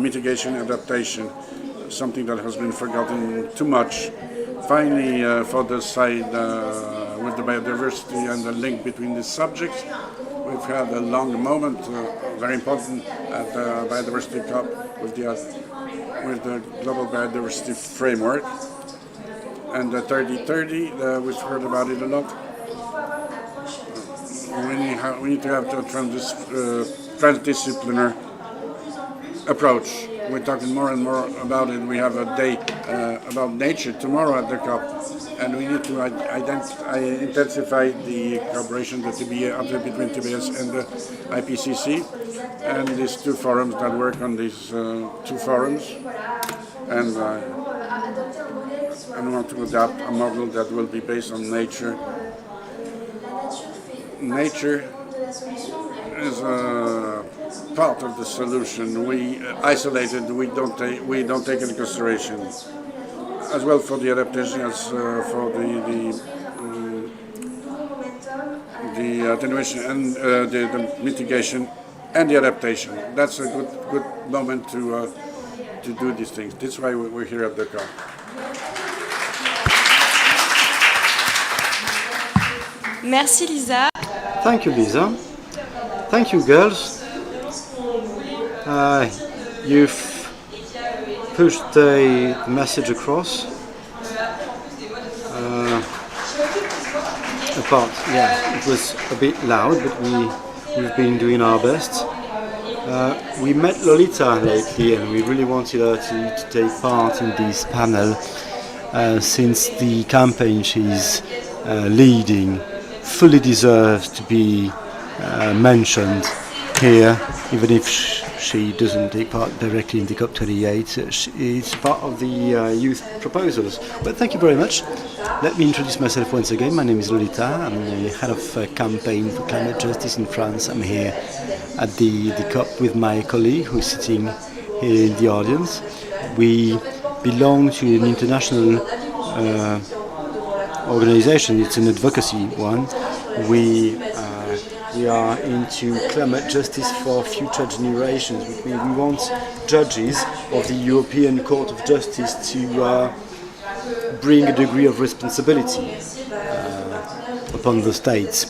mitigation and adaptation, something that has been forgotten too much. Finally, for the side with the biodiversity and the link between these subjects, we've had a long moment, very important at the biodiversity COP with the Global Biodiversity Framework. And the 30-30, we've heard about it a lot. We need to have a transdisciplinary approach. We're talking more and more about it. We have a day about nature tomorrow at the COP, and we need to intensify the cooperation between TBS and the IPCC, and these two forums that work on these two forums, and want to adapt a model that will be based on nature. Nature is a part of the solution. We isolated. We don't take into consideration, as well for the adaptation as for the attenuation and the mitigation and the adaptation. That's a good moment to do these things. That's why we're here at the COP. Merci Lisa. Thank you, Lisa. Thank you, girls. You've pushed the message across. It was a bit loud, but we've been doing our best. We met Lolita lately, and we really wanted her to take part in this panel, since the campaign she's leading fully deserves to be mentioned here, even if she doesn't take part directly in the COP28. It's part of the youth proposals. But thank you very much. Let me introduce myself once again. My name is Lolita. I'm the head of campaign for climate justice in France. I'm here at the COP with my colleague who's sitting here in the audience. We belong to an international organization. It's an advocacy one. We are into climate justice for future generations. We want judges of the European Court of Justice to bring a degree of responsibility upon the states.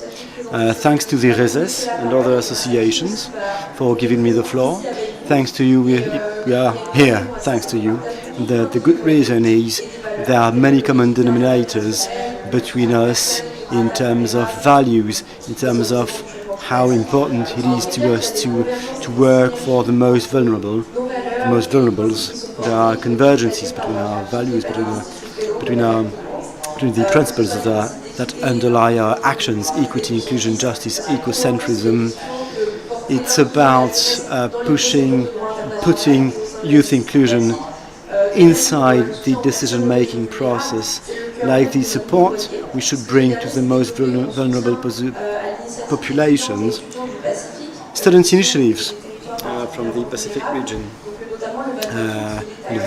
Thanks to the RETROUVEZ and other associations for giving me the floor. Thanks to you, we are here, thanks to you. The good reason is there are many common denominators between us in terms of values, in terms of how important it is to us to work for the most vulnerable, the most vulnerables. There are convergences between our values, between the principles that underlie our actions: equity, inclusion, justice, ecocentrism. It's about putting youth inclusion inside the decision-making process, like the support we should bring to the most vulnerable populations. Student initiatives from the Pacific region,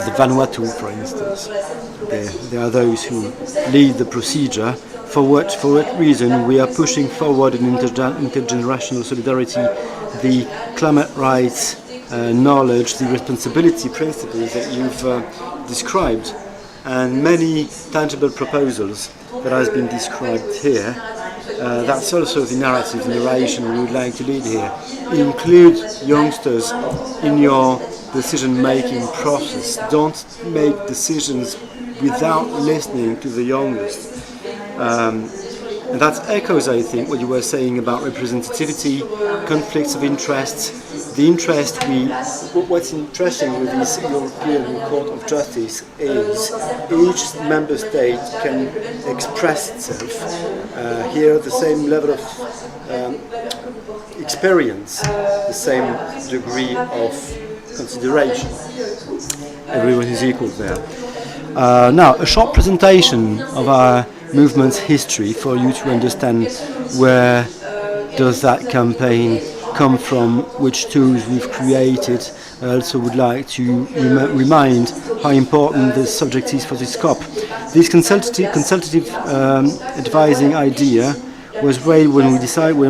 the Vanuatu, for instance. There are those who lead the procedure. For what reason? We are pushing forward in intergenerational solidarity, the climate rights knowledge, the responsibility principles that you've described, and many tangible proposals that has been described here. That's also the narrative, the narration we would like to lead here. Include youngsters in your decision-making process. Don't make decisions without listening to the youngest. And that echoes, I think, what you were saying about representativity, conflicts of interests. What's interesting with this European Court of Justice is each member state can express itself. Here, the same level of experience, the same degree of consideration. Everyone is equal there. Now, a short presentation of our movement's history for you to understand where does that campaign come from, which tools we've created. I also would like to remind how important this subject is for this COP. This consultative advising idea was raised when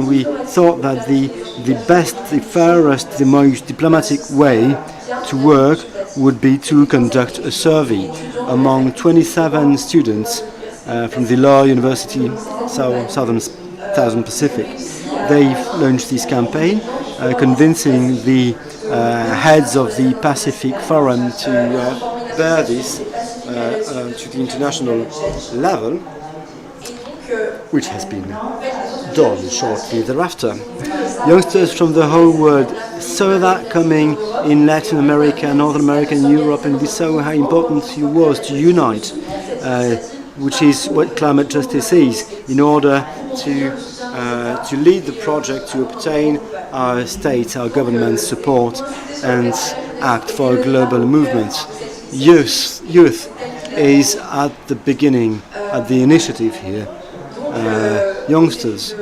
we thought that the best, the fairest, the most diplomatic way to work would be to conduct a survey among 27 students from the Law University Southern Pacific. They've launched this campaign, convincing the heads of the Pacific Forum to bear this to the international level, which has been done shortly thereafter. Youngsters from the whole world saw that coming in Latin America, North America, and Europe, and we saw how important it was to unite, which is what climate justice is, in order to lead the project to obtain our states, our government's support, and act for a global movement. Youth is at the beginning, at the initiative here. Youngsters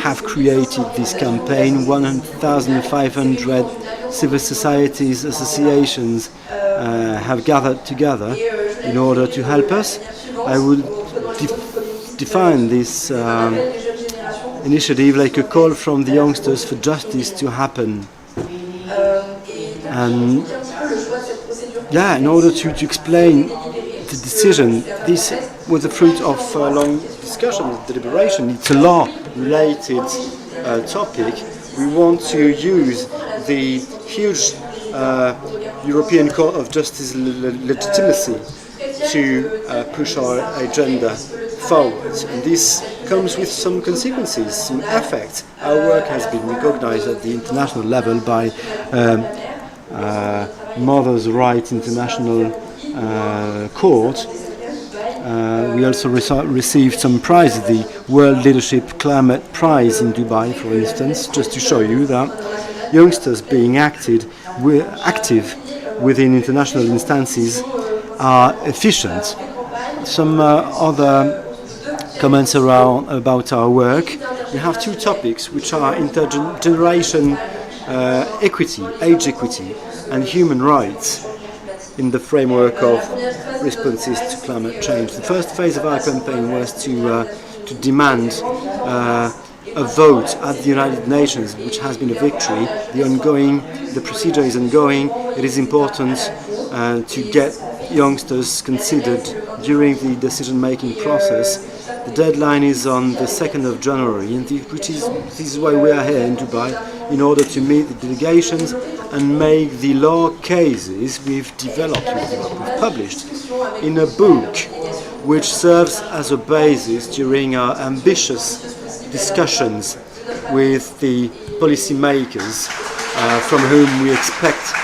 have created this campaign. 1,500 civil societies, associations have gathered together in order to help us. I would define this initiative like a call from the youngsters for justice to happen. And yeah, in order to explain the decision, this was the fruit of a long discussion, deliberation. It's a law-related topic. We want to use the huge European Court of Justice legitimacy to push our agenda forward. And this comes with some consequences, some effects. Our work has been recognized at the international level by Mothers' Rights International Court. We also received some prizes, the World Leadership Climate Prize in Dubai, for instance, just to show you that youngsters being active within international instances are efficient. Some other comments about our work. We have two topics which are intergeneration equity, age equity, and human rights in the framework of responses to climate change. The first phase of our campaign was to demand a vote at the United Nations, which has been a victory. The procedure is ongoing. It is important to get youngsters considered during the decision-making process. The deadline is on the 2nd of January, and this is why we are here in Dubai, in order to meet the delegations and make the law cases we've developed, we've published, in a book which serves as a basis during our ambitious discussions with the policymakers from whom we expect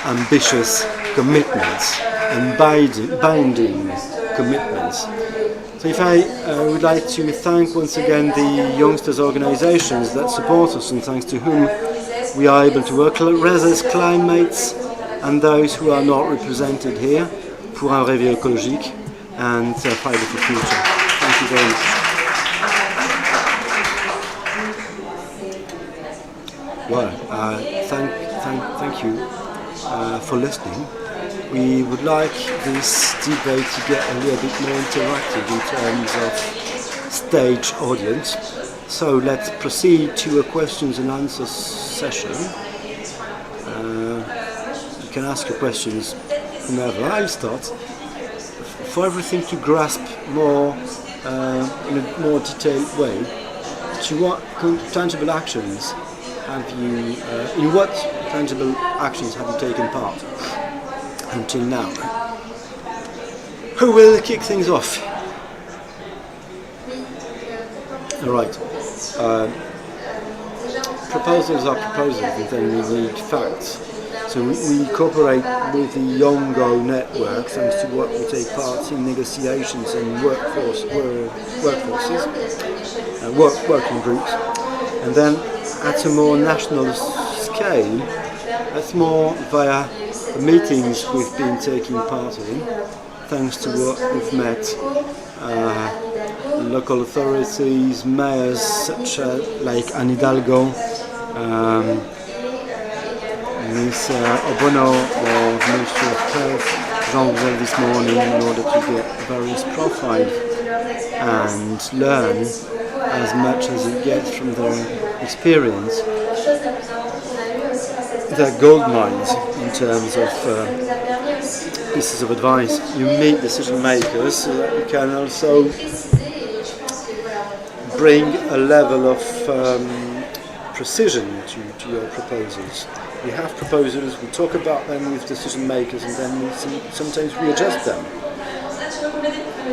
ambitious commitments and binding commitments. So if I would like to thank once again the youngsters' organizations that support us and thanks to whom we are able to work, RETROUVEZ Climates and those who are not represented here, pour un réveil écologique and Fight for the Future. Thank you very much. Well, thank you for listening. We would like this debate to get a little bit more interactive in terms of stage audience. So let's proceed to a questions and answers session. You can ask your questions whenever. I'll start. For everything to grasp more in a more detailed way, to what tangible actions have you? In what tangible actions have you taken part until now? Who will kick things off? All right. Proposals are proposals, and then we need facts. So we cooperate with the Yongo network, thanks to what we take part in negotiations and working groups, and then at a more national scale, that's more via the meetings we've been taking part in, thanks to what we've met local authorities, mayors such like Anne Hidalgo, Ms. Obono of Ministry of Health, Jean Rouvel this morning, in order to get various profiles and learn as much as it gets from their experience. They're gold mines in terms of pieces of advice. You meet decision makers so that you can also bring a level of precision to your proposals. We have proposals, we talk about them with decision makers, and then sometimes we adjust them.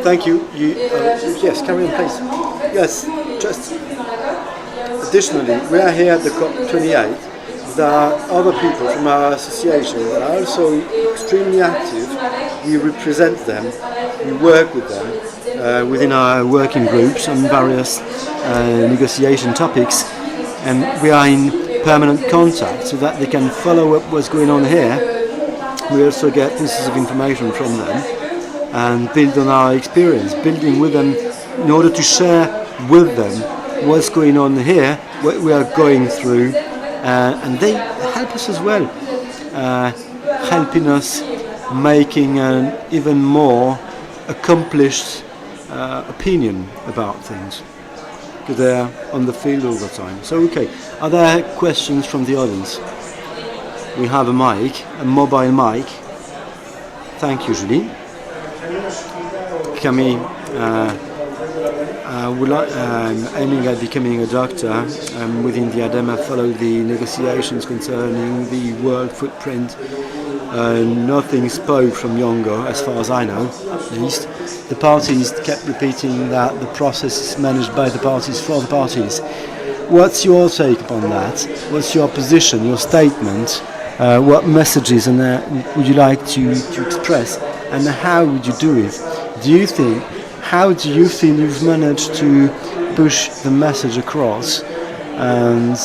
Thank you. Yes, carry on, please. Yes, just additionally, we are here at the COP28. There are other people from our association that are also extremely active. We represent them, we work with them within our working groups on various negotiation topics, and we are in permanent contact so that they can follow up what's going on here. We also get pieces of information from them and build on our experience, building with them in order to share with them what's going on here, what we are going through, and they help us as well, helping us making an even more accomplished opinion about things, because they're on the field all the time. So, okay, are there questions from the audience? We have a mic, a mobile mic. Thank you, Julie. Camille, I'm aiming at becoming a doctor. Within the ADEME, I follow the negotiations concerning the world footprint. Nothing spoke from Yongo, as far as I know, at least. The parties kept repeating that the process is managed by the parties for the parties. What's your take upon that? What's your position, your statement? What messages would you like to express, and how would you do it? How do you feel you've managed to push the message across? And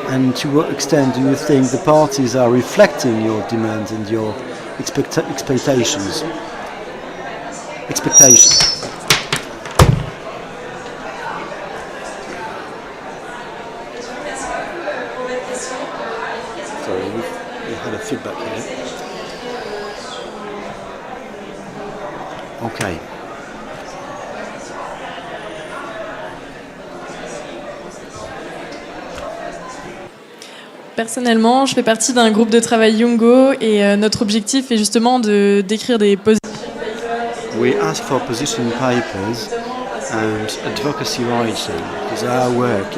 And to what extent do you think the parties are reflecting your demands and your expectations? Sorry, we had a feedback here. Okay. Personnellement, je fais partie d'un groupe de travail Youngo et notre objectif est justement de d'écrire des positions. We ask for position papers and advocacy writing because our work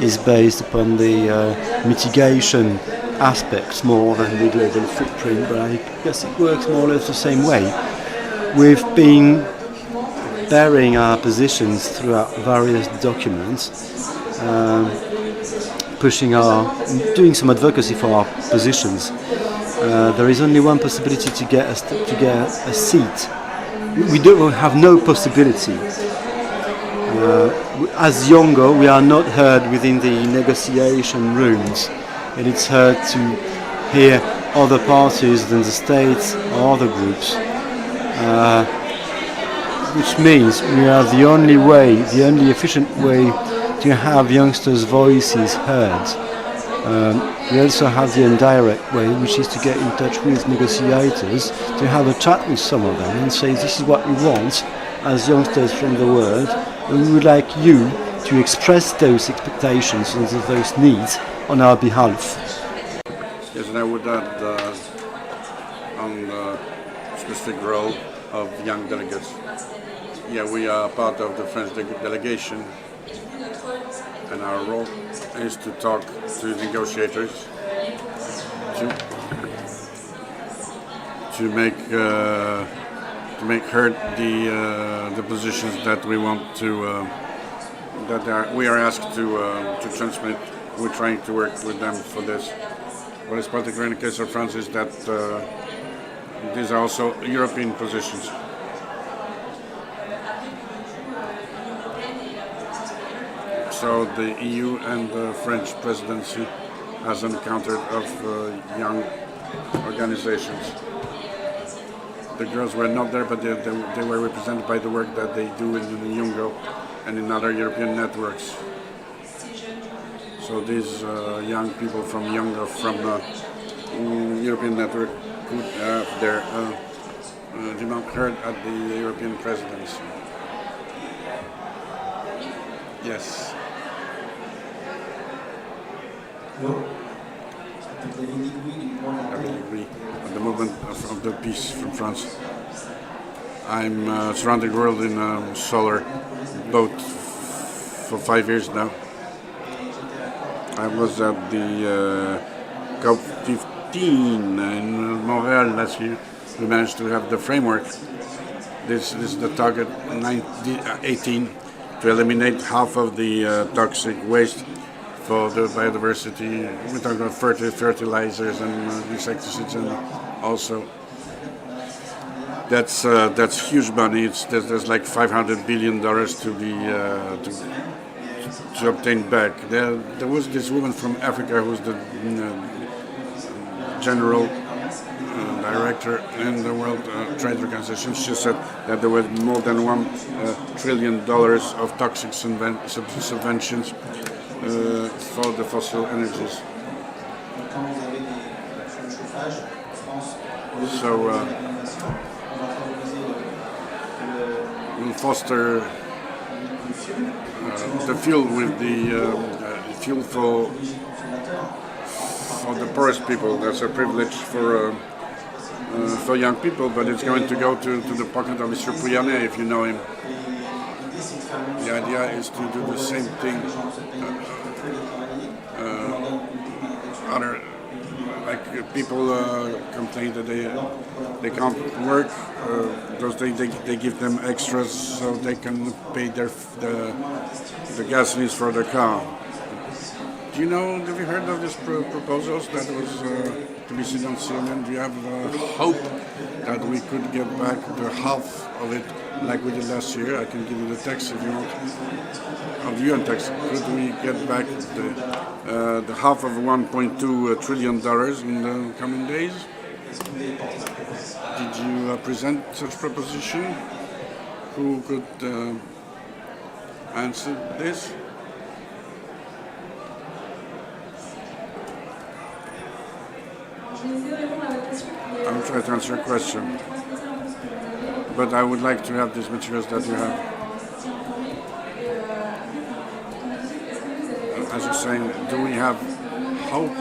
is based upon the mitigation aspects more than the global footprint, but I guess it works more or less the same way. We've been burying our positions throughout various documents, doing some advocacy for our positions. There is only one possibility to get a seat. We don't have no possibility. As Yongo, we are not heard within the negotiation rooms, and it's hard to hear other parties than the states or other groups, which means we are the only efficient way to have youngsters' voices heard. We also have the indirect way, which is to get in touch with negotiators, to have a chat with some of them and say this is what we want as youngsters from the world, and we would like you to express those expectations and those needs on our behalf. Yes, and I would add on the specific role of young delegates. Yeah, we are part of the French delegation, and our role is to talk to negotiators, to make heard the positions that we want to we are asked to transmit. We're trying to work with them for this. What is particular in the case of France is that these are also European positions. So the EU and the French presidency has encountered of young organizations. The girls were not there, but they were represented by the work that they do in the Yungo and in other European networks. So these young people from Yungo, from the European network, could have their demand heard at the European presidency. Yes. At the movement of the peace from France. I'm surrounding the world in a solar boat for 5 years now. I was at the COP28 in Montreal last year. We managed to have the framework. This is the target 18 to eliminate half of the toxic waste for the biodiversity. We're talking about fertilizers and insecticides, and also that's huge money. There's like $500 billion to be to obtain back. There was this woman from Africa who's the general director in the World Trade Organization. She said that there were more than $1 trillion of toxic subventions for the fossil energies. So we'll foster the fuel with the fuel for the poorest people. That's a privilege for young people, but it's going to go to the pocket of Mr. Pouyanné, if you know him. The idea is to do the same thing. Other people complain that they can't work because they give them extras so they can pay the gas needs for their car. Do you heard of these proposals that was to be seen on CNN? Do you have hope that we could get back the half of it like we did last year? I can give you the text if you want. Of the UN text. Could we get back the half of $1.2 trillion in the coming days? Did you present such proposition? Who could answer this? I'm trying to answer a question, but I would like to have these materials that you have. As you're saying, do we have hope?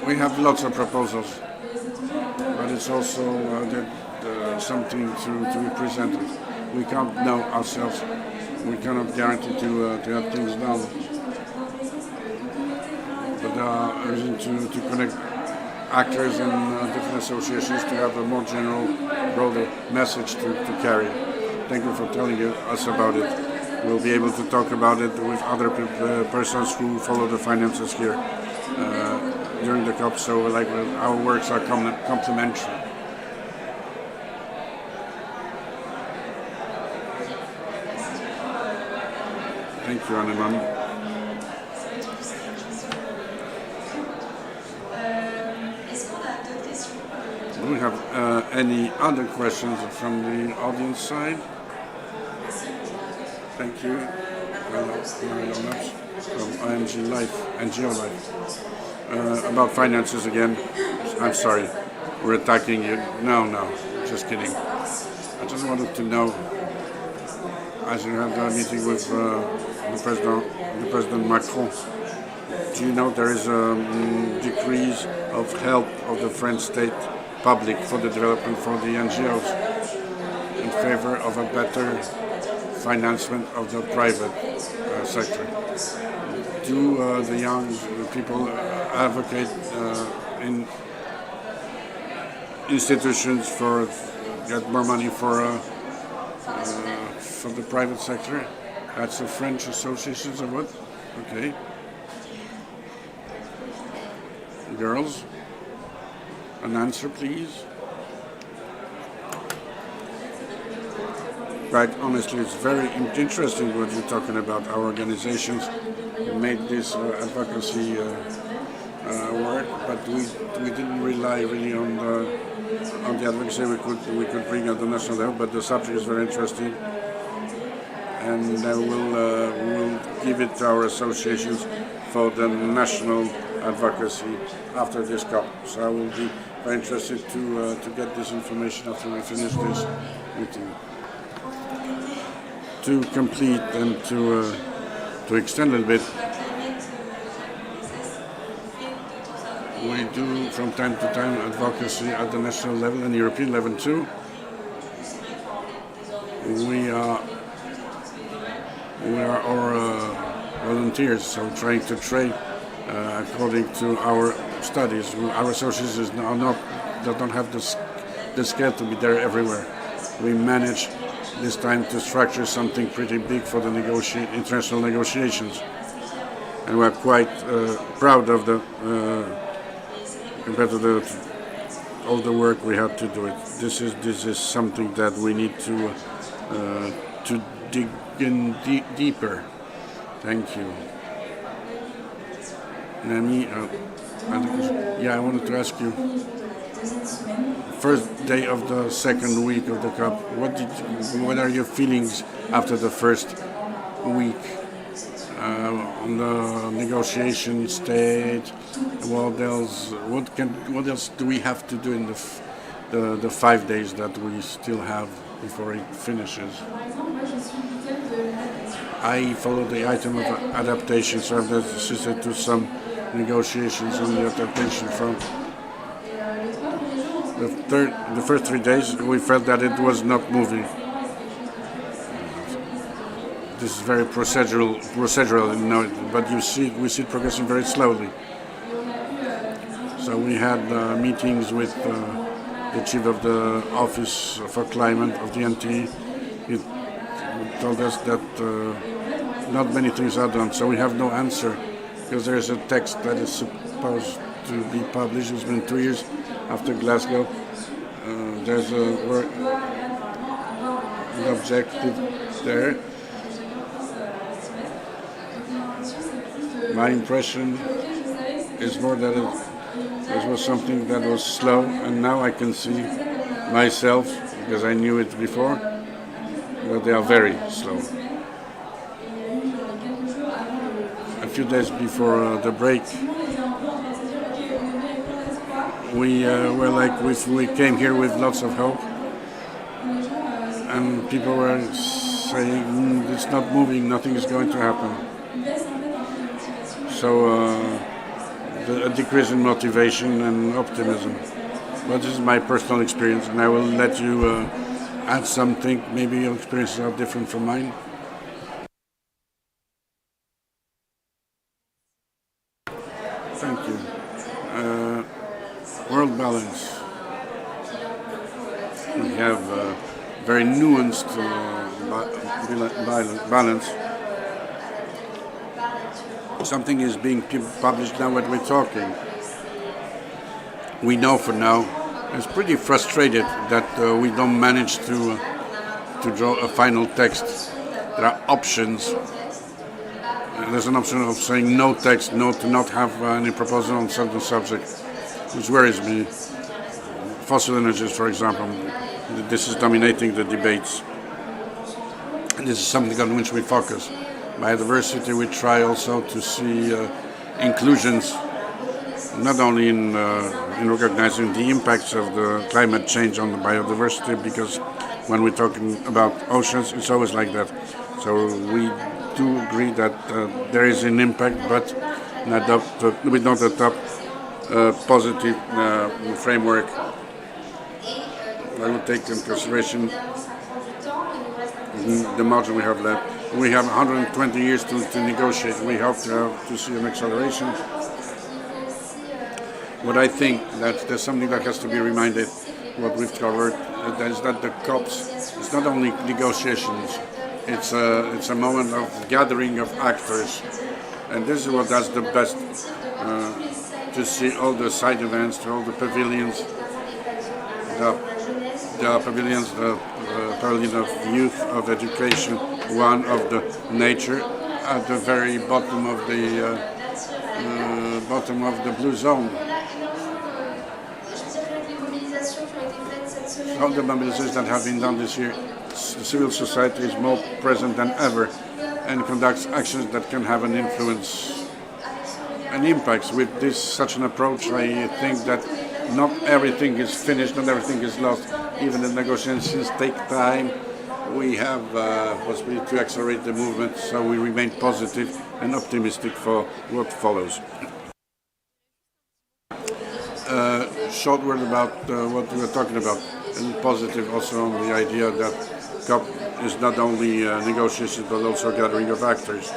We have lots of proposals, but it's also something to be presented. We can't know ourselves. We cannot guarantee to have things done. But there are reasons to connect actors and different associations to have a more general, broader message to carry. Thank you for telling us about it. We'll be able to talk about it with other persons who follow the finances here during the COP, so our works are complementary. Thank you, Anneman. Do we have any other questions from the audience side? Thank you. From ING Life, NGO Life. About finances again. I'm sorry, we're attacking you. No, just kidding. I just wanted to know, as you had a meeting with the President Macron, do you know there is a decrease of help of the French state public for the development for the NGOs in favor of a better financement of the private sector? Do the young people advocate in institutions for get more money for the private sector? That's the French associations or what? Okay. Girls, an answer, please. Right, honestly, it's very interesting what you're talking about. Our organizations made this advocacy work, but we didn't rely really on the advocacy we could bring at the national level. But the subject is very interesting, and we'll give it to our associations for the national advocacy after this COP. So I will be very interested to get this information after we finish this meeting. To complete and to extend a little bit, we do from time to time advocacy at the national level and European level too. We are our volunteers, so trying to train according to our studies. Our associations don't have the scale to be there everywhere. We manage this time to structure something pretty big for the international negotiations, and we're quite proud of the compared to all the work we have to do it. This is something that we need to dig in deeper. Thank you. Nami, I wanted to ask you. First day of the second week of the COP. What are your feelings after the first week on the negotiation stage? What else do we have to do in the 5 days that we still have before it finishes? I follow the item of adaptation, so I've assisted to some negotiations on the adaptation front. The first 3 days, we felt that it was not moving. This is very procedural, but we see it progressing very slowly. So we had meetings with the chief of the Office for Climate of the NT. He told us that not many things are done, so we have no answer because there is a text that is supposed to be published. It's been 2 years after Glasgow. There's an objective there. My impression is more that it was something that was slow, and now I can see myself, because I knew it before, that they are very slow. A few days before the break, we were like, we came here with lots of hope, and people were saying, it's not moving, nothing is going to happen. So a decrease in motivation and optimism. But this is my personal experience, and I will let you add something. Maybe your experiences are different from mine. Thank you. World balance. We have very nuanced balance. Something is being published now when we're talking. We know for now, it's pretty frustrated that we don't manage to draw a final text. There are options. There's an option of saying no text, no, to not have any proposal on certain subject, which worries me. Fossil energies, for example, this is dominating the debates. And this is something on which we focus. Biodiversity, we try also to see inclusions, not only in recognizing the impacts of the climate change on the biodiversity, because when we're talking about oceans, it's always like that. So we do agree that there is an impact, but we don't adopt a positive framework. I will take into consideration the margin we have left. We have 120 years to negotiate. We hope to see an acceleration. What I think that there's something that has to be reminded, what we've covered, is that the COPs, it's not only negotiations, it's a moment of gathering of actors. And this is what does the best, to see all the side events, all the pavilions, the pavilions, the pavilion of youth, of education, one of the nature, at the very bottom of the blue zone. All the mobilizations that have been done this year, civil society is more present than ever and conducts actions that can have an influence and impacts. With such an approach, I think that not everything is finished, not everything is lost. Even the negotiations take time. We have possibility to accelerate the movement, so we remain positive and optimistic for what follows. Short word about what we were talking about, and positive also on the idea that COP is not only negotiations but also a gathering of actors.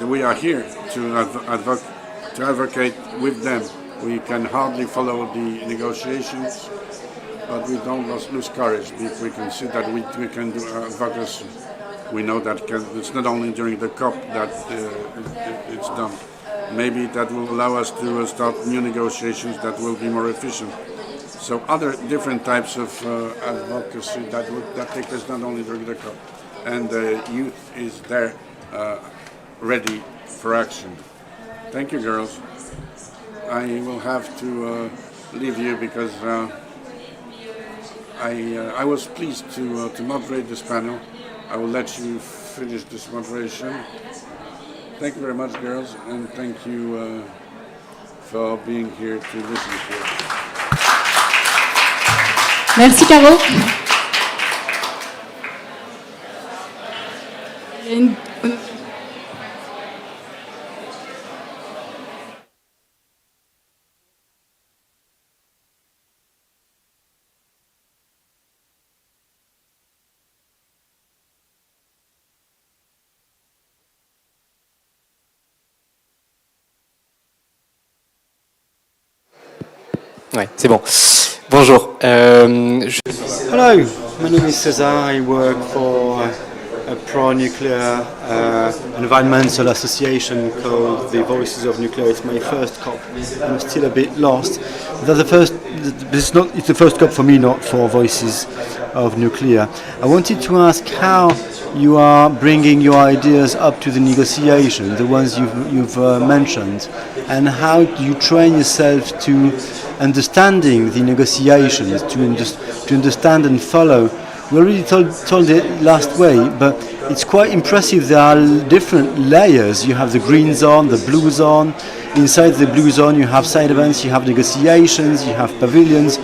We are here to advocate with them. We can hardly follow the negotiations, but we don't lose courage if we can see that we can do advocacy. We know that it's not only during the COP that it's done. Maybe that will allow us to start new negotiations that will be more efficient. So other different types of advocacy that take place not only during the COP. And the youth is there ready for action. Thank you, girls. I will have to leave you because I was pleased to moderate this panel. I will let you finish this moderation. Thank you very much, girls, and thank you for being here to listen to us. Merci, Caro. Ouais, c'est bon. Bonjour. Hello, my name is Cesar. I work for a pro-nuclear environmental association called the Voices of Nuclear. It's my first COP. I'm still a bit lost. It's the first COP for me, not for Voices of Nuclear. I wanted to ask how you are bringing your ideas up to the negotiation, the ones you've mentioned, and how do you train yourself to understanding the negotiations, to understand and follow. We already told it last way, but it's quite impressive. There are different layers. You have the green zone, the blue zone. Inside the blue zone you have side events, you have negotiations, you have pavilions.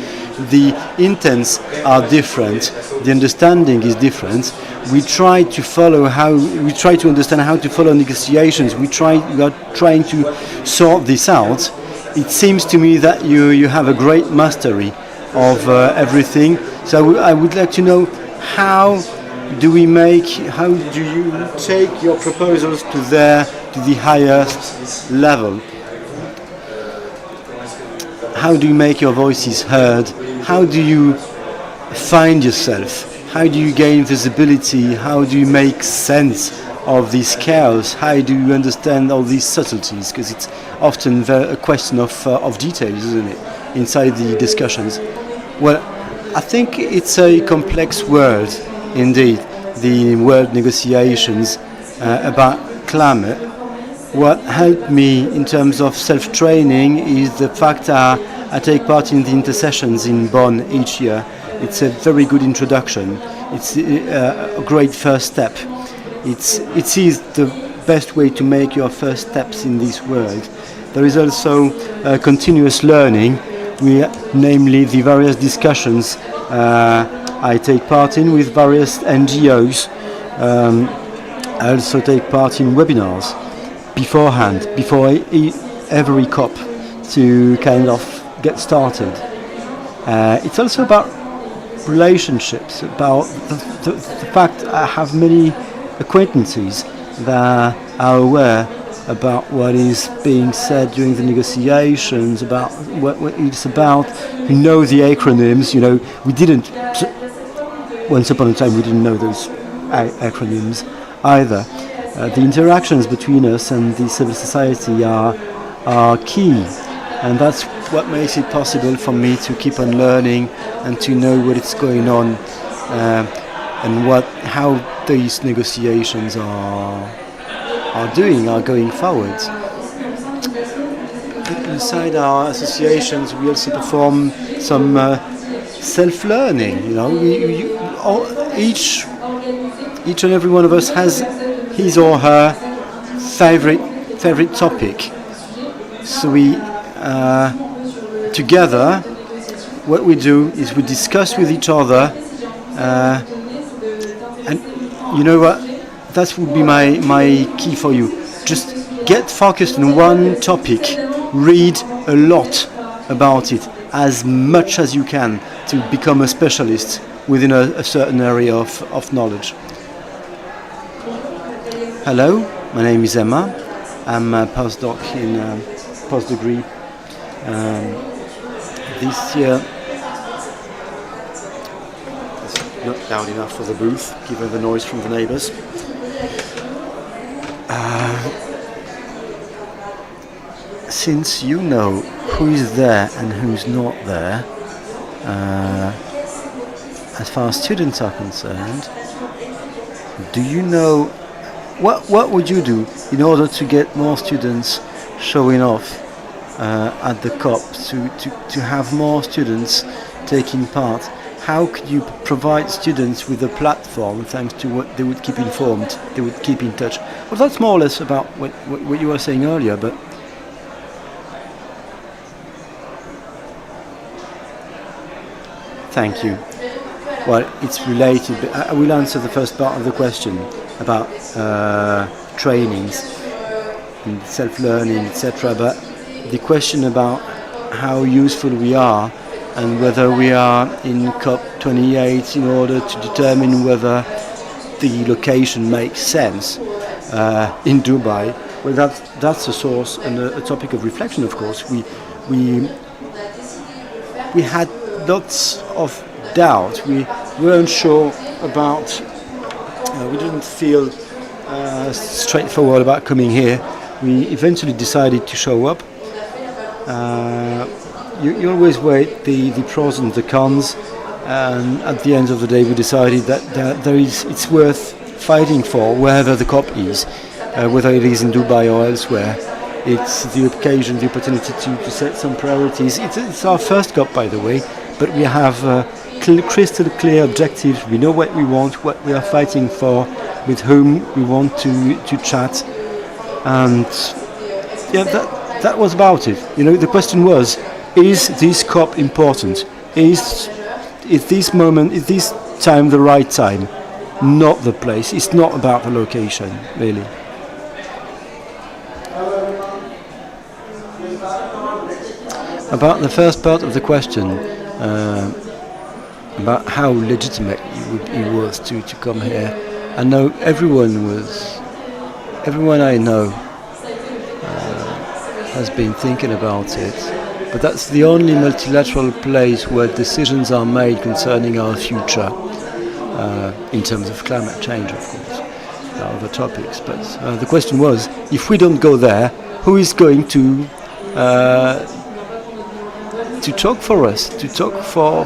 The intents are different, the understanding is different. We try to understand how to follow negotiations. We are trying to sort this out. It seems to me that you have a great mastery of everything. So I would like to know how do you take your proposals to the highest level? How do you make your voices heard? How do you find yourself? How do you gain visibility? How do you make sense of this chaos? How do you understand all these subtleties? Because it's often a question of details, isn't it, inside the discussions? Well, I think it's a complex world, indeed, the world negotiations about climate. What helped me in terms of self-training is the fact that I take part in the intercessions in Bonn each year. It's a very good introduction. It's a great first step. It is the best way to make your first steps in this world. There is also continuous learning, namely the various discussions I take part in with various NGOs. I also take part in webinars beforehand, before every COP, to kind of get started. It's also about relationships, about the fact I have many acquaintances that are aware about what is being said during the negotiations, about what it's about, who know the acronyms. Once upon a time we didn't know those acronyms either. The interactions between us and the civil society are key, and that's what makes it possible for me to keep on learning and to know what is going on and how these negotiations are going forward. Inside our associations, we also perform some self-learning. Each and every one of us has his or her favorite topic. So we together, what we do is we discuss with each other, and you know what? That would be my key for you. Just get focused on one topic. Read a lot about it, as much as you can, to become a specialist within a certain area of knowledge. Hello, my name is Emma. I'm a postdoc in postdegree. This year, it's not loud enough for the booth, given the noise from the neighbours. Since you know who is there and who's not there, as far as students are concerned, do you know what would you do in order to get more students showing off at the COP, to have more students taking part? How could you provide students with a platform thanks to what they would keep informed, they would keep in touch? Well, that's more or less about what you were saying earlier, but thank you. Well, it's related, but I will answer the first part of the question about trainings and self-learning, etc. But the question about how useful we are and whether we are in COP28 in order to determine whether the location makes sense in Dubai, well, that's a source and a topic of reflection, of course. We had lots of doubt. We weren't sure about we didn't feel straightforward about coming here. We eventually decided to show up. You always weigh the pros and the cons, and at the end of the day we decided that it's worth fighting for wherever the COP is, whether it is in Dubai or elsewhere. It's the occasion, the opportunity to set some priorities. It's our first COP, by the way, but we have crystal clear objectives. We know what we want, what we are fighting for, with whom we want to chat, and yeah, that was about it. You know, the question was, is this COP important? Is this moment, is this time the right time? Not the place. It's not about the location, really. About the first part of the question, about how legitimate it was to come here, I know everyone I know has been thinking about it, but that's the only multilateral place where decisions are made concerning our future, in terms of climate change, of course. There are other topics, but the question was, if we don't go there, who is going to talk for us, to talk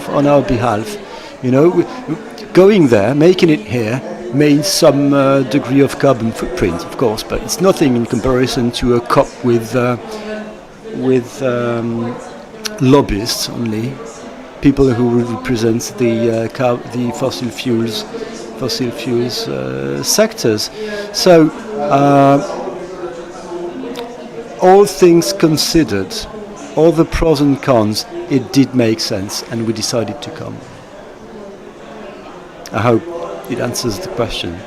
on our behalf? You know, going there, making it here, means some degree of carbon footprint, of course, but it's nothing in comparison to a COP with lobbyists only, people who represent the fossil fuels sectors. So, all things considered, all the pros and cons, it did make sense, and we decided to come. I hope it answers the question.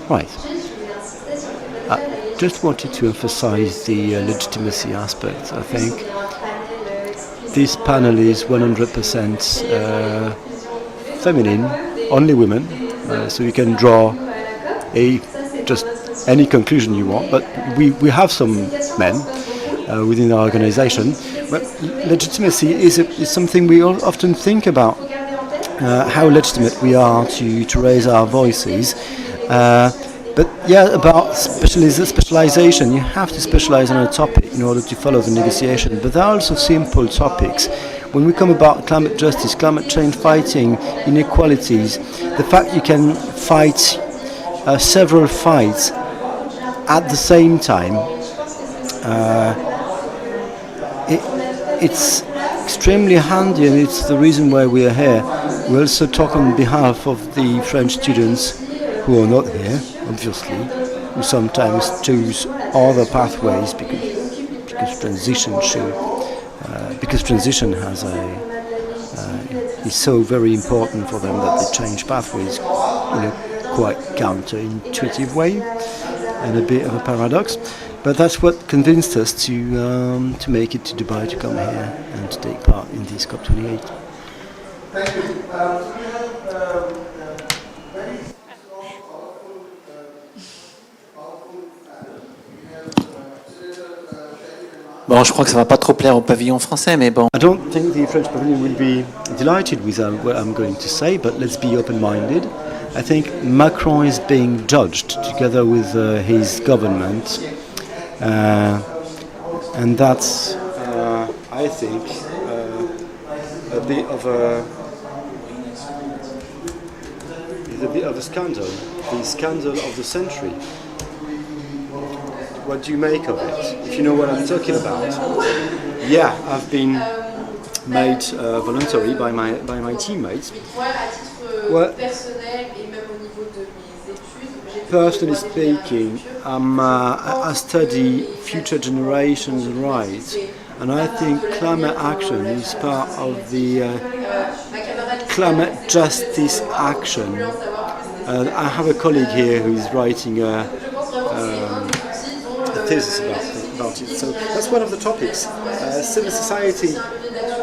Right. I just wanted to emphasize the legitimacy aspect. I think this panel is 100% feminine, only women, so you can draw just any conclusion you want, but we have some men within our organization. But legitimacy is something we all often think about, how legitimate we are to raise our voices. But yeah, about specialization, you have to specialize on a topic in order to follow the negotiation. But there are also simple topics. When we come about climate justice, climate change fighting, inequalities, the fact you can fight several fights at the same time, it's extremely handy, and it's the reason why we are here. We also talk on behalf of the French students who are not here, obviously, who sometimes choose other pathways because transition has is so very important for them that they change pathways in a quite counterintuitive way, and a bit of a paradox. But that's what convinced us to make it to Dubai, to come here and to take part in this COP28. Thank you. Bon, je crois que ça va pas trop plaire au pavillon français, mais bon. I don't think the French pavilion will be delighted with what I'm going to say, but let's be open-minded. I think Macron is being judged together with his government, and that's, I think, a bit of a scandal, the scandal of the century. What do you make of it? If you know what I'm talking about. Yeah, I've been made voluntary by my teammates. Well, personally speaking, I study future generations' rights, and I think climate action is part of the climate justice action. I have a colleague here who is writing a thesis about about it. So that's one of the topics. Civil society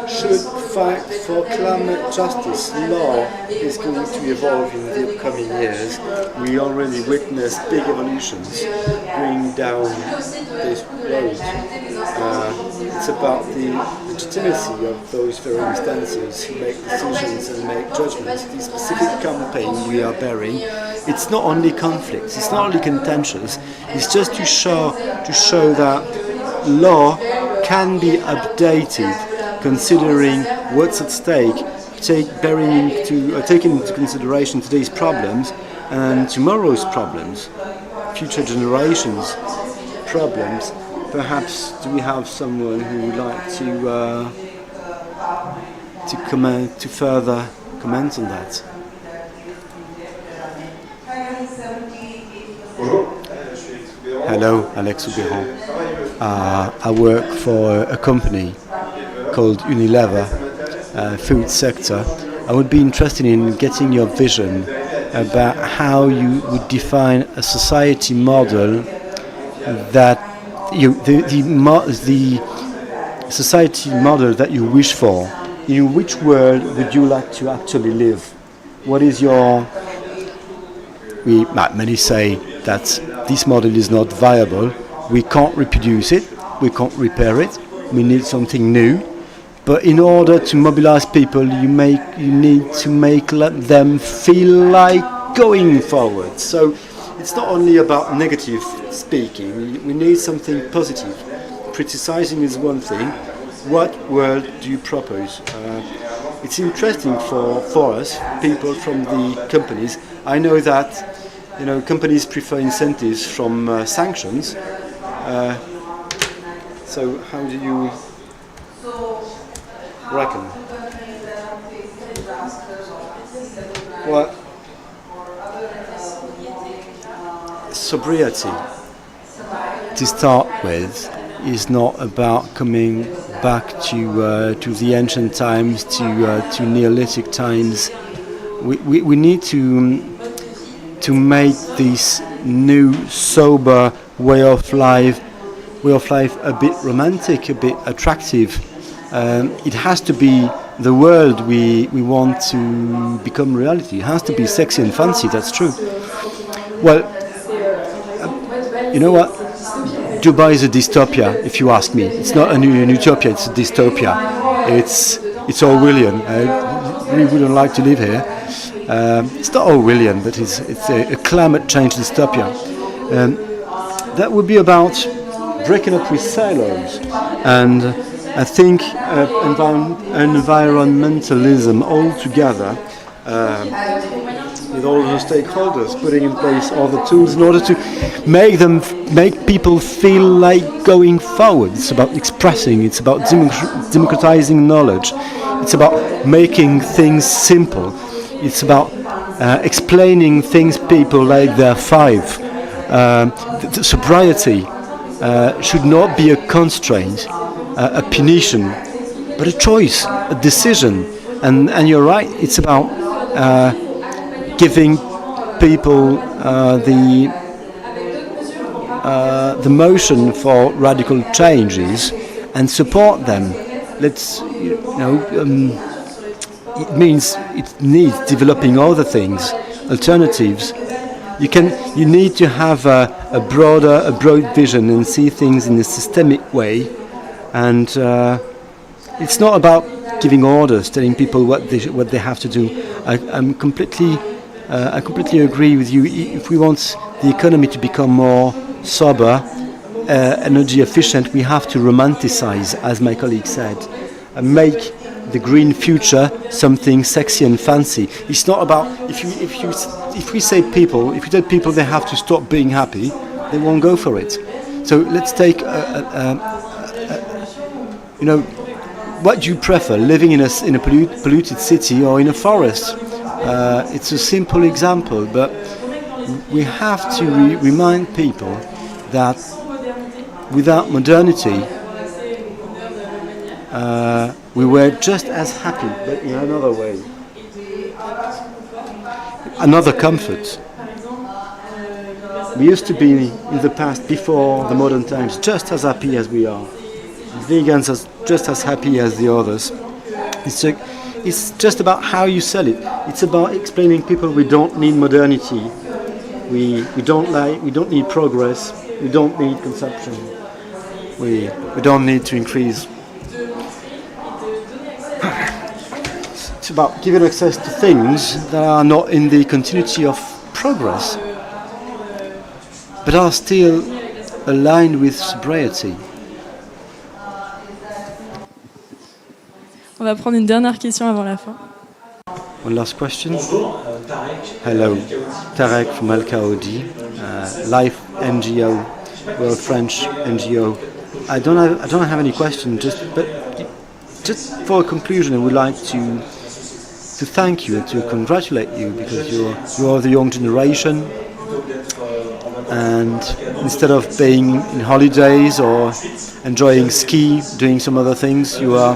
should fight for climate justice. Law is going to evolve in the upcoming years. We already witnessed big evolutions going down this road. It's about the legitimacy of those very instances who make decisions and make judgments. The specific campaign we are bearing, it's not only conflicts, it's not only contentious, it's just to show that law can be updated considering what's at stake, taking into consideration today's problems and tomorrow's problems, future generations' problems. Perhaps do we have someone who would like to further comment on that? Hello, Alex Ouberon. I work for a company called Unilever, food sector. I would be interested in getting your vision about how you would define a society model that the society model that you wish for. In which world would you like to actually live? What is your... Many say that this model is not viable. We can't reproduce it. We can't repair it. We need something new. But in order to mobilize people, you need to make them feel like going forward. So it's not only about negative speaking. We need something positive. Criticizing is one thing. What world do you propose? It's interesting for us, people from the companies. I know that companies prefer incentives from sanctions. So how do you reckon? Well, sobriety, to start with, is not about coming back to the ancient times, to Neolithic times. We need to make this new sober way of life a bit romantic, a bit attractive. It has to be the world we want to become reality. It has to be sexy and fancy, that's true. Well, you know what? Dubai is a dystopia, if you ask me. It's not an utopia, it's a dystopia. It's Orwellian. I really wouldn't like to live here. It's not Orwellian, but it's a climate change dystopia. That would be about breaking up with silos. And I think environmentalism altogether, with all the stakeholders putting in place all the tools in order to make people feel like going forward. It's about expressing, it's about democratizing knowledge, it's about making things simple, it's about explaining things people like they're five. The sobriety should not be a constraint, a punition, but a choice, a decision. And you're right, it's about giving people the motion for radical changes and support them. It needs developing other things, alternatives. You need to have a broad vision and see things in a systemic way. And it's not about giving orders, telling people what they have to do. I completely agree with you. If we want the economy to become more sober, energy efficient, we have to romanticize, as my colleague said, and make the green future something sexy and fancy. It's not about if we tell people they have to stop being happy, they won't go for it. So let's take what do you prefer, living in a polluted city or in a forest? It's a simple example, but we have to remind people that without modernity, we were just as happy, but in another way. Another comfort. We used to be in the past, before the modern times, just as happy as we are. Vegans are just as happy as the others. It's just about how you sell it. It's about explaining people we don't need modernity. We don't need progress. We don't need consumption. We don't need to increase. It's about giving access to things that are not in the continuity of progress, but are still aligned with sobriety. On va prendre une dernière question avant la fin. One last question. Hello, Tarek from Al Kaoudi, Life NGO. We're a French NGO. I don't have any questions. Just for a conclusion, I would like to thank you and to congratulate you, because you are the young generation. And instead of being in holidays or enjoying ski, doing some other things, you are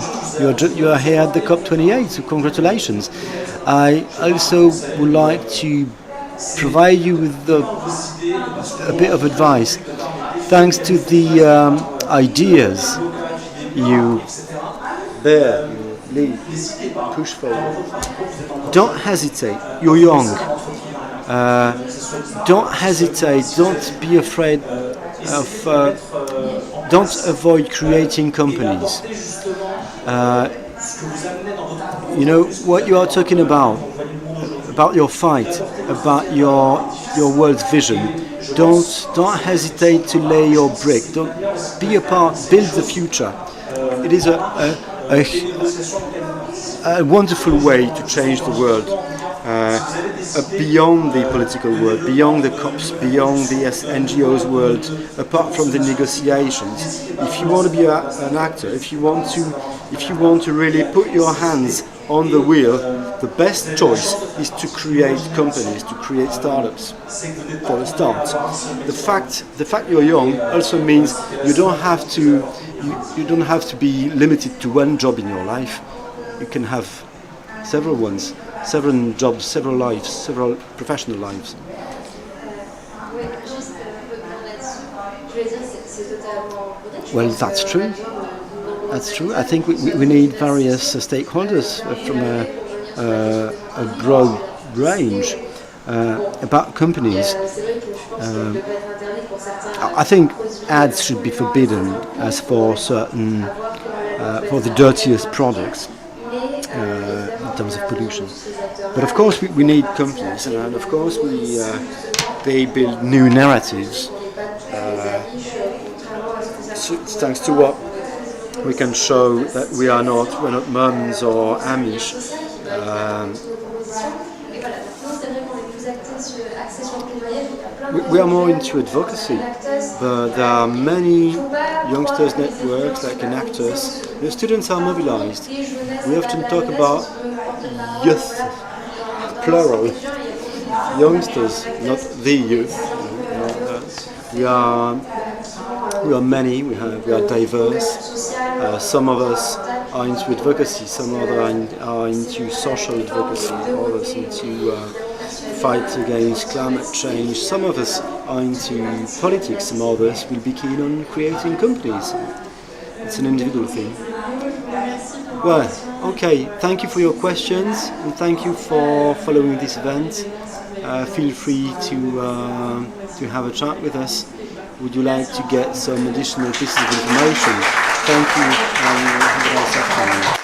here at the COP28. So congratulations. I also would like to provide you with a bit of advice. Thanks to the ideas you lead, push forward. Don't hesitate. You're young. Don't hesitate. Don't be afraid of. Don't avoid creating companies. You know what you are talking about your fight, about your world's vision. Don't hesitate to lay your brick. Don't be a part. Build the future. It is a wonderful way to change the world, beyond the political world, beyond the COPs, beyond the NGOs world, apart from the negotiations. If you want to be an actor, if you want to really put your hands on the wheel, the best choice is to create companies, to create startups. For a start, the fact you're young also means you don't have to be limited to one job in your life. You can have several ones, several jobs, several lives, several professional lives. Well, that's true. That's true. I think we need various stakeholders from a broad range about companies. I think ads should be forbidden as for certain, for the dirtiest products in terms of pollution. But of course we need companies, and of course they build new narratives. Thanks to what we can show that we're not mums or Amish. We are more into advocacy, but there are many youngsters networks that can act us. The students are mobilized. We often talk about youth, plural, youngsters, not the youth. We are many, we are diverse. Some of us are into advocacy, some others are into social advocacy, others into fight against climate change. Some of us are into politics, some of us will be keen on creating companies. It's an individual thing. Well, okay, thank you for your questions and thank you for following this event. Feel free to have a chat with us. Would you like to get some additional pieces of information? Thank you and have a nice afternoon.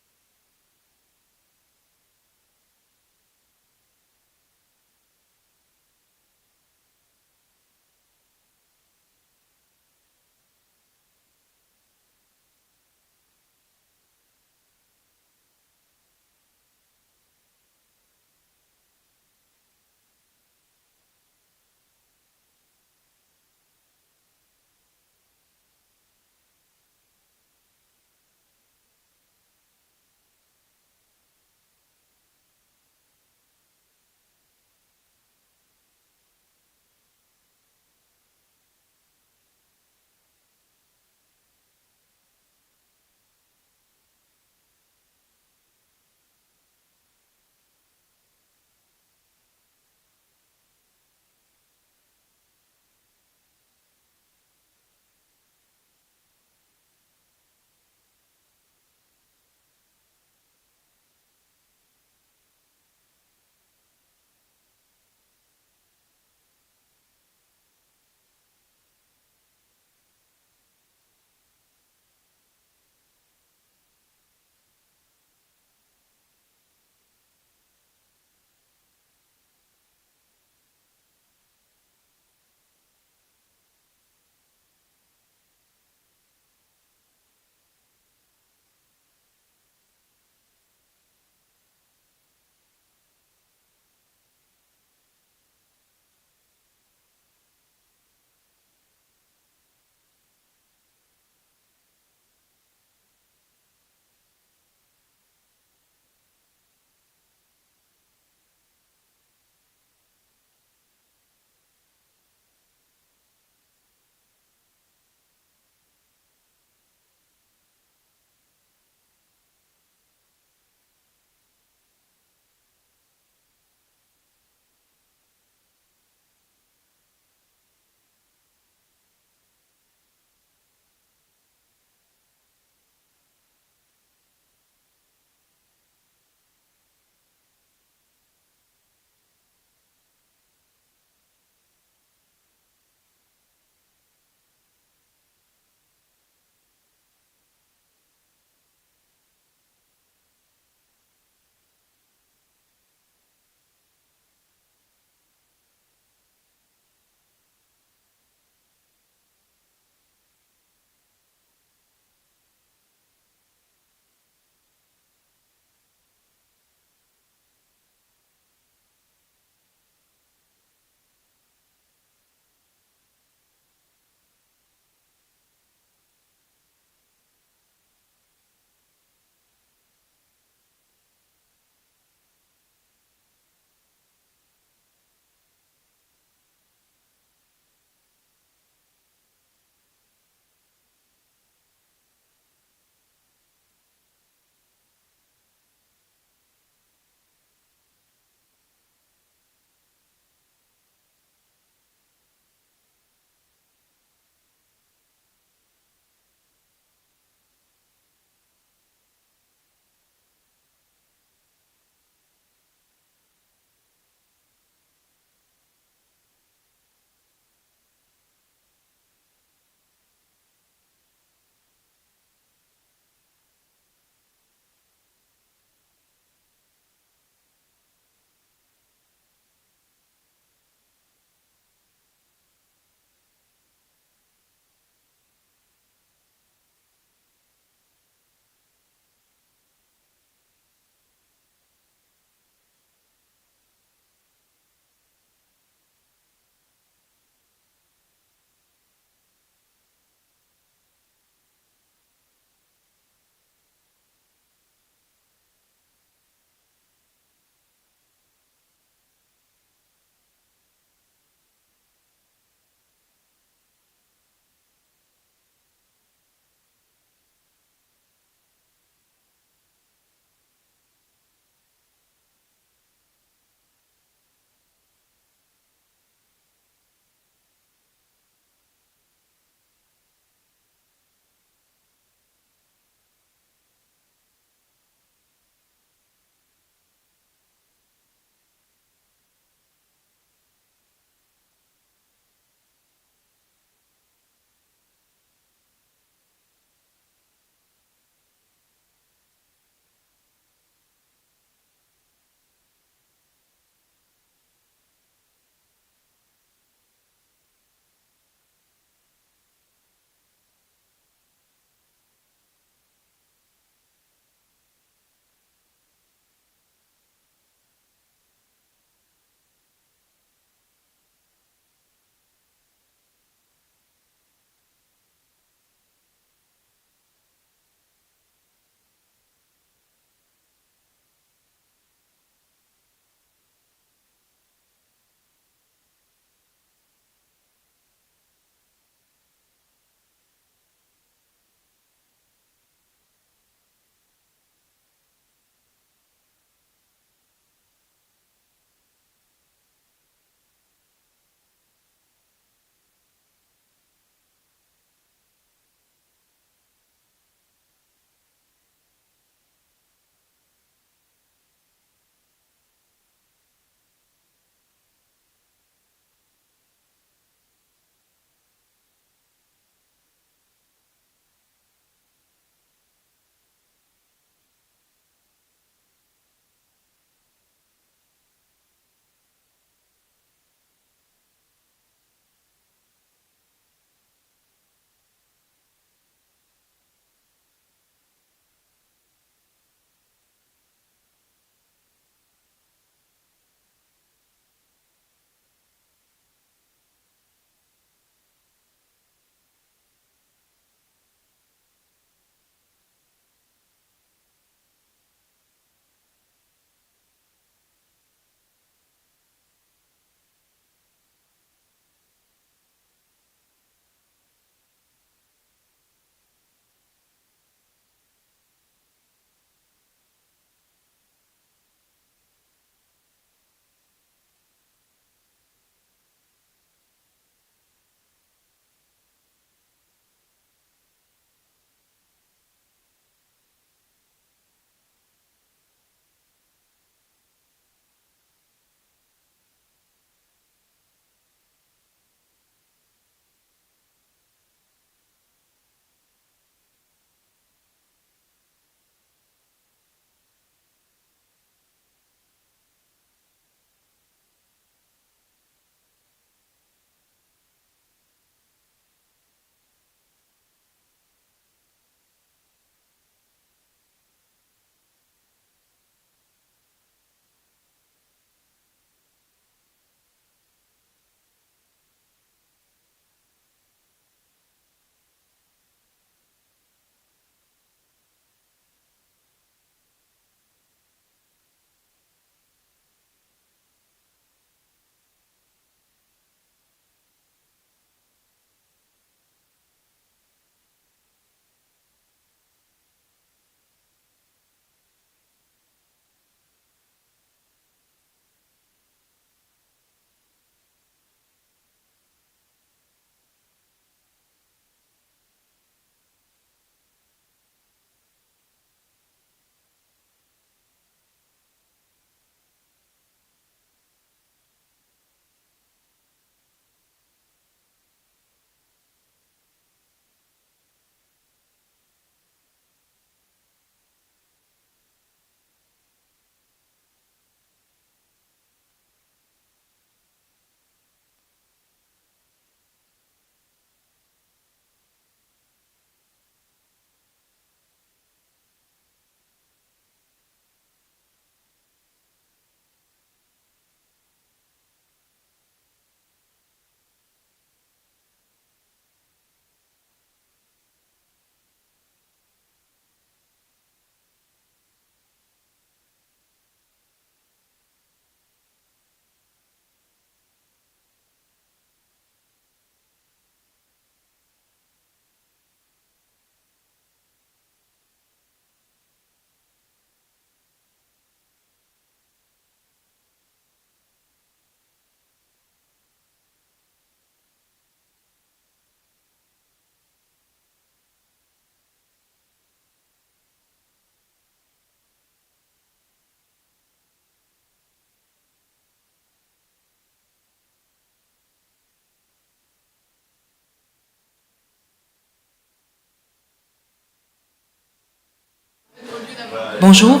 Bonjour.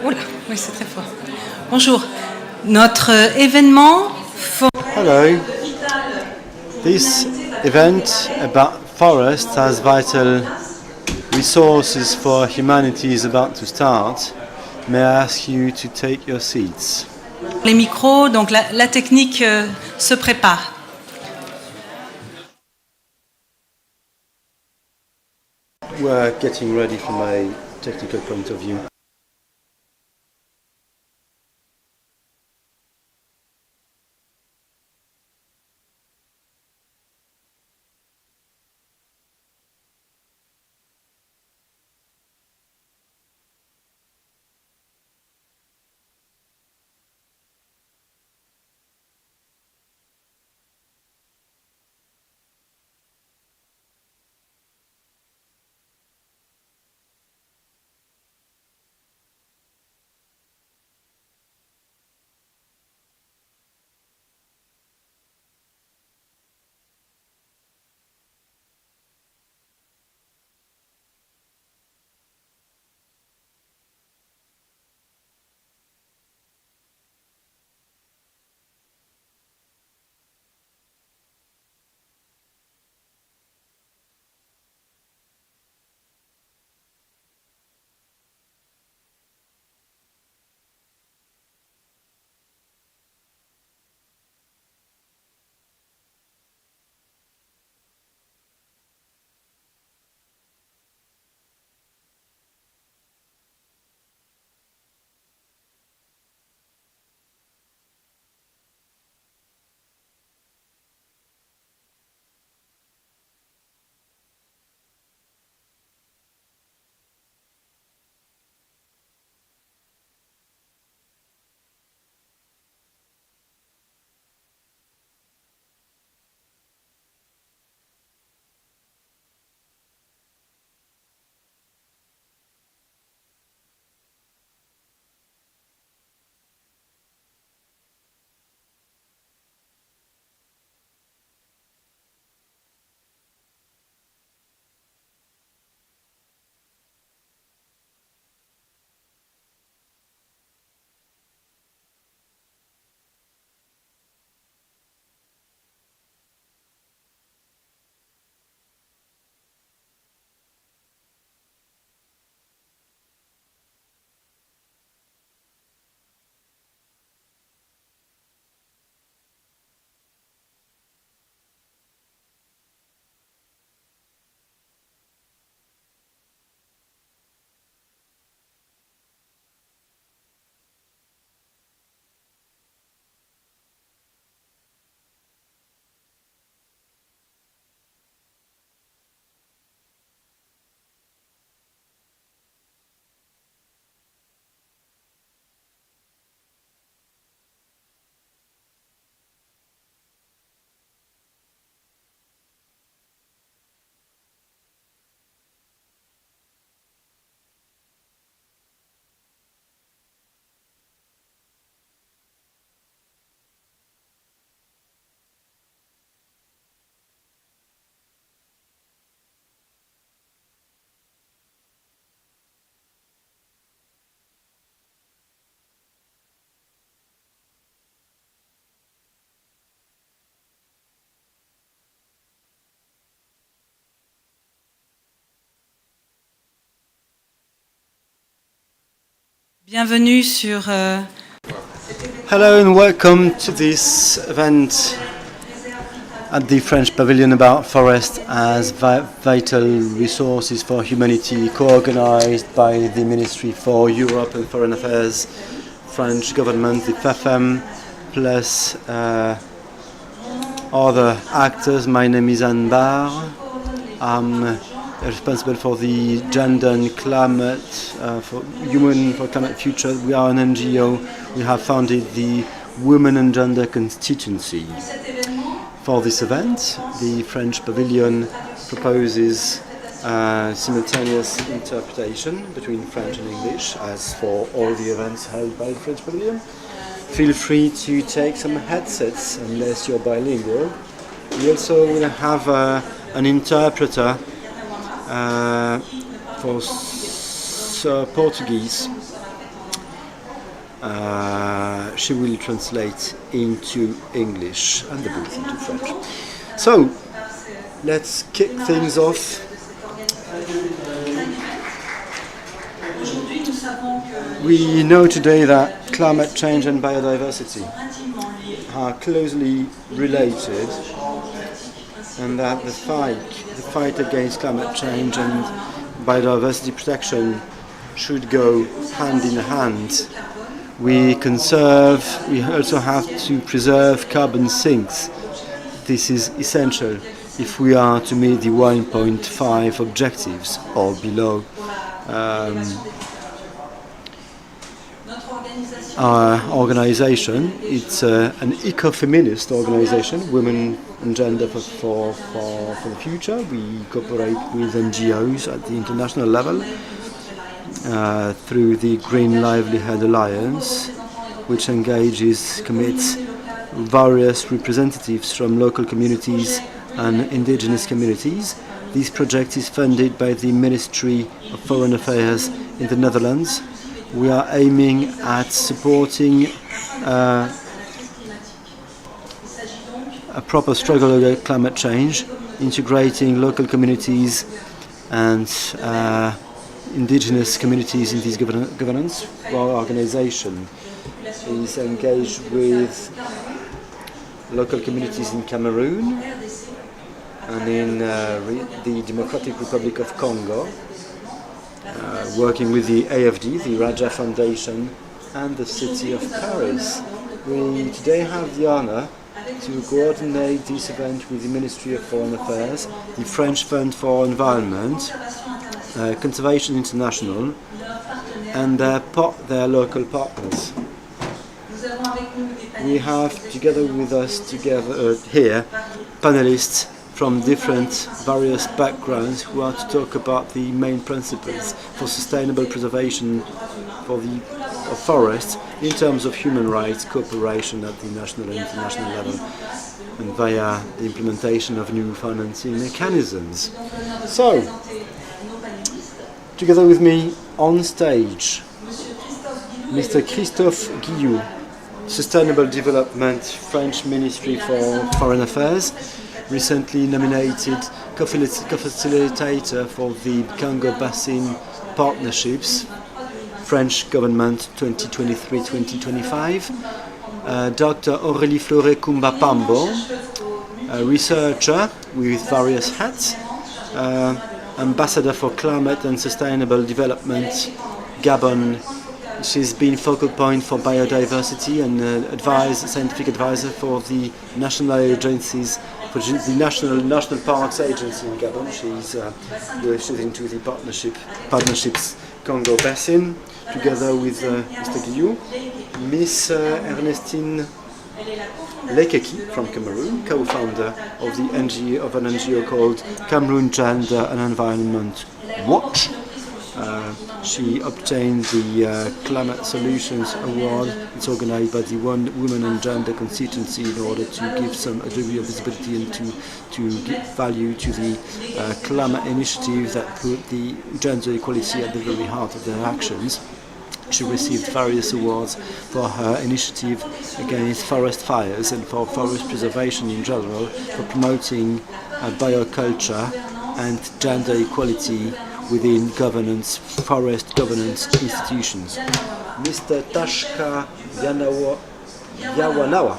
Oula, oui, c'est très fort. Bonjour. Notre événement... Hello. This event about forests as vital resources for humanity is about to start. May I ask you to take your seats? Les micros, donc la technique se prépare. We're getting ready from a technical point of view. Bienvenue sur... Hello and welcome to this event at the French Pavilion about forest as vital resources for humanity, co-organized by the Ministry for Europe and Foreign Affairs, French government, the FFM, plus other actors. My name is Anne Barr. I'm responsible for the gender and climate, for Climate Future. We are an NGO. We have founded the Women and Gender Constituency. For this event, the French Pavilion proposes simultaneous interpretation between French and English, as for all the events held by the French Pavilion. Feel free to take some headsets unless you're bilingual. We also will have an interpreter for Portuguese. She will translate into English and the book into French. So, let's kick things off. We know today that climate change and biodiversity are closely related, and that the fight against climate change and biodiversity protection should go hand in hand. We also have to preserve carbon sinks. This is essential if we are to meet the 1.5 objectives or below. Our organization, it's an eco-feminist organization, Women and Gender for the Future. We cooperate with NGOs at the international level through the Green Livelihood Alliance, which commits various representatives from local communities and indigenous communities. This project is funded by the Ministry of Foreign Affairs in the Netherlands. We are aiming at supporting a proper struggle against climate change, integrating local communities and indigenous communities in this governance. Our organization is engaged with local communities in Cameroon and in the Democratic Republic of Congo, working with the AFD, the Raja Foundation, and the City of Paris. We today have the honor to coordinate this event with the Ministry of Foreign Affairs, the French Fund for Environment, Conservation International, and their local partners. We have together with us here panelists from various backgrounds who are to talk about the main principles for sustainable preservation of forests in terms of human rights cooperation at the national and international level, and via the implementation of new financing mechanisms. So, together with me on stage, Mr. Christophe Guillou, Sustainable Development, French Ministry for Foreign Affairs, recently nominated co-facilitator for the Congo Basin Partnerships, French Government 2023-2025. Dr. Aurélie Fleuret Kumba-Pambo, a researcher with various hats, Ambassador for Climate and Sustainable Development, Gabon. She's been focal point for biodiversity and scientific advisor for the national agencies, for the National Parks Agency in Gabon. She's into the partnerships Congo Basin, together with Mr. Guillou, Miss Ernestine Lekeki from Cameroon, co-founder of an NGO called Cameroon Gender and Environment Watch. She obtained the Climate Solutions Award. It's organized by the Women and Gender constituency in order to give some degree of visibility and to give value to the climate initiative that put the gender equality at the very heart of their actions. She received various awards for her initiative against forest fires and for forest preservation in general, for promoting bioculture and gender equality within forest governance institutions. Mr. Tashka Yawanawa,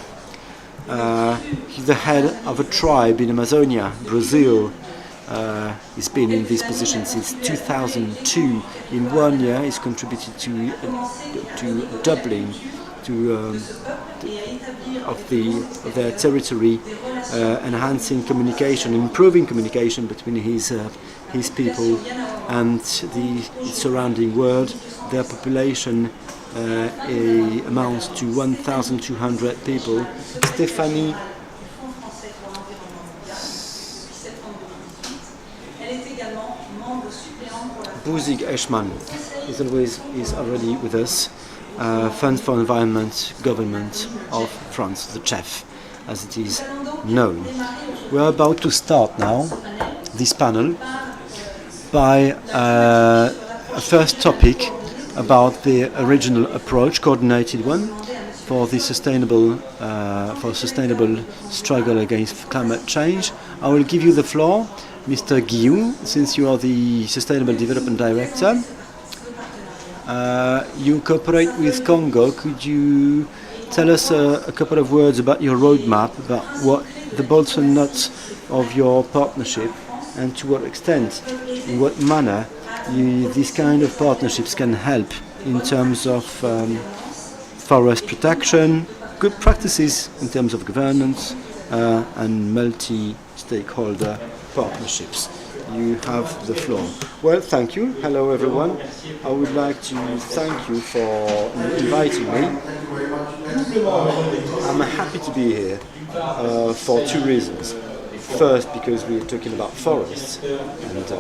he's the head of a tribe in Amazonia, Brazil. He's been in this position since 2002. In 1 year, he's contributed to doubling of their territory, enhancing communication, improving communication between his people and the surrounding world. Their population amounts to 1,200 people. Stephanie Bouzig-Eschmann is already with us. Fund for Environment, Government of France, the CHEF, as it is known. We're about to start now this panel by a first topic about the original approach, coordinated one, for the sustainable struggle against climate change. I will give you the floor, Mr. Guillou, since you are the Sustainable Development Director. You cooperate with Congo. Could you tell us a couple of words about your roadmap, about what the bolts and nuts of your partnership, and to what extent, in what manner, these kind of partnerships can help in terms of forest protection, good practices in terms of governance, and multi-stakeholder partnerships. You have the floor. Well, thank you. Hello, everyone. I would like to thank you for inviting me. I'm happy to be here for two reasons. First, because we're talking about forests, and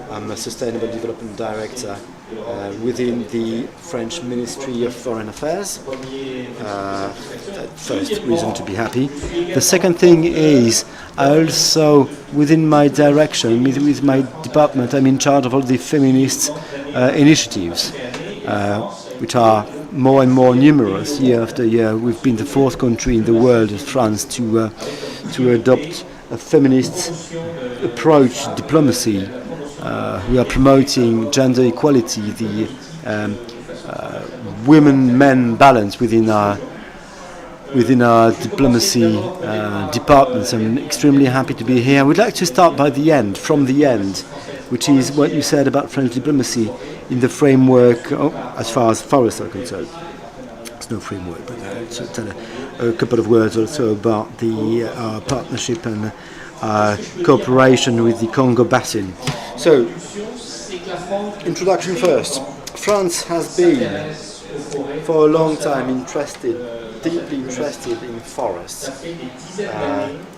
I'm a Sustainable Development Director within the French Ministry of Foreign Affairs. First reason to be happy. The second thing is, I also, within my direction, with my department, I'm in charge of all the feminist initiatives, which are more and more numerous year after year. We've been the fourth country in the world, France, to adopt a feminist approach to diplomacy. We are promoting gender equality, the women-men balance within our diplomacy departments. I'm extremely happy to be here. I would like to start from the end, which is what you said about French diplomacy in the framework, as far as forests are concerned. There's no framework, but so tell a couple of words also about the partnership and cooperation with the Congo Basin. So, introduction first. France has been, for a long time, deeply interested in forests,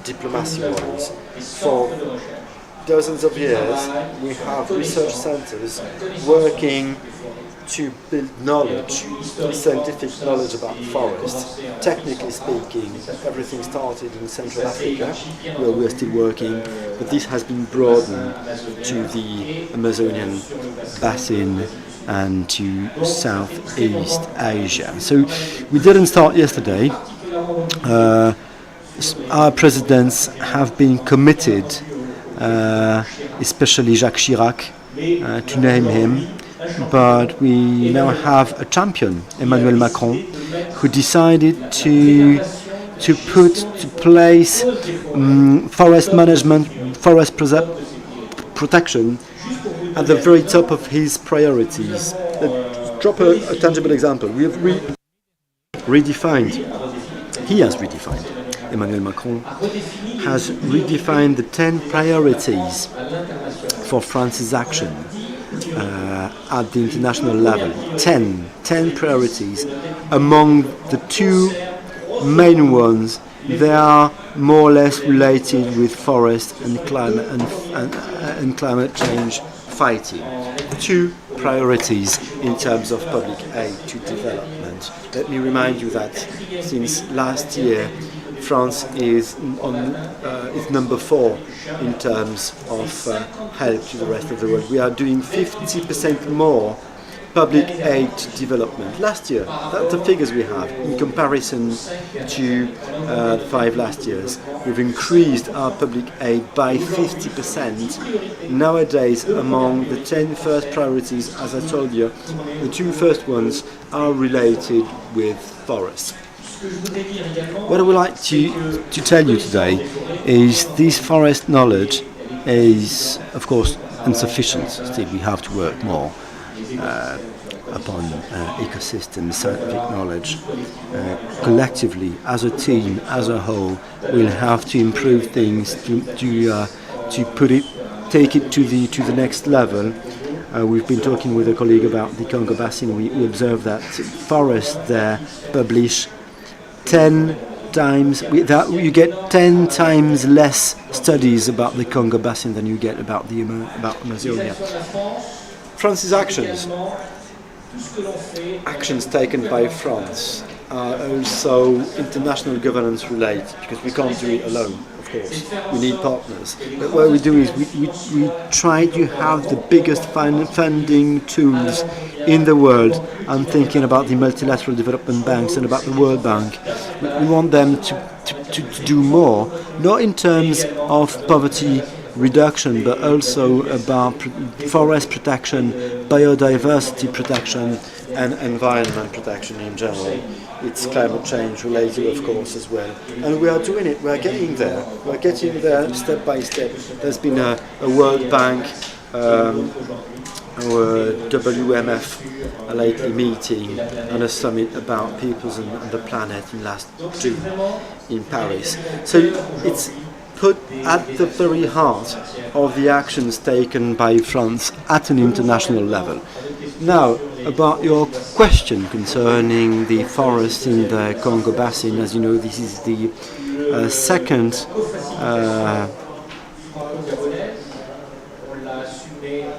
diplomacy-wise. For dozens of years, we have research centers working to build knowledge, scientific knowledge about forests. Technically speaking, everything started in Central Africa, where we're still working, but this has been broadened to the Amazonian basin and to Southeast Asia. So we didn't start yesterday. Our presidents have been committed, especially Jacques Chirac, to name him. But we now have a champion, Emmanuel Macron, who decided to place forest management, forest protection at the very top of his priorities. Drop a tangible example. We have redefined, Emmanuel Macron has redefined the 10 priorities for France's action at the international level. 10 priorities. Among the two main ones, they are more or less related with forest and climate change fighting. Two priorities in terms of public aid to development. Let me remind you that since last year, France is number 4 in terms of help to the rest of the world. We are doing 50% more public aid to development. Last year, that's the figures we have in comparison to the 5 last years. We've increased our public aid by 50%. Nowadays, among the 10 first priorities, as I told you, the 2 first ones are related with forests. What I would like to tell you today is this forest knowledge is, of course, insufficient. Still, we have to work more upon ecosystem scientific knowledge. Collectively, as a team, as a whole, we'll have to improve things to take it to the next level. We've been talking with a colleague about the Congo Basin. We observe that forests there publish 10 times, you get 10 times less studies about the Congo Basin than you get about Amazonia. France's actions taken by France are also international governance related, because we can't do it alone, of course. We need partners. But what we do is we try to have the biggest funding tools in the world. I'm thinking about the multilateral development banks and about the World Bank. We want them to do more, not in terms of poverty reduction, but also about forest protection, biodiversity protection, and environment protection in general. It's climate change related, of course, as well. And we are doing it. We are getting there. We are getting there step by step. There's been a World Bank, our WMF lately meeting and a summit about peoples and the planet in last June in Paris. So it's put at the very heart of the actions taken by France at an international level. Now, about your question concerning the forests in the Congo Basin, as you know, this is the second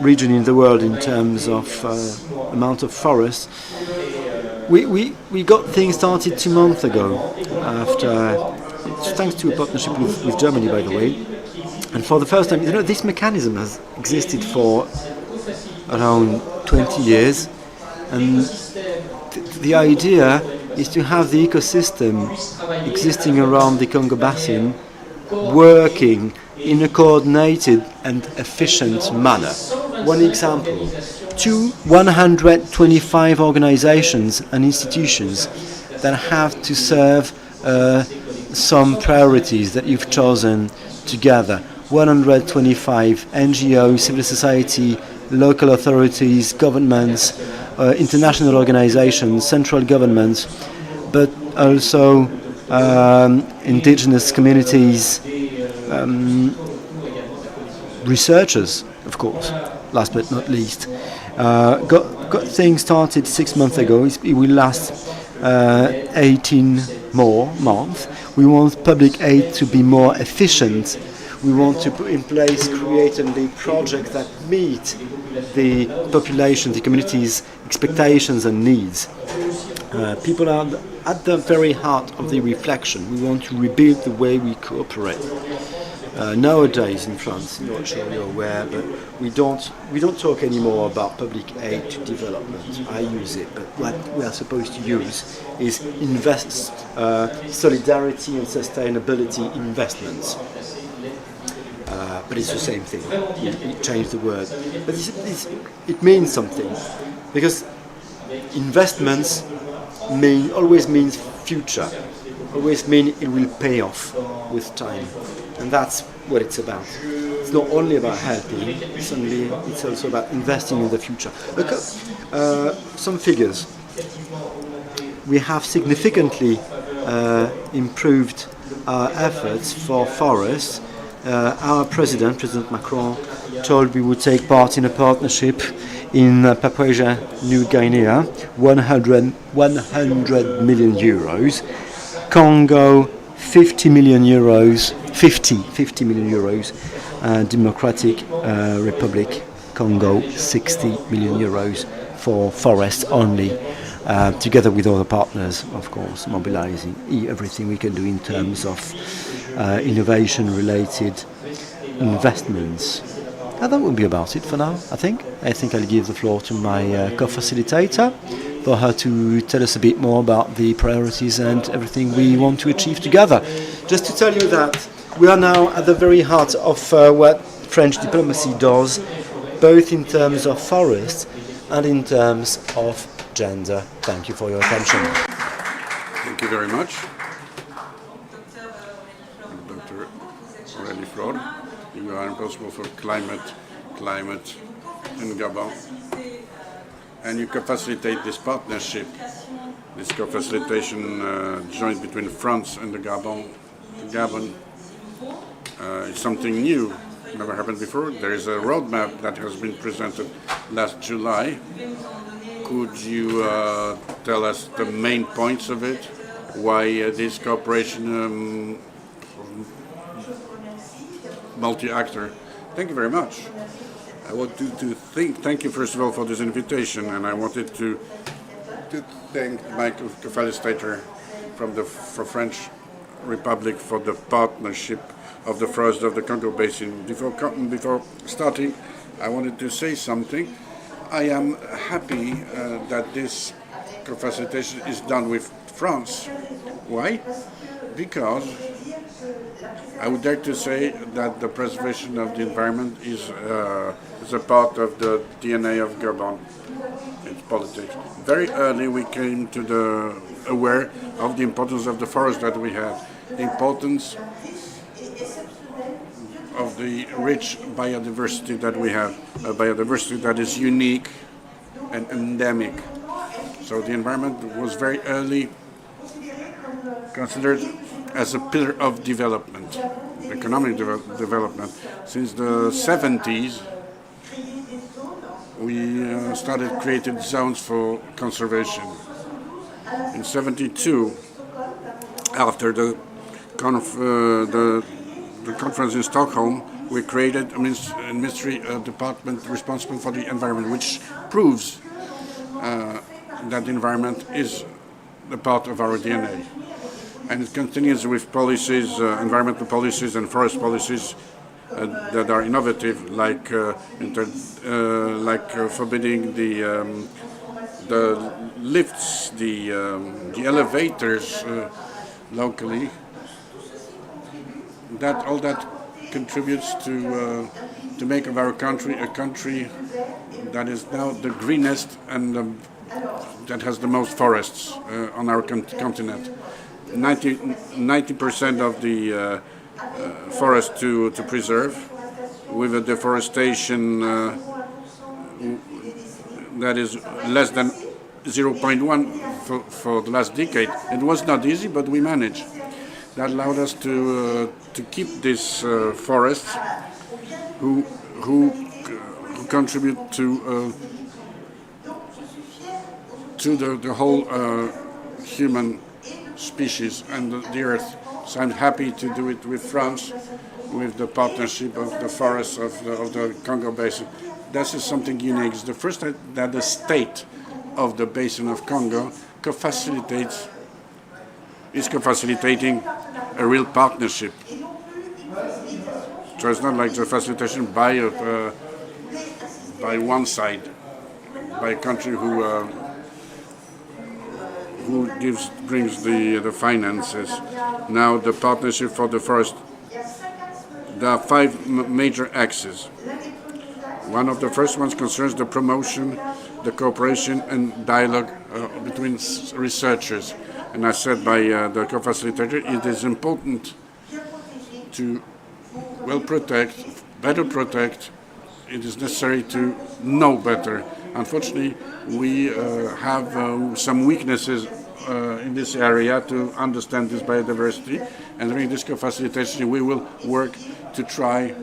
region in the world in terms of amount of forests. We got things started 2 months ago, after, thanks to a partnership with Germany, by the way. And for the first time, you know, this mechanism has existed for around 20 years. And the idea is to have the ecosystem existing around the Congo Basin working in a coordinated and efficient manner. One example, 125 organizations and institutions that have to serve some priorities that you've chosen together. 125 NGOs, civil society, local authorities, governments, international organizations, central governments, but also indigenous communities, researchers, of course, last but not least. Got things started 6 months ago. It will last 18 more months. We want public aid to be more efficient. We want to put in place, create and lead projects that meet the population, the community's expectations and needs. People are at the very heart of the reflection. We want to rebuild the way we cooperate. Nowadays in France, I'm not sure you're aware, but we don't talk anymore about public aid to development. I use it, but what we are supposed to use is solidarity and sustainability investments. But it's the same thing. You change the word, but it means something, because investments always means future, always mean it will pay off with time. And that's what it's about. It's not only about helping, it's also about investing in the future. Look at some figures. We have significantly improved our efforts for forests. Our President Macron, told we would take part in a partnership in Papua New Guinea, 100 million euros. Congo, 50 million euros. 50 million euros. Democratic Republic Congo, 60 million euros for forests only. Together with other partners, of course, mobilizing everything we can do in terms of innovation-related investments. And that will be about it for now, I think. I think I'll give the floor to my co-facilitator for her to tell us a bit more about the priorities and everything we want to achieve together. Just to tell you that we are now at the very heart of what French diplomacy does, both in terms of forests and in terms of gender. Thank you for your attention. Thank you very much. Dr. Aurélie Flore, you are responsible for climate in Gabon. And you can facilitate this partnership, this co-facilitation joint between France and the Gabon. It's something new, never happened before. There is a roadmap that has been presented last July. Could you tell us the main points of it? Why this cooperation multi-actor? Thank you very much. I want to thank you first of all for this invitation, and I wanted to thank my co-facilitator for French Republic for the partnership of the forest of the Congo Basin. Before starting, I wanted to say something. I am happy that this co-facilitation is done with France. Why? Because I would dare to say that the preservation of the environment is a part of the DNA of Gabon. It's politics. Very early we came to the aware of the importance of the forest that we have, the importance of the rich biodiversity that we have, a biodiversity that is unique and endemic. So the environment was very early considered as a pillar of development, economic development. Since the 70s, we started creating zones for conservation. In 72, after the conference in Stockholm, we created a ministry department responsible for the environment, which proves that the environment is a part of our DNA. And it continues with policies, environmental policies and forest policies that are innovative, like forbidding the lifts, the elevators locally. All that contributes to make of our country a country that is now the greenest and that has the most forests on our continent. 90% of the forest to preserve, with a deforestation that is less than 0.1 for the last decade. It was not easy, but we managed. That allowed us to keep these forests, who contribute to the whole human species and the earth. So I'm happy to do it with France, with the partnership of the forests of the Congo Basin. This is something unique. It's the first time that the state of the Basin of Congo is co-facilitating a real partnership. So it's not like the facilitation by one side, by a country who brings the finances. Now the partnership for the forest, there are 5 major axes. One of the first ones concerns the promotion, the cooperation and dialogue between researchers. And I said by the co-facilitator, it is important to better protect. It is necessary to know better. Unfortunately, we have some weaknesses in this area to understand this biodiversity, and during this co-facilitation we will work to try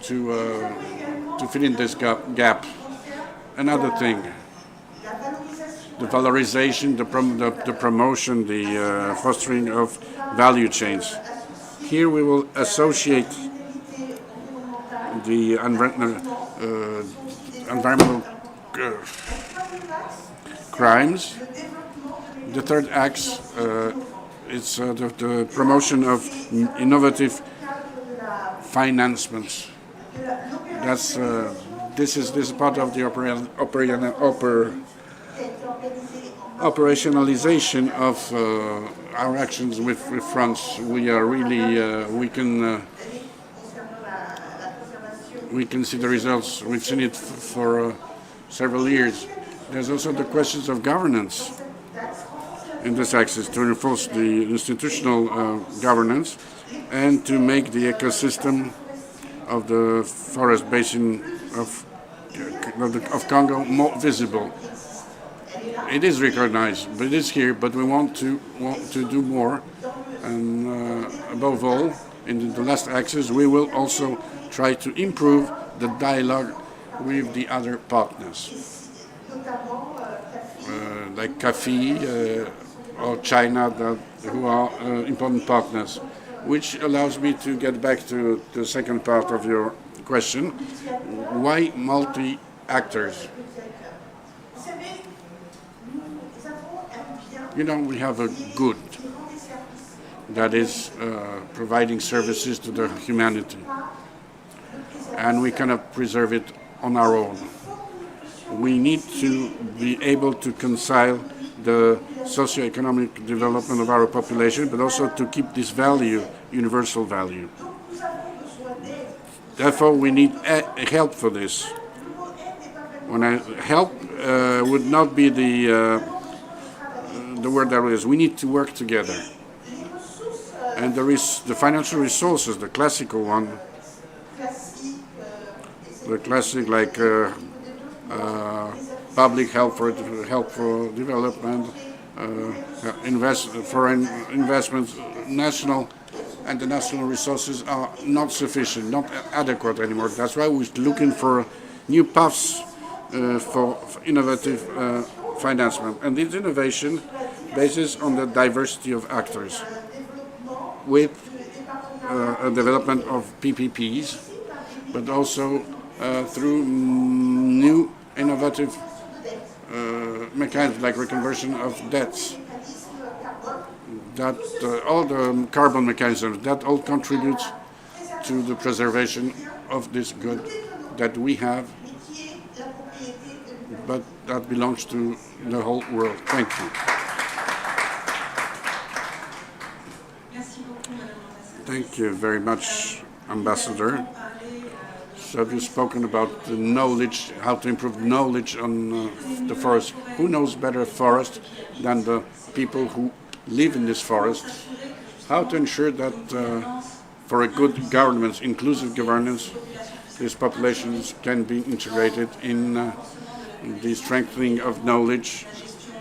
to fill in this gap. Another thing, the valorization, the promotion, the fostering of value chains. Here we will associate the environmental crimes. The third axe is the promotion of innovative financements. This is part of the operationalization of our actions with France. We are really we can see the results. We've seen it for several years. There's also the questions of governance in this axis, to enforce the institutional governance and to make the ecosystem of the forest basin of Congo more visible. It is recognized, but it is here. But we want to do more, and above all, in the last axis, we will also try to improve the dialogue with the other partners, like CAFI or China, who are important partners. Which allows me to get back to the second part of your question. Why multi-actors? You know, we have a good that is providing services to the humanity. And we cannot preserve it on our own. We need to be able to reconcile the socio-economic development of our population, but also to keep this value, universal value. Therefore, we need help for this. When help would not be the word that is. We need to work together. And the financial resources, the classical one, the classic like public help for development, foreign investments, national and the national resources are not sufficient, not adequate anymore. That's why we're looking for new paths for innovative financement. And this innovation bases on the diversity of actors with a development of PPPs, but also through new innovative mechanisms like reconversion of debts. That all the carbon mechanisms, that all contributes to the preservation of this good that we have, but that belongs to the whole world. Thank you. Thank you very much, Ambassador. So you've spoken about the knowledge, how to improve knowledge on the forest. Who knows better forest than the people who live in this forest? How to ensure that for a good governance, inclusive governance, these populations can be integrated in the strengthening of knowledge,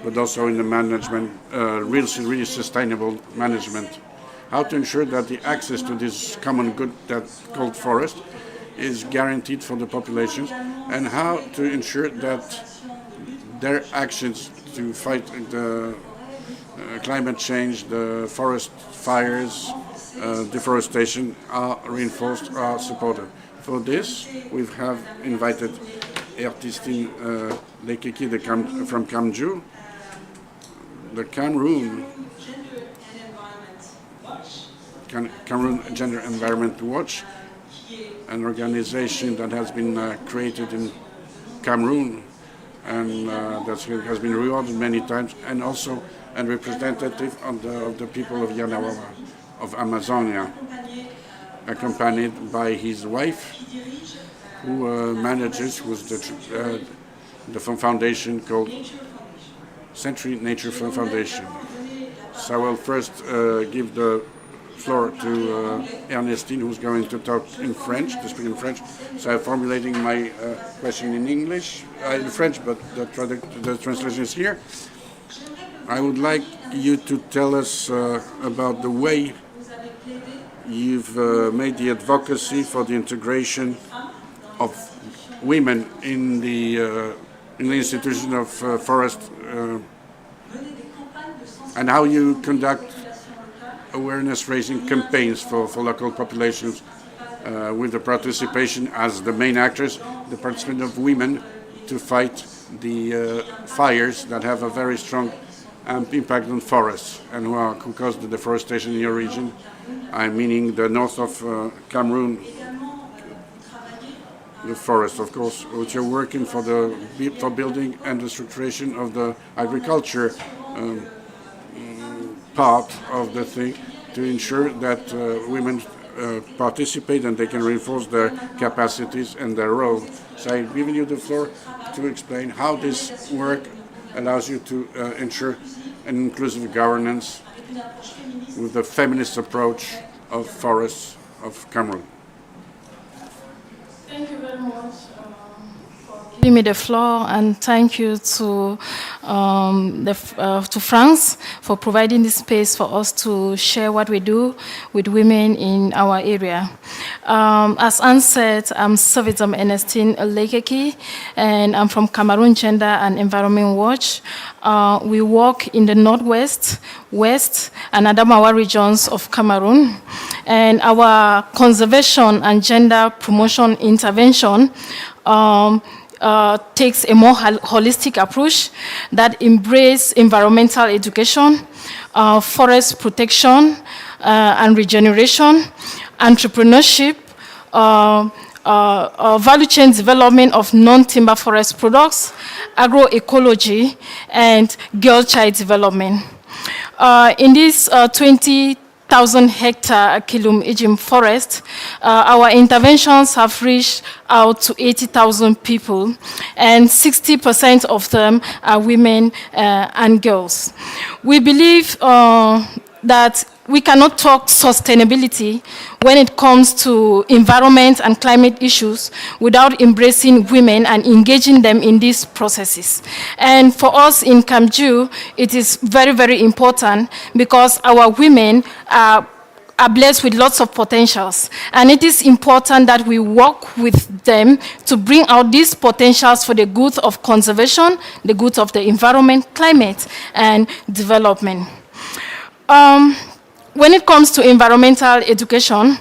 but also in the management, really sustainable management. How to ensure that the access to this common good that's called forest is guaranteed for the populations, and how to ensure that their actions to fight the climate change, the forest fires, deforestation are reinforced, are supported. For this, we have invited Ertistine Lekeki from Kamju, the Cameroon Gender Environment Watch, an organization that has been created in Cameroon and that has been rewarded many times, and also a representative of the people of Yanawawa, of Amazonia, accompanied by his wife, who manages with the foundation called Century Nature Foundation. So I will first give the floor to Ernestine, who's going to talk in French, to speak in French. So I'm formulating my question in English, in French, but the translation is here. I would like you to tell us about the way you've made the advocacy for the integration of women in the institution of forest, and how you conduct awareness-raising campaigns for local populations with the participation as the main actors, the participation of women to fight the fires that have a very strong impact on forests and who cause the deforestation in your region. I'm meaning the north of Cameroon, the forest, of course, which are working for building and the structuration of the agriculture part of the thing, to ensure that women participate and they can reinforce their capacities and their role. So I've given you the floor to explain how this work allows you to ensure an inclusive governance with the feminist approach of forests of Cameroon. Thank you very much for giving me the floor, and thank you to France for providing this space for us to share what we do with women in our area. As Anne said, I'm Savizam Ernestine Lekeki, and I'm from Cameroon Gender and Environment Watch. We work in the northwest, west, and Adamawa regions of Cameroon, and our conservation and gender promotion intervention takes a more holistic approach that embraces environmental education, forest protection, and regeneration, entrepreneurship, value chain development of non-timber forest products, agroecology, and girl-child development. In this 20,000 hectare Kilum Ijim forest, our interventions have reached out to 80,000 people, and 60% of them are women and girls. We believe that we cannot talk sustainability when it comes to environment and climate issues without embracing women and engaging them in these processes. And for us in Kamju, it is very, very important because our women are blessed with lots of potentials. And it is important that we work with them to bring out these potentials for the good of conservation, the good of the environment, climate, and development. When it comes to environmental education,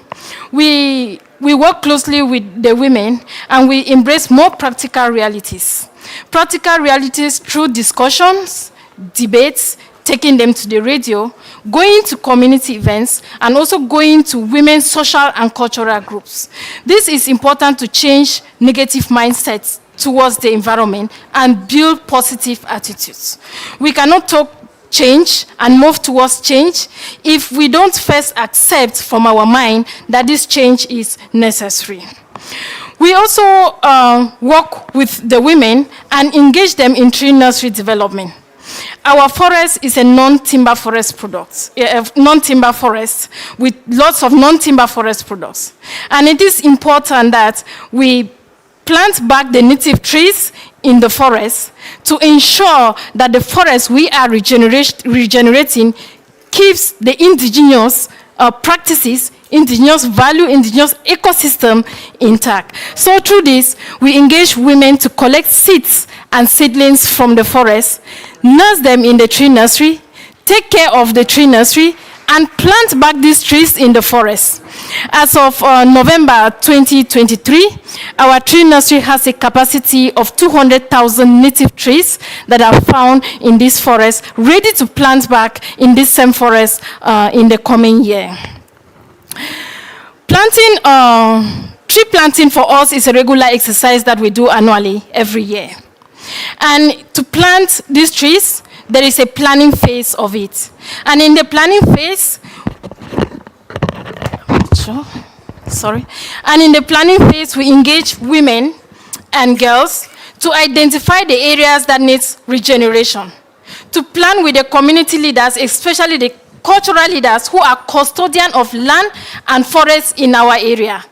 we work closely with the women and we embrace more practical realities. Practical realities through discussions, debates, taking them to the radio, going to community events, and also going to women's social and cultural groups. This is important to change negative mindsets towards the environment and build positive attitudes. We cannot talk change and move towards change if we don't first accept from our mind that this change is necessary. We also work with the women and engage them in tree nursery development. Our forest is a non-timber forest product, non-timber forest with lots of non-timber forest products. And it is important that we plant back the native trees in the forest to ensure that the forest we are regenerating keeps the indigenous practices, indigenous value, indigenous ecosystem intact. So through this, we engage women to collect seeds and seedlings from the forest, nurse them in the tree nursery, take care of the tree nursery, and plant back these trees in the forest. As of November 2023, our tree nursery has a capacity of 200,000 native trees that are found in this forest, ready to plant back in this same forest in the coming year. Tree planting for us is a regular exercise that we do annually every year. And to plant these trees, there is a planning phase of it. And in the planning phase, we engage women and girls to identify the areas that need regeneration, to plan with the community leaders, especially the cultural leaders who are custodian of land and forests in our area.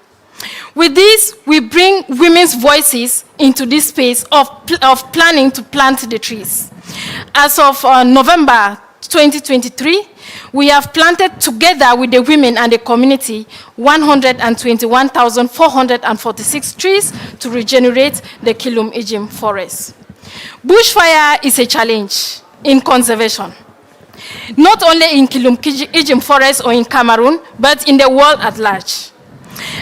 With this, we bring women's voices into this space of planning to plant the trees. As of November 2023, we have planted together with the women and the community 121,446 trees to regenerate the Kilum Ijim forest. Bushfire is a challenge in conservation, not only in Kilum Ijim forest or in Cameroon, but in the world at large.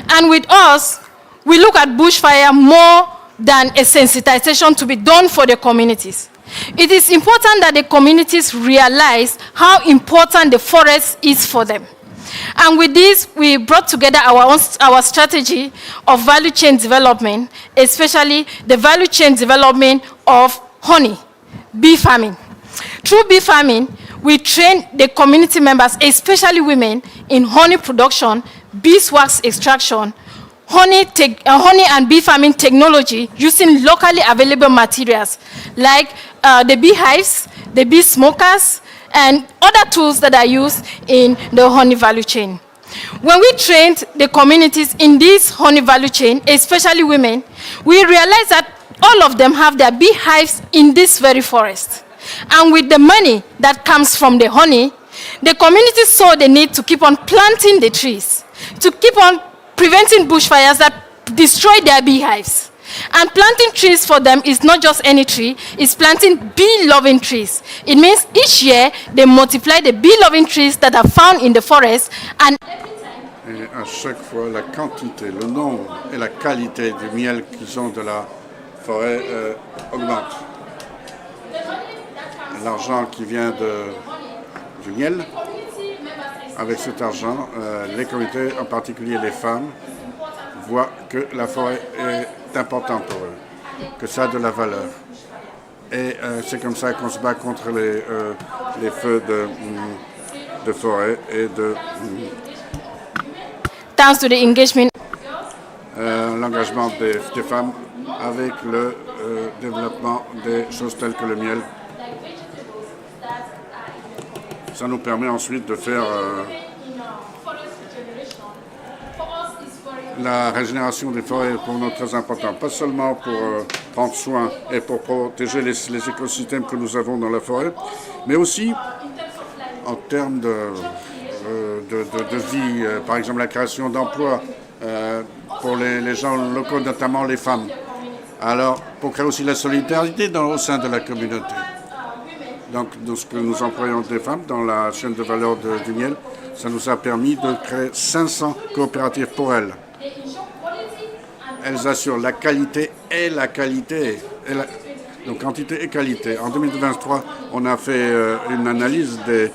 And with us, we look at bushfire more than a sensitization to be done for the communities. It is important that the communities realize how important the forest is for them. And with this, we brought together our strategy of value chain development, especially the value chain development of honey, bee farming. Through bee farming, we train the community members, especially women, in honey production, beeswax extraction, honey and bee farming technology using locally available materials like the beehives, the bee smokers, and other tools that are used in the honey value chain. When we trained the communities in this honey value chain, especially women, we realized that all of them have their beehives in this very forest. And with the money that comes from the honey, the community saw the need to keep on planting the trees, to keep on preventing bushfires that destroy their beehives. And planting trees for them is not just any tree, it's planting bee-loving trees. It means each year they multiply the bee-loving trees that are found in the forest, and et à chaque fois, la quantité, le nombre et la qualité du miel qu'ils ont de la forêt augmente. L'argent qui vient du miel avec cet argent, les communautés, en particulier les femmes, voient que la forêt est importante pour eux, que ça a de la valeur. Et c'est comme ça qu'on se bat contre les feux de forêt et de... Thanks to the engagement. L'engagement des femmes avec le développement des choses telles que le miel. Ça nous permet ensuite de faire la régénération des forêts pour nous très important, pas seulement pour prendre soin et pour protéger les écosystèmes que nous avons dans la forêt, mais aussi en termes de vie, par exemple la création d'emplois pour les gens locaux, notamment les femmes. Alors, pour créer aussi la solidarité au sein de la communauté. Donc, ce que nous employons des femmes dans la chaîne de valeur du miel, ça nous a permis de créer 500 coopératives pour elles. Elles assurent la qualité et la qualité, donc quantité et qualité. En 2023, on a fait une analyse du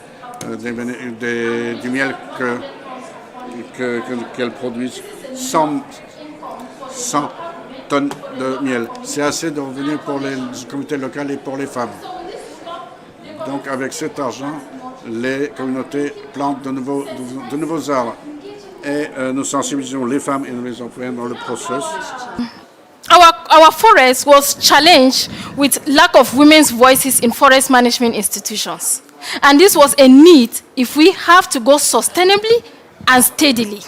miel qu'elles produisent, 100 tonnes de miel. C'est assez de revenus pour les communautés locales et pour les femmes. Donc avec cet argent, les communautés plantent de nouveaux arbres et nous sensibilisons les femmes et nous les employons dans le processus. Our forest was challenged with lack of women's voices in forest management institutions. And this was a need if we have to go sustainably and steadily.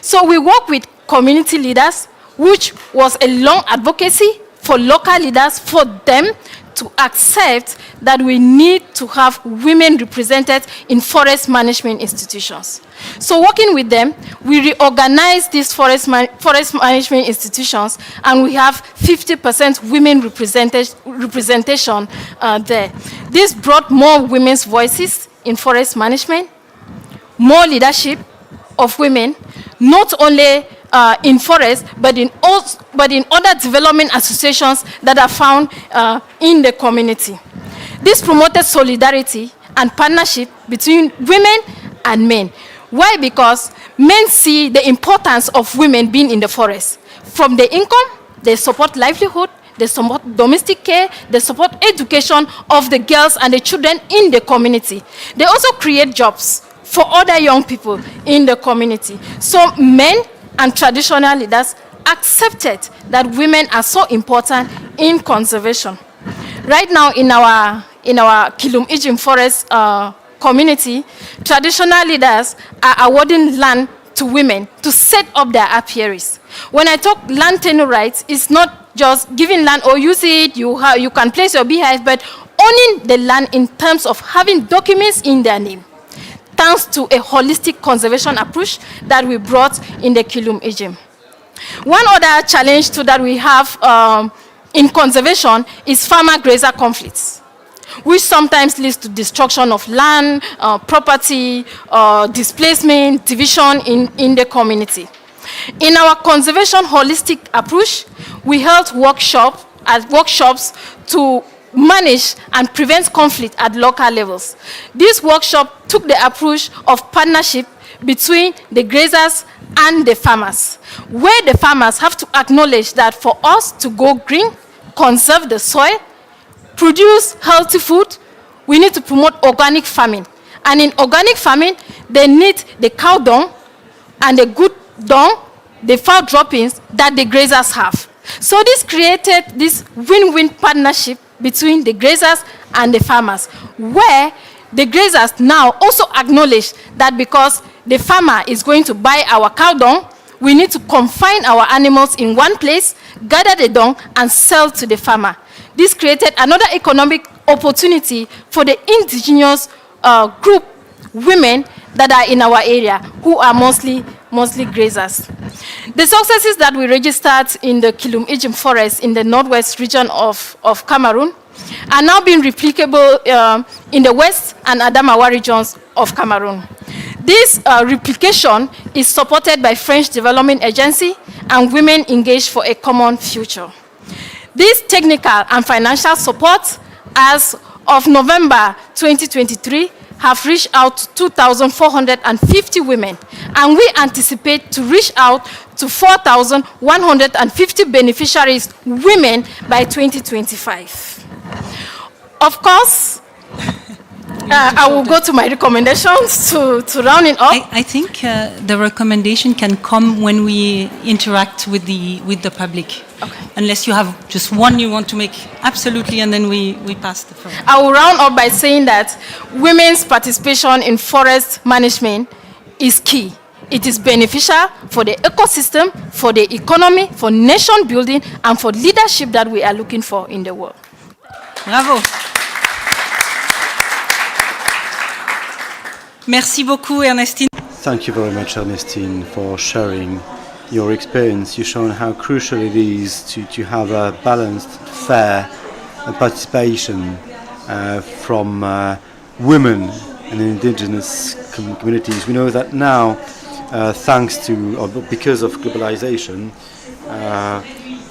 So we work with community leaders, which was a long advocacy for local leaders, for them to accept that we need to have women represented in forest management institutions. So working with them, we reorganized these forest management institutions, and we have 50% women representation there. This brought more women's voices in forest management, more leadership of women, not only in forest, but in other development associations that are found in the community. This promoted solidarity and partnership between women and men. Why? Because men see the importance of women being in the forest. From the income, they support livelihood, they support domestic care, they support education of the girls and the children in the community. They also create jobs for other young people in the community. So men and traditional leaders accepted that women are so important in conservation. Right now in our Kilum Ijim Forest community, traditional leaders are awarding land to women to set up their apiaries. When I talk land tenure rights, it's not just giving land or use it, you can place your beehive, but owning the land in terms of having documents in their name, thanks to a holistic conservation approach that we brought in the Kilum Ijim. One other challenge too that we have in conservation is farmer-grazer conflicts, which sometimes leads to destruction of land, property, displacement, division in the community. In our conservation holistic approach, we held workshops to manage and prevent conflict at local levels. This workshop took the approach of partnership between the grazers and the farmers, where the farmers have to acknowledge that for us to go green, conserve the soil, produce healthy food, we need to promote organic farming. And in organic farming, they need the cow dung and the good dung, the fowl droppings that the grazers have. So this created this win-win partnership between the grazers and the farmers, where the grazers now also acknowledge that because the farmer is going to buy our cow dung, we need to confine our animals in one place, gather the dung, and sell to the farmer. This created another economic opportunity for the indigenous group women that are in our area, who are mostly grazers. The successes that we registered in the Kilum Ijim forest in the northwest region of Cameroon are now being replicable in the west and Adamawa regions of Cameroon. This replication is supported by French Development Agency and Women Engaged for a Common Future. This technical and financial support, as of November 2023, have reached out to 2,450 women, and we anticipate to reach out to 4,150 beneficiaries, women, by 2025. Of course, I will go to my recommendations to round it up. I think the recommendation can come when we interact with the public. Okay. Unless you have just one you want to make, absolutely, and then we pass the floor. I will round up by saying that women's participation in forest management is key. It is beneficial for the ecosystem, for the economy, for nation building, and for leadership that we are looking for in the world. Bravo. Merci beaucoup, Ernestine. Thank you very much, Ernestine, for sharing your experience. You've shown how crucial it is to have a balanced, fair participation from women and indigenous communities. We know that now, thanks to, or because of globalization,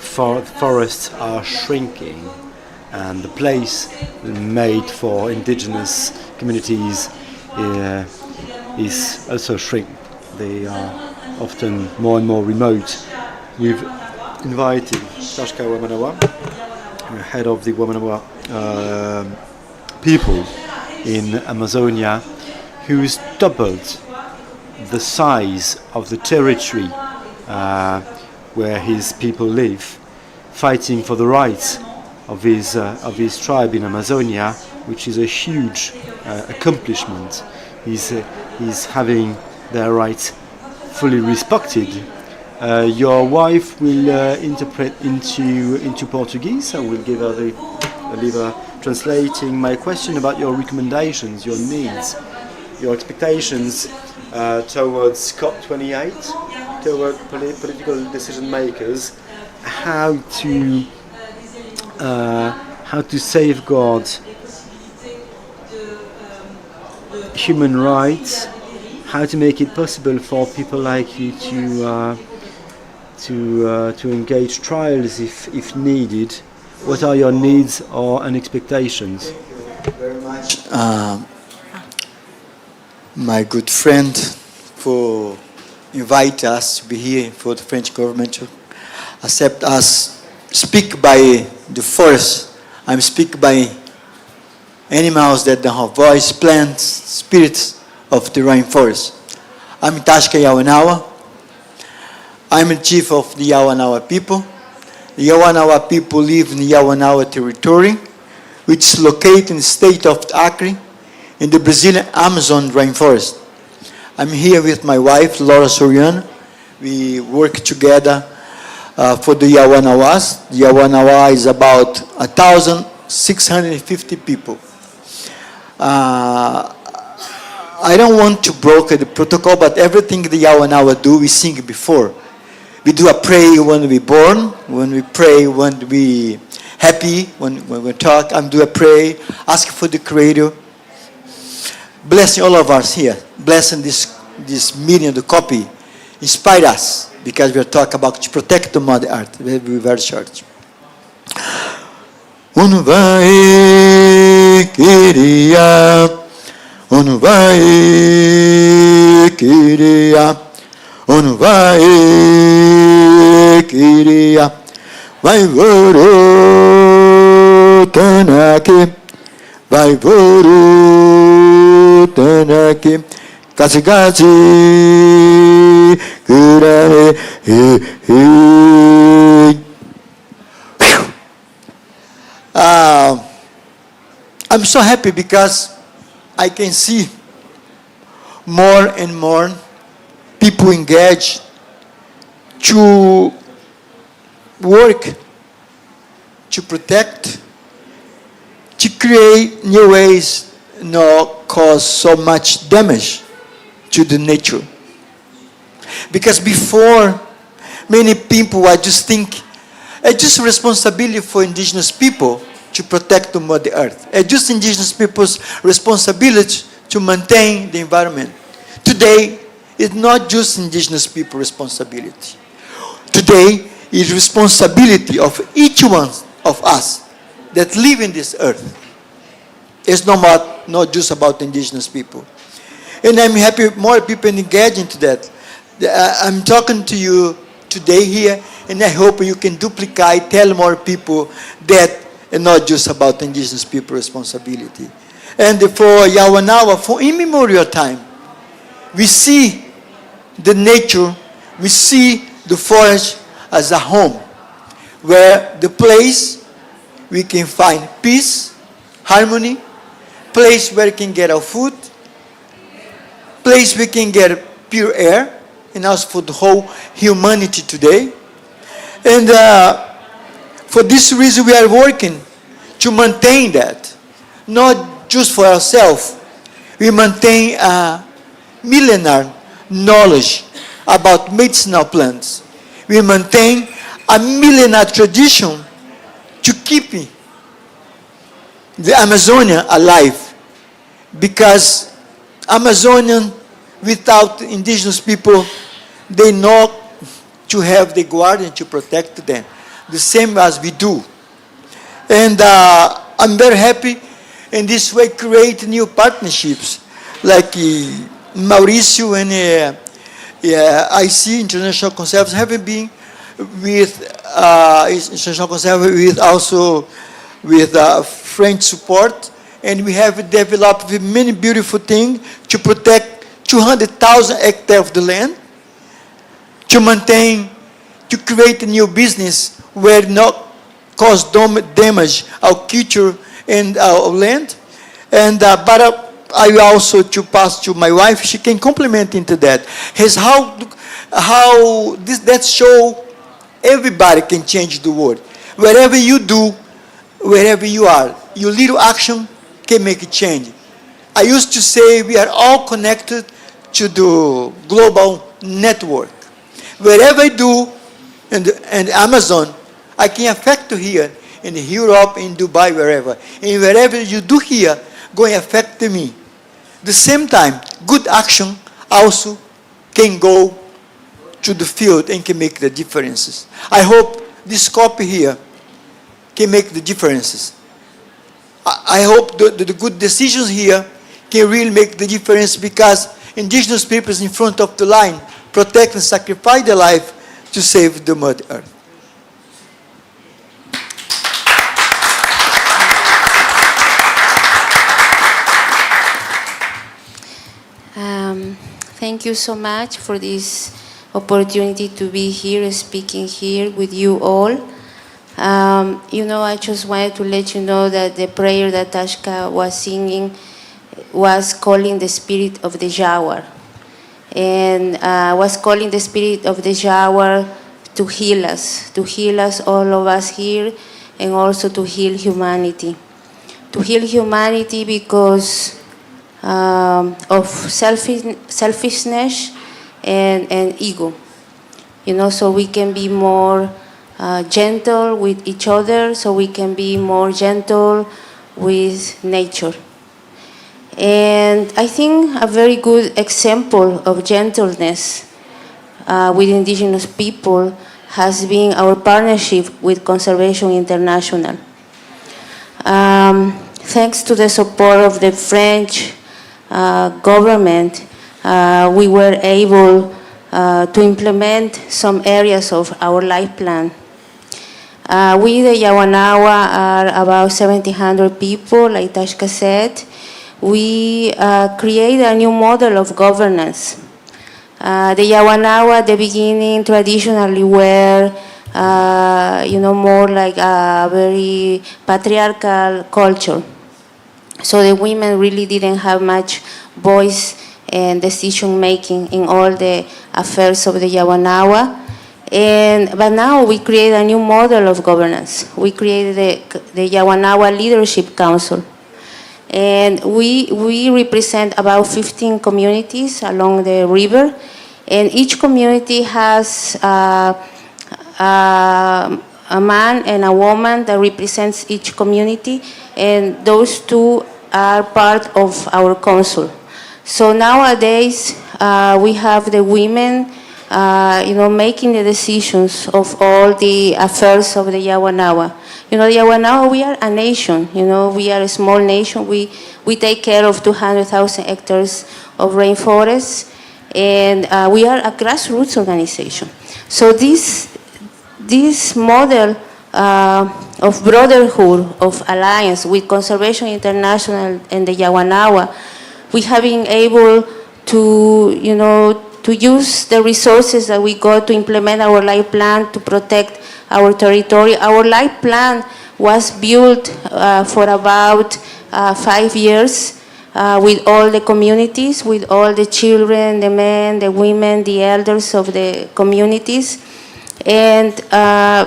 forests are shrinking, and the place made for indigenous communities is also shrinking. They are often more and more remote. We've invited Tashka Wamanawa, head of the Wamanawa people in Amazonia, who's doubled the size of the territory where his people live, fighting for the rights of his tribe in Amazonia, which is a huge accomplishment. He's having their rights fully respected. Your wife will interpret into Portuguese. I will give her leave her translating. My question about your recommendations, your needs, your expectations towards COP28, toward political decision makers, how to safeguard human rights, how to make it possible for people like you to engage trials if needed. What are your needs and expectations? Thank you very much, my good friend, for invite us to be here, for the French government to accept us. Speak by the forest. I'm speak by animals that don't have voice, plants, spirits of the rainforest. I'm Tashka Yawanawa. I'm the chief of the Yawanawa people. The Yawanawa people live in the Yawanawa territory, which is located in the state of Acre, in the Brazilian Amazon rainforest. I'm here with my wife, Laura Soriano. We work together for the Yawanawas. The Yawanawa is about 1,650 people. I don't want to break the protocol, but everything the Yawanawa do, we sing before. We do a pray when we born, when we pray when we happy, when we talk, and do a pray, ask for the Creator. Blessing all of us here, blessing this meeting, the copy, inspire us, because we are talking about to protect the Mother Earth. We'll be very short. Onu vai queria, onu vai queria, onu vai queria, vai vorotana vai vorotana Katsigachi kurare I'm so happy because I can see more and more people engaged to work, to protect, to create new ways not cause so much damage to the nature. Because before, many people I just think it's just responsibility for indigenous people to protect the Mother Earth. It's just indigenous people's responsibility to maintain the environment. Today, it's not just indigenous people's responsibility. Today, it's responsibility of each one of us that live in this earth. It's not just about indigenous people. And I'm happy more people engage into that. I'm talking to you today here, and I hope you can duplicate, tell more people that it's not just about indigenous people responsibility. And for Yawanawa, for immemorial time, we see the nature, we see the forest as a home, where the place we can find peace, harmony, place where we can get our food, place we can get pure air, and also for the whole humanity today. And for this reason we are working to maintain that, not just for ourselves. We maintain a millennial knowledge about medicinal plants. We maintain a millennial tradition to keep the Amazonian alive, because Amazonian without indigenous people, they know to have the guardian to protect them, the same as we do. And I'm very happy in this way create new partnerships like Mauricio and IC International Conservation have been with International Conservation with also with French support, and we have developed many beautiful things to protect 200,000 hectares of the land, to maintain, to create a new business where not cause damage our culture and our land. And but I also to pass to my wife, she can complement into that. Is how that show everybody can change the world. Wherever you do, wherever you are, your little action can make a change. I used to say we are all connected to the global network. Wherever I do in Amazon, I can affect here in Europe, in Dubai, wherever. And wherever you do here, going to affect me. The same time, good action also can go to the field and can make the differences. I hope this copy here can make the differences. I hope the good decisions here can really make the difference, because indigenous peoples in front of the line protect and sacrifice their life to save the Mother Earth. Thank you so much for this opportunity to be here, speaking here with you all. You know, I just wanted to let you know that the prayer that Tashka was singing was calling the spirit of the Jaguar, and was calling the spirit of the Jaguar to heal us, all of us here, and also to heal humanity. To heal humanity because of selfishness and ego. You know, so we can be more gentle with each other, so we can be more gentle with nature. And I think a very good example of gentleness with indigenous people has been our partnership with Conservation International. Thanks to the support of the French government, we were able to implement some areas of our life plan. We, the Yawanawa, are about 1,700 people, like Tashka said. We create a new model of governance. The Yawanawa at the beginning traditionally were, more like a very patriarchal culture. So the women really didn't have much voice and decision making in all the affairs of the Yawanawa. But now we create a new model of governance. We created the Yawanawa Leadership Council. And we represent about 15 communities along the river. And each community has a man and a woman that represents each community. And those two are part of our council. So nowadays, we have the women making the decisions of all the affairs of the Yawanawa. The Yawanawa, we are a nation. We are a small nation. We take care of 200,000 hectares of rainforest, and we are a grassroots organization. So this model of brotherhood, of alliance with Conservation International and the Yawanawa, we have been able to, to use the resources that we got to implement our life plan to protect our territory. Our life plan was built for about 5 years with all the communities, with all the children, the men, the women, the elders of the communities. And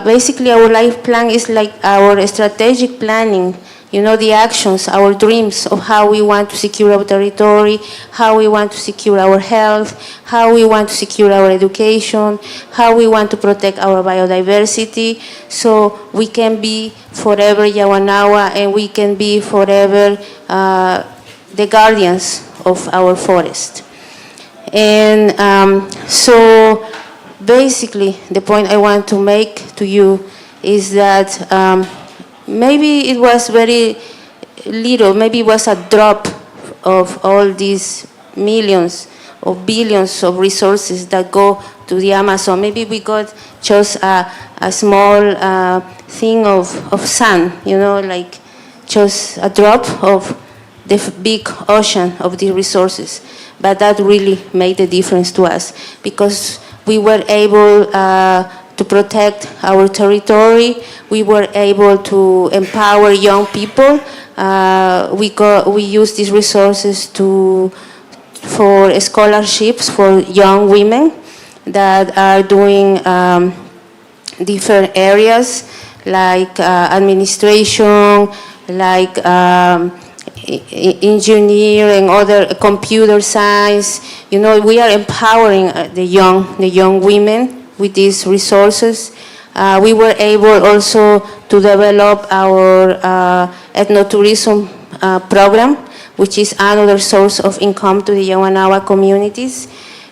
basically our life plan is like our strategic planning, the actions, our dreams of how we want to secure our territory, how we want to secure our health, how we want to secure our education, how we want to protect our biodiversity, so we can be forever Yawanawa and we can be forever the guardians of our forest. And so basically the point I want to make to you is that maybe it was very little, maybe it was a drop of all these millions or billions of resources that go to the Amazon. Maybe we got just a small thing of sand, like just a drop of the big ocean of the resources. But that really made a difference to us because we were able to protect our territory. We were able to empower young people. We use these resources for scholarships for young women that are doing different areas like administration, like engineer and other computer science. We are empowering the young women with these resources. We were able also to develop our ethnotourism program, which is another source of income to the Yawanawa communities,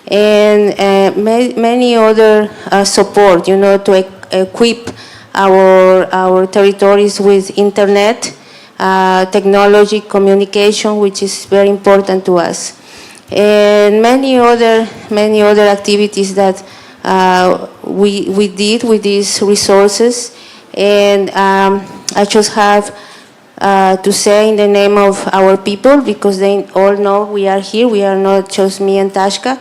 and many other support, to equip our territories with internet, technology, communication, which is very important to us, and many other activities that we did with these resources. And I just have to say in the name of our people, because they all know we are here. We are not just me and Tashka.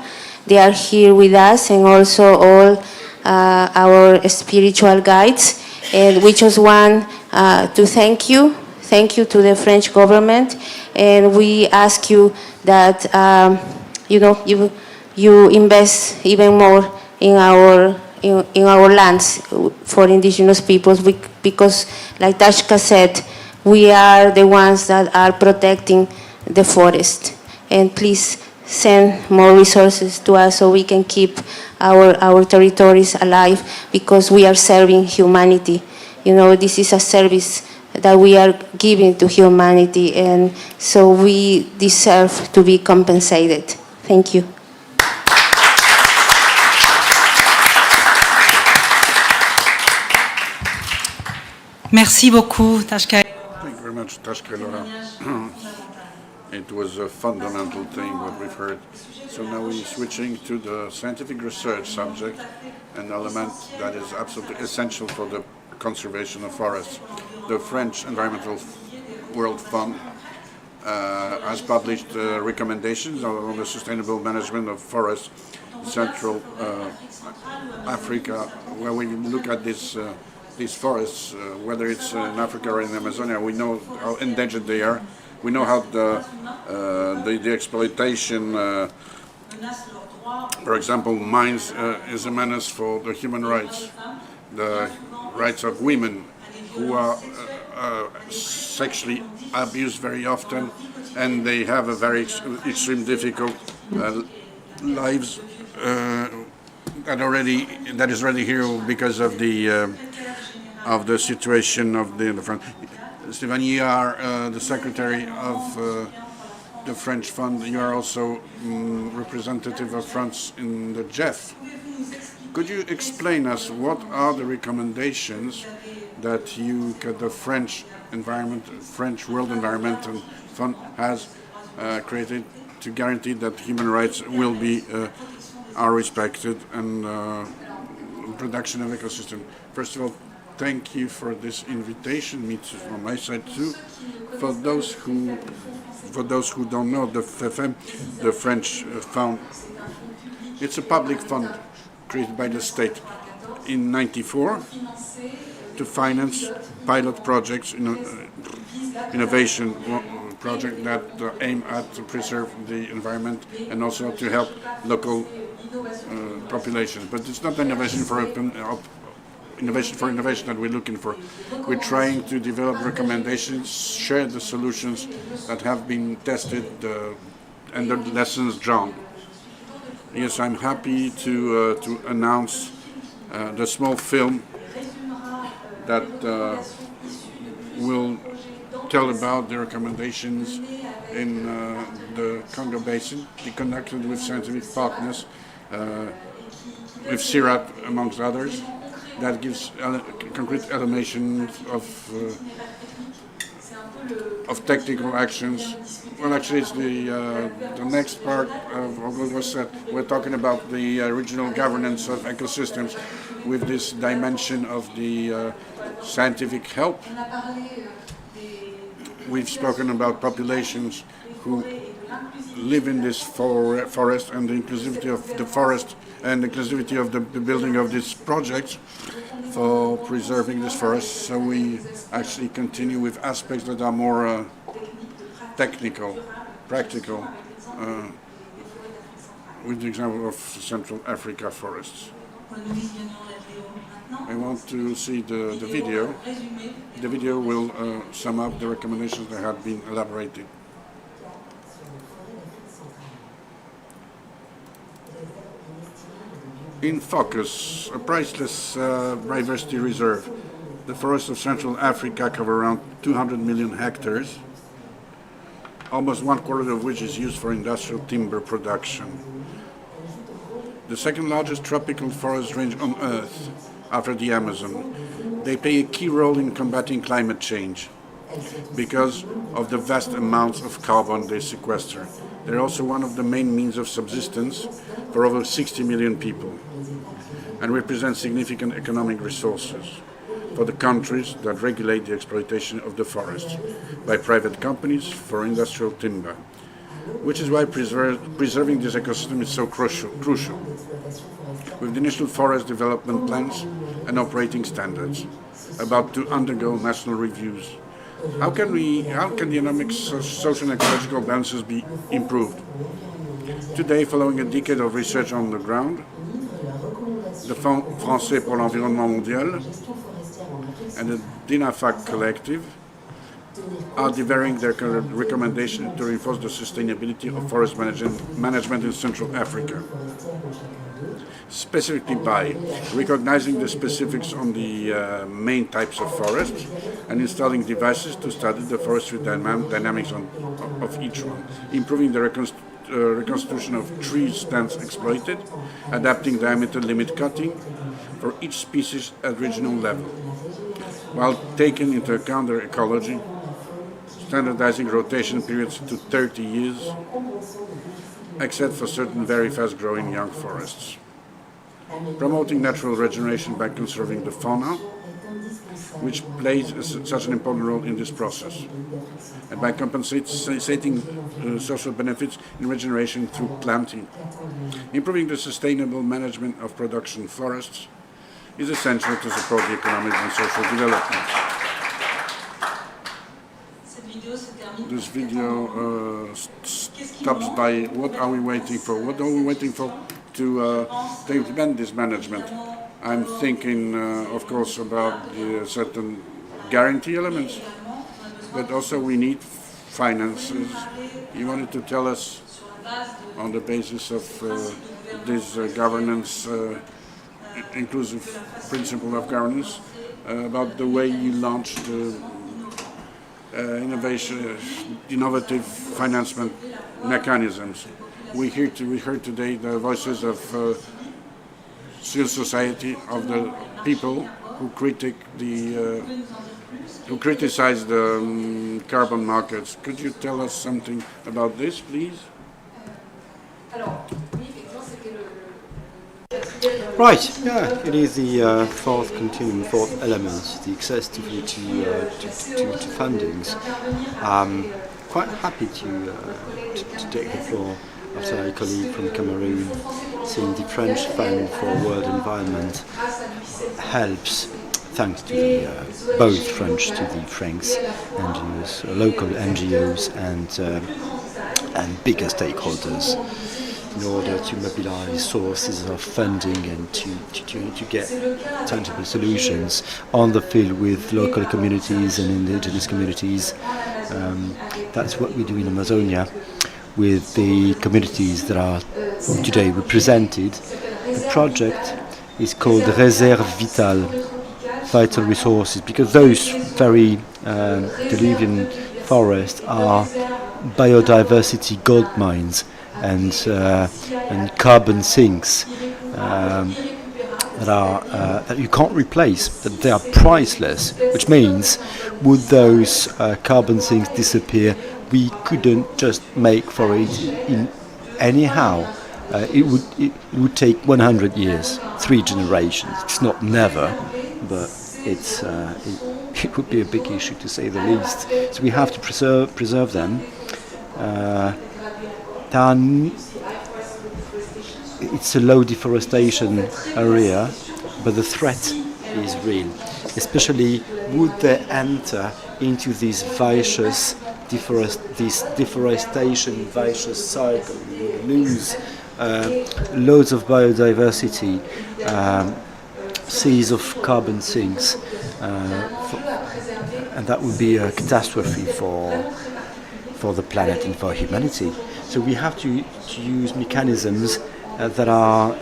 They are here with us, and also all our spiritual guides. And we just want to thank you. Thank you to the French government, and we ask you that you invest even more in our lands for indigenous peoples, because, like Tashka said, we are the ones that are protecting the forest. And please send more resources to us so we can keep our territories alive, because we are serving humanity. This is a service that we are giving to humanity, and so we deserve to be compensated. Thank you. Merci beaucoup, Tashka. Thank you very much, Tashka Laura. It was a fundamental thing what we've heard. So now we're switching to the scientific research subject, an element that is absolutely essential for the conservation of forests. The French Environmental World Fund has published recommendations on the sustainable management of forests in Central Africa, where we look at these forests, whether it's in Africa or in Amazonia. We know how endangered they are. We know how the exploitation, for example, mines is a menace for the human rights, the rights of women who are sexually abused very often, and they have a very extreme difficult lives that is already here because of the situation of the front. Stéphanie, you are the secretary of the French fund, you are also representative of France in the GEF. Could you explain us what are the recommendations that the French World Environmental Fund has created to guarantee that human rights are respected and production of ecosystem? First of all, thank you for this invitation, me too, from my side too. For those who don't know, the FFM, the French fund, it's a public fund created by the state in '94 to finance pilot projects, innovation projects that aim at to preserve the environment and also to help local populations. But it's not innovation for innovation that we're looking for. We're trying to develop recommendations, share the solutions that have been tested and the lessons drawn. Yes, I'm happy to announce the small film that will tell about the recommendations in the Congo Basin. We conducted with scientific partners, with CIRAT amongst others. That gives concrete elements of technical actions. Well, actually, it's the next part of what was said. We're talking about the regional governance of ecosystems with this dimension of the scientific help. We've spoken about populations who live in this forest and the inclusivity of the forest and the inclusivity of the building of these projects for preserving this forest. So we actually continue with aspects that are more technical, practical, with the example of Central Africa forests. I want to see the video. The video will sum up the recommendations that have been elaborated. In focus, a priceless biodiversity reserve. The forests of Central Africa cover around 200 million hectares, almost 1/4 of which is used for industrial timber production. The second largest tropical forest range on Earth, after the Amazon. They play a key role in combating climate change because of the vast amounts of carbon they sequester. They're also one of the main means of subsistence for over 60 million people and represent significant economic resources for the countries that regulate the exploitation of the forests by private companies for industrial timber, which is why preserving this ecosystem is so crucial. With the initial forest development plans and operating standards about to undergo national reviews, how can the economic, social and ecological balances be improved? Today, following a decade of research on the ground, the Fonds Français pour l'Environnement Mondial and the DINAFAC Collective are developing their recommendation to reinforce the sustainability of forest management in Central Africa, specifically by recognizing the specifics on the main types of forests and installing devices to study the forestry dynamics of each one, improving the reconstitution of tree stands exploited, adapting diameter limit cutting for each species at regional level, while taking into account their ecology, standardizing rotation periods to 30 years, except for certain very fast-growing young forests. Promoting natural regeneration by conserving the fauna, which plays such an important role in this process, and by compensating social benefits in regeneration through planting. Improving the sustainable management of production forests is essential to support the economic and social development. This video stops by what are we waiting for? What are we waiting for to implement this management? I'm thinking, of course, about the certain guarantee elements, but also we need finances. You wanted to tell us, on the basis of this governance, inclusive principle of governance, about the way you launched innovative financement mechanisms. We heard today the voices of civil society, of the people who criticize the carbon markets. Could you tell us something about this, please? Right, yeah, it is the fourth element, the access to fundings. I'm quite happy to take the floor after my colleague from Cameroon, saying the French Fund for World Environment helps, thanks to both French to the Franks NGOs, local NGOs and bigger stakeholders, in order to mobilize sources of funding and to get tangible solutions on the field with local communities and indigenous communities. That's what we do in Amazonia with the communities that are today represented. The project is called Réserve Vitale, vital resources, because those very diluvian forests are biodiversity gold mines and carbon sinks that you can't replace, that they are priceless, which means would those carbon sinks disappear, we couldn't just make for it anyhow. It would take 100 years, 3 generations. It's not never, but it would be a big issue to say the least. So we have to preserve them. It's a low deforestation area, but the threat is real. Especially would they enter into this vicious deforestation vicious cycle. We would lose loads of biodiversity, seas of carbon sinks, and that would be a catastrophe for the planet and for humanity. So we have to use mechanisms that are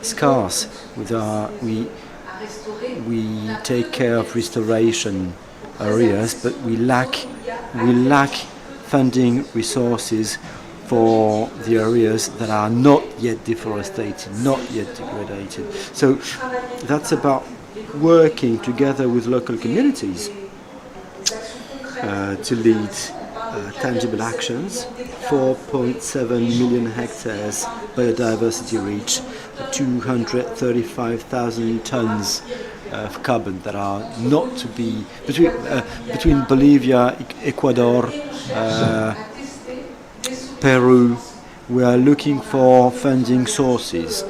scarce. We take care of restoration areas, but we lack funding resources for the areas that are not yet deforested, not yet degraded. So that's about working together with local communities to lead tangible actions. 4.7 million hectares biodiversity reach, 235,000 tons of carbon that are not to be between Bolivia, Ecuador, Peru. We are looking for funding sources.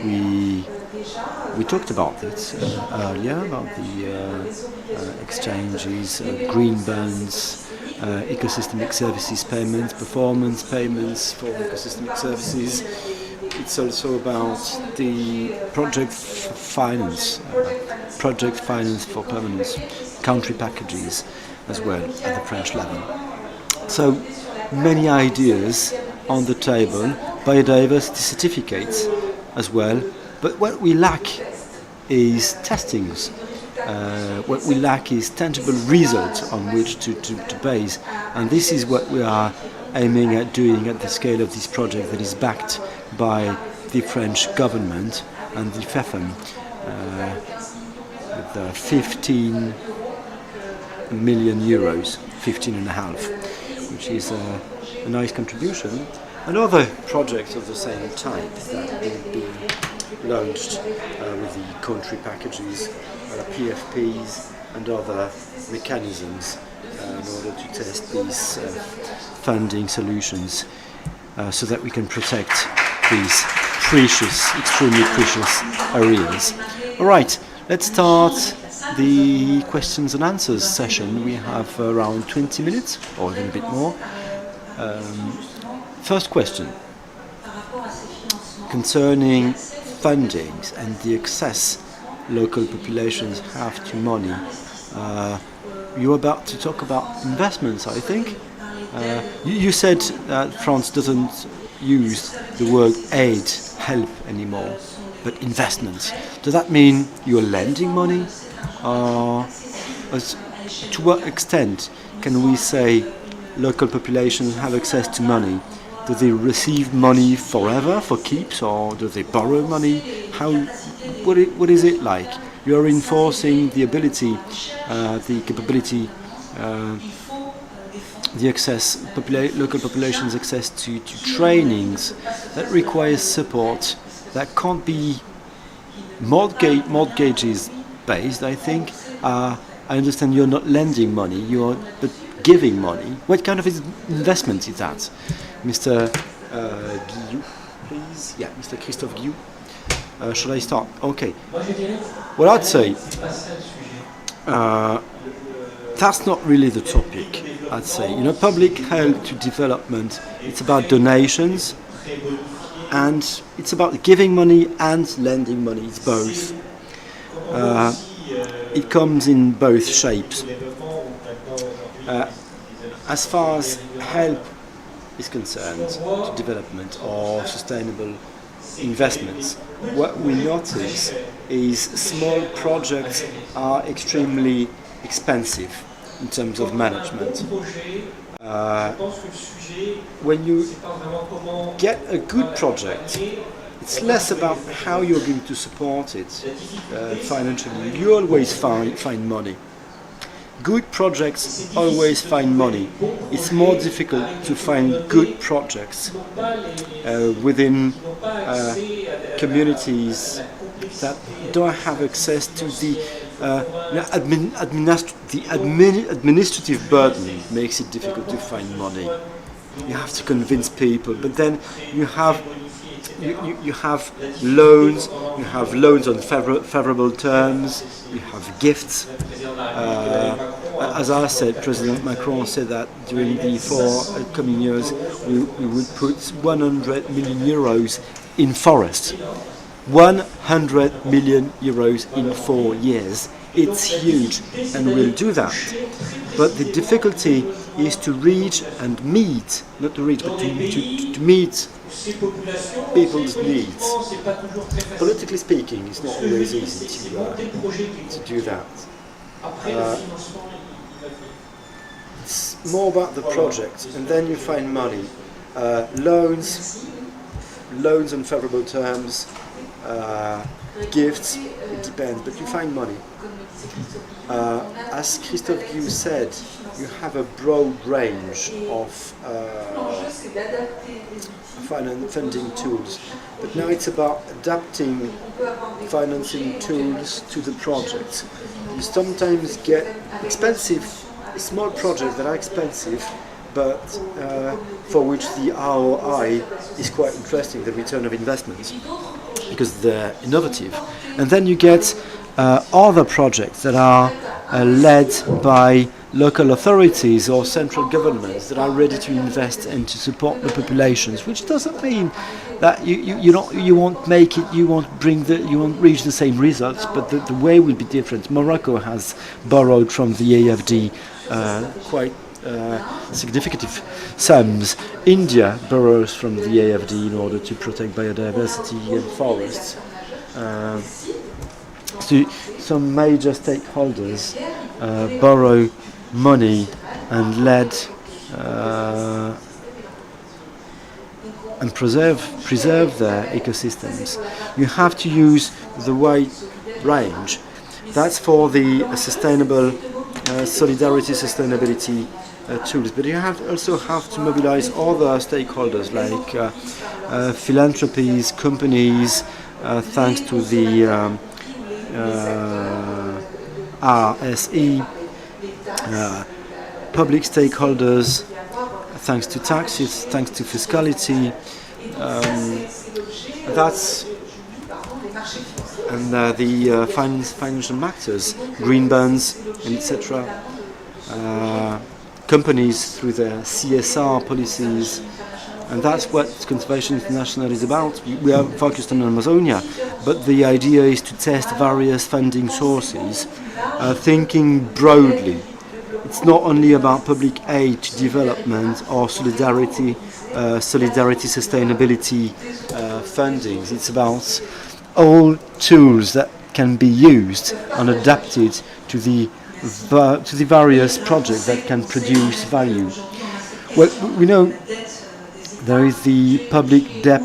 We talked about it earlier, about the exchanges, green bonds, ecosystemic services payments, performance payments for ecosystemic services. It's also about the project finance for permanence, country packages as well at the French level. So many ideas on the table, biodiversity certificates as well, but what we lack is testings. What we lack is tangible results on which to base, and this is what we are aiming at doing at the scale of this project that is backed by the French government and the FEFM with 15 million euros, 15 and a half, which is a nice contribution. And other projects of the same type that will be launched with the country packages, PFPs and other mechanisms in order to test these funding solutions so that we can protect these precious, extremely precious areas. All right, let's start the questions and answers session. We have around 20 minutes or even a bit more. First question concerning fundings and the access local populations have to money. You're about to talk about investments, I think. You said that France doesn't use the word aid, help anymore, but investments. Does that mean you're lending money? to what extent can we say local populations have access to money? Do they receive money forever for keeps, or do they borrow money? What is it like? You are enforcing the ability, the capability, the access, local populations' access to trainings that requires support that can't be mortgages based. I think. I understand you're not lending money, but giving money. What kind of investment is that, Mr. Guillou, please? Yeah, Mr. Christophe Guillou. Should I start? Okay. Well, I'd say that's not really the topic. I'd say, public help to development, it's about donations, and it's about giving money and lending money. It's both. It comes in both shapes. As far as help is concerned to development or sustainable investments, what we notice is small projects are extremely expensive in terms of management. When you get a good project, it's less about how you're going to support it financially. You always find money. Good projects always find money. It's more difficult to find good projects within communities that don't have access to the administrative burden. Makes it difficult to find money. You have to convince people, but then you have loans. You have loans on favorable terms. You have gifts. As I said, President Macron said that during the coming years we would put 100 million euros in forests. 100 million euros in 4 years. It's huge, and we'll do that. But the difficulty is to reach and meet, not to reach, but to meet people's needs. Politically speaking, it's not always easy to do that. It's more about the project, and then you find money. Loans on favorable terms, gifts, it depends, but you find money. As Christophe Guillou said, you have a broad range of funding tools, but now it's about adapting financing tools to the project. You sometimes get small projects that are expensive, but for which the ROI is quite interesting, the return of investment, because they're innovative. And then you get other projects that are led by local authorities or central governments that are ready to invest and to support the populations, which doesn't mean that you won't make it, you won't reach the same results, but the way will be different. Morocco has borrowed from the AFD quite significant sums. India borrows from the AFD in order to protect biodiversity and forests. So some major stakeholders borrow money and lead and preserve their ecosystems. You have to use the wide range. That's for the sustainable sustainability tools. But you also have to mobilize other stakeholders like philanthropies, companies, thanks to the RSE, public stakeholders, thanks to taxes, thanks to fiscality. The financial actors, green bonds, etc. Companies through their CSR policies. And that's what Conservation International is about. We are focused on Amazonia, but the idea is to test various funding sources, thinking broadly. It's not only about public aid to development or solidarity sustainability fundings. It's about all tools that can be used and adapted to the to the various projects that can produce value. Well, we know there is the public debt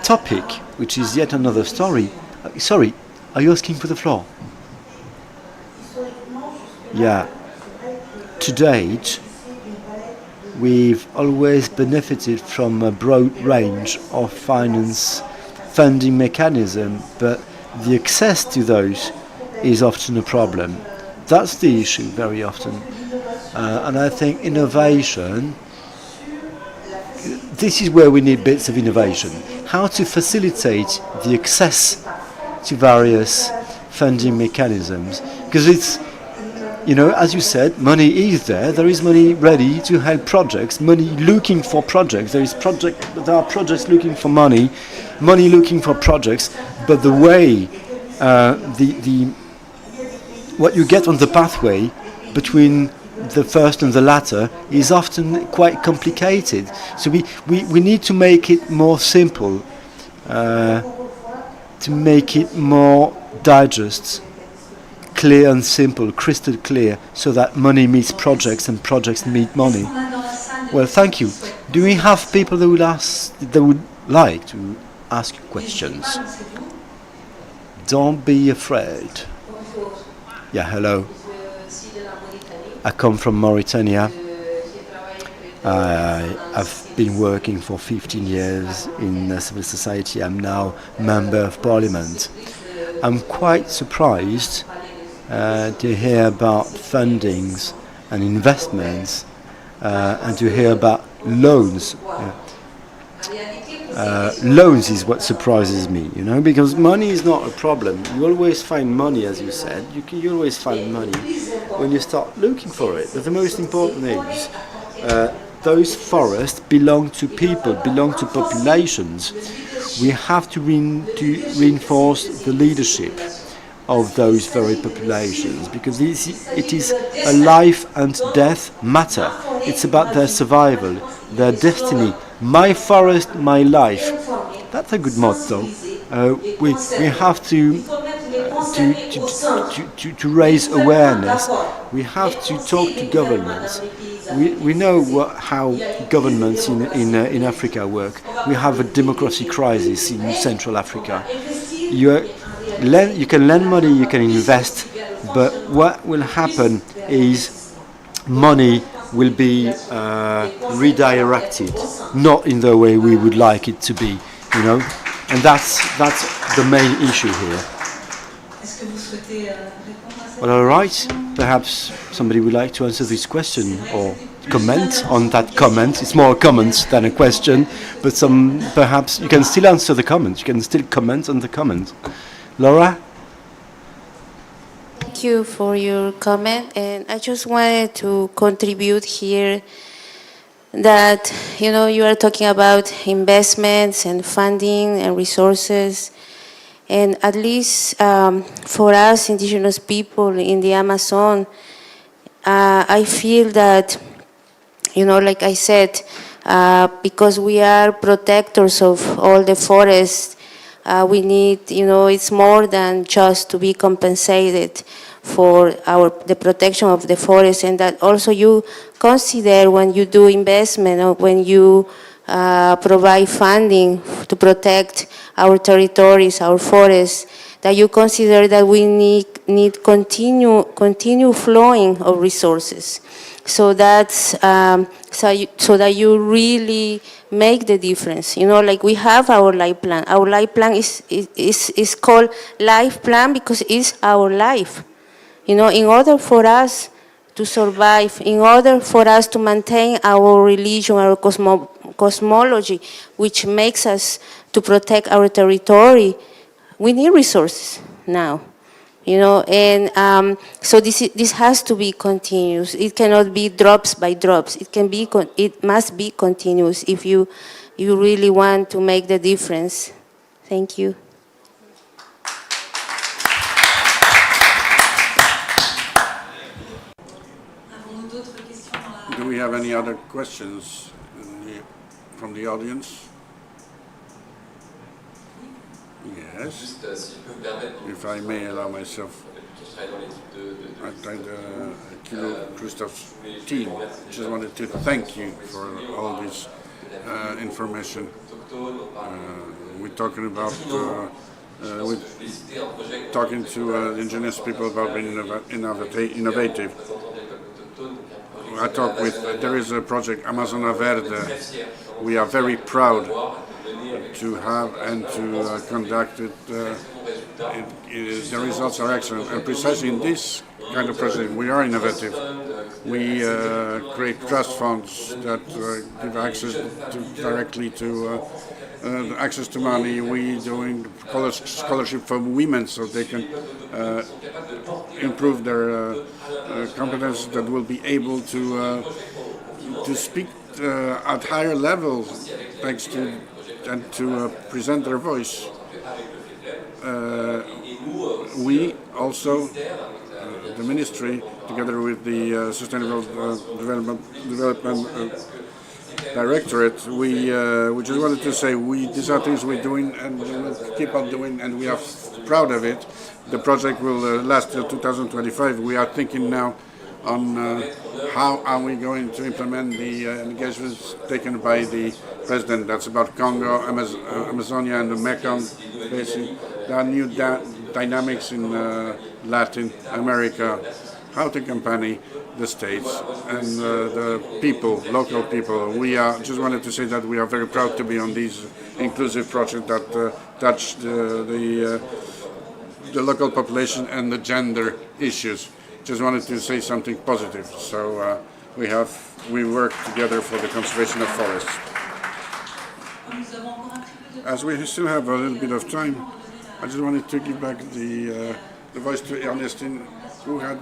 topic, which is yet another story. Sorry, are you asking for the floor? Yeah. To date, we've always benefited from a broad range of funding mechanism, but the access to those is often a problem. That's the issue very often. And I think innovation, this is where we need bits of innovation. How to facilitate the access to various funding mechanisms. Because it's, you know, as you said, money is there. There is money ready to help projects, money looking for projects. There are projects looking for money looking for projects. But the way, what you get on the pathway between the first and the latter is often quite complicated. So we need to make it more simple, to make it more digest, clear and simple, crystal clear, so that money meets projects and projects meet money. Well, thank you. Do we have people that would like to ask questions? Don't be afraid. Yeah, hello. I come from Mauritania. I've been working for 15 years in civil society. I'm now Member of Parliament. I'm quite surprised to hear about fundings and investments and to hear about loans. Loans is what surprises me, you know, because money is not a problem. You always find money, as you said. You always find money when you start looking for it. But the most important is those forests belong to people, belong to populations. We have to reinforce the leadership of those very populations, because it is a life and death matter. It's about their survival, their destiny. My forest, my life. That's a good motto. We have to raise awareness. We have to talk to governments. We know how governments in Africa work. We have a democracy crisis in Central Africa. You can lend money, you can invest, but what will happen is money will be redirected, not in the way we would like it to be, you know, and that's the main issue here. Well, all right. Perhaps somebody would like to answer this question or comment on that comment. It's more a comment than a question, but perhaps you can still answer the comment. You can still comment on the comment. Laura? Thank you for your comment, and I just wanted to contribute here that, you know, you are talking about investments and funding and resources, and at least for us indigenous people in the Amazon, I feel that, you know, like I said, because we are protectors of all the forests, we need, you know, it's more than just to be compensated for the protection of the forest, and that also you consider when you do investment or when you provide funding to protect our territories, our forests, that you consider that we need continue flowing of resources. So that's so that you really make the difference. You know, like we have our life plan. Our life plan is called life plan because it's our life. You know, in order for us to survive, in order for us to maintain our religion, our cosmology, which makes us to protect our territory, we need resources now. You know, and so this has to be continuous. It cannot be drops by drops. It must be continuous if you really want to make the difference. Thank you. Do we have any other questions from the audience? Yeah. Yes. If I may allow myself, I thank Kilo Christoph's team. Just wanted to thank you for all this information. We're talking about we're talking to indigenous people about being innovative. I talk with, there is a project, Amazona Verde. We are very proud to have and to conduct it. The results are excellent, and precisely in this kind of project we are innovative. We create trust funds that give access directly to access to money. We doing scholarship for women so they can improve their competence, that will be able to speak at higher levels, thanks to and to present their voice. We also, the ministry, together with the Sustainable Development Directorate, we just wanted to say these are things we're doing and we'll keep on doing, and we are proud of it. The project will last till 2025. We are thinking now on how are we going to implement the engagements taken by the President. That's about Congo, Amazonia and the Mekong Basin. There are new dynamics in Latin America, how to accompany the states and the people, local people. We are just wanted to say that we are very proud to be on these inclusive projects that touch the local population and the gender issues. Just wanted to say something positive. So we work together for the conservation of forests. As we still have a little bit of time, I just wanted to give back the voice to Ernestine, who had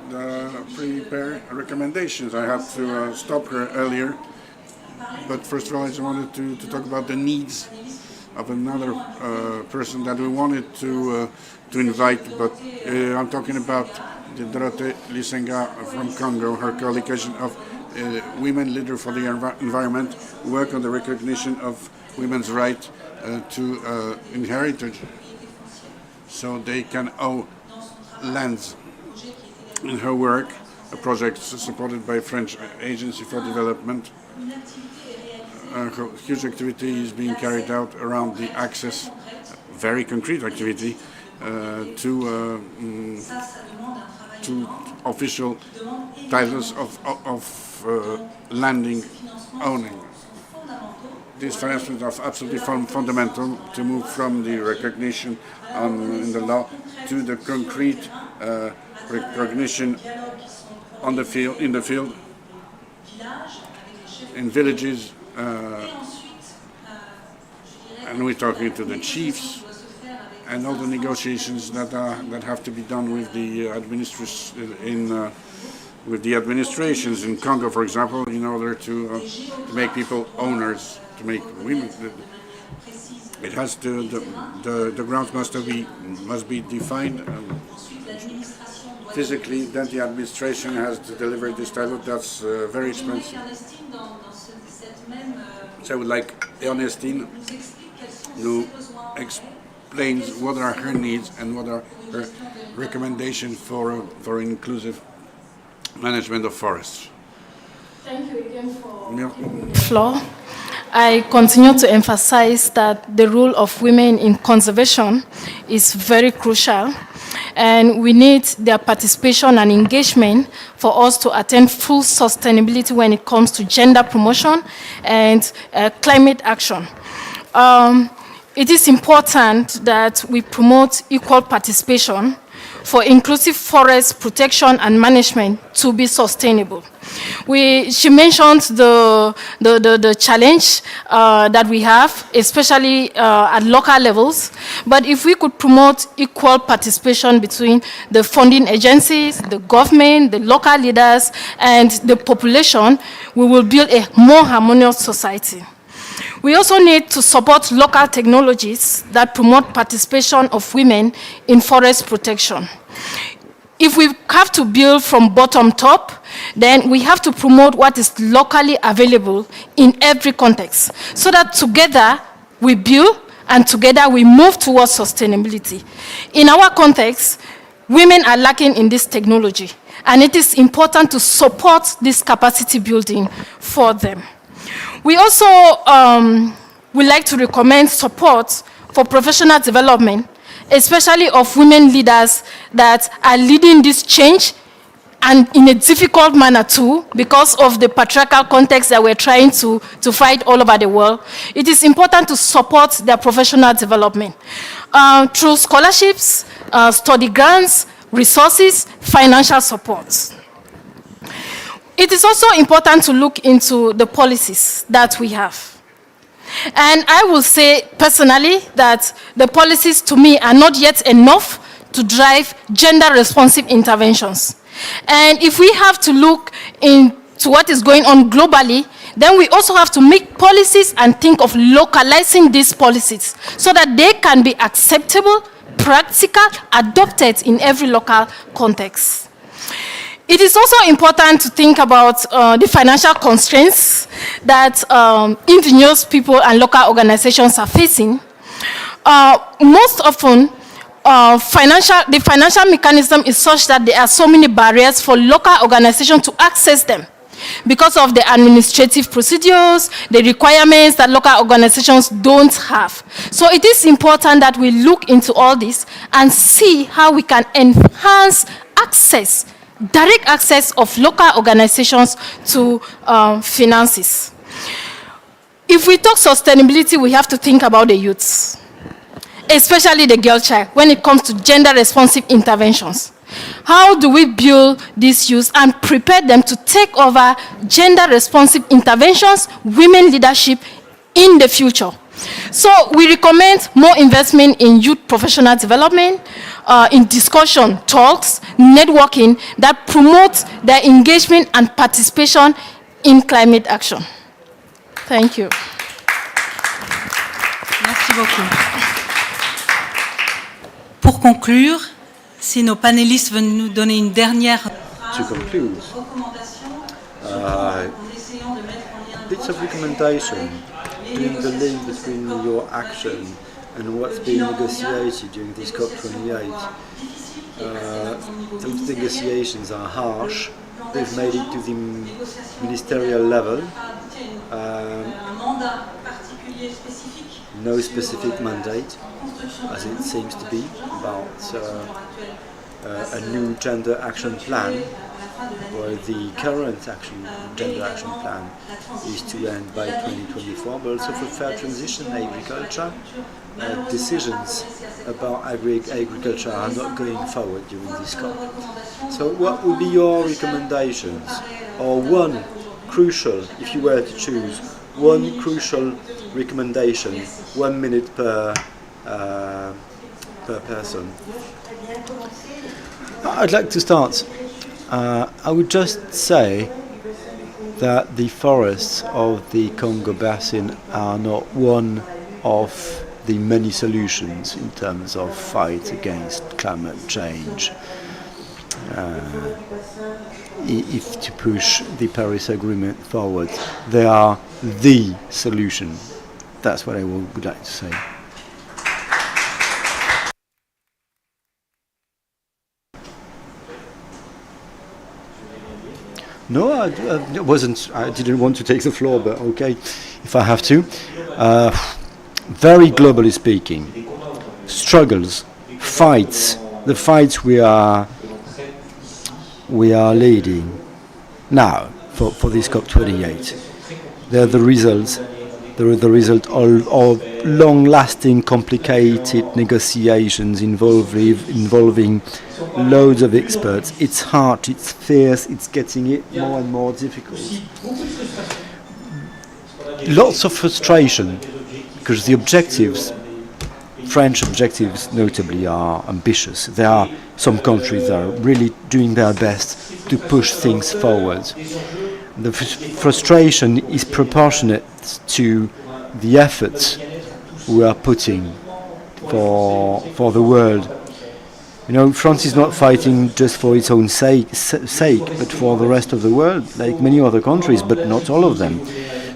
prepared recommendations. I had to stop her earlier, but first of all, I just wanted to talk about the needs of another person that we wanted to invite, but I'm talking about the Dorothée Lisenga from Congo, her coalition of women leaders for the environment, work on the recognition of women's right to inheritance, so they can own lands. In her work, a project supported by French Agency for Development, a huge activity is being carried out around the access, very concrete activity, to official titles of landing owning. These financements are absolutely fundamental to move from the recognition in the law to the concrete recognition on the field, in the field, in villages, and we're talking to the chiefs and all the negotiations that have to be done with the administrations in Congo, for example, in order to make people owners, to make women. It has to the grounds must be defined physically. Then the administration has to deliver this title. That's very expensive. So I would like Ernestine who explains what are her needs and what are her recommendations for inclusive management of forests. Thank you again for the floor. I continue to emphasize that the role of women in conservation is very crucial, and we need their participation and engagement for us to attain full sustainability when it comes to gender promotion and climate action. It is important that we promote equal participation for inclusive forest protection and management to be sustainable. She mentioned the challenge that we have, especially at local levels. But if we could promote equal participation between the funding agencies, the government, the local leaders, and the population, we will build a more harmonious society. We also need to support local technologies that promote participation of women in forest protection. If we have to build from bottom top, then we have to promote what is locally available in every context, so that together we build and together we move towards sustainability. In our context, women are lacking in this technology, and it is important to support this capacity building for them. We also would like to recommend support for professional development, especially of women leaders that are leading this change, and in a difficult manner too, because of the patriarchal context that we're trying to fight all over the world. It is important to support their professional development through scholarships, study grants, resources, financial support. It is also important to look into the policies that we have. And I will say personally that the policies to me are not yet enough to drive gender-responsive interventions. And if we have to look into what is going on globally, then we also have to make policies and think of localizing these policies so that they can be acceptable, practical, adopted in every local context. It is also important to think about the financial constraints that indigenous people and local organizations are facing. Most often, the financial mechanism is such that there are so many barriers for local organizations to access them because of the administrative procedures, the requirements that local organizations don't have. So it is important that we look into all this and see how we can enhance access, direct access of local organizations to finances. If we talk sustainability, we have to think about the youths, especially the girl child, when it comes to gender-responsive interventions. How do we build these youths and prepare them to take over gender-responsive interventions, women leadership in the future? So we recommend more investment in youth professional development, in discussion, talks, networking that promotes their engagement and participation in climate action. Thank you. Merci beaucoup. Pour conclure, si nos panélistes veulent nous donner une dernière recommandation en essayant de mettre en lien bits of recommendation, doing the link between your action and what's being negotiated during this COP28. Those negotiations are harsh. They've made it to the ministerial level. No specific mandate, as it seems to be, about a new gender action plan, where the current gender action plan is to end by 2024, but also for fair transition agriculture. Decisions about agriculture are not going forward during this COP. So what would be your recommendations, or one crucial, if you were to choose, one crucial recommendation, 1 minute per person? I'd like to start. I would just say that the forests of the Congo Basin are not one of the many solutions in terms of fight against climate change. If to push the Paris Agreement forward, they are the solution. That's what I would like to say. No, I didn't want to take the floor, but okay, if I have to. Very globally speaking, struggles, fights, the fights we are leading now for this COP28. They're the results. They're the result of long-lasting, complicated negotiations involving loads of experts. It's hard, it's fierce, it's getting it more and more difficult. Lots of frustration, because the objectives, French objectives notably, are ambitious. There are some countries that are really doing their best to push things forward. The frustration is proportionate to the efforts we are putting for the world. You know, France is not fighting just for its own sake, but for the rest of the world, like many other countries, but not all of them.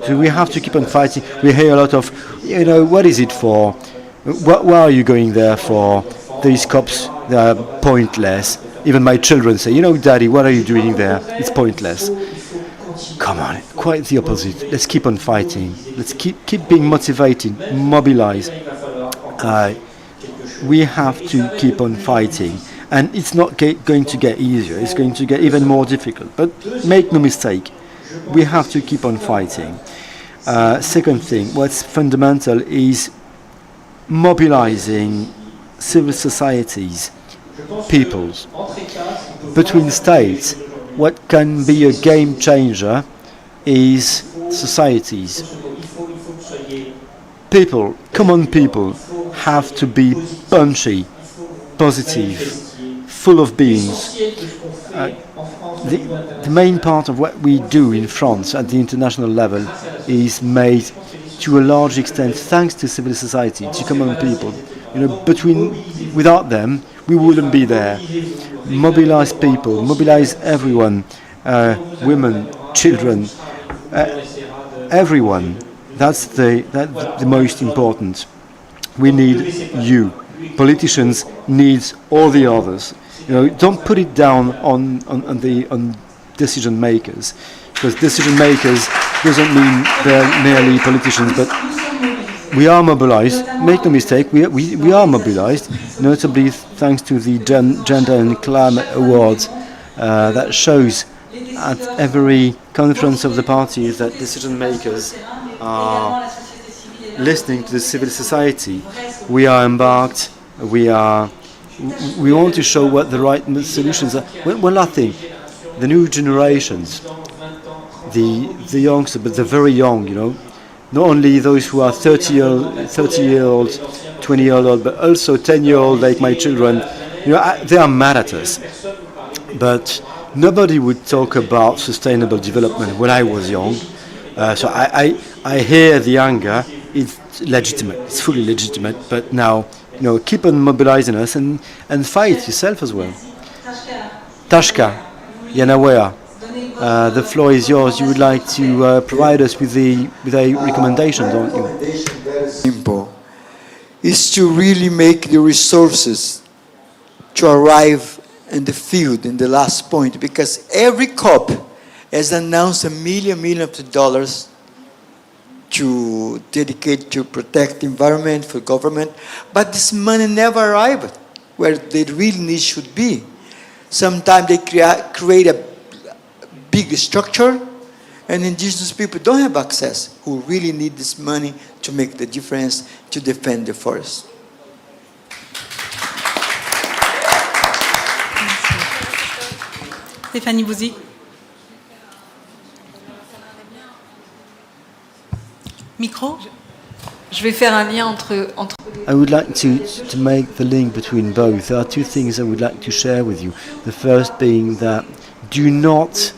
So we have to keep on fighting. We hear a lot of, you know, what is it for? Why are you going there for? These COPs, they are pointless. Even my children say, you know, Daddy, what are you doing there? It's pointless. Come on, quite the opposite. Let's keep on fighting. Let's keep being motivated, mobilized. We have to keep on fighting. And it's not going to get easier. It's going to get even more difficult. But make no mistake, we have to keep on fighting. Second thing, what's fundamental is mobilizing civil societies, peoples. Between states, what can be a game changer is societies. People, common people, have to be punchy, positive, full of beings. The main part of what we do in France at the international level is made to a large extent thanks to civil society, to common people. You know, without them, we wouldn't be there. Mobilize people, mobilize everyone, women, children, everyone. That's the most important. We need you. Politicians need all the others. You know, don't put it down on decision makers, because decision makers doesn't mean they're merely politicians, but we are mobilized. Make no mistake, we are mobilized, notably thanks to the Gender and Climate Awards that shows at every conference of the parties that decision makers are listening to the civil society. We are embarked. We want to show what the right solutions are. One last thing, the new generations, the youngsters, but the very young, you know, not only those who are 30-year-old, 20-year-old, but also 10-year-old like my children, you know, they are mad at us. But nobody would talk about sustainable development when I was young. So I hear the anger. It's legitimate. It's fully legitimate. But now, you know, keep on mobilizing us and fight yourself as well. Tashka, Yanawea, the floor is yours. You would like to provide us with a recommendation, don't you? Very simple. Is to really make the resources to arrive in the field in the last point, because every COP has announced $1 million to dedicate to protect the environment for government, but this money never arrived where the real need should be. Sometimes they create a big structure, and indigenous people don't have access, who really need this money to make the difference, to defend the forest. Stéphanie Bouzy. Micro. Je vais faire un lien entre I would like to make the link between both. There are two things I would like to share with you. The first being that do not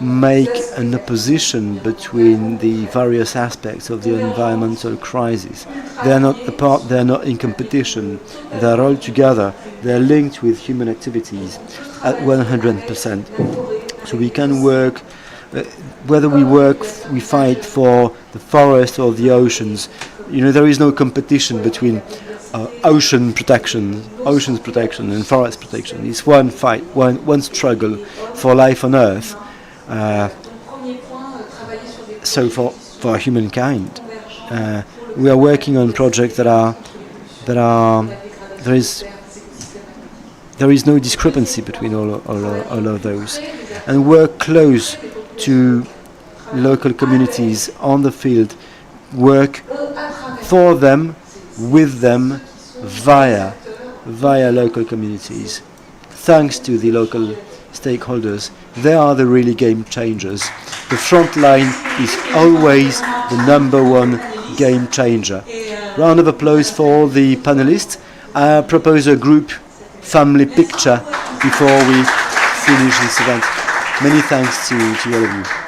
make an opposition between the various aspects of the environmental crisis. They are not apart, they are not in competition. They are all together. They are linked with human activities at 100%. So we can work, whether we fight for the forest or the oceans. You know, there is no competition between oceans protection and forest protection. It's one fight, one struggle for life on Earth. So for humankind, we are working on projects there is no discrepancy between all of those, and work close to local communities on the field, work for them, with them, via local communities. Thanks to the local stakeholders, they are the really game changers. The front line is always the #1 game changer. Round of applause for all the panelists. I propose a group family picture before we finish this event. Many thanks to all of you.